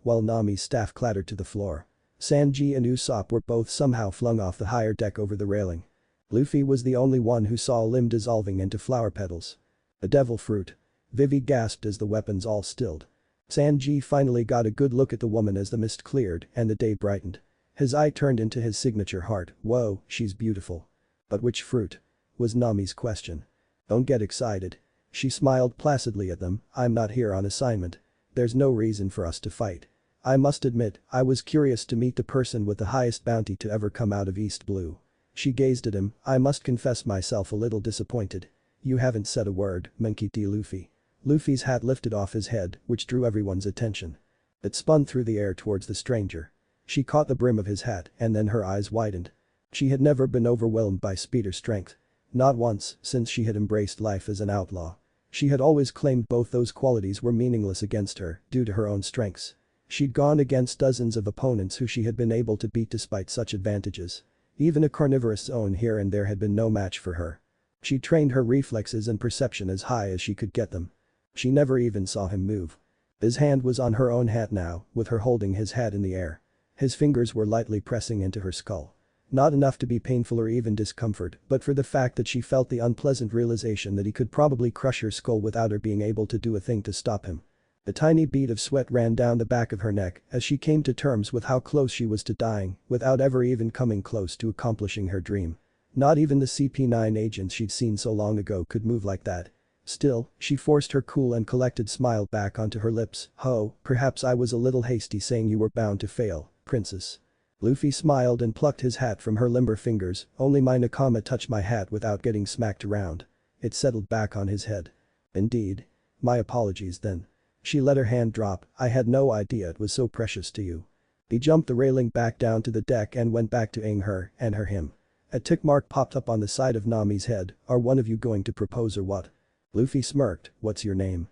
while Nami's staff clattered to the floor. Sanji and Usopp were both somehow flung off the higher deck over the railing. Luffy was the only one who saw a limb dissolving into flower petals. A devil fruit. Vivi gasped as the weapons all stilled. Sanji finally got a good look at the woman as the mist cleared and the day brightened. His eye turned into his signature heart. Whoa, she's beautiful. But which fruit? Was Nami's question. Don't get excited. She smiled placidly at them, I'm not here on assignment. There's no reason for us to fight. I must admit, I was curious to meet the person with the highest bounty to ever come out of East Blue. She gazed at him, I must confess myself a little disappointed. You haven't said a word, Monkey D. Luffy. Luffy's hat lifted off his head, which drew everyone's attention. It spun through the air towards the stranger. She caught the brim of his hat and then her eyes widened. She had never been overwhelmed by speed or strength. Not once since she had embraced life as an outlaw. She had always claimed both those qualities were meaningless against her due to her own strengths. She'd gone against dozens of opponents who she had been able to beat despite such advantages. Even a carnivorous zone here and there had been no match for her. She trained her reflexes and perception as high as she could get them. She never even saw him move. His hand was on her own hat now, with her holding his hat in the air. His fingers were lightly pressing into her skull. Not enough to be painful or even discomfort, but for the fact that she felt the unpleasant realization that he could probably crush her skull without her being able to do a thing to stop him. A tiny bead of sweat ran down the back of her neck as she came to terms with how close she was to dying without ever even coming close to accomplishing her dream. Not even the CP9 agents she'd seen so long ago could move like that. Still, she forced her cool and collected smile back onto her lips. Oh, perhaps I was a little hasty saying you were bound to fail, princess. Luffy smiled and plucked his hat from her limber fingers, only my nakama touched my hat without getting smacked around. It settled back on his head. Indeed. My apologies then. She let her hand drop, I had no idea it was so precious to you. He jumped the railing back down to the deck and went back to eyeing her and her him. A tick mark popped up on the side of Nami's head, are one of you going to propose or what? Luffy smirked, what's your name?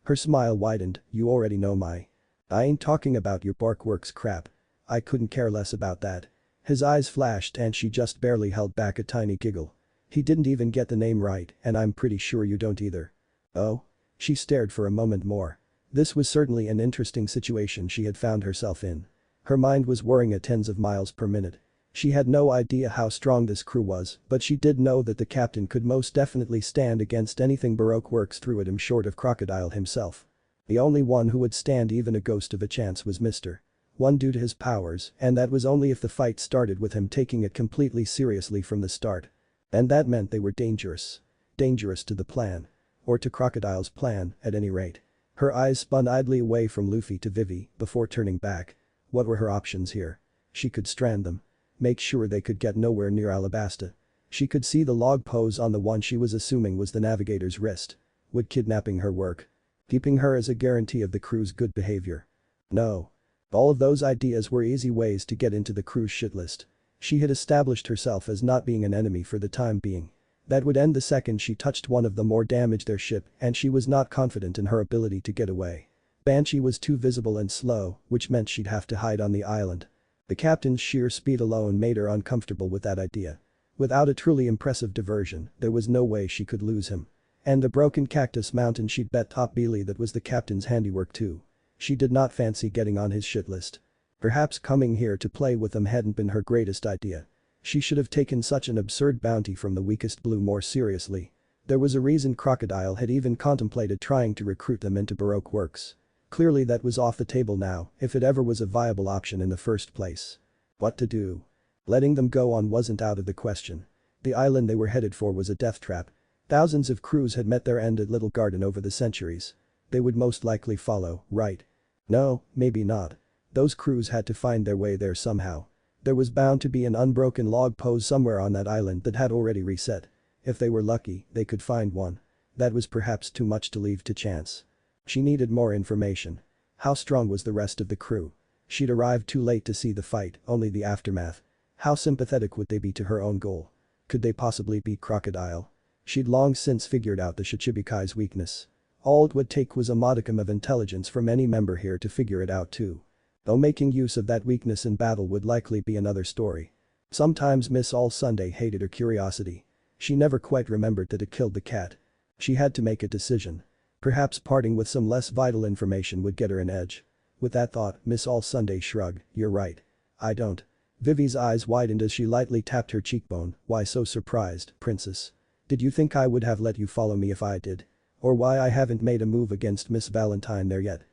Her smile widened, you already know my. I ain't talking about your Barkworks crap. I couldn't care less about that. His eyes flashed and she just barely held back a tiny giggle. He didn't even get the name right and I'm pretty sure you don't either. Oh? She stared for a moment more. This was certainly an interesting situation she had found herself in. Her mind was whirring at tens of miles per minute. She had no idea how strong this crew was, but she did know that the captain could most definitely stand against anything Baroque works threw at him short of Crocodile himself. The only one who would stand even a ghost of a chance was Mr. One due to his powers, and that was only if the fight started with him taking it completely seriously from the start. And that meant they were dangerous. Dangerous to the plan. Or to Crocodile's plan, at any rate. Her eyes spun idly away from Luffy to Vivi before turning back. What were her options here? She could strand them. Make sure they could get nowhere near Alabasta. She could see the log pose on the one she was assuming was the navigator's wrist. Would kidnapping her work? Keeping her as a guarantee of the crew's good behavior? No. All of those ideas were easy ways to get into the crew's shit list. She had established herself as not being an enemy for the time being. That would end the second she touched one of them or damaged their ship and she was not confident in her ability to get away. Banshee was too visible and slow, which meant she'd have to hide on the island. The captain's sheer speed alone made her uncomfortable with that idea. Without a truly impressive diversion, there was no way she could lose him. And the broken cactus mountain she'd bet top Beely that was the captain's handiwork too. She did not fancy getting on his shit list. Perhaps coming here to play with them hadn't been her greatest idea. She should have taken such an absurd bounty from the weakest blue more seriously. There was a reason Crocodile had even contemplated trying to recruit them into Baroque works. Clearly that was off the table now, if it ever was a viable option in the first place. What to do? Letting them go on wasn't out of the question. The island they were headed for was a death trap. Thousands of crews had met their end at Little Garden over the centuries. They would most likely follow, right? No, maybe not. Those crews had to find their way there somehow. There was bound to be an unbroken log pose somewhere on that island that had already reset. If they were lucky, they could find one. That was perhaps too much to leave to chance. She needed more information. How strong was the rest of the crew? She'd arrived too late to see the fight, only the aftermath. How sympathetic would they be to her own goal? Could they possibly beat Crocodile? She'd long since figured out the Shichibukai's weakness. All it would take was a modicum of intelligence from any member here to figure it out too. Though making use of that weakness in battle would likely be another story. Sometimes Miss All Sunday hated her curiosity. She never quite remembered that it killed the cat. She had to make a decision. Perhaps parting with some less vital information would get her an edge. With that thought, Miss All Sunday shrugged, "You're right. I don't." Vivi's eyes widened as she lightly tapped her cheekbone. "Why so surprised, princess? Did you think I would have let you follow me if I did? Or why I haven't made a move against Miss Valentine there yet?"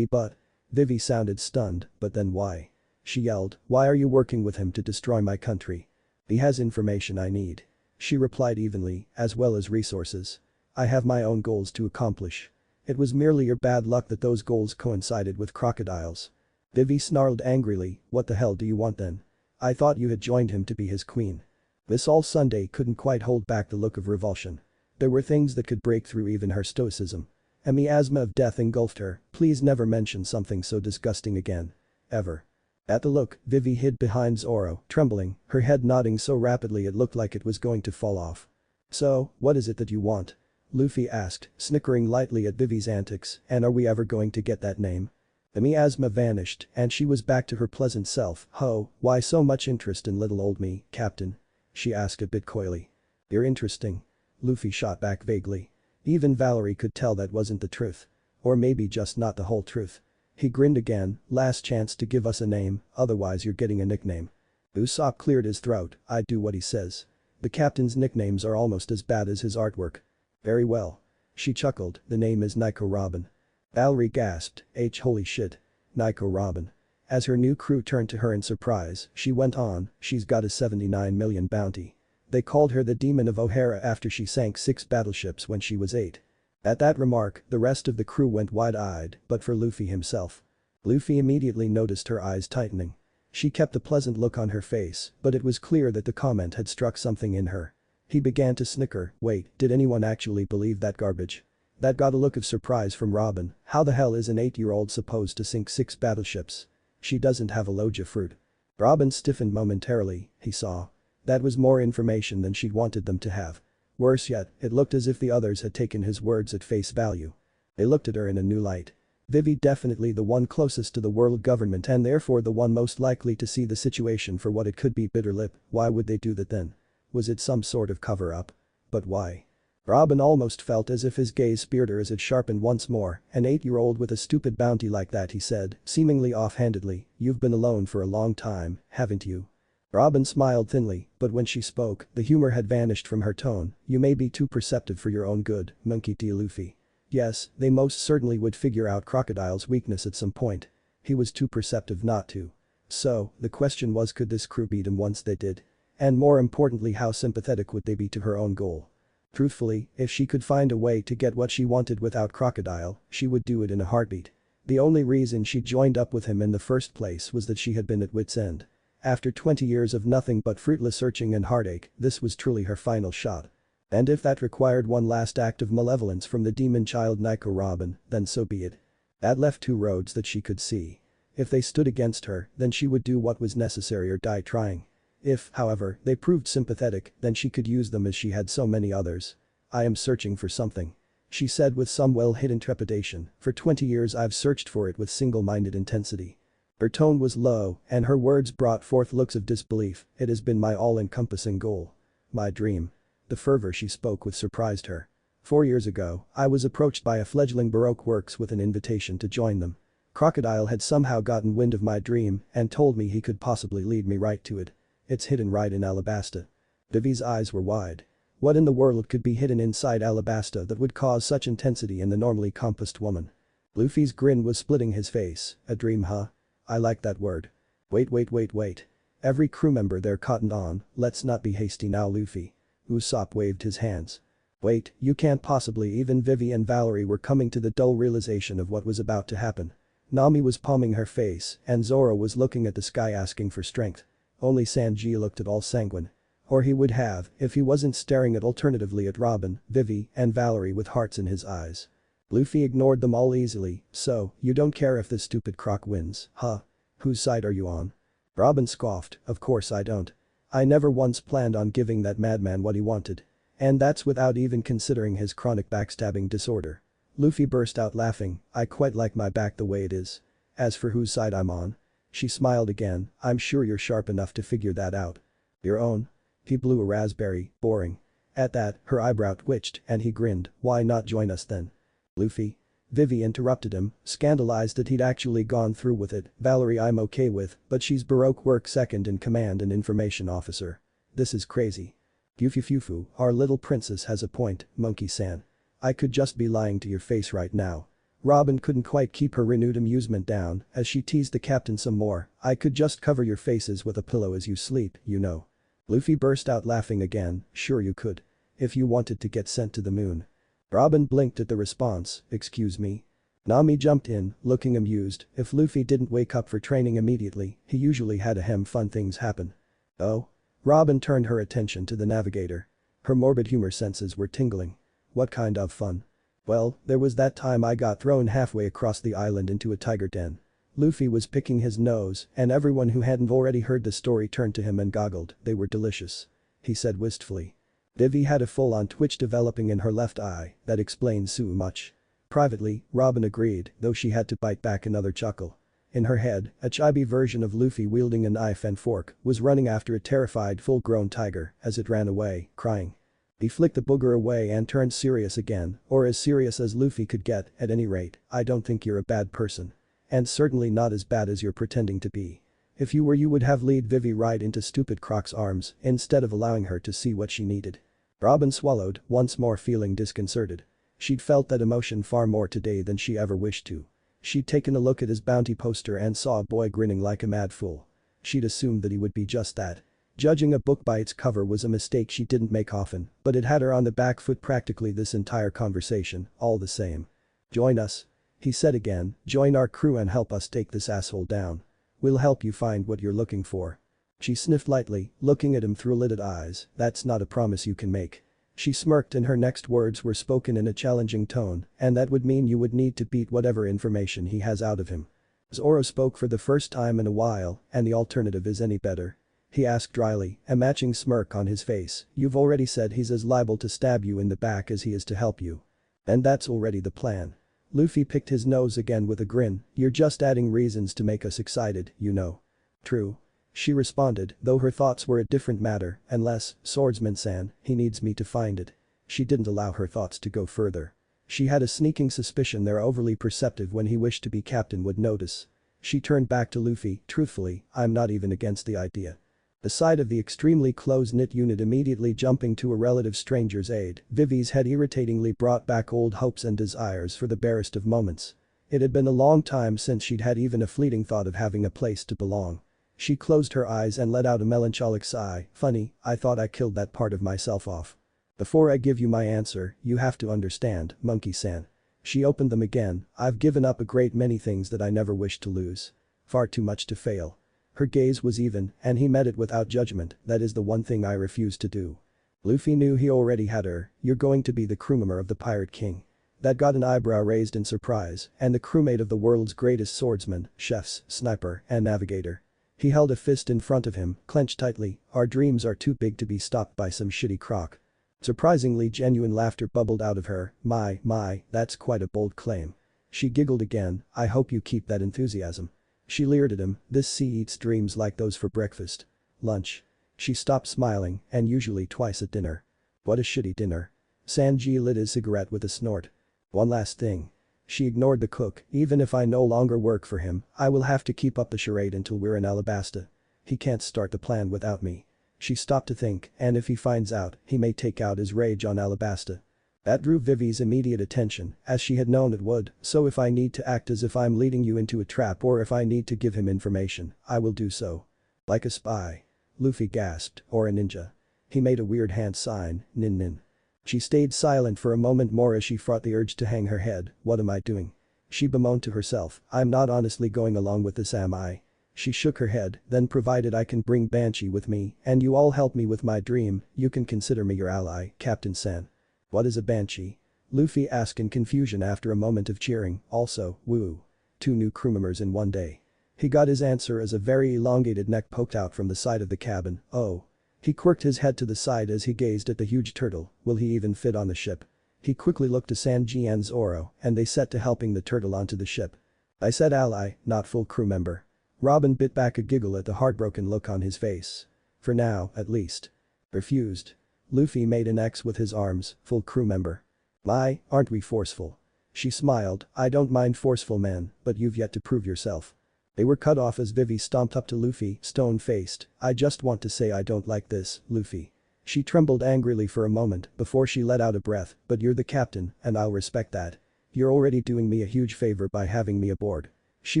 But. Vivi sounded stunned, but then why? She yelled, "Why are you working with him to destroy my country? He has information I need." She replied evenly, "As well as resources. I have my own goals to accomplish. It was merely your bad luck that those goals coincided with crocodiles." Vivi snarled angrily, "What the hell do you want then? I thought you had joined him to be his queen." Miss All Sunday couldn't quite hold back the look of revulsion. There were things that could break through even her stoicism. A miasma of death engulfed her. "Please never mention something so disgusting again. Ever." At the look, Vivi hid behind Zoro, trembling, her head nodding so rapidly it looked like it was going to fall off. "So, what is it that you want?" Luffy asked, snickering lightly at Vivi's antics, "and are we ever going to get that name?" The miasma vanished, and she was back to her pleasant self. "Ho, why so much interest in little old me, Captain?" she asked a bit coyly. "You're interesting." Luffy shot back vaguely. Even Valerie could tell that wasn't the truth. Or maybe just not the whole truth. He grinned again, "Last chance to give us a name, otherwise you're getting a nickname." Usopp cleared his throat, "I do what he says. The captain's nicknames are almost as bad as his artwork." "Very well." She chuckled, "The name is Nico Robin." Valerie gasped, Holy shit. Nico Robin." As her new crew turned to her in surprise, she went on, "She's got a 79 million bounty. They called her the Demon of O'Hara after she sank 6 battleships when she was 8. At that remark, the rest of the crew went wide-eyed, but for Luffy himself. Luffy immediately noticed her eyes tightening. She kept a pleasant look on her face, but it was clear that the comment had struck something in her. He began to snicker, "Wait, did anyone actually believe that garbage?" That got a look of surprise from Robin. "How the hell is an 8-year-old supposed to sink 6 battleships? She doesn't have a loja fruit." Robin stiffened momentarily, he saw. That was more information than she'd wanted them to have. Worse yet, it looked as if the others had taken his words at face value. They looked at her in a new light. Vivi definitely the one closest to the world government and therefore the one most likely to see the situation for what it could be. Bitter lip, why would they do that then? Was it some sort of cover-up? But why? Robin almost felt as if his gaze speared her as it sharpened once more. "An 8-year-old with a stupid bounty like that," he said, seemingly offhandedly. "You've been alone for a long time, haven't you?" Robin smiled thinly, but when she spoke, the humor had vanished from her tone. "You may be too perceptive for your own good, Monkey D. Luffy. Yes, they most certainly would figure out Crocodile's weakness at some point. He was too perceptive not to. So, the question was, could this crew beat him once they did? And more importantly, how sympathetic would they be to her own goal? Truthfully, if she could find a way to get what she wanted without Crocodile, she would do it in a heartbeat. The only reason she joined up with him in the first place was that she had been at wit's end. After 20 years of nothing but fruitless searching and heartache, this was truly her final shot. And if that required one last act of malevolence from the demon child Nico Robin, then so be it. That left 2 roads that she could see. If they stood against her, then she would do what was necessary or die trying. If, however, they proved sympathetic, then she could use them as she had so many others. "I am searching for something," she said with some well-hidden trepidation. "For 20 years I've searched for it with single-minded intensity." Her tone was low, and her words brought forth looks of disbelief. "It has been my all-encompassing goal. My dream." The fervor she spoke with surprised her. 4 years ago, I was approached by a fledgling Baroque works with an invitation to join them. Crocodile had somehow gotten wind of my dream and told me he could possibly lead me right to it. It's hidden right in Alabasta. Vivi's eyes were wide. What in the world could be hidden inside Alabasta that would cause such intensity in the normally compassed woman? Luffy's grin was splitting his face. "A dream, huh? I like that word. Wait. Every crew member there cottoned on, let's not be hasty now, Luffy." Usopp waved his hands. "Wait, you can't possibly." Even Vivi and Valerie were coming to the dull realization of what was about to happen. Nami was palming her face and Zoro was looking at the sky asking for strength. Only Sanji looked at all sanguine. Or he would have if he wasn't staring alternatively at Robin, Vivi, and Valerie with hearts in his eyes. Luffy ignored them all easily. "So, you don't care if this stupid croc wins, huh? Whose side are you on?" Robin scoffed, "Of course I don't. I never once planned on giving that madman what he wanted. And that's without even considering his chronic backstabbing disorder." Luffy burst out laughing, "I quite like my back the way it is. As for whose side I'm on." She smiled again, "I'm sure you're sharp enough to figure that out." "Your own?" He blew a raspberry, boring. At that, her eyebrow twitched and he grinned, "Why not join us then?" Luffy? Vivi interrupted him, scandalized that he'd actually gone through with it. Valerie I'm okay with, but she's Baroque work second in command and information officer. This is crazy. Yufufufu, our little princess has a point, Monkey-san. I could just be lying to your face right now. Robin couldn't quite keep her renewed amusement down as she teased the captain some more. I could just cover your faces with a pillow as you sleep, you know. Luffy burst out laughing again, sure you could. If you wanted to get sent to the moon. Robin blinked at the response, excuse me. Nami jumped in, looking amused. If Luffy didn't wake up for training immediately, he usually had fun things happen. Oh? Robin turned her attention to the navigator. Her morbid humor senses were tingling. What kind of fun? Well, there was that time I got thrown halfway across the island into a tiger den. Luffy was picking his nose, and everyone who hadn't already heard the story turned to him and goggled. They were delicious. He said wistfully. Vivi had a full-on twitch developing in her left eye, that explains so much. Privately, Robin agreed, though she had to bite back another chuckle. In her head, a chibi version of Luffy wielding a knife and fork was running after a terrified full-grown tiger as it ran away, crying. He flicked the booger away and turned serious again, or as serious as Luffy could get, at any rate, I don't think you're a bad person. And certainly not as bad as you're pretending to be. If you were you would have lead Vivi right into stupid Croc's arms instead of allowing her to see what she needed. Robin swallowed, once more feeling disconcerted. She'd felt that emotion far more today than she ever wished to. She'd taken a look at his bounty poster and saw a boy grinning like a mad fool. She'd assumed that he would be just that. Judging a book by its cover was a mistake she didn't make often, but it had her on the back foot practically this entire conversation, all the same. Join us. He said again, join our crew and help us take this asshole down. We'll help you find what you're looking for. She sniffed lightly, looking at him through lidded eyes, that's not a promise you can make. She smirked and her next words were spoken in a challenging tone, and that would mean you would need to beat whatever information he has out of him. Zoro spoke for the first time in a while, and the alternative is any better? He asked dryly, a matching smirk on his face, you've already said he's as liable to stab you in the back as he is to help you. And that's already the plan. Luffy picked his nose again with a grin, you're just adding reasons to make us excited, you know. True. She responded, though her thoughts were a different matter, unless, swordsman-san, he needs me to find it. She didn't allow her thoughts to go further. She had a sneaking suspicion their overly perceptive when he wished to be captain would notice. She turned back to Luffy, truthfully, I'm not even against the idea. The sight of the extremely close-knit unit immediately jumping to a relative stranger's aid, Vivi's head irritatingly brought back old hopes and desires for the barest of moments. It had been a long time since she'd had even a fleeting thought of having a place to belong. She closed her eyes and let out a melancholic sigh, funny, I thought I killed that part of myself off. Before I give you my answer, you have to understand, Monkey-san. She opened them again, I've given up a great many things that I never wished to lose. Far too much to fail. Her gaze was even, and he met it without judgment, that is the one thing I refuse to do. Luffy knew he already had her, you're going to be the crew member of the Pirate King. That got an eyebrow raised in surprise, and the crewmate of the world's greatest swordsman, chefs, sniper, and navigator. He held a fist in front of him, clenched tightly, our dreams are too big to be stopped by some shitty croc. Surprisingly genuine laughter bubbled out of her, my, that's quite a bold claim. She giggled again, I hope you keep that enthusiasm. She leered at him, this sea eats dreams like those for breakfast. Lunch. She stopped smiling, and usually twice at dinner. What a shitty dinner. Sanji lit his cigarette with a snort. One last thing. She ignored the cook, even if I no longer work for him, I will have to keep up the charade until we're in Alabasta. He can't start the plan without me. She stopped to think, and if he finds out, he may take out his rage on Alabasta. That drew Vivi's immediate attention, as she had known it would, so if I need to act as if I'm leading you into a trap or if I need to give him information, I will do so. Like a spy. Luffy gasped, or a ninja. He made a weird hand sign, nin. She stayed silent for a moment more as she fought the urge to hang her head, what am I doing? She bemoaned to herself, I'm not honestly going along with this am I? She shook her head, then provided I can bring Banshee with me and you all help me with my dream, you can consider me your ally, Captain Sen. What is a Banshee? Luffy asked in confusion after a moment of cheering, also, woo. 2 new crew members in one day. He got his answer as a very elongated neck poked out from the side of the cabin, oh. He quirked his head to the side as he gazed at the huge turtle, will he even fit on the ship? He quickly looked to Sanji and Zoro, and they set to helping the turtle onto the ship. I said ally, not full crew member. Robin bit back a giggle at the heartbroken look on his face. For now, at least. Refused. Luffy made an X with his arms, full crew member. My, aren't we forceful? She smiled, I don't mind forceful men, but you've yet to prove yourself. They were cut off as Vivi stomped up to Luffy, stone-faced. I just want to say I don't like this, Luffy. She trembled angrily for a moment before she let out a breath, but you're the captain, and I'll respect that. You're already doing me a huge favor by having me aboard. She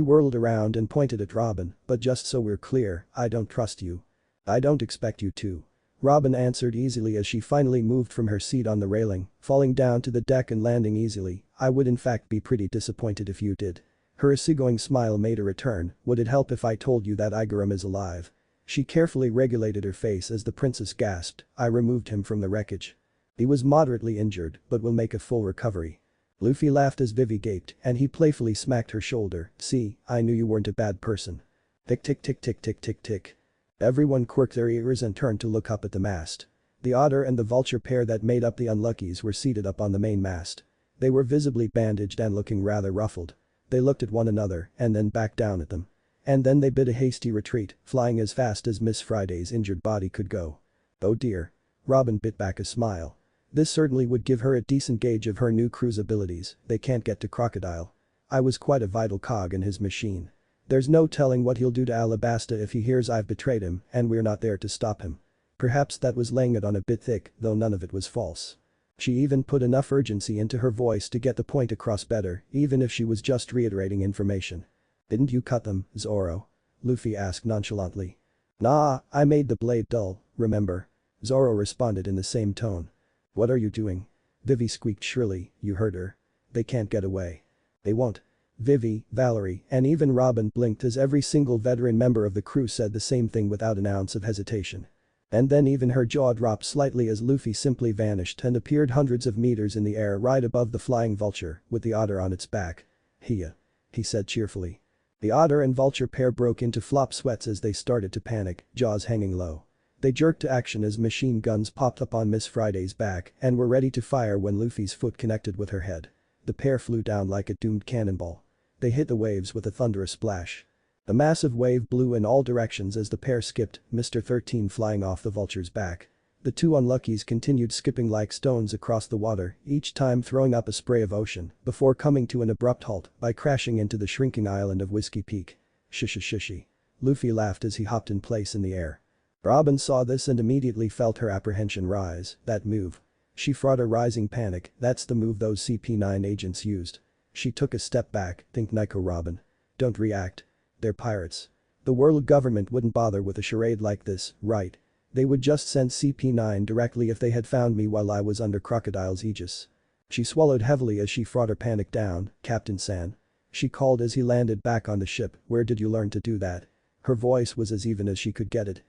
whirled around and pointed at Robin, but just so we're clear, I don't trust you. I don't expect you to. Robin answered easily as she finally moved from her seat on the railing, falling down to the deck and landing easily. I would in fact be pretty disappointed if you did. Her easygoing smile made a return. Would it help if I told you that Igaram is alive? She carefully regulated her face as the princess gasped. I removed him from the wreckage. He was moderately injured, but will make a full recovery. Luffy laughed as Vivi gaped, and he playfully smacked her shoulder. See, I knew you weren't a bad person. Tick tick tick tick tick tick tick. Everyone quirked their ears and turned to look up at the mast. The otter and the vulture pair that made up the unluckies were seated up on the main mast. They were visibly bandaged and looking rather ruffled. They looked at one another and then back down at them. And then they bid a hasty retreat, flying as fast as Miss Friday's injured body could go. Oh dear. Robin bit back a smile. This certainly would give her a decent gauge of her new crew's abilities. They can't get to Crocodile. I was quite a vital cog in his machine. There's no telling what he'll do to Alabasta if he hears I've betrayed him and we're not there to stop him. Perhaps that was laying it on a bit thick, though none of it was false. She even put enough urgency into her voice to get the point across better, even if she was just reiterating information. Didn't you cut them, Zoro? Luffy asked nonchalantly. Nah, I made the blade dull, remember? Zoro responded in the same tone. What are you doing? Vivi squeaked shrilly, you heard her. They can't get away. They won't. Vivi, Valerie, and even Robin blinked as every single veteran member of the crew said the same thing without an ounce of hesitation. And then even her jaw dropped slightly as Luffy simply vanished and appeared hundreds of meters in the air right above the flying vulture, with the otter on its back. Hiya. He said cheerfully. The otter and vulture pair broke into flop sweats as they started to panic, jaws hanging low. They jerked to action as machine guns popped up on Miss Friday's back and were ready to fire when Luffy's foot connected with her head. The pair flew down like a doomed cannonball. They hit the waves with a thunderous splash. The massive wave blew in all directions as the pair skipped, Mr. 13 flying off the vulture's back. The two unluckies continued skipping like stones across the water, each time throwing up a spray of ocean, before coming to an abrupt halt by crashing into the shrinking island of Whiskey Peak. Shishy. Luffy laughed as he hopped in place in the air. Robin saw this and immediately felt her apprehension rise. That move. She fought a rising panic, that's the move those CP9 agents used. She took a step back, think Nico Robin. Don't react. They're pirates. The world government wouldn't bother with a charade like this, right? They would just send CP9 directly if they had found me while I was under Crocodile's aegis. She swallowed heavily as she fought her panic down. Captain San. She called as he landed back on the ship, where did you learn to do that? Her voice was as even as she could get it.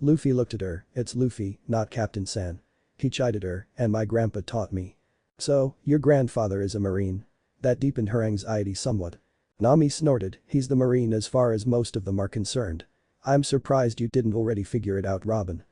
Luffy looked at her, it's Luffy, not Captain San. He chided her, and my grandpa taught me. So, your grandfather is a marine. That deepened her anxiety somewhat. Nami snorted, he's the marine as far as most of them are concerned. I'm surprised you didn't already figure it out, Robin.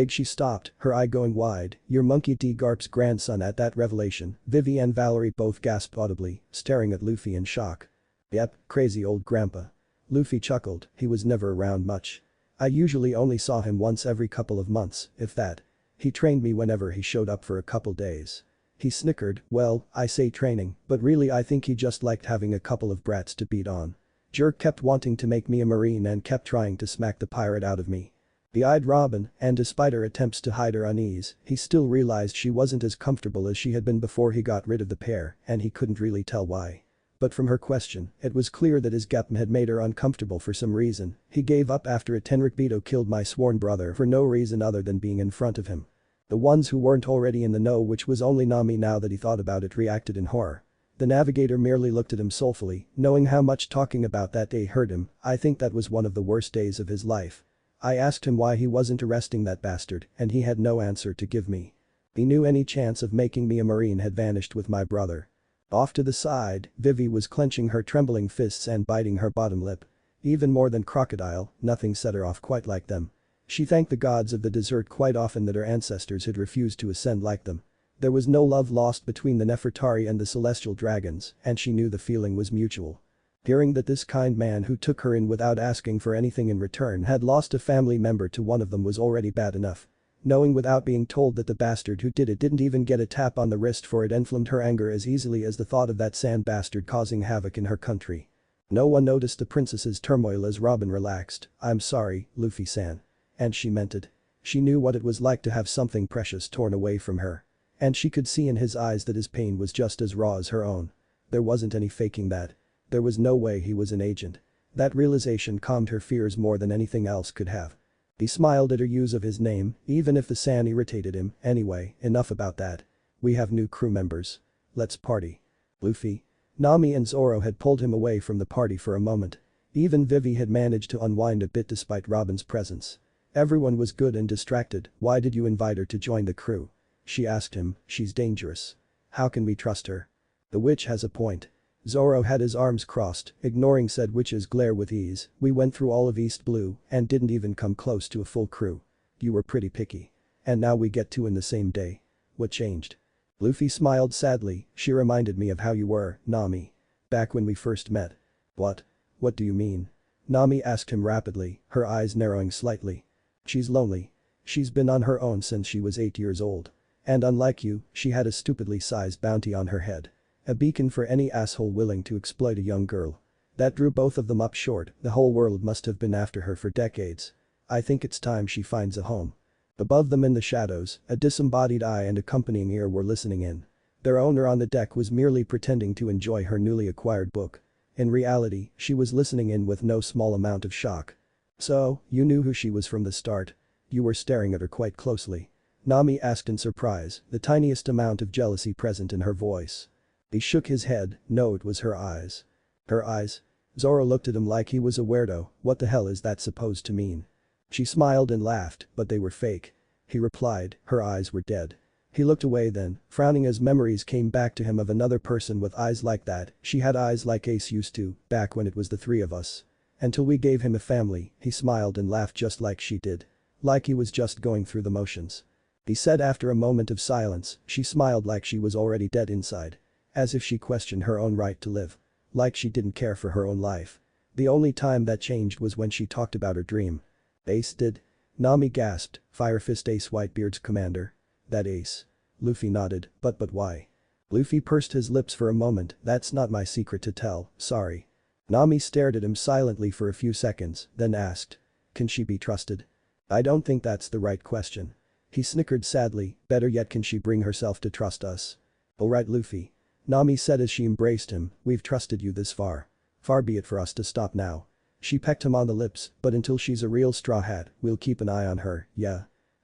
She stopped, her eye going wide. Your Monkey D. Garp's grandson. At that revelation, Vivi and Valerie both gasped audibly, staring at Luffy in shock. Yep, crazy old grandpa. Luffy chuckled, he was never around much. I usually only saw him once every couple of months, if that. He trained me whenever he showed up for a couple days. He snickered, well, I say training, but really I think he just liked having a couple of brats to beat on. Jerk kept wanting to make me a marine and kept trying to smack the pirate out of me. He eyed Robin, and despite her attempts to hide her unease, he still realized she wasn't as comfortable as she had been before he got rid of the pair, and he couldn't really tell why. But from her question, it was clear that his Gepm had made her uncomfortable for some reason. He gave up after a Tenrik Beto killed my sworn brother for no reason other than being in front of him. The ones who weren't already in the know, which was only Nami now that he thought about it, reacted in horror. The navigator merely looked at him soulfully, knowing how much talking about that day hurt him. I think that was one of the worst days of his life. I asked him why he wasn't arresting that bastard, and he had no answer to give me. He knew any chance of making me a marine had vanished with my brother. Off to the side, Vivi was clenching her trembling fists and biting her bottom lip. Even more than Crocodile, nothing set her off quite like them. She thanked the gods of the desert quite often that her ancestors had refused to ascend like them. There was no love lost between the Nefertari and the celestial dragons, and she knew the feeling was mutual. Hearing that this kind man who took her in without asking for anything in return had lost a family member to one of them was already bad enough. Knowing without being told that the bastard who did it didn't even get a tap on the wrist for it inflamed her anger as easily as the thought of that sand bastard causing havoc in her country. No one noticed the princess's turmoil as Robin relaxed. "I'm sorry, Luffy-san." And she meant it. She knew what it was like to have something precious torn away from her. And she could see in his eyes that his pain was just as raw as her own. There wasn't any faking that. There was no way he was an agent. That realization calmed her fears more than anything else could have. He smiled at her use of his name, even if the san irritated him. "Anyway, enough about that. We have new crew members. Let's party." Luffy. Nami and Zoro had pulled him away from the party for a moment. Even Vivi had managed to unwind a bit despite Robin's presence. Everyone was good and distracted. "Why did you invite her to join the crew?" she asked him. "She's dangerous. How can we trust her?" The witch has a point. Zoro had his arms crossed, ignoring said witch's glare with ease. "We went through all of East Blue and didn't even come close to a full crew. You were pretty picky. And now we get two in the same day. What changed?" Luffy smiled sadly. "She reminded me of how you were, Nami. Back when we first met." "What? What do you mean?" Nami asked him rapidly, her eyes narrowing slightly. "She's lonely. She's been on her own since she was 8 years old. And unlike you, she had a stupidly sized bounty on her head. A beacon for any asshole willing to exploit a young girl. That drew both of them up short. The whole world must have been after her for decades. I think it's time she finds a home." Above them in the shadows, a disembodied eye and accompanying ear were listening in. Their owner on the deck was merely pretending to enjoy her newly acquired book. In reality, she was listening in with no small amount of shock. "So, you knew who she was from the start? You were staring at her quite closely?" Nami asked in surprise, the tiniest amount of jealousy present in her voice. He shook his head. "No, it was her eyes." "Her eyes?" Zoro looked at him like he was a weirdo. "What the hell is that supposed to mean?" She smiled and laughed, "But they were fake." He replied, "Her eyes were dead." He looked away then, frowning as memories came back to him of another person with eyes like that. "She had eyes like Ace used to, back when it was the three of us. Until we gave him a family." He smiled and laughed just like she did. Like he was just going through the motions. He said after a moment of silence. She smiled like she was already dead inside. As if she questioned her own right to live. Like she didn't care for her own life. The only time that changed was when she talked about her dream. "Ace did?" Nami gasped. "Fire Fist Ace Whitebeard's commander? That Ace?" Luffy nodded. But why?" Luffy pursed his lips for a moment. "That's not my secret to tell, sorry." Nami stared at him silently for a few seconds, then asked. "Can she be trusted?" "I don't think that's the right question." He snickered sadly. "Better yet, can she bring herself to trust us?" "Alright, Luffy." Nami said as she embraced him. "We've trusted you this far. Far be it for us to stop now." She pecked him on the lips. "But until she's a real straw hat, we'll keep an eye on her, yeah?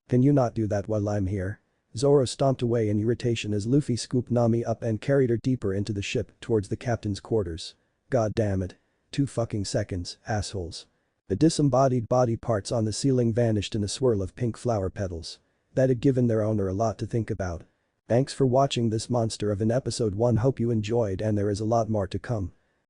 Can you not do that while I'm here?" Zoro stomped away in irritation as Luffy scooped Nami up and carried her deeper into the ship towards the captain's quarters. "God damn it. 2 fucking seconds, assholes." The disembodied body parts on the ceiling vanished in a swirl of pink flower petals. That had given their owner a lot to think about. Thanks for watching this monster of an episode 1. Hope you enjoyed and there is a lot more to come.